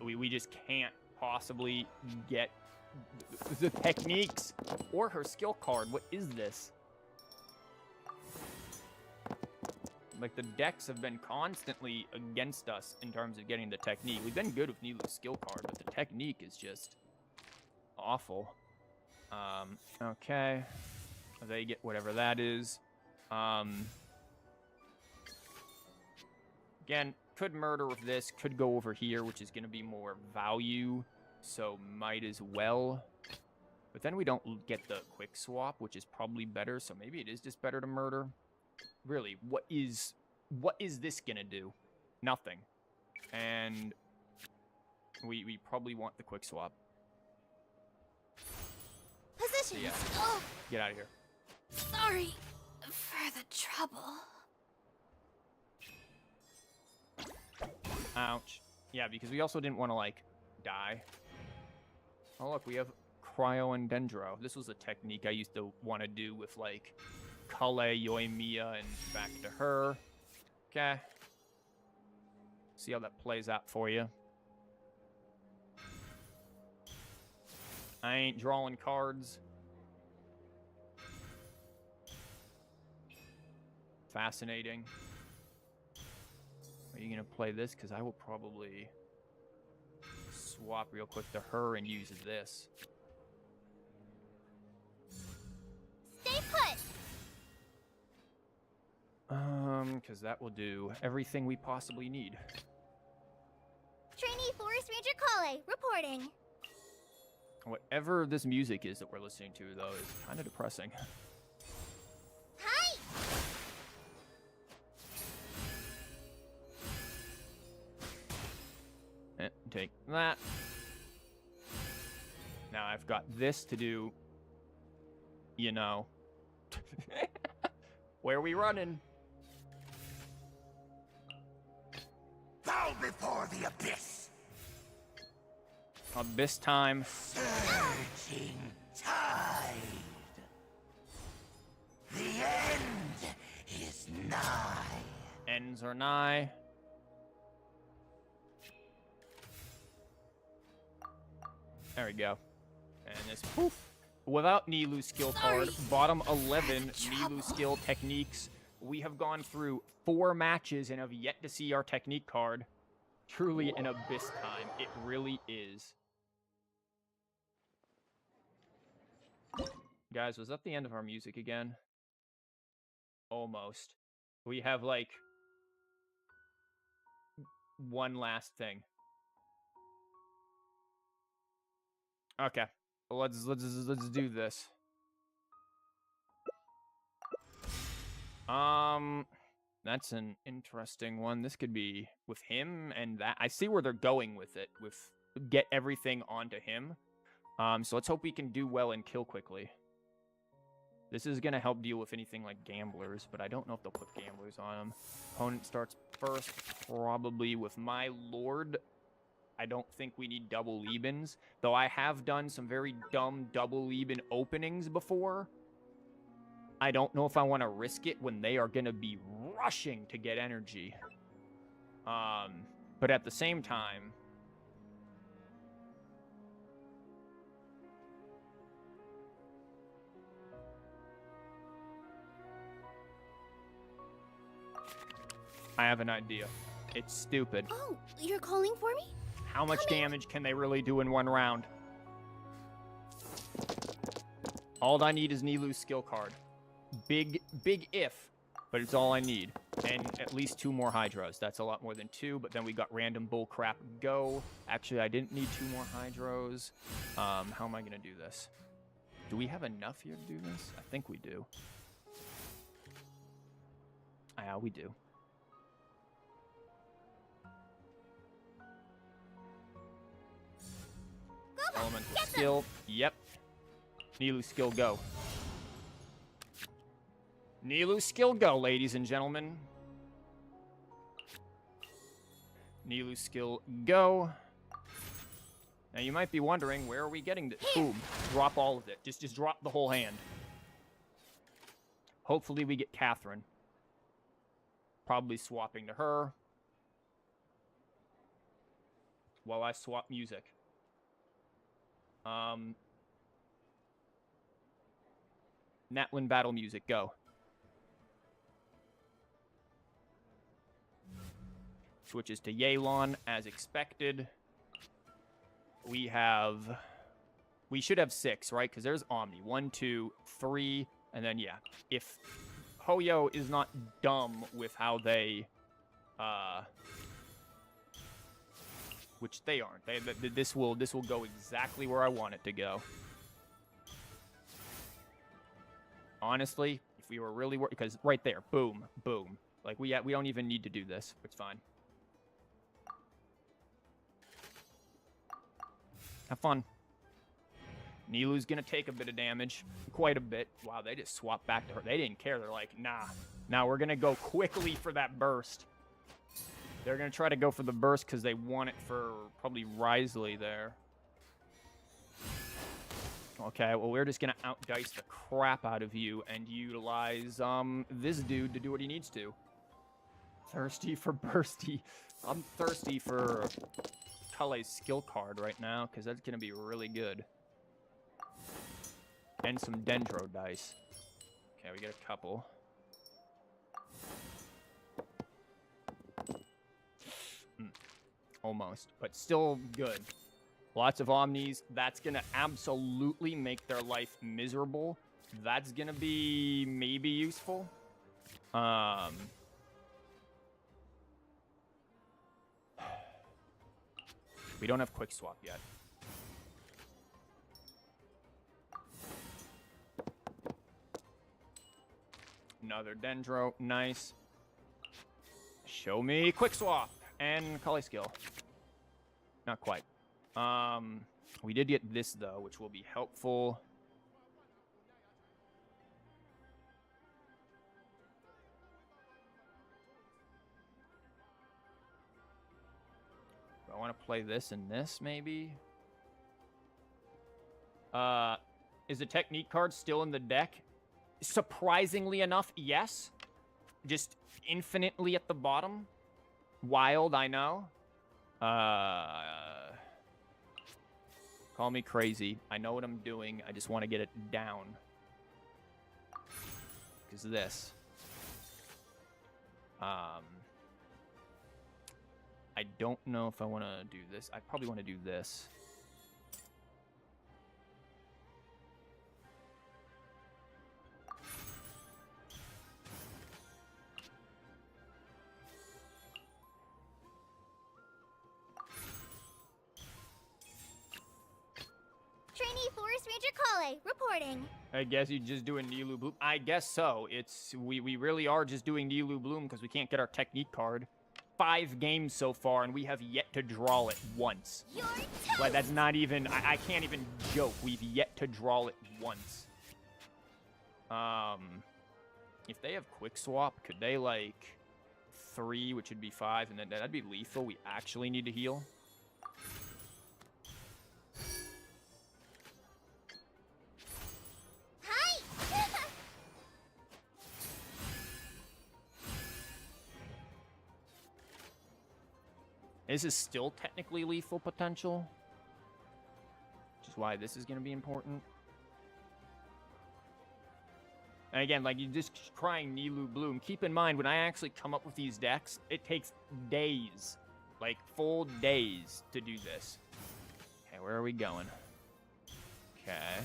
We just can't possibly get the techniques or her skill card. What is this? Like, the decks have been constantly against us in terms of getting the technique. We've been good with Nilou's skill card, but the technique is just awful. Okay. They get whatever that is. Again, could murder with this, could go over here, which is going to be more value, so might as well. But then we don't get the quick swap, which is probably better, so maybe it is just better to murder. Really, what is this going to do? Nothing. And we probably want the quick swap. Positions. So yeah, Oh, get out of here. sorry for the trouble. Ouch. Yeah, because we also didn't want to, like, die. Oh, look, we have cryo and dendro. This was a technique I used to want to do with, like, Kale, Yoimiya, and back to her. Okay. See how that plays out for you. I ain't drawing cards. Fascinating. Are you going to play this? Because I will probably swap real quick to her and use this. Stay put. Because that will do everything we possibly need. Trainee Forest Ranger Kale, reporting. Whatever this music is that we're listening to, though, is kind of depressing. Hi. Take that. Now I've got this to do, you know. Where are we running? Bow before the abyss. Abyss time. Surging tide. The end is nigh. Ends are nigh. There we go. And this poof. Without Nilou's skill card, bottom 11 Nilou skill techniques. We have gone through 4 matches and have yet to see our technique card. Truly an abyss time. It really is. Guys, was that the end of our music again? Almost. We have, like, one last thing. Okay, let's do this. That's an interesting one. This could be with him and that. I see where they're going with it. With get everything onto him. So let's hope we can do well and kill quickly. This is going to help deal with anything like gamblers, but I don't know if they'll put gamblers on them. Opponent starts first, probably with my lord. I don't think we need double Lebens, though I have done some very dumb double Leben openings before. I don't know if I want to risk it when they are going to be rushing to get energy. But at the same time, I have an idea. It's stupid. Oh, you're calling for me? How much damage can they really do in one round? All I need is Nilu's skill card. Big if, but it's all I need. And at least 2 more Hydros. That's a lot more than 2, but then we got random bullcrap go. Actually, I didn't need 2 more Hydros. How am I going to do this? Do we have enough here to do this? I think we do. Yeah, we do. Elemental skill. Yep. Nilu skill go. Nilu skill go, ladies and gentlemen. Nilu skill go. Now you might be wondering, where are we getting this? Boom. Drop all of it. Just drop the whole hand. Hopefully we get Catherine. Probably swapping to her. While I swap music. Natlin battle music, go. Switches to Yelan as expected. We should have 6, right? Because there's Omni. 1, 2, 3, and then yeah. If Hoyo is not dumb with how they which they aren't. This will go exactly where I want it to go. Honestly, if we were really worried, because right there, boom, boom. Like we don't even need to do this. It's fine. Have fun. Nilu's gonna take a bit of damage, quite a bit. Wow, they just swapped back to her. They didn't care. They're like, nah. Now we're gonna go quickly for that burst. They're going to try to go for the burst because they want it for probably Risley there. Okay, well, we're just going to outdice the crap out of you and utilize this dude to do what he needs to. Thirsty for bursty. I'm thirsty for Kale's skill card right now because that's going to be really good. And some Dendro dice. Okay, we get a couple. Almost, but still good. Lots of Omnis. That's going to absolutely make their life miserable. That's going to be maybe useful. We don't have quick swap yet. Another Dendro. Nice. Show me quick swap. And Kali skill. Not quite. We did get this, though, which will be helpful. Do I want to play this and this, maybe? Is the technique card still in the deck? Surprisingly enough, yes. Just infinitely at the bottom. Wild, I know. Call me crazy. I know what I'm doing. I just want to get it down. Because this. I don't know if I want to do this. I probably want to do this. Trainee Forest Ranger Kale, reporting. I guess you're just doing Nilu Bloom. I guess so. We really are just doing Nilu Bloom because we can't get our technique card. 5 games so far, and we have yet to draw it once. Your Like, that's not even... I can't even joke. We've yet to draw it once. If they have quick swap, could they, like... 3, which would be 5, and then that'd be lethal. We actually need to heal. Hi. This is still technically lethal potential, which is why this is going to be important. And again, like, you're just crying Nilu Bloom. Keep in mind, when I actually come up with these decks, it takes days. Like, full days to do this. Okay, where are we going? Okay.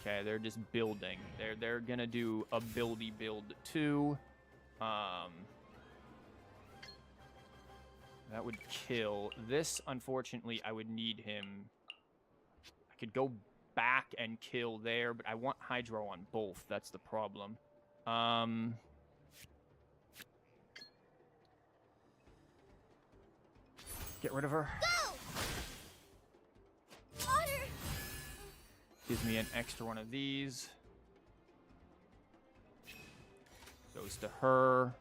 Okay, they're just building. They're gonna do a buildy build too. That would kill. This, unfortunately, I would need him. I could go back and kill there, but I want Hydro on both. That's the problem. Get rid of her. Go. Water. Gives me an extra one of these. Goes to her.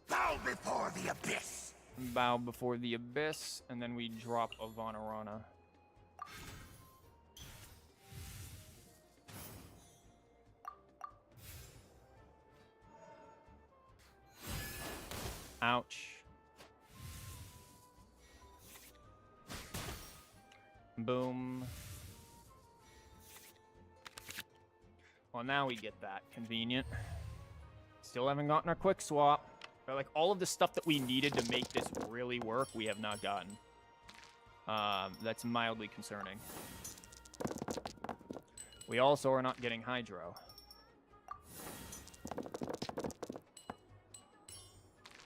Bow before the abyss. Bow before the abyss, and then we drop a Vanarana. Ouch. Boom. Well, now we get that. Convenient. Still haven't gotten our quick swap. But, like, all of the stuff that we needed to make this really work, we have not gotten. That's mildly concerning. We also are not getting Hydro.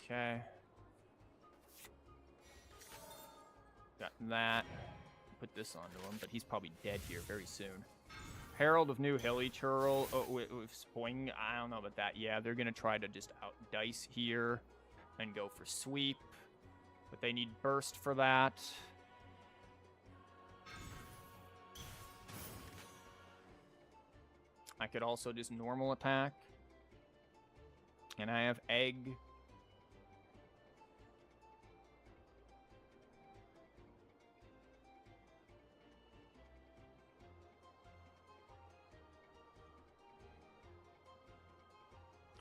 Okay. Got that. Put this onto him, but he's probably dead here very soon. Herald of New Hilly, churl. Oh, with Swing, I don't know about that. Yeah, they're going to try to just out-dice here and go for sweep. But they need burst for that. I could also just normal attack. And I have egg.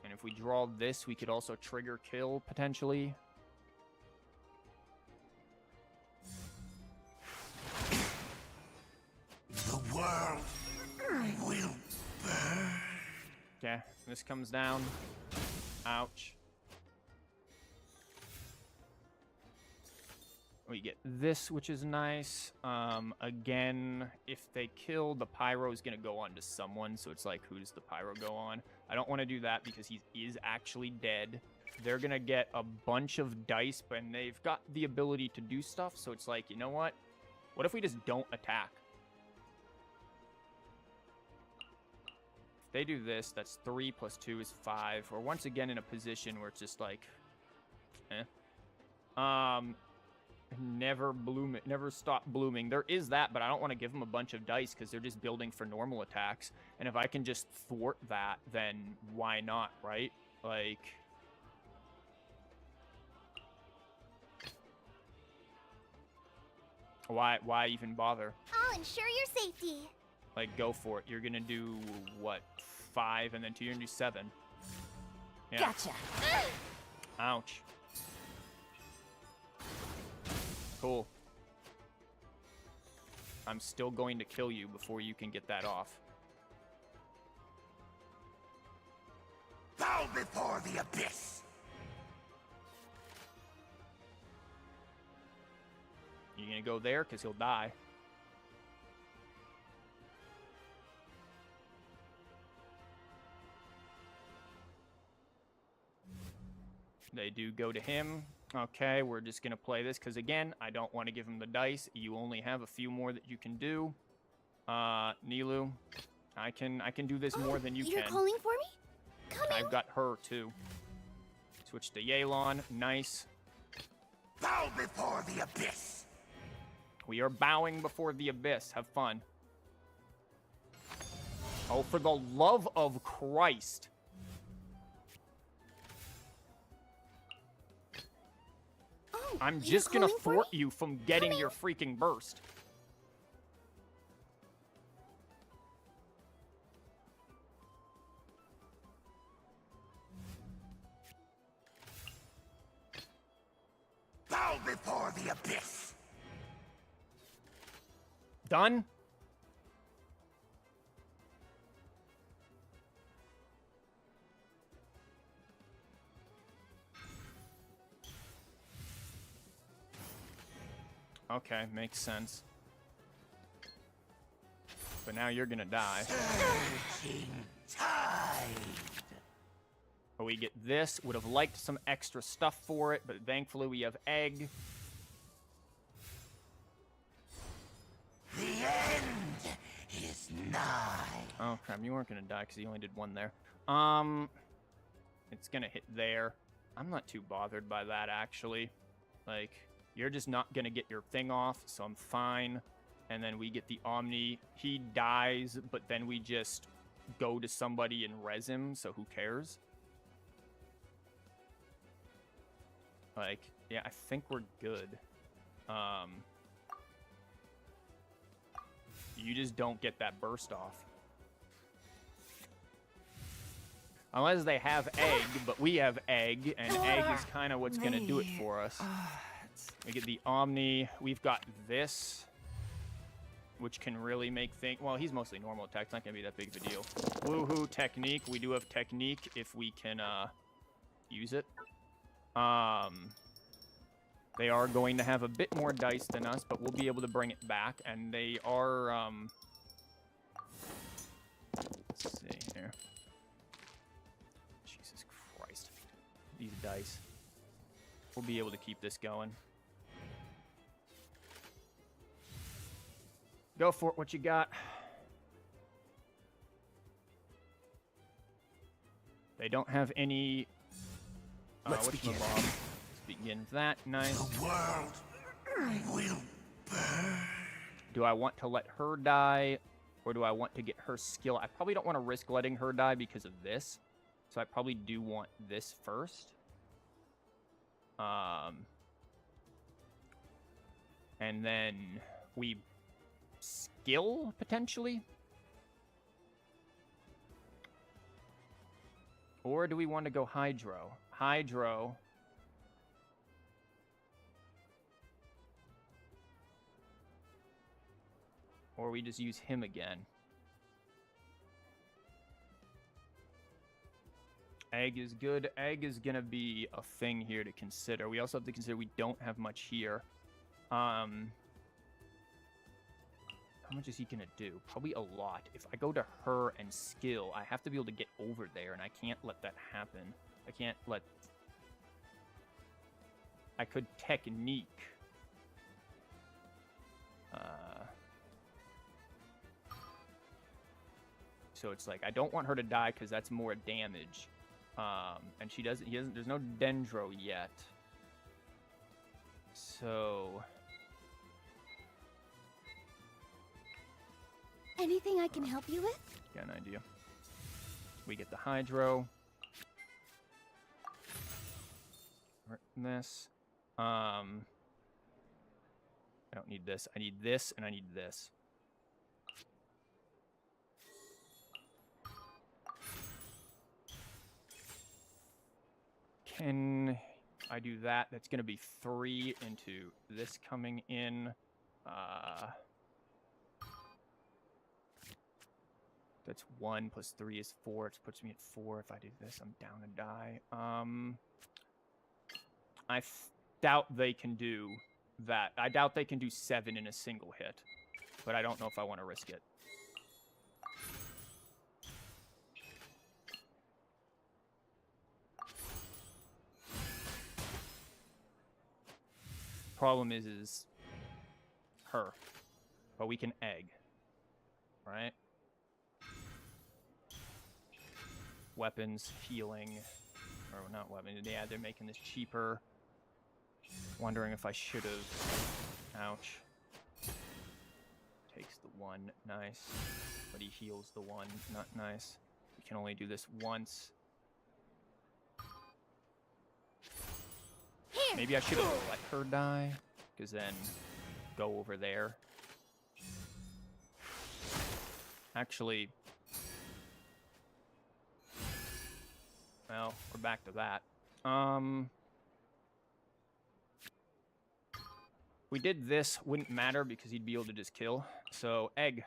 And if we draw this, we could also trigger kill, potentially. The world will burn. Okay, this comes down. Ouch. We get this, which is nice. Again, if they kill, the Pyro is going to go on to someone. So it's like, who does the Pyro go on? I don't want to do that because he is actually dead. They're going to get a bunch of dice, but they've got the ability to do stuff. So it's like, you know what? What if we just don't attack? If they do this, that's 3 plus 2 is 5. We're once again in a position where it's just like, never bloom it, never stop blooming. There is that, but I don't want to give them a bunch of dice because they're just building for normal attacks. And if I can just thwart that, then why not, right? Like, why even bother? I'll ensure your safety. Like, go for it. You're gonna do what, 5, and then 2. You're gonna do 7. Yeah. Gotcha. Ouch. Cool. I'm still going to kill you before you can get that off. Bow before the abyss. You're gonna go there because he'll die. They do go to him. Okay, we're just gonna play this because again, I don't want to give him the dice. You only have a few more that you can do. Nilu, I can do this more than you You're can. calling for me? Coming. I've got her too. Switch to Yelan. Nice. Bow before the abyss. We are bowing before the abyss. Have fun. Oh, for the love of Christ. Oh, I'm you're just gonna calling for thwart me? you from getting your freaking burst. Bow before the abyss. Done? Okay, makes sense. But now you're gonna die. Surging tide. But we get this. Would have liked some extra stuff for it, but thankfully we have egg. The end is nigh. Oh crap, you weren't gonna die because you only did one there. It's gonna hit there. I'm not too bothered by that actually. Like, you're just not gonna get your thing off, so I'm fine. And then we get the Omni. He dies, but then we just go to somebody and res him, so who cares? Like, yeah, I think we're good. You just don't get that burst off. Unless they have egg, but we have egg, and egg is kind of what's going to do it for us. We get the Omni. We've got this, which can really make things... Well, he's mostly normal attack. It's not going to be that big of a deal. Woohoo, technique. We do have technique if we can use it. They are going to have a bit more dice than us, but we'll be able to bring it back. And they are... Let's see here. Jesus Christ. These dice. We'll be able to keep this going. Go for it. What you got? They don't have any... Let's begin. Let's begin that. Nice. The world will burn. Do I want to let her die, or do I want to get her skill? I probably don't want to risk letting her die because of this. So I probably do want this first. And then we skill, potentially? Or do we want to go Hydro? Hydro. Or we just use him again. Egg is good. Egg is going to be a thing here to consider. We also have to consider we don't have much here. How much is he going to do? Probably a lot. If I go to her and skill, I have to be able to get over there, and I can't let that happen. I can't let... I could technique. So it's like, I don't want her to die because that's more damage. And she doesn't, there's no Dendro yet. So... Anything I can help you with? Got an idea. We get the Hydro. This. I don't need this. I need this, and I need this. Can I do that? That's going to be 3 into this coming in. That's 1 plus 3 is 4. It puts me at 4. If I do this, I'm down a die. I doubt they can do that. I doubt they can do 7 in a single hit. But I don't know if I want to risk it. Problem is her. But we can egg. Right? Weapons, healing. or not weapon. Yeah, they're making this cheaper. Wondering if I should have. Ouch. Takes the 1, nice. But he heals the 1, not nice. We can only do this once. Maybe I should have let her die, because then go over there. Actually, well, we're back to that. We did this, wouldn't matter because he'd be able to just kill. So, egg.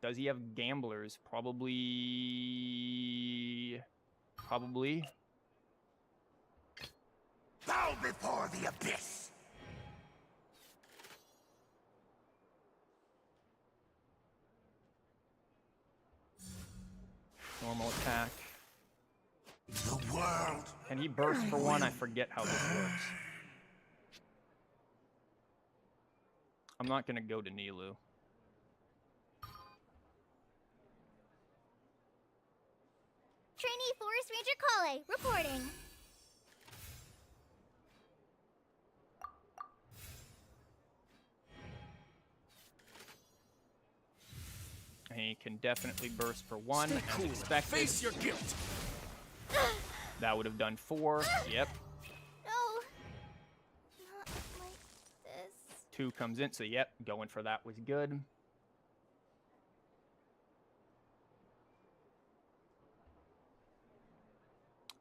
Does he have gamblers? Probably. Bow before the abyss. Normal attack. The world. Can he burst for 1? I forget how this works. I'm not gonna go to Nilu. Trainee Forest Ranger Kale, reporting. He can definitely burst for 1, as expected. Face your guilt. That would have done 4. Yep. No. Not like this. 2 comes in, so yep, going for that was good.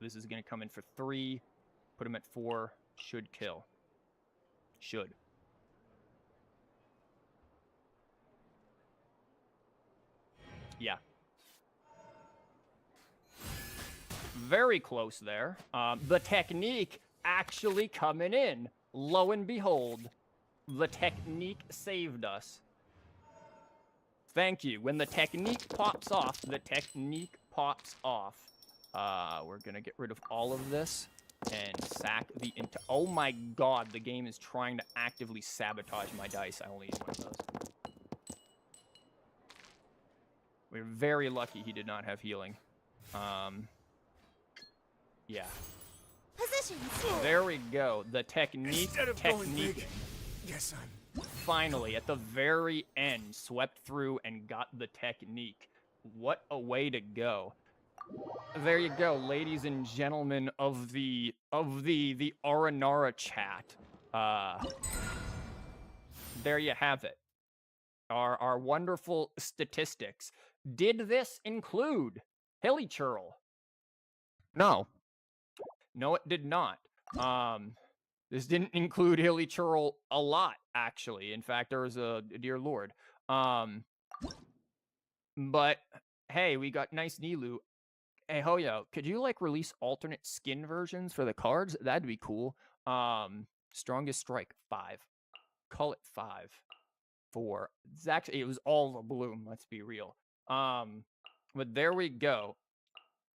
This is going to come in for 3. Put him at 4. Should kill. Should. Yeah. Very close there. The technique actually coming in. Lo and behold, the technique saved us. Thank you. When the technique pops off, the technique pops off. We're gonna get rid of all of this and sack the oh my god, the game is trying to actively sabotage my dice. I only use one of those. We're very lucky he did not have healing. Yeah. Positions. There we go. The technique. Instead of going big, yes, I'm. Finally, at the very end, swept through and got the technique. What a way to go. There you go, ladies and gentlemen of the Aranara chat. There you have it. Our wonderful statistics. Did this include Hilly churl? No. No, it did not. This didn't include Hilly churl a lot, actually. In fact, there was a dear lord. But hey, we got nice Nilu. Hey, Hoyo, could you like release alternate skin versions for the cards? That'd be cool. Strongest strike 5. Call it 5. 4. It's actually, it was all the bloom. Let's be real. But there we go.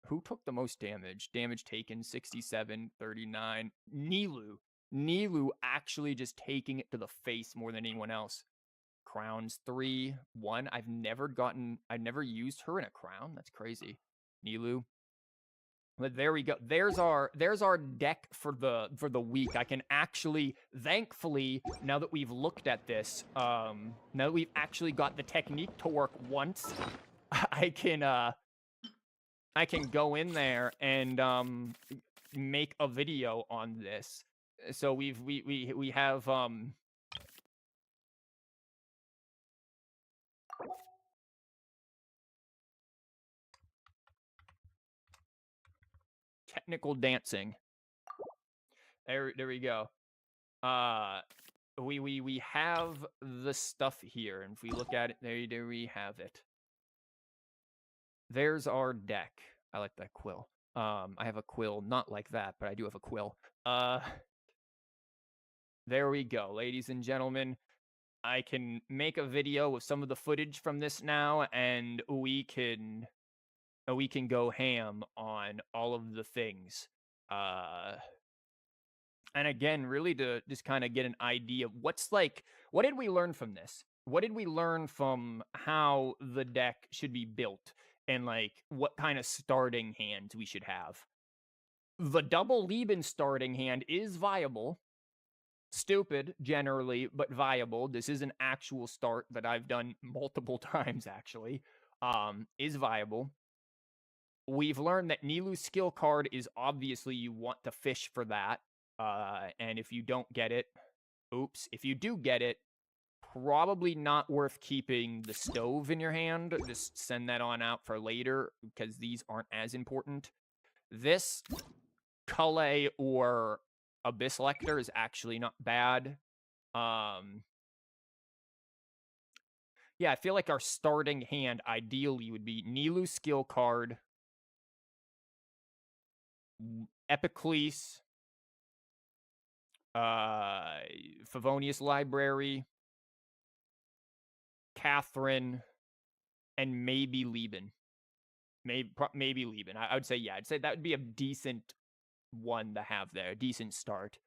Who took the most damage? Damage taken 67, 39. Nilu. Nilu actually just taking it to the face more than anyone else. Crowns 3, 1. I've never used her in a crown. That's crazy. Nilu. But there we go. There's our deck for the week. I can actually, thankfully, now that we've looked at this, now that we've actually got the technique to work once, I can go in there and make a video on this. So we have technical dancing. There we go. We have the stuff here, and if we look at it, there we have it. There's our deck. I like that quill. I have a quill, not like that, but I do have a quill. There we go, ladies and gentlemen. I can make a video with some of the footage from this now, and we can go ham on all of the things. And again, really to just kind of get an idea of what did we learn from this? what did we learn from how the deck should be built and like what kind of starting hands we should have? The double Lieben starting hand is viable. Stupid generally, but viable. This is an actual start that I've done multiple times actually. Is viable. We've learned that Nilu's skill card is obviously you want to fish for that. And if you don't get it, oops. If you do get it, probably not worth keeping the stove in your hand. Just send that on out for later because these aren't as important. This Cully or Abyss Lector is actually not bad. Yeah, I feel like our starting hand ideally would be Nilu skill card, Epiclease, Favonius Library, Catherine, and maybe Lieben. Maybe Lieben. I would say, yeah, I'd say that would be a decent one to have there, a decent start.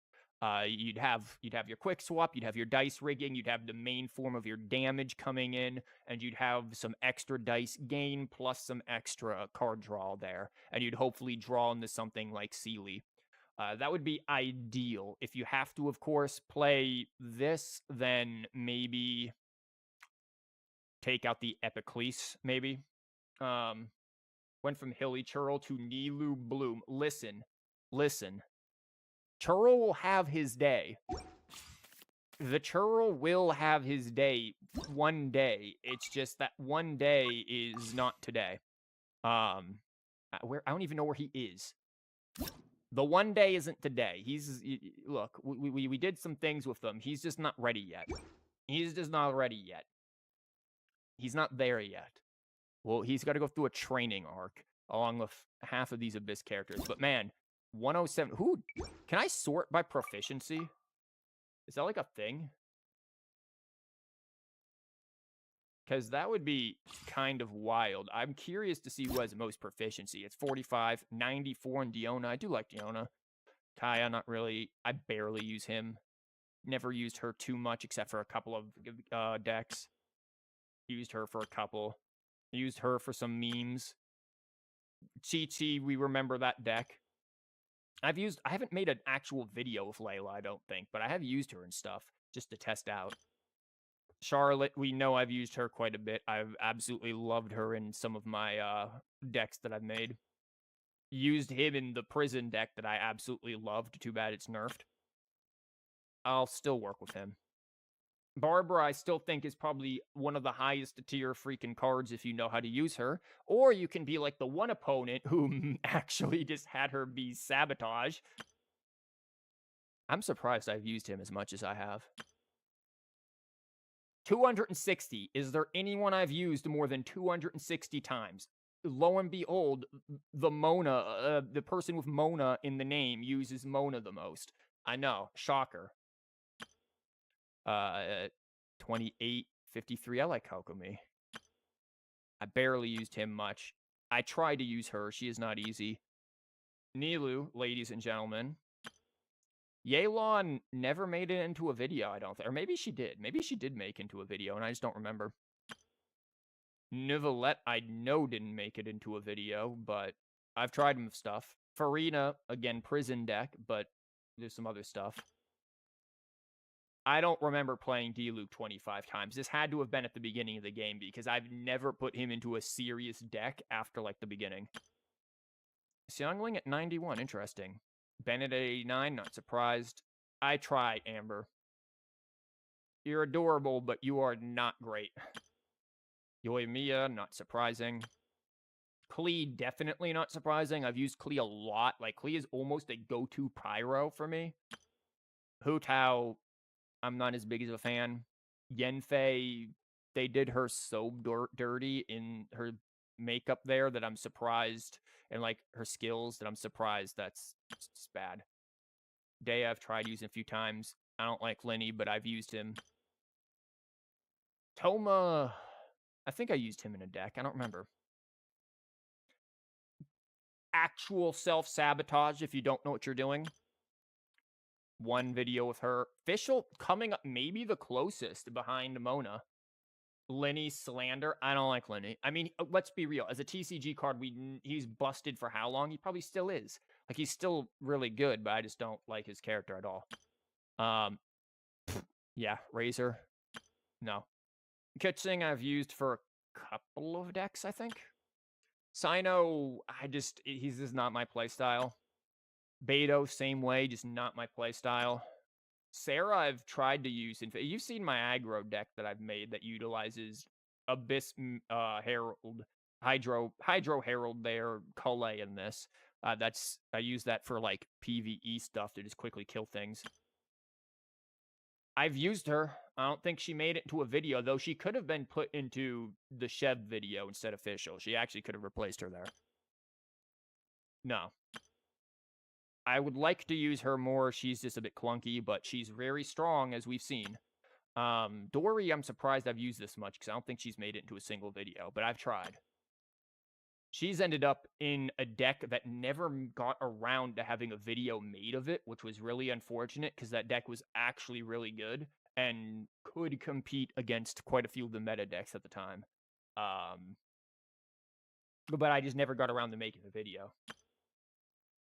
You'd have your quick swap, you'd have your dice rigging, you'd have the main form of your damage coming in, and you'd have some extra dice gain plus some extra card draw there, and you'd hopefully draw into something like Sealy. That would be ideal. If you have to, of course, play this, then maybe take out the Epiclease, maybe. Went from Hilly Churl to Nilu Bloom. Listen. Churl will have his day. The Churl will have his day one day. It's just that one day is not today. I don't even know where he is. The one day isn't today. Look, we did some things with him. He's just not ready yet. He's just not ready yet. He's not there yet. Well, he's got to go through a training arc along with half of these Abyss characters. But man, 107. Who can I sort by proficiency? Is that like a thing? Because that would be kind of wild. I'm curious to see who has the most proficiency. It's 45, 94 in Diona. I do like Diona. Kaya, not really. I barely use him. Never used her too much except for a couple of decks. Used her for a couple. Used her for some memes. Chi-Chi, we remember that deck. I haven't made an actual video with Layla, I don't think, but I have used her and stuff just to test out. Charlotte, we know I've used her quite a bit. I've absolutely loved her in some of my decks that I've made. Used him in the prison deck that I absolutely loved. Too bad it's nerfed. I'll still work with him. Barbara, I still think, is probably one of the highest tier freaking cards if you know how to use her. Or you can be like the one opponent who actually just had her be sabotage. I'm surprised I've used him as much as I have. 260. Is there anyone I've used more than 260 times? Lo and behold, the Mona, the person with Mona in the name uses Mona the most. I know. Shocker. 28, 53. I like Kokomi. I barely used him much. I tried to use her. She is not easy. Nilu, ladies and gentlemen. Yelan never made it into a video, I don't think. Or maybe she did. Maybe she did make into a video, and I just don't remember. Novelty, I know didn't make it into a video, but I've tried him with stuff. Farina, again, prison deck, but there's some other stuff. I don't remember playing D-Luke 25 times. This had to have been at the beginning of the game because I've never put him into a serious deck after, like, the beginning. Xiangling at 91, interesting. Bennett at 89, not surprised. I try, Amber. You're adorable, but you are not great. Yoimiya, not surprising. Klee, definitely not surprising. I've used Klee a lot. Like, Klee is almost a go-to pyro for me. Hu Tao, I'm not as big as a fan. Yenfei, they did her so dirty in her makeup there that I'm surprised. And, like, her skills that I'm surprised that's just bad. Day I've tried using a few times. I don't like Lenny, but I've used him. Toma, I think I used him in a deck. I don't remember. Actual self-sabotage if you don't know what you're doing. One video with her. Fischl coming up maybe the closest behind Mona. Lenny Slander. I don't like Lenny. I mean, let's be real. As a TCG card, he's busted for how long? He probably still is. Like, he's still really good, but I just don't like his character at all. Yeah, Razor. No. Kitching I've used for a couple of decks, I think. Sino, he's just not my playstyle. Beto, same way, just not my playstyle. Sarah, I've tried to use. You've seen my aggro deck that I've made that utilizes Abyss Herald, Hydro Herald there, Culé in this. I use that for like PvE stuff to just quickly kill things. I've used her. I don't think she made it into a video, though she could have been put into the Chev video instead of official. She actually could have replaced her there. No. I would like to use her more. She's just a bit clunky, but she's very strong, as we've seen. Dory, I'm surprised I've used this much, because I don't think she's made it into a single video, but I've tried. She's ended up in a deck that never got around to having a video made of it, which was really unfortunate, because that deck was actually really good, and could compete against quite a few of the meta decks at the time. But I just never got around to making the video.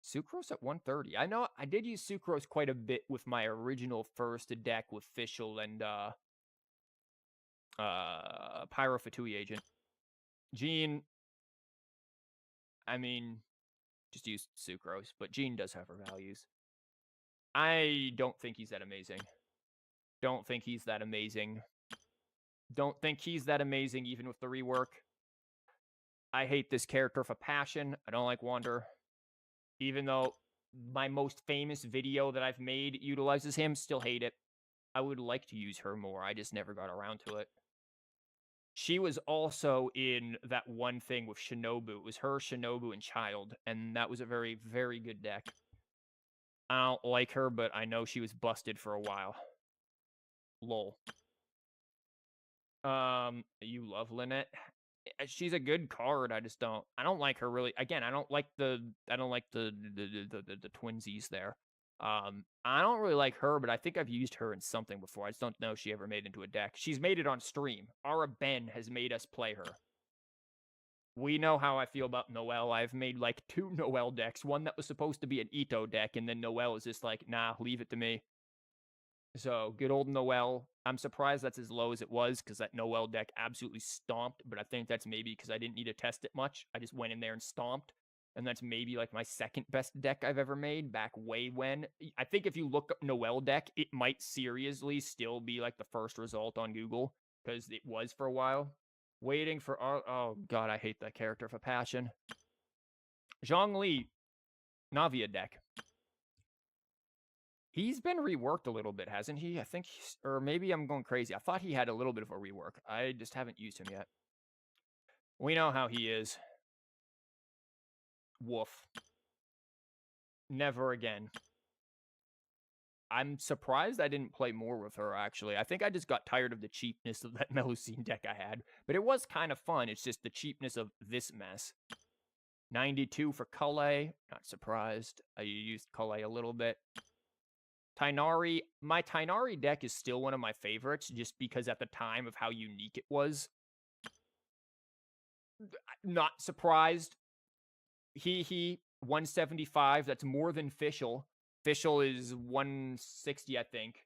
Sucrose at 130. I know I did use Sucrose quite a bit with my original first deck with Fischl and Pyro Fatui Agent. Jean, I mean, just use Sucrose, but Jean does have her values. I don't think he's that amazing. Don't think he's that amazing. Don't think he's that amazing even with the rework. I hate this character for passion. I don't like Wander. Even though my most famous video that I've made utilizes him, still hate it. I would like to use her more. I just never got around to it. She was also in that one thing with Shinobu. It was her, Shinobu, and Child, and that was a very, very good deck. I don't like her, but I know she was busted for a while. Lol. You love Lynette. She's a good card. I don't like her really. Again, I don't like the twinsies there. I don't really like her, but I think I've used her in something before. I just don't know if she ever made it into a deck. She's made it on stream. Ara Ben has made us play her. We know how I feel about Noelle. I've made like 2 Noelle decks. One that was supposed to be an Ito deck, and then Noelle is just like, nah, leave it to me. So, good old Noelle. I'm surprised that's as low as it was, because that Noelle deck absolutely stomped, but I think that's maybe because I didn't need to test it much. I just went in there and stomped, and that's maybe like my second best deck I've ever made back way when. I think if you look up Noelle deck, it might seriously still be like the first result on Google, because it was for a while. Waiting for oh god, I hate that character for passion. Zhongli, Navia deck. He's been reworked a little bit, hasn't he? I think or maybe I'm going crazy. I thought he had a little bit of a rework. I just haven't used him yet. We know how he is. Woof. Never again. I'm surprised I didn't play more with her, actually. I think I just got tired of the cheapness of that Melusine deck I had. But it was kind of fun. It's just the cheapness of this mess. 92 for Culé. Not surprised. I used Culé a little bit. Tighnari. My Tighnari deck is still one of my favorites, just because at the time of how unique it was. Not surprised. 175. That's more than Fischl. Fischl is 160, I think.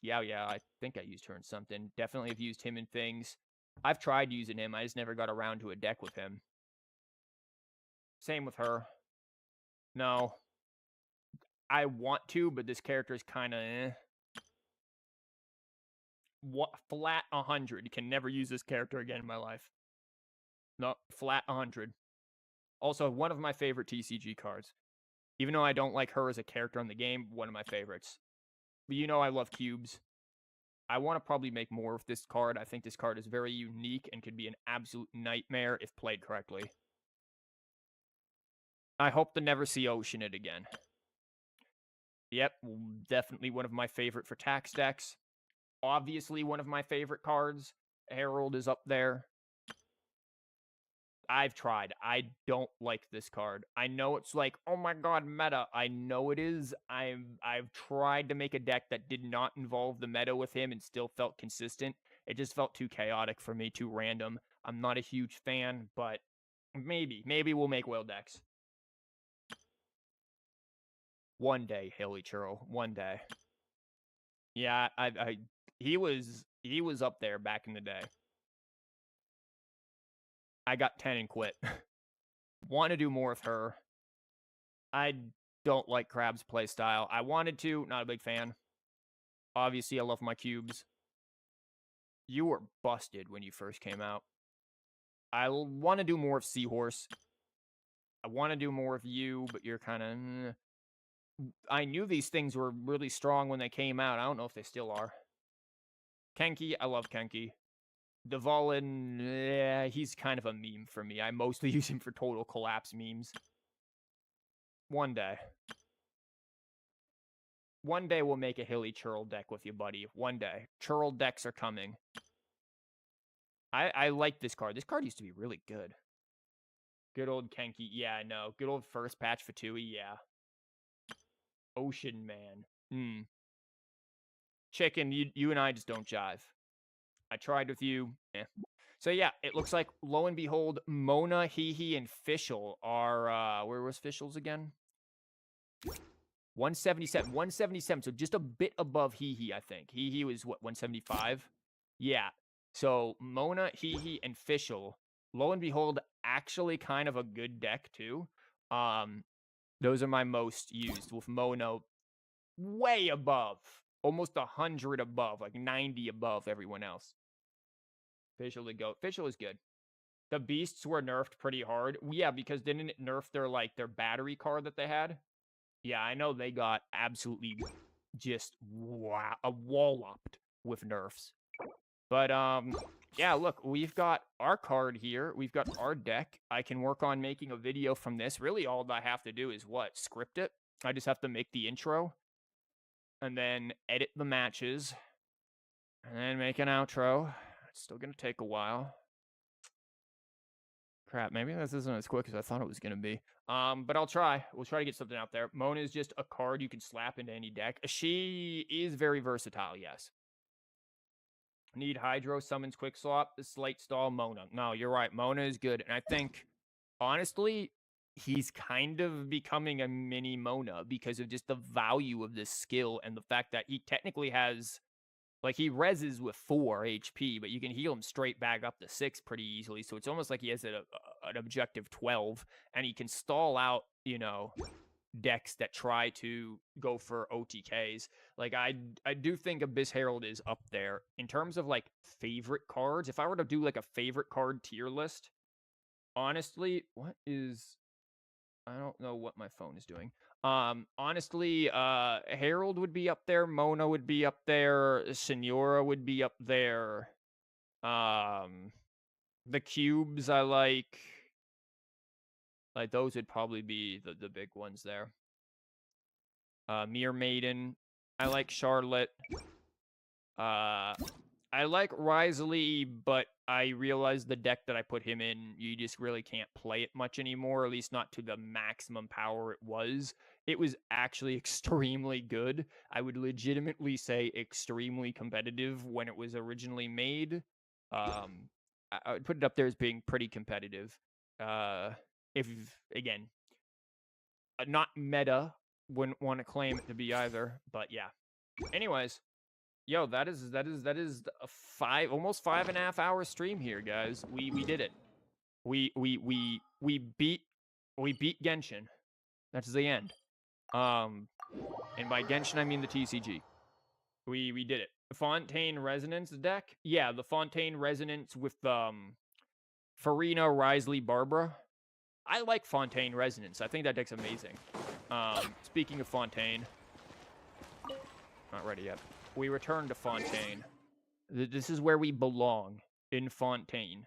Yeah, I think I used her in something. Definitely have used him in things. I've tried using him. I just never got around to a deck with him. Same with her. No. I want to, but this character is kind of eh. What, flat 100. Can never use this character again in my life. No, flat 100. Also, one of my favorite TCG cards. Even though I don't like her as a character in the game, one of my favorites. But you know I love cubes. I want to probably make more of this card. I think this card is very unique and could be an absolute nightmare if played correctly. I hope to never see Ocean it again. Yep, definitely one of my favorite for tax decks. Obviously one of my favorite cards. Herald is up there. I've tried. I don't like this card. I know it's like, oh my god, meta. I know it is. I've tried to make a deck that did not involve the meta with him and still felt consistent. It just felt too chaotic for me, too random. I'm not a huge fan, but maybe we'll make whale decks. One day, Hilly churl. One day. Yeah, he was up there back in the day. I got 10 and quit. Want to do more with her. I don't like Crab's playstyle. I wanted to, not a big fan. Obviously, I love my cubes. You were busted when you first came out. I want to do more of Seahorse. I want to do more of you, but you're kind of... I knew these things were really strong when they came out. I don't know if they still are. Kenki, I love Kenki. Dvalin, he's kind of a meme for me. I mostly use him for total collapse memes. One day. One day we'll make a Hilly churl deck with you, buddy. One day. Churl decks are coming. I like this card. This card used to be really good. Good old Kenki. Yeah, I know. Good old first patch Fatui. Yeah. Ocean Man. Chicken, you and I just don't jive. I tried with you. So yeah, it looks like, lo and behold, Mona, Hehe, and Fischl are, where was Fischl's again? 177. 177, so just a bit above Hehe, I think. Hehe was, what, 175? Yeah. So Mona, Hehe, and Fischl, lo and behold, actually kind of a good deck, too. Those are my most used, with Mona way above. Almost 100 above, like 90 above everyone else. Fischl to go. Fischl is good. The beasts were nerfed pretty hard. Yeah, because didn't it nerf their battery card that they had? Yeah, I know they got absolutely just walloped with nerfs. But yeah, look, we've got our card here. We've got our deck. I can work on making a video from this. Really, all I have to do is what? Script it. I just have to make the intro and then edit the matches and then make an outro. It's still gonna take a while. Crap, maybe this isn't as quick as I thought it was gonna be. But I'll try. We'll try to get something out there. Mona is just a card you can slap into any deck. She is very versatile, yes. Need Hydro, summons Quick Swap, Slate Stall, Mona. No, you're right. Mona is good. And I think, honestly, he's kind of becoming a mini Mona because of just the value of this skill and the fact that he technically has... Like, he reses with 4 HP, but you can heal him straight back up to 6 pretty easily. So it's almost like he has an objective 12, and he can stall out, you know, decks that try to go for OTKs. Like, I do think Abyss Herald is up there. In terms of, like, favorite cards, if I were to do, like, a favorite card tier list, honestly, what is... I don't know what my phone is doing. Honestly, Herald would be up there. Mona would be up there. Senora would be up there. The cubes I like. Like, those would probably be the big ones there. Mere Maiden. I like Charlotte. I like Risley, but I realized the deck that I put him in, you just really can't play it much anymore, at least not to the maximum power it was. It was actually extremely good. I would legitimately say extremely competitive when it was originally made. I would put it up there as being pretty competitive. If, again, not meta, wouldn't want to claim it to be either, but yeah. Anyways. Yo, that is a almost 5.5 hour stream here, guys. We did it. We beat Genshin. That's the end. And by Genshin I mean the TCG. We did it. Fontaine Resonance deck? Yeah, the Fontaine Resonance with Farina, Risley, Barbara. I like Fontaine Resonance. I think that deck's amazing. Speaking of Fontaine. Not ready yet. We return to Fontaine. This is where we belong, in Fontaine.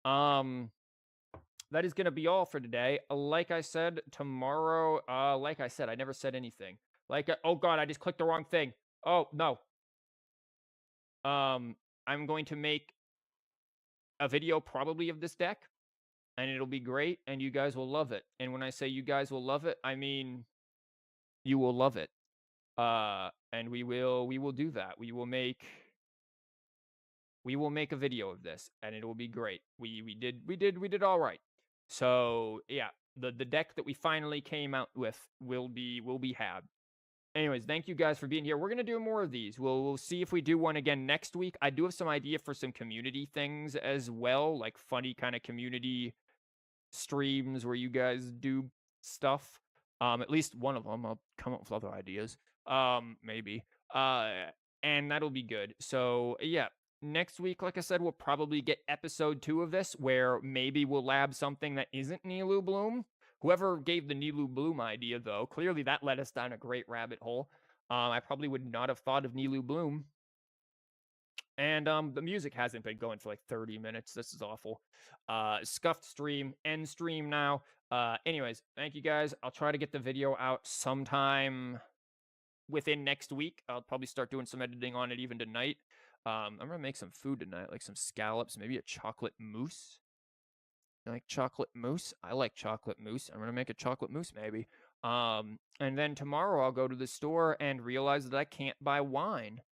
That is going to be all for today. Like I said, tomorrow, like I said, I never said anything. Oh god, I just clicked the wrong thing. Oh, no. I'm going to make a video probably of this deck. and it'll be great, and you guys will love it. And when I say you guys will love it, I mean you will love it. And we will do that. We will make a video of this, and it will be great. We did all right. So yeah, the deck that we finally came out with will be had. Anyways, thank you guys for being here. We're gonna do more of these. We'll see if we do one again next week. I do have some idea for some community things as well, like funny kind of community streams where you guys do stuff. At least one of them. I'll come up with other ideas. Maybe. And that'll be good. So yeah, next week, like I said, we'll probably get episode 2 of this, where maybe we'll lab something that isn't Nilou Bloom. Whoever gave the Nilou Bloom idea, though, clearly that led us down a great rabbit hole. I probably would not have thought of Nilou Bloom. And the music hasn't been going for like 30 minutes. This is awful. Scuffed stream, end stream now. Anyways, thank you guys. I'll try to get the video out sometime within next week. I'll probably start doing some editing on it even tonight. I'm gonna make some food tonight, like some scallops, maybe a chocolate mousse. You like chocolate mousse? I like chocolate mousse. I'm gonna make a chocolate mousse maybe. And then tomorrow I'll go to the store and realize that I can't buy wine.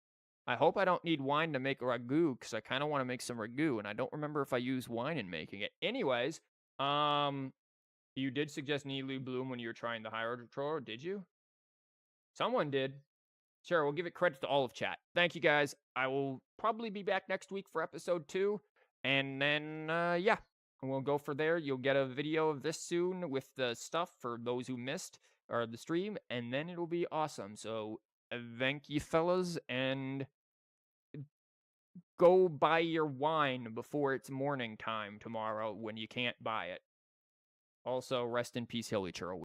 I hope I don't need wine to make a ragu, because I kind of want to make some ragu, and I don't remember if I use wine in making it. Anyways, you did suggest Nilou Bloom when you were trying the higher controller, did you? Someone did. Sure, we'll give it credit to all of chat. Thank you guys. I will probably be back next week for episode 2, and then, yeah, we'll go for there. You'll get a video of this soon with the stuff for those who missed or the stream, and then it'll be awesome. So, thank you, fellas, and go buy your wine before it's morning time tomorrow when you can't buy it. Also, rest in peace, Hilly churl.